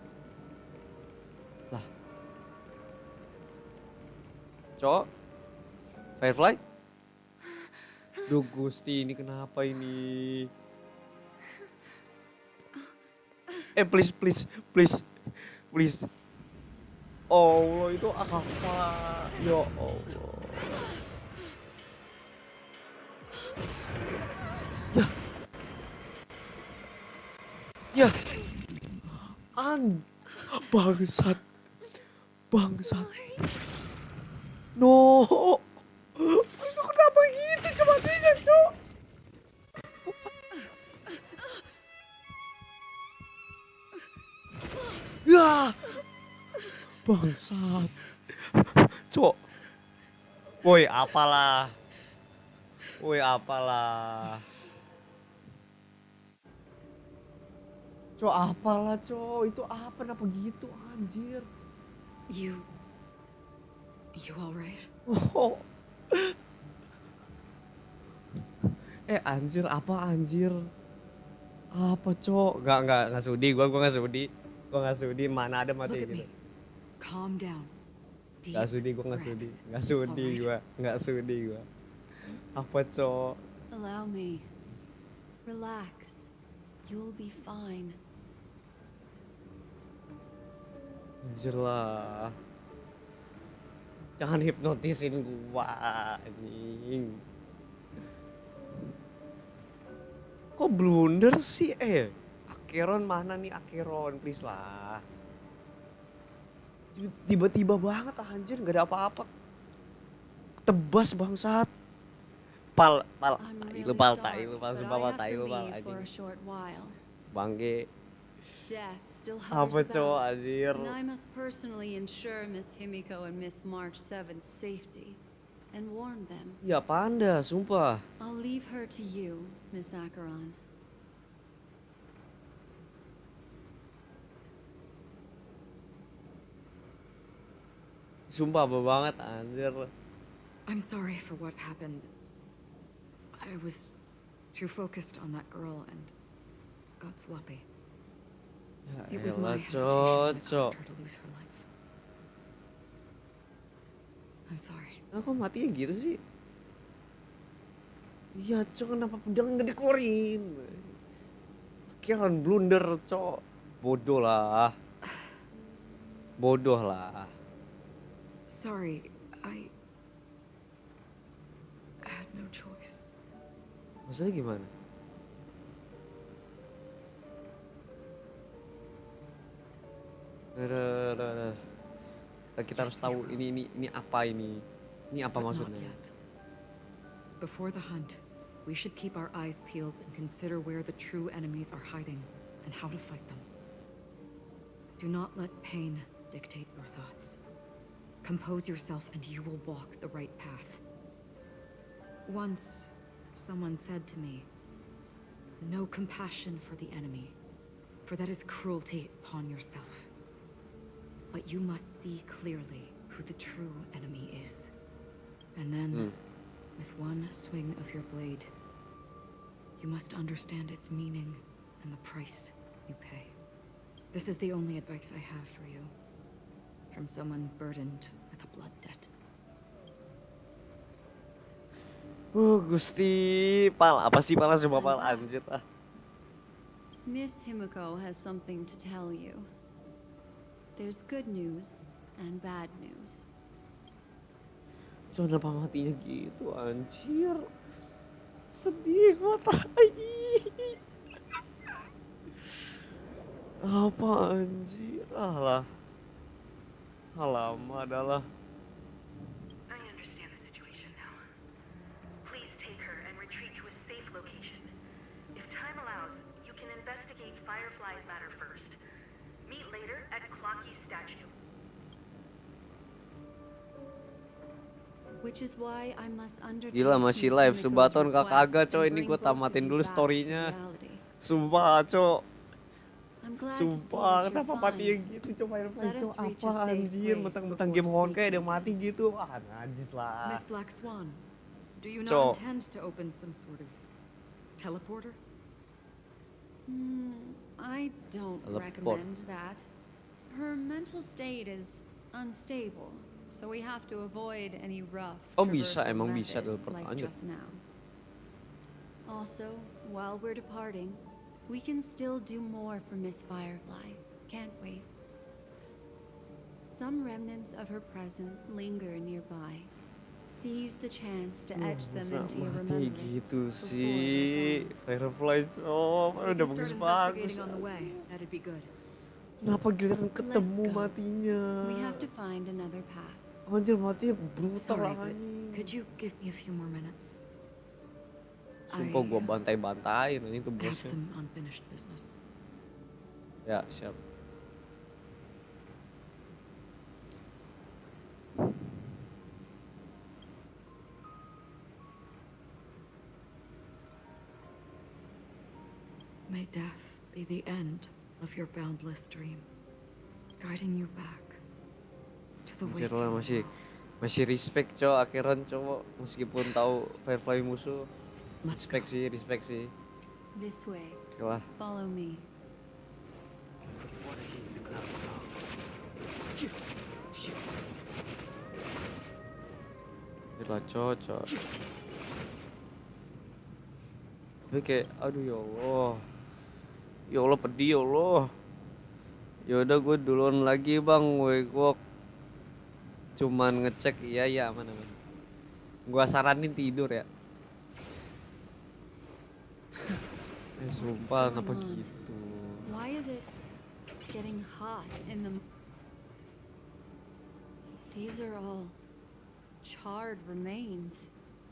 Lah. Cok. Firefly? Duh Gusti, ini kenapa ini? Please. Allah, itu apa? Ya Allah. Ya. Bangsat. Bangsat. No. Itu kenapa gitu? Coba bisa, Cok. Ya. Bangsat. Cok. Woi, apalah. Woi, apalah. Cok, apalah, Cok. Itu apa? Kenapa gitu, anjir? You alright? Oh. Anjir, apa anjir? Apa, Cok? Enggak sudi, gua enggak sudi. Gua enggak sudi, mana ada mati gitu. Calm down. Enggak sudi, gua enggak sudi. Enggak sudi gua, enggak sudi gua. Apa, Cok? Allow me. Relax. You'll be fine. Anjir lah. Jangan hipnotisin gua, anjing. Kok blunder sih? Akeron mana nih Akeron? Please lah. Tiba-tiba banget anjir, gak ada apa-apa. Tebas bangsat. Pal, itu pal tai, anjing. Bangke. Death still Apa, hovers Cok, about, anjir? and I must personally ensure Miss Himiko and Miss March 7's safety and warn them. Ya panda, sumpah. I'll leave her to you, Miss Acheron. Sumpah apa banget anjir. I'm sorry for what happened. I was too focused on that girl and got sloppy. It was my hesitation that caused her to lose her life. I'm sorry. Kok matinya gitu sih? Iya, Cok, kenapa pedang nggak dikeluarin? Kirain blunder, Cok. Bodoh lah. Bodoh lah. Sorry, I had no choice. Maksudnya gimana? Kita harus tahu ini apa ini? Ini apa maksudnya? Before the hunt, we should keep our eyes peeled and consider where the true enemies are hiding and how to fight them. Do not let pain dictate your thoughts. Compose yourself and you will walk the right path. Once, someone said to me, "No compassion for the enemy, for that is cruelty upon yourself. But you must see clearly who the true enemy is. And then, with one swing of your blade, you must understand its meaning and the price you pay." This is the only advice I have for you, from someone burdened with a blood debt. Gusti, pal, apa sih pal semua pal anjir ah. Miss Himiko has something to tell you. There's good news and bad news. Cok, kenapa matinya gitu anjir? Sedih mata. Apa anjir? Alah. Alamak adalah. I understand the situation now. Please take her and retreat to a safe location. If time allows, you can investigate Firefly's matter first. Meet later at Clocky's statue. Which is why I must undertake. Gila masih live sebaton kagak coy, ini gue tamatin dulu storynya. Sumpah cok. Sumpah kenapa mati gitu coba cok, apa anjir mentang-mentang game Honkai ada mati gitu. Ah najis lah. Miss Black Swan, do you not intend to open some sort of teleporter? I don't recommend that. Her mental state is unstable, so we have to avoid any rough emang bisa teleport like just now. Also, while we're departing, we can still do more for Miss Firefly, can't we? Some remnants of her presence linger nearby. Seize the chance to etch them into your remembrance. Gitu sih, Firefly udah bagus banget. Kenapa giliran ketemu go. matinya? We have to find another path. Anjir matinya brutal Sorry, but anjing. could you give me a few more minutes? Sumpah gua bantai-bantain anjing tuh I have bosnya. some unfinished business. Ya, siap. May death be the end of your boundless dream, guiding you back to the Anjir waking lah masih respect akhiran cowok meskipun tahu Firefly musuh. Respect sih. This way. Oke lah. Follow me. Gila cocok. Tapi kayak aduh ya Allah. Ya Allah pedih ya Allah. Ya udah gue duluan lagi bang, gue cuman ngecek iya aman. Gua saranin tidur ya. Sumpah kenapa gitu. Why is it getting hot in the... These are all charred remains.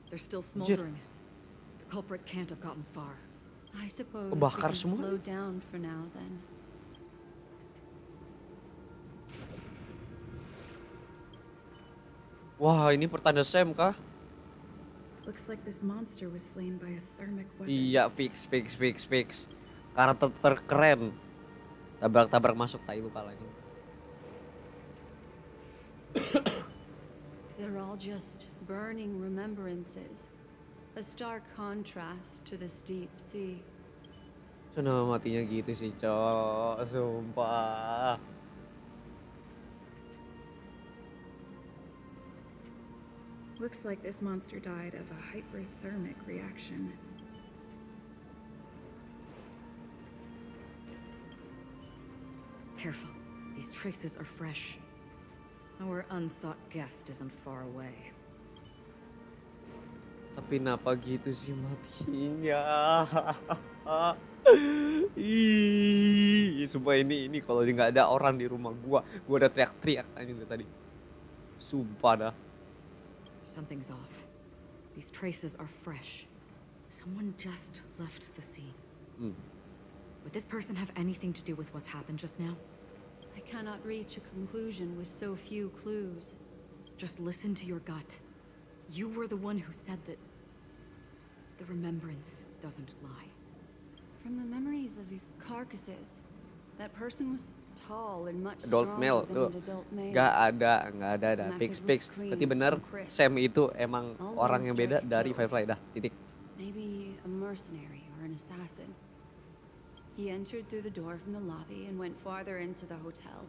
They're still smoldering. The culprit can't have gotten far. I suppose Bakar we can semua. slow down for now then. Wah ini pertanda Sam kah? Looks like this monster was slain by a thermic weapon. Iya fix. Karakter terkeren. Tabrak masuk tai lu kalahnya. They're all just burning remembrances. A stark contrast to this deep sea. Kenapa matinya gitu sih cok, sumpah. Looks like this monster died of a hyperthermic reaction. Careful. These traces are fresh. Our unsought guest isn't far away. Tapi kenapa gitu sih matinya? Ih, sumpah ini kalau nggak ada orang di rumah gua udah teriak-teriak aja dari tadi. Sumpah dah. Something's off. These traces are fresh. Someone just left the scene. Would this person have anything to do with what's happened just now? I cannot reach a conclusion with so few clues. Just listen to your gut. You were the one who said that the remembrance doesn't lie. From the memories of these carcasses, that person was tall and much Adult stronger male than tuh. an adult male. Nggak ada. Fix. Berarti bener Sam itu emang orang yang beda dari Firefly dah. Titik. Maybe a mercenary or an assassin. He entered through the door from the lobby and went farther into the hotel.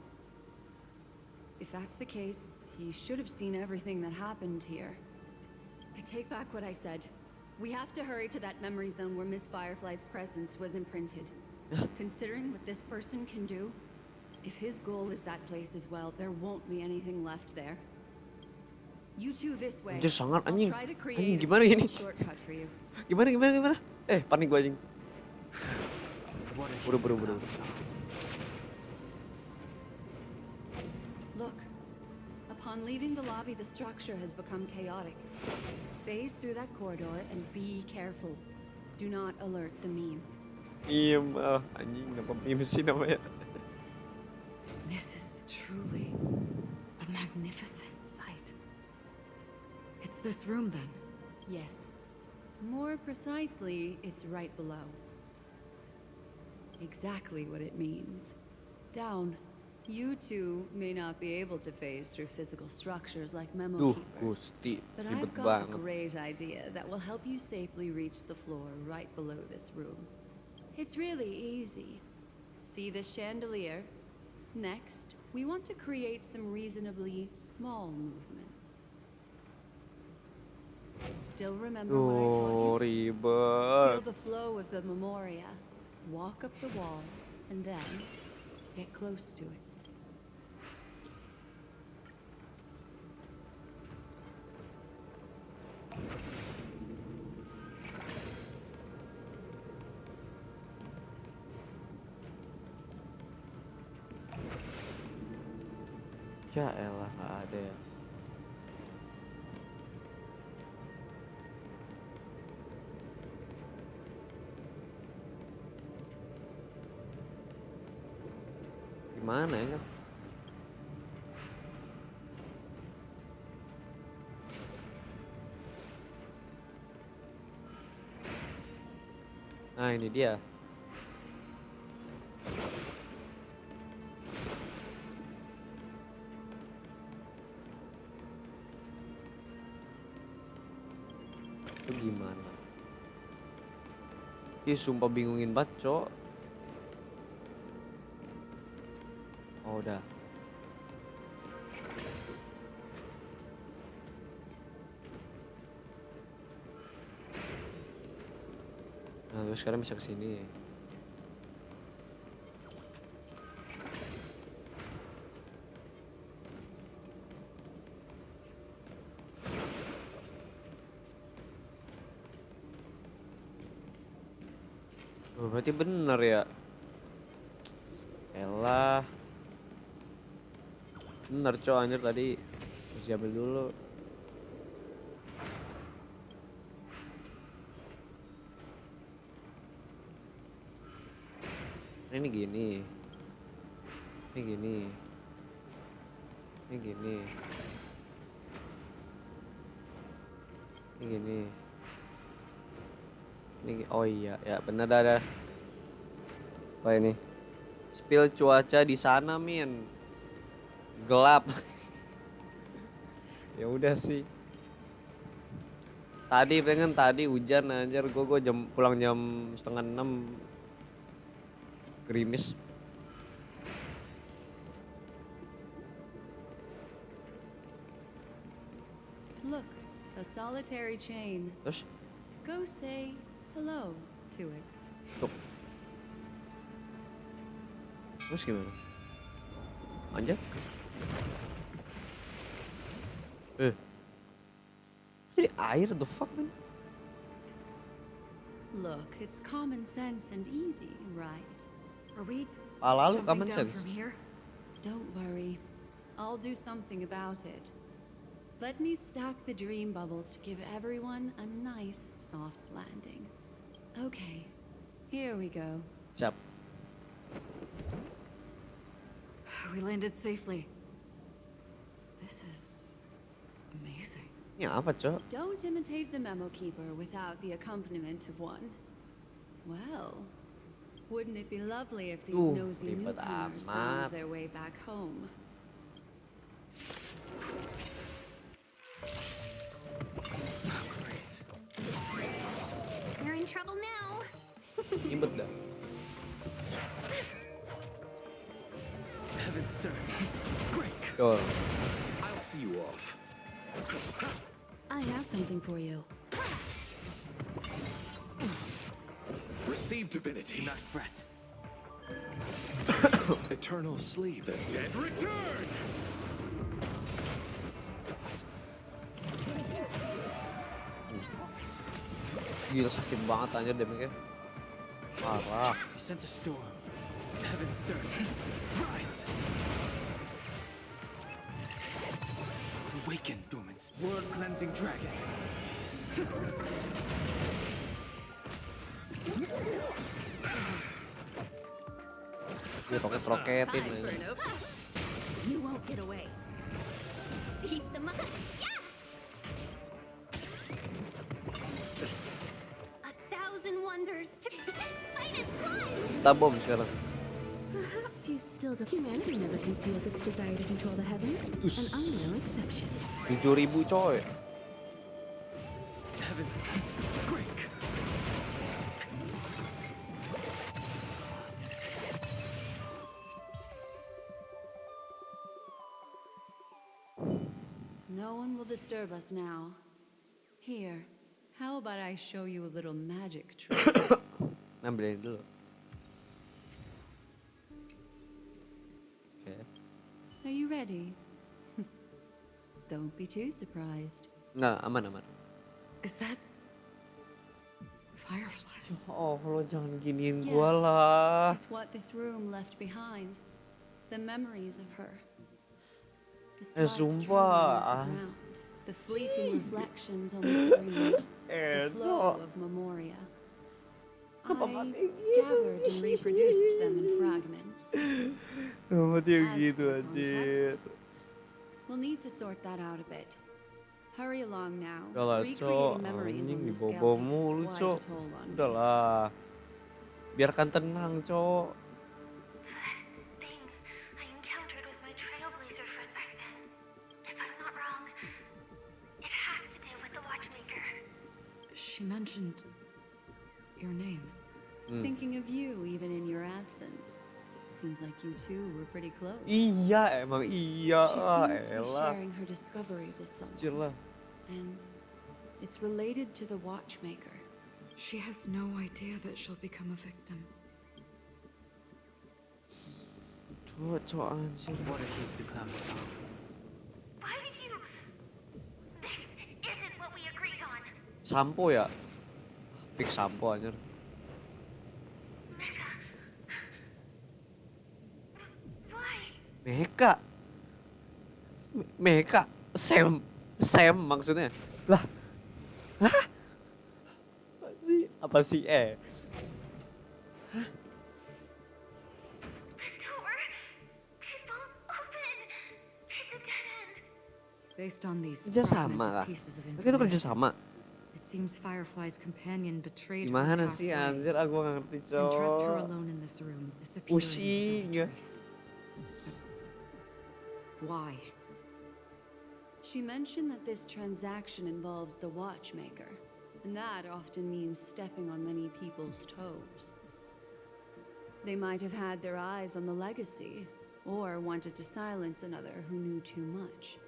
If that's the case, he should have seen everything that happened here. I take back what I said. We have to hurry to that memory zone where Miss Firefly's presence was imprinted. Considering what this person can do, if his goal is that place as well, there won't be anything left there. You two this way. Anjir sangat I'll anjing. try to create Anjing a gimana ini? simple shortcut for you. Gimana? Panik gua anjing. Buru. Look, upon leaving the lobby, the structure has become chaotic. Phase through that corridor and be careful. Do not alert the meme. Anjing kenapa meme sih namanya? This is truly a magnificent sight. It's this room then? Yes. More precisely, it's right below. Exactly what it means. Down. You two may not be able to phase through physical structures like memo keepers. Gusti, But ribet I've got banget. a great idea that will help you safely reach the floor right below this room. It's really easy. See this chandelier? Next, we want to create some reasonably small movements. Still remember what I told you? Ribet. Feel the flow of the memoria. Walk up the wall, and then get close to it. Ya elah, nggak ada ya. Gimana ya? Nah ini dia. Itu gimana? Ih sumpah bingungin banget cok. Oh udah. Nah terus sekarang bisa kesini. Oh, berarti bener ya. Elah. Bener cok anjir tadi. Harus diambil dulu. Ini gini. Ini gini. Ini gini. Ini gini. Ini oh iya ya bener ada. Apa ini? Spill cuaca di sana min. Gelap. Ya udah sih. Tadi hujan anjir gue pulang jam 5:30 gerimis. Look, a solitary chain. Terus? Go say hello to it. Tuh. Terus gimana? Anjir? Jadi air the fuck man? Look, it's common sense and easy, right? Are we Lalu jumping common down sense. from here? Don't worry. I'll do something about it. Let me stack the dream bubbles to give everyone a nice soft landing. Okay, here we go. Siap. We landed safely. This is amazing. Ini apa cok? Don't imitate the memo keeper without the accompaniment of one. Well, wouldn't it be lovely if these nosy ribet newcomers amat. found their way back home? You're in trouble now. Ribet dah. Heaven, sir. Break. Tuh. I'll see you off. I have something for you. Receive divinity. Not fret. Eternal sleep. The dead return! Gila sakit banget anjir damage-nya. Parah. He sent a storm. Heaven, sir. Rise. Awaken, dormants. World cleansing dragon. Roket-roketin. You won't get away. He's the mother. Yeah! 1,000 wonders to fight as one. Kita bom sekarang. Perhaps you still don't. Humanity never conceals its desire to control the heavens, and I'm no exception. 7.000 coy. Heavens. Break. No one will disturb us now. Here, how about I show you a little magic trick? Ambilin dulu. Oke. Are you ready? Don't be too surprised. Nggak, aman. Is that Firefly? Oh, lo jangan giniin Yes, gua lah. it's what this room left behind. The memories of her. The slight trembling sumpah. of the ground, the fleeting reflections on the screen, the flow of memoria. I gathered and reproduced them in fragments. Kenapa dia As gitu for anjir? context, we'll need to sort that out a bit. Hurry along now. Udahlah cok, Recreating memories anjing on this scale dibawa takes mulu quite cok. a toll on me. Udahlah, biarkan tenang cok. I encountered with my trailblazer friend back then. If I'm not wrong, it has to do with the watchmaker. She mentioned your name. Thinking of you even in your absence. Seems like you two were pretty close. Iya, emang iya. She Ah, seems to be elah. sharing her discovery with Anjir someone. lah. And it's related to the watchmaker. She has no idea that she'll become a victim. Cok anjir. Water heats the cloud song. Why did you... This isn't what we agreed on. Sampo ya? Pick sampo anjir. Meka. Meka. Sam maksudnya. Lah. Hah? Apa sih? Based on these Kerja sama fragmented kah? pieces of Tapi itu kerja information, sama. it seems Firefly's companion betrayed her Gimana sih halfway anjir, aku gak ngerti and trapped her cok. alone in this room, disappearing Pusing ya. without a trace. Why? She mentioned that this transaction involves the watchmaker, and that often means stepping on many people's toes. They might have had their eyes on the legacy, or wanted to silence another who knew too much.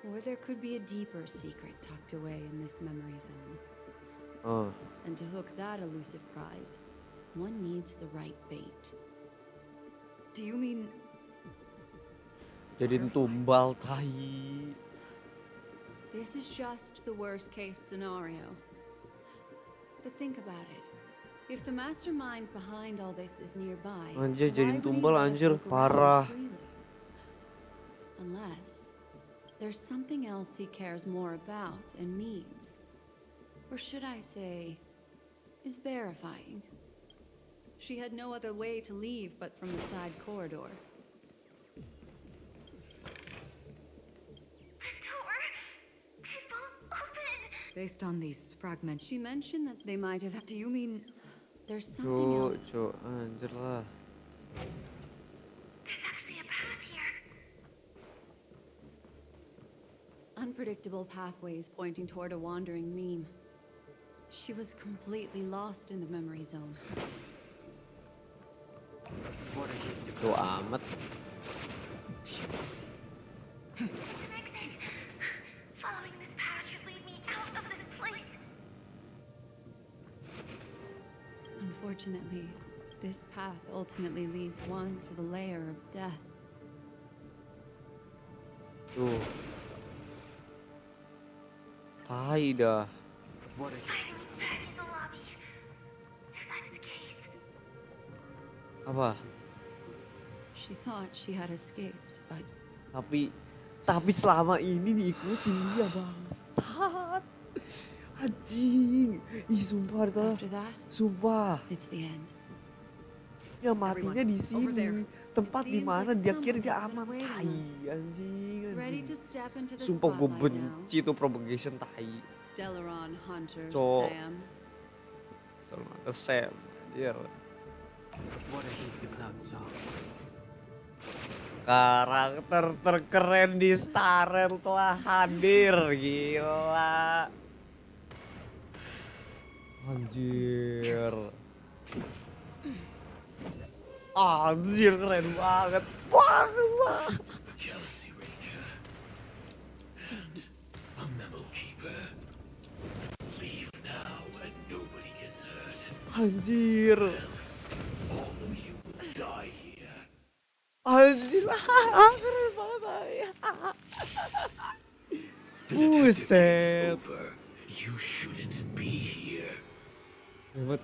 Or there could be a deeper secret tucked away in this memory zone. Oh. And to hook that elusive prize, one needs the right bait. Do you mean Jadiin tumbal tai. This is just the worst case scenario. But think about it. If the mastermind behind all this is nearby, Anjir, why jadiin would he tumbal let us anjir, look around parah. freely? Unless there's something else he cares more about and needs. Or should I say, is verifying. She had no other way to leave but from the side corridor. based on these fragments? She mentioned that they might have. Do you mean there's something else? Cuk, anjir lah. There's actually a path here. Unpredictable pathways pointing toward a wandering meme. She was completely lost in the memory zone. Itu amat. Following this path should lead me out of this place. Unfortunately, this path ultimately leads one to the lair of death. Tuh. Tai dah. Back in the lobby. If that's the case. Apa? She thought she had escaped, but Tapi selama ini diikutin dia bangsat. Anjing. Ih sumpah dah. after that, Sumpah. it's the end. Ya matinya di over there. sini. Tempat It di seems mana like dia kira someone dia has been aman. waiting Tai us. anjing. Ready to Anjing. step into the Sumpah gue spotlight now. benci tuh propagation tai. Stellaron Hunter Cok. Sam. Selamat Sam. Anjir. Water heats the cloud soft. Karakter terkeren di Starrel telah hadir, gila. Anjir. Anjir keren banget. Bangsa. Jealousy Ranger. And a memo keeper. Leave now and nobody gets hurt. Anjir. All of you will die here. Anjir. Keren banget. Buset. You shouldn't be here. Hebat.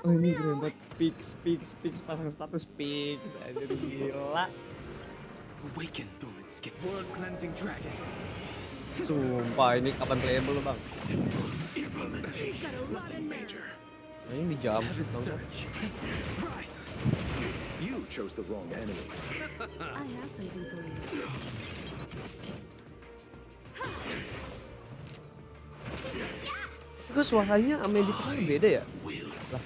Oh ini keren banget. Pix pasang status Pix. Anjir gila. Awaken, dormant scale. World cleansing dragon. Sumpah ini kapan playable bang? Nothing major. Ini di jam Rise. You chose the wrong enemy. I have something for you. Kok suaranya sama yang di perang beda ya? Lah.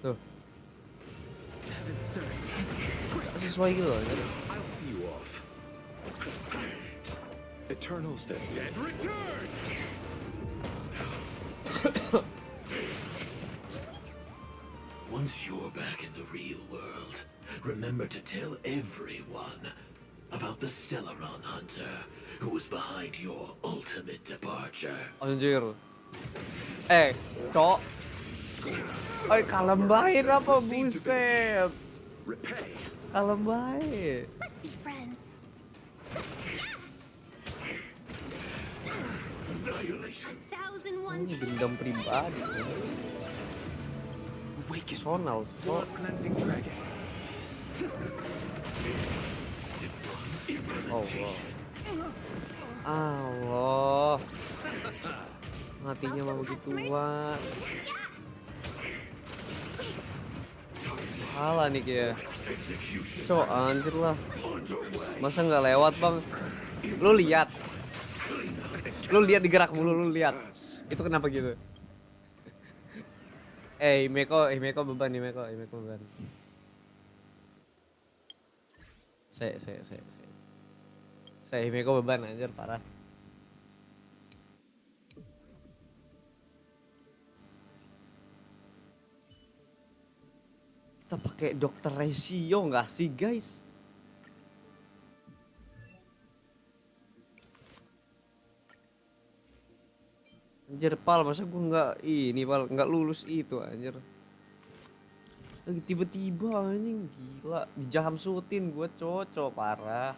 Tuh. Gak sesuai gitu loh. I'll see you off. Eternals the dead return. Once you're back in the real world, remember to tell everyone about the Stellaron Hunter who was behind your ultimate departure. Anjir. Cok. Kalem baik apa buset. Kalem baik. Let's be friends. Annihilation. 1001 Ini dendam pribadi. Personal. World cleansing dragon. Allah. Allah. Matinya mau begituan. Kalah nih kayak. Cok, anjir lah. Masa nggak lewat bang? Lu lihat. Lu lihat digerak mulu, lu lihat. Itu kenapa gitu? Himeko beban, Himeko beban. Saya Himeko beban anjir parah. Kita pakai dokter ratio nggak sih guys? Anjir pal, masa gue nggak lulus itu anjir. Lagi tiba-tiba anjing gila dijam sutin gue cocok parah.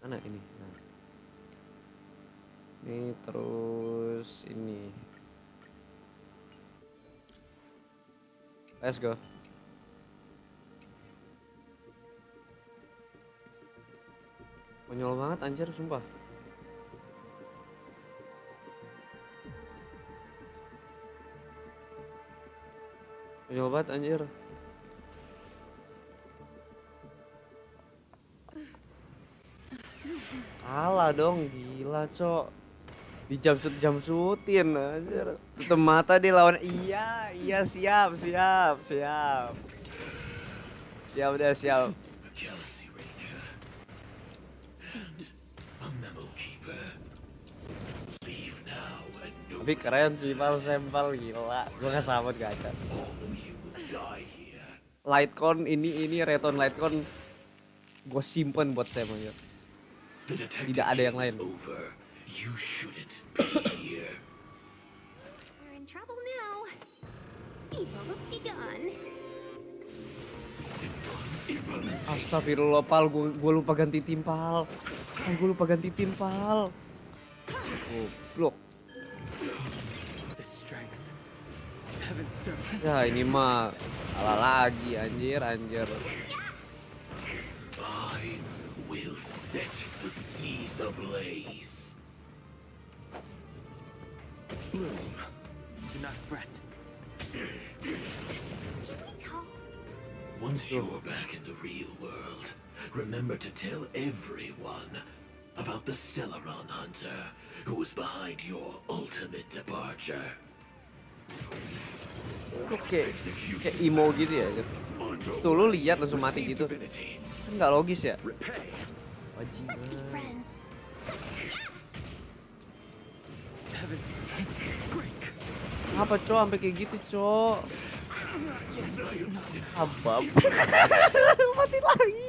Mana ini? Nah. Ini terus ini. Let's go. Konyol banget anjir sumpah. Konyol banget anjir. Kalah dong, gila cok. Jam sutin anjir. Tutup mata dia lawan iya siap. Siap udah siap. Tapi keren sih pal sampel gila. Gua nggak sambut gacha. Lightcon ini reton Lightcon gue simpen buat saya aja. Tidak ada yang lain. We're in trouble now. Evil's begun. Astagfirullah pal, gue lupa ganti tim pal. Goblok. Ya ini mah salah lagi anjir. I will set the seas ablaze. Bloom, do not fret. Once you're back in the real world, remember to tell everyone about the Stellaron Hunter who was behind your ultimate departure. Kok kayak emo gitu ya? Tuh lu lihat langsung mati gitu. Kan nggak logis ya? Wajib. Apa cok sampai kayak gitu cok? Abab. Mati lagi.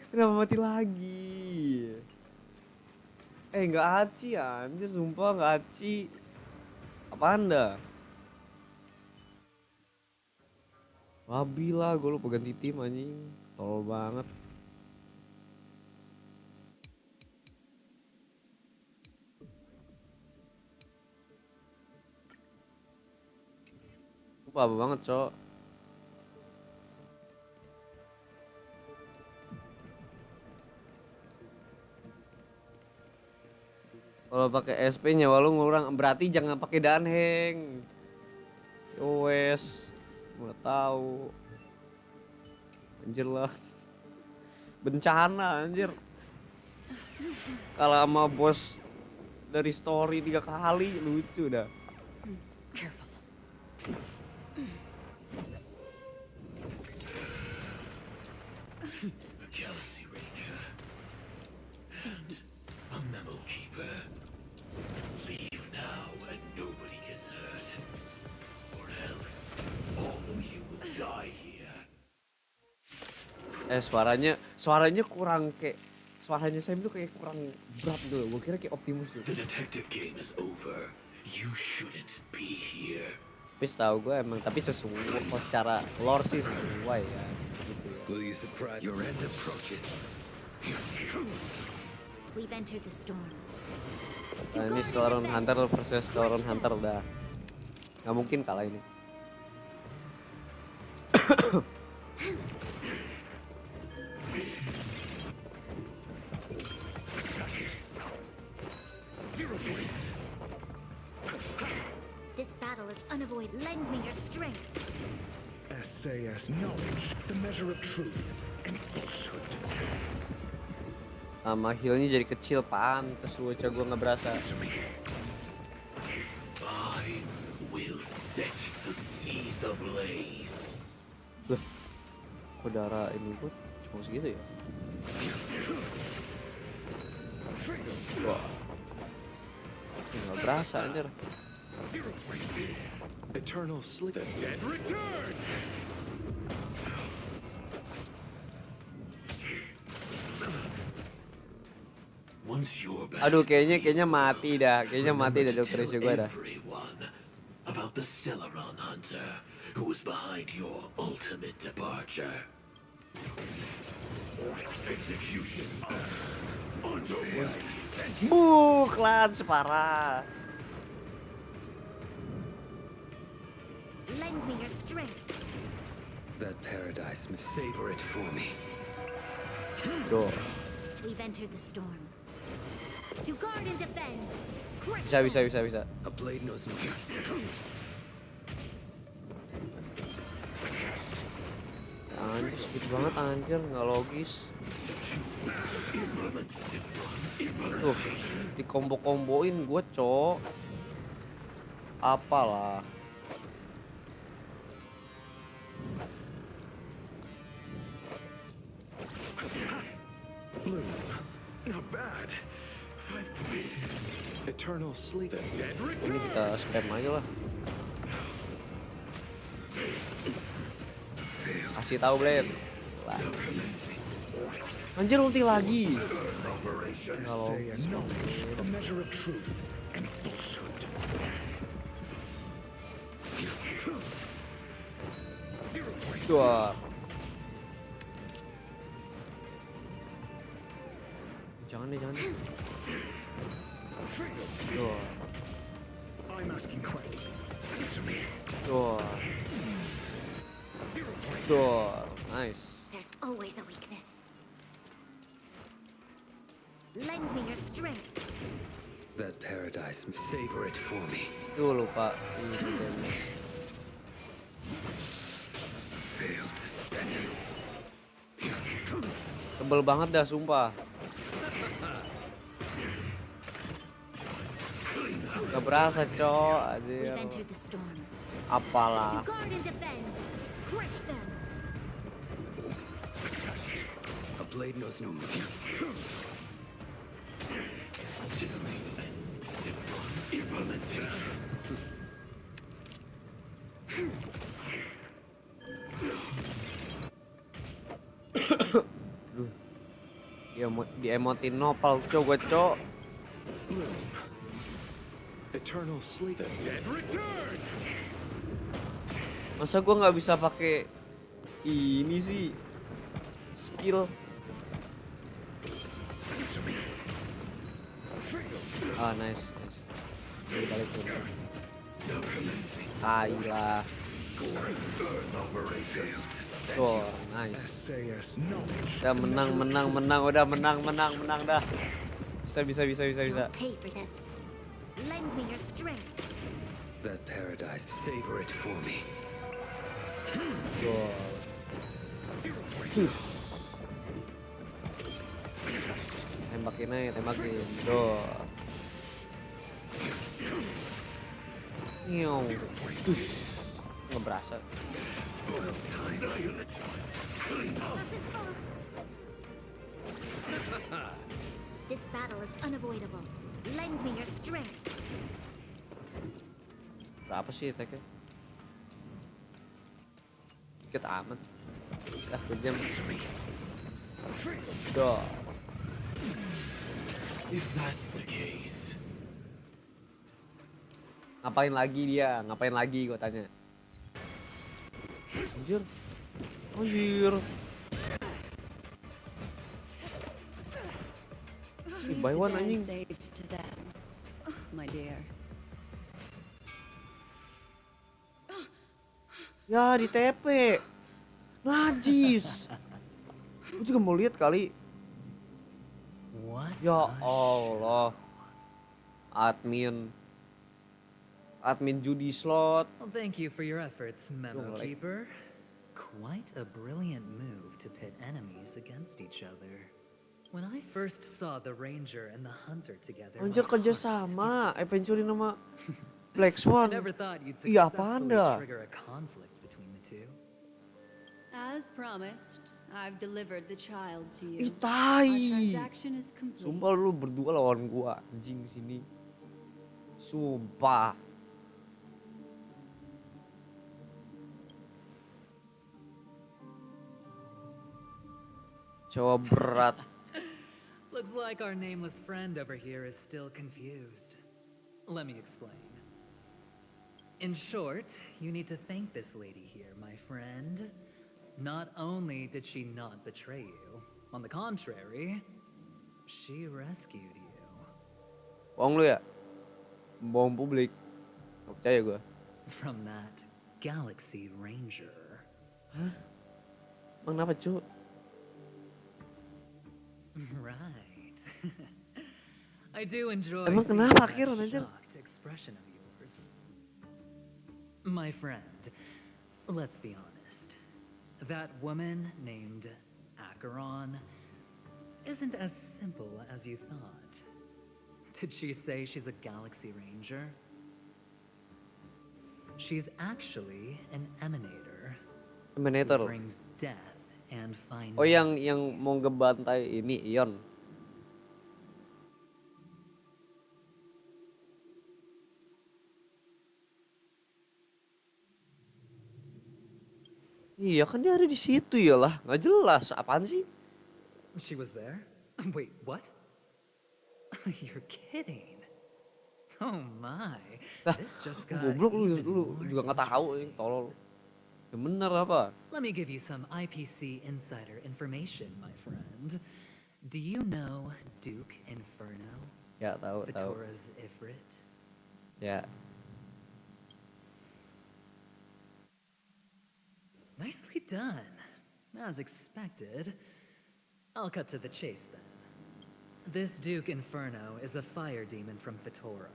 Kenapa mati lagi? Nggak aci anjir, sumpah nggak aci. Apa anda? Babi lah, gue lupa ganti tim anjing. Tolol banget. Lupa banget, Cok. Kalau pakai SP nyawa lu ngurang, berarti jangan pakai danheng. Yowes, nggak tahu. Anjir lah. Bencana anjir. Kalau sama bos dari story 3 kali lucu dah. A Galaxy Ranger and a memo keeper. Leave now and nobody gets hurt, or else all of you will die here. Suaranya kurang kayak suaranya Sam tuh kayak kurang berat dulu. Gue kira kayak Optimus tuh. The detective game is over. You shouldn't be here. Tapi setahu gue emang tapi secara lore sih sesuai ya. Gitu. Will you surprise? Your end approaches. We've entered the storm. Nah, ini Storon Hunter versus Storon Hunter udah nggak mungkin kalah ini. This battle is unavoidable. Lend me your strength. SAS knowledge, the measure of truth and falsehood. Sama healnya jadi kecil, pantes lu aja gue nggak berasa. I will set the seas ablaze. Loh, kok darah ini gue cuma segitu ya? Wah, nggak berasa anjir. Eternal sleep. The dead return. Aduh, kayaknya mati dah. Kayaknya mati dah dokter isi gue dah. About the Celeron Hunter who was behind your ultimate departure. Execution underway. Klan separah. Lend me your strength. That paradise must savor it for me. Tuh. We've entered the storm. To guard and defend. Bisa. A blade knows no fear. Anjir, sedikit banget anjir, nggak logis. Tuh, dikombo-komboin gue, Cok. Apalah. Blue, not bad. 5 points. Eternal sleep. The dead Ini return. kita spam aja lah. Kasih tahu Blade. Lah. Anjir ulti lagi. Kalau A measure of truth and falsehood. dua. Jangan deh. Dua. I'm asking questions. Answer me. Dua. Nice. There's always a weakness. Lend me your strength. That paradise must savor it for me. Tuh lupa. Ini damage. Fail to stand. Tebel banget dah sumpah. Gak berasa, Cok. Anjir. We've entered the storm. Apalah. To guard and defend. Crush them. A blade knows no mercy. Implementation. Diemotin nopal, Cok, gue, Cok. Eternal sleep. The dead return. Masa gue nggak bisa pakai Ini sih skill. Ah, nice. Ini balik dulu. Lah. Oh, nice. Udah menang, udah menang dah. Bisa. Pay for this. Lend me your strength. That paradise, savor it for me. Tembakin. Tuh. Nggak berasa. This battle is unavoidable. Lend me your strength. Berapa sih attack-nya? Dikit amat. Kejam. Duh. If that's the case. Ngapain lagi gua tanya. Anjir. By one anjing. My dear. Ya di TP. Najis. Gue juga mau lihat kali. Ya Allah. Admin judi slot. Well, thank you for your efforts, Memo Keeper. Quite a brilliant move to pit enemies against each other. When I first saw the Ranger and the Hunter together, Anjir kerja sama, Adventure nama Black Swan. I never thought you'd Iya successfully apaan trigger a conflict between the two. As promised, I've delivered the child to you. Ih tai. Our transaction is complete. Sumpah lu berdua lawan gua anjing sini. Sumpah. Jawa berat. Looks like our nameless friend over here is still confused. Let me explain. In short, you need to thank this lady here, my friend. Not only did she not betray you, on the contrary, she rescued you. Bohong lu ya? Bohong publik. Gak percaya gua. From that Galaxy Ranger. Hah? Emang kenapa cu? Right. I do enjoy Emang seeing kenapa that akhirnya anjir? shocked expression of yours. My friend, let's be honest. That woman named Acheron isn't as simple as you thought. Did she say she's a Galaxy Ranger? She's actually an emanator. Emanator. Who brings death and find. Oh yang mau ngebantai ini Ion. Iya kan dia ada di situ ya lah, nggak jelas apaan sih? She was there? Wait, what? You're kidding. Oh my. This just got Goblok lu even more juga nggak tahu tolol. Ya bener apa? Let me give you some IPC insider information, my friend. Do you know Duke Inferno? Ya tahu. Vitora's Ifrit? Ya. Nicely done. As expected. I'll cut to the chase then. This Duke Inferno is a fire demon from Vitora.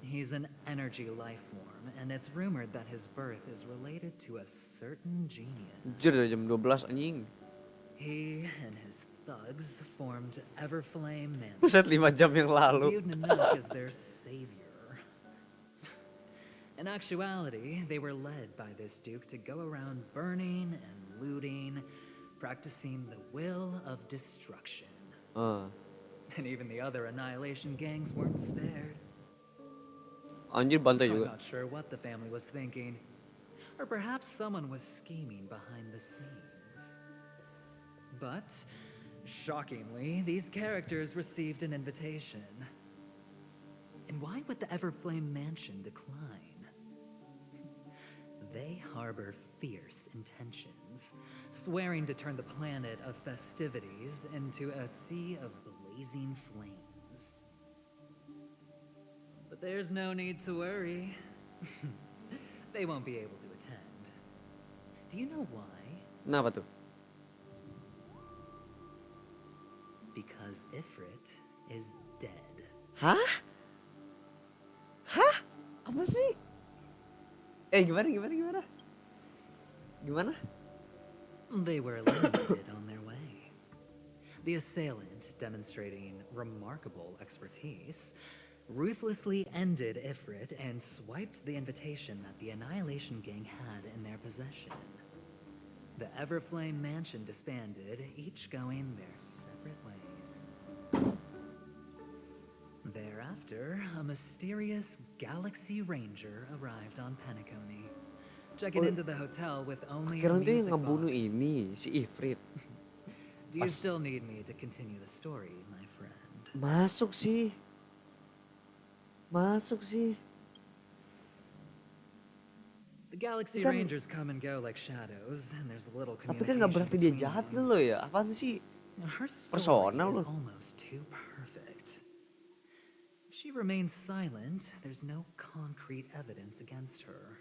He's an energy life form, and it's rumored that his birth is related to a certain genius. Anjir udah jam 12 anjing. He and his thugs formed Everflame Man. Buset 5 jam yang lalu. Viewed Namek as their savior. In actuality, they were led by this Duke to go around burning and looting, practicing the will of destruction. And even the other Annihilation gangs weren't spared. Anjir bantai I'm juga. not sure what the family was thinking. Or perhaps someone was scheming behind the scenes. But, shockingly, these characters received an invitation. And why would the Everflame Mansion decline? They harbor fierce intentions. swearing to turn the planet of festivities into a sea of blazing flames. But there's no need to worry. They won't be able to attend. Do you know why? Kenapa tuh? Because Ifrit is dead. Hah? Hah? Apa sih? Gimana? Gimana? They were eliminated on their way. The assailant, demonstrating remarkable expertise, ruthlessly ended Ifrit and swiped the invitation that the Annihilation Gang had in their possession. The Everflame Mansion disbanded, each going their separate ways. Thereafter, a mysterious Galaxy Ranger arrived on Penacony, checking into the hotel with only a Akhirnya tuh yang music ngebunuh box. ini si Ifrit. Do you still need me to continue the story, my friend? Masuk sih. The Galaxy Kan- Rangers come and go like shadows, and there's little Tapi kan nggak communication berarti dia between jahat them. lo ya. Apaan sih? Her story Personal is loh. almost too perfect. If she remains silent, there's no concrete evidence against her.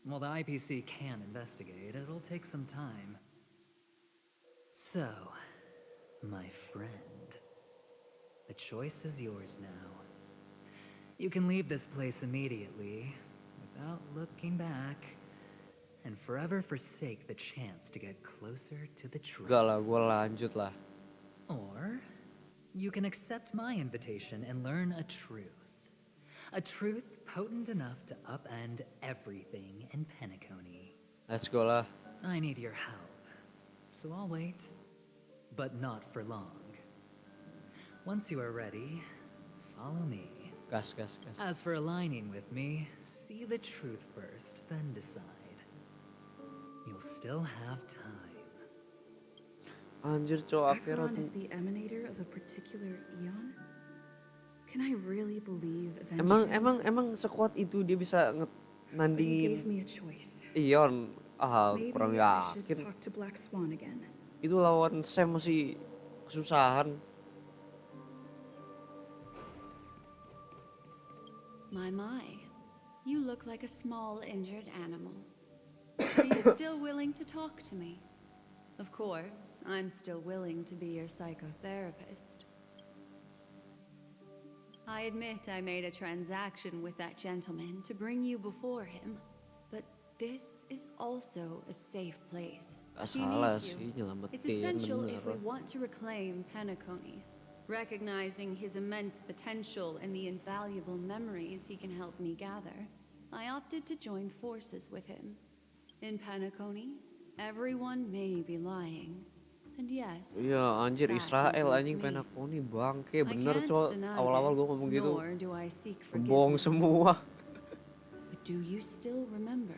While the IPC can investigate, it'll take some time. So, my friend, the choice is yours now. You can leave this place immediately, without looking back, and forever forsake the chance to get closer to the truth. Enggak lah, gue lanjut lah. Or you can accept my invitation and learn a truth. A truth potent enough to upend everything in Penacony. Let's go lah. I need your help, so I'll wait. But not for long. Once you are ready, follow me. Gas. As for aligning with me, see the truth first, then decide. You'll still have time. Anjir cowok akhirat. Acheron is the emanator of a particular eon? Can I really believe eventually? Emang sekuat itu dia bisa But he nandingin gave me a choice. Ion. Maybe Kurang I should yakin. talk to Black Swan again. Itu lawan Sam masih kesusahan. My. You look like a small injured animal. Are you still willing to talk to me? Of course, I'm still willing to be your psychotherapist. I admit I made a transaction with that gentleman to bring you before him, but this is also a safe place. Gak She salah needs sih you. nyelamatin. It's essential if we bener. want to reclaim Penacony, recognizing his immense potential and the invaluable memories he can help me gather. I opted to join forces with him. In Penacony, everyone may be lying. And yes, Iya anjir that Israel includes anjing me. Penacony bangke I bener can't cowok. deny Awal-awal gue this, ngomong gitu. nor do I seek Bohong forgiveness. semua. But do you still remember?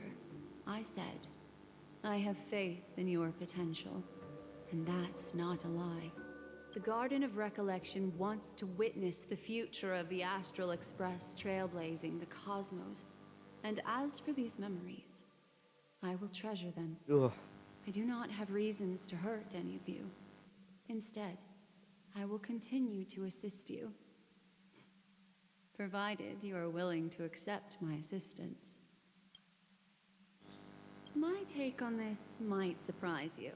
I said, I have faith in your potential, and that's not a lie. The Garden of Recollection wants to witness the future of the Astral Express trailblazing the cosmos. And as for these memories, I will treasure them. I do not have reasons to hurt any of you. Instead, I will continue to assist you, provided you are willing to accept my assistance. My take on this might surprise you.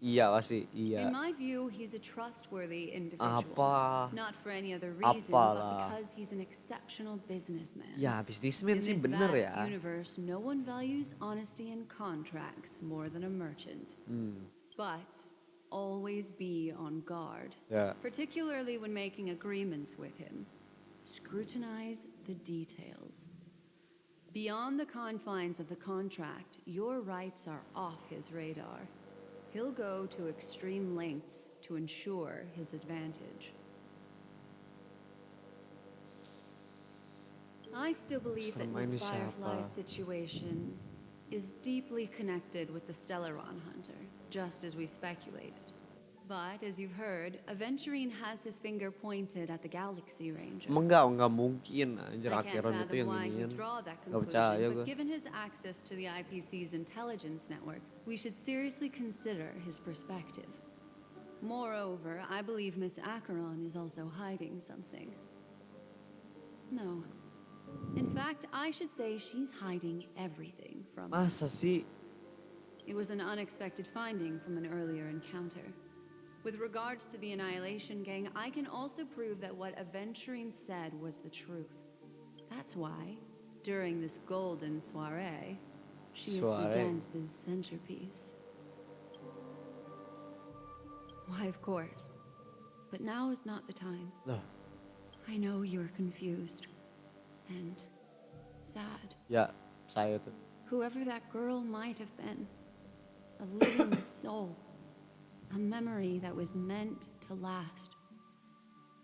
Iya pasti, iya. In my view, he's a trustworthy individual. Apa? Not for any other reason, Apalah. but because he's an exceptional businessman. Ya businessman In sih this bener vast ya. universe, no one values honesty in contracts more than a merchant. But always be on guard. Yeah. Particularly when making agreements with him. Scrutinize the details. Beyond the confines of the contract, your rights are off his radar. He'll go to extreme lengths to ensure his advantage. I still believe that Selama Miss ini siapa? Firefly's situation is deeply connected with the Stellaron Hunter, just as we speculated. But as you've heard, Aventurine has his finger pointed at the Galaxy Ranger. Emang nggak mungkin anjir I can't Acheron itu fathom yang why he'd inian. draw that Nggak percaya conclusion, gue. but given his access to the IPC's intelligence network, we should seriously consider his perspective. Moreover, I believe Miss Acheron is also hiding something. No. In fact, I should say she's hiding everything from us. Masa sih? It was an unexpected finding from an earlier encounter. With regards to the Annihilation Gang, I can also prove that what Aventurine said was the truth. That's why, during this golden soiree, she is the dance's centerpiece. Why, of course. But now is not the time. Nah. I know you're confused and sad. Ya, saya tuh. Whoever that girl might have been, a living soul, a memory that was meant to last.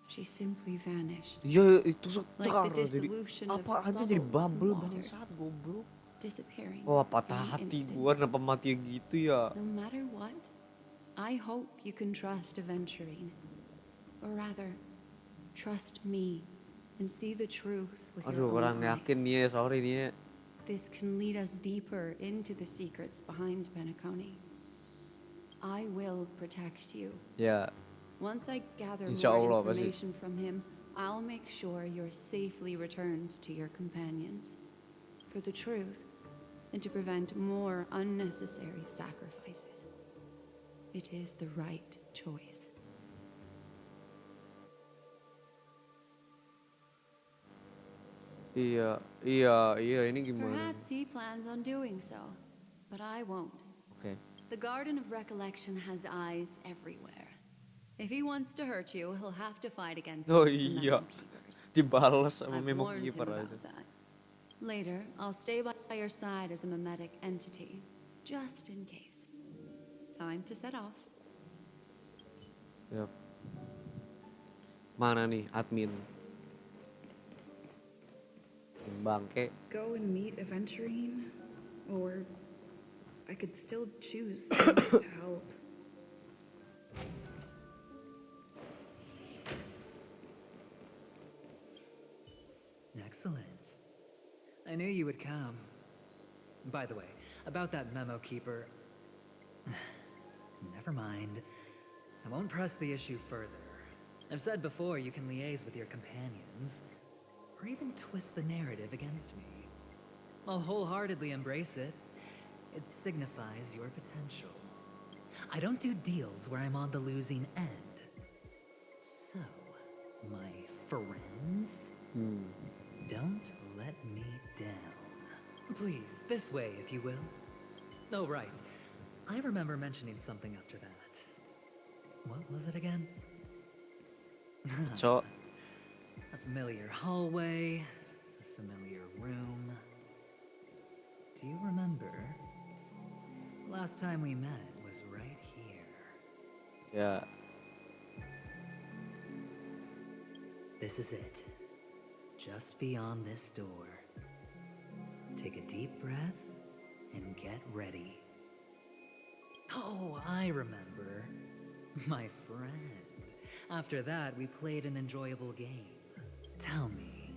She simply vanished. Ya itu Like sekarang the jadi dissolution of apa aja jadi bubbles in bubble water, bangsat goblok. disappearing Wah patah in an hati instant. gua kenapa mati gitu ya. No matter what, I hope you can trust Aventurine. Or rather, trust me and see the truth with Aduh your orang own eyes. yakin nih ya, sorry nih ya. This can lead us deeper into the secrets behind Penacony. I will protect you. Ya, Once I gather Insya more Allah pasti. information from him, I'll make sure you're safely returned to your companions. For the truth, and to prevent more unnecessary sacrifices. It is the right choice. iya ini gimana? Perhaps he plans on doing so, but I won't. Oke. The Garden of Recollection has eyes everywhere. If he wants to hurt you, he'll have to fight against Oh the iya, Memo Keepers. dibalas sama I've Memo warned him Keeper about aja. that. Later, I'll stay by your side as a memetic entity, just in case. Time to set off. Yap. Mana nih admin? Yang bangke. Go and meet Aventurine, or I could still choose to help. Excellent. I knew you would come. By the way, about that memo keeper. Never mind. I won't press the issue further. I've said before you can liaise with your companions, or even twist the narrative against me. I'll wholeheartedly embrace it. It signifies your potential. I don't do deals where I'm on the losing end. So, my friends, don't let me down. Please, this way, if you will. Oh, right. I remember mentioning something after that. What was it again? So, A familiar hallway, a familiar room. Do you remember? Last time we met was right here. ya. This is it. Just beyond this door. Take a deep breath and get ready. Oh, I remember. My friend. After that, we played an enjoyable game. Tell me,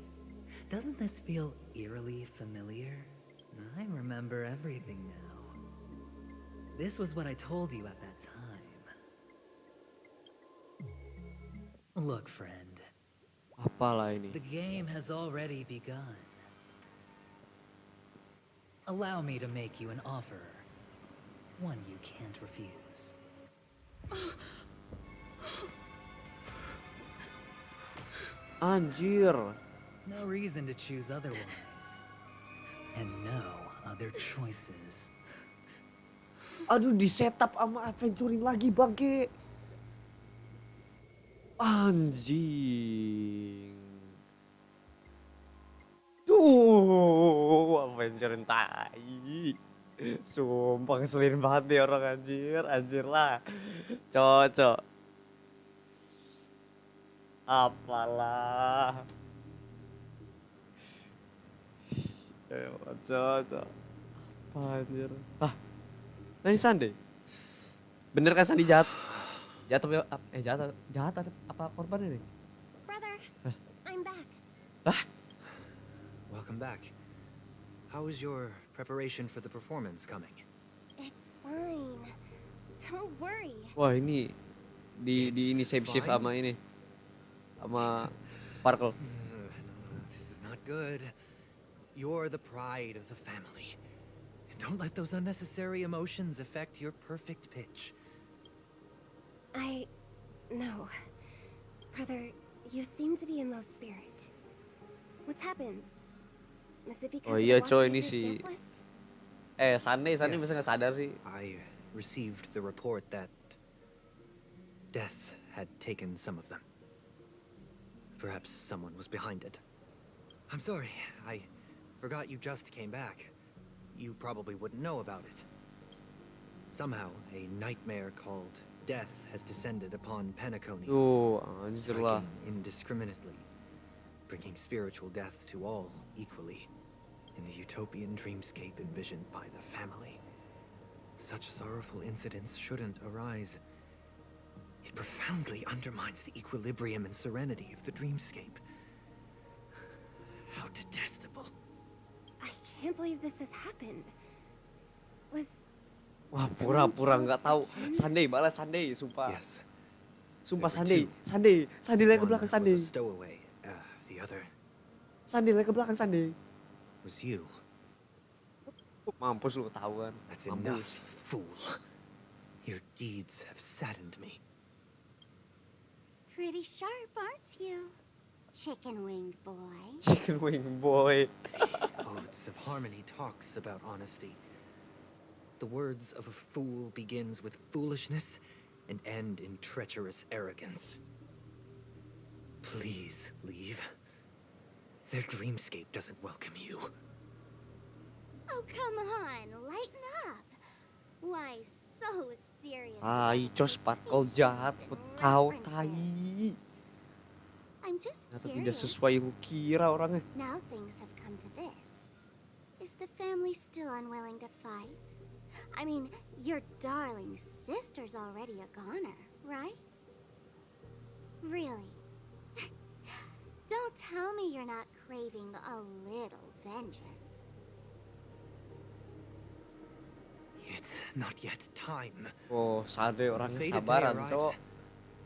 doesn't this feel eerily familiar? I remember everything now. This was what I told you at that time. Look, friend. Apalah ini? The game has already begun. Allow me to make you an offer. One you can't refuse. Anjir. No reason to choose otherwise. And no other choices. Aduh, di setup sama Aventurine lagi bangke. Anjing. Tuh, Aventurine tai. Sumpah ngeselin banget deh orang anjir, anjir lah. Cocok. Apalah. Cocok. Apa anjir? Ah, nah ini Sandi. Bener kan Sandi jahat? Jahat apa korban ini? Brother, I'm back. Welcome back. How is your preparation for the performance coming? It's fine. Don't worry. Wah, ini di ini save sama ini. Sama Sparkle. This is not good. You're the pride of the family. And don't let those unnecessary emotions affect your perfect pitch. No. Brother, you seem to be in low spirit. What's happened? Is it because Oh iya of the coy, ini watchmaker's si guest list? Sunday Yes. bisa nggak sadar sih? I received the report that death had taken some of them. Perhaps someone was behind it. I'm sorry, I forgot you just came back. You probably wouldn't know about it. Somehow, a nightmare called death has descended upon Penacony, anjir lah. striking indiscriminately, bringing spiritual death to all equally, in the utopian dreamscape envisioned by the family. Such sorrowful incidents shouldn't arise. It profoundly undermines the equilibrium and serenity of the dreamscape. How detestable. I can't believe this has happened. Wah, pura-pura nggak tahu. Sunday balas Sunday, sumpah. Yes. Sumpah Sunday lagi ke belakang Sunday. Stowaway. The other Sunday lagi ke belakang Sunday. was you. Mampus lu ketahuan. That's Mampus. enough, fool. Your deeds have saddened me. Pretty sharp, aren't you? Chicken-winged boy. Chicken wing boy. Odes of Harmony talks about honesty. The words of a fool begins with foolishness and end in treacherous arrogance. Please leave. Their dreamscape doesn't welcome you. Oh, come on, lighten up. Why so serious? Ico Sparkle jahat, tahu tai. I'm just Ternyata tidak curious. sesuai yang kira orangnya. Now things have come to this. Is the family still unwilling to fight? I mean, your darling sister's already a goner, right? Really? Don't tell me you're not craving a little vengeance. It's not yet time. Oh, Sunday orangnya Fated day sabaran, arrives. cowok.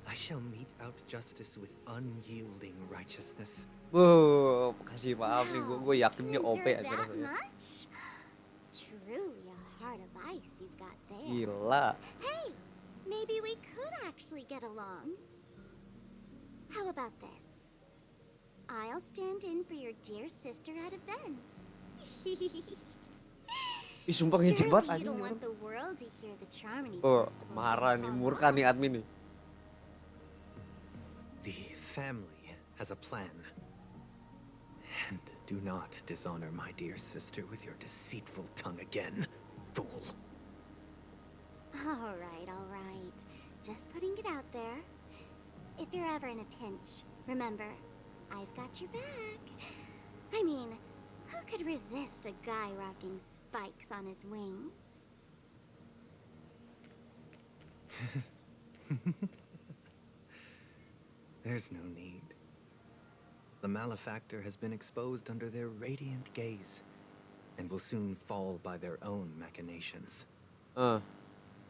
I shall mete out justice with unyielding righteousness. Kasih maaf nih, gue yakin dia OP Endure aja that rasanya. much? Truly a heart of ice you've got there. Gila. Hey, maybe we could actually get along. How about this? I'll stand in for your dear sister at events. Ih, sumpah ngejek banget Surely you anjing. don't want the world to hear the Charmony Oh, Festival's marah nih, gone murka nih live. admin nih. The family has a plan. And do not dishonor my dear sister with your deceitful tongue again, fool. All right. Just putting it out there. If you're ever in a pinch, remember, I've got your back. I mean, who could resist a guy rocking spikes on his wings? There's no need. The malefactor has been exposed under their radiant gaze, and will soon fall by their own machinations.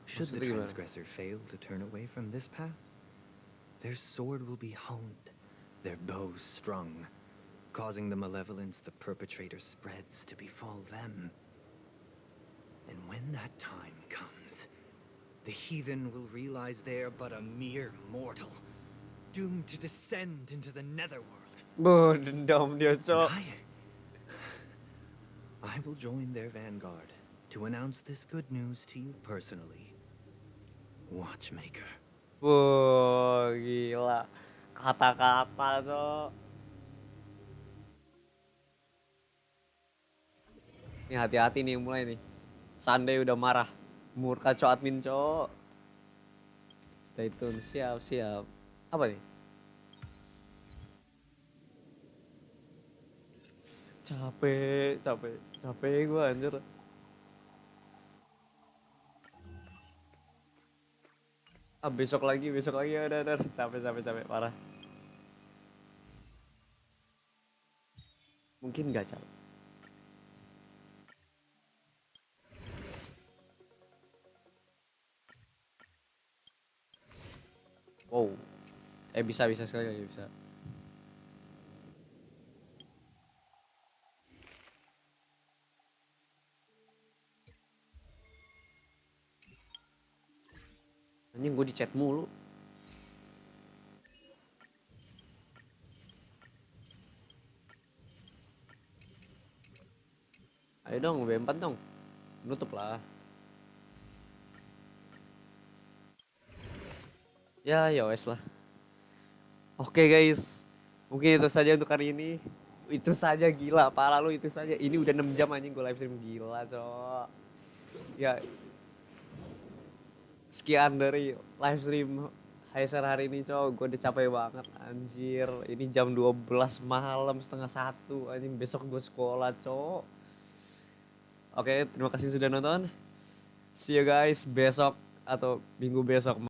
Should the maksudnya gimana? transgressor fail to turn away from this path, their sword will be honed, their bows strung, causing the malevolence the perpetrator spreads to befall them. And when that time comes, the heathen will realize they're but a mere mortal, doomed to descend into the netherworld. Dendam dia, cok. I will join their vanguard to announce this good news to you personally. Watchmaker. Wah, gila. Kata-kata, cok. Ini hati-hati nih mulai nih. Sunday udah marah. Murka cok admin cok. Stay tune, siap. Apa nih? Capek gue anjir. Besok lagi udah capek parah. Mungkin nggak capek. Wow. Bisa sekali lagi bisa. Anjing gue di chat mulu. Ayo dong, B4 dong. Nutup lah. Ya wes lah. Oke guys. Mungkin itu saja untuk hari ini. Itu saja gila, parah lu itu saja. Ini udah 6 jam anjing gue live stream gila, cok. Ya. Sekian dari live stream HSR hari ini, cok. Gue udah capek banget anjir. Ini jam 12 malam, setengah 1 anjing. Besok gue sekolah, cok. Oke, terima kasih sudah nonton. See you guys besok atau minggu besok.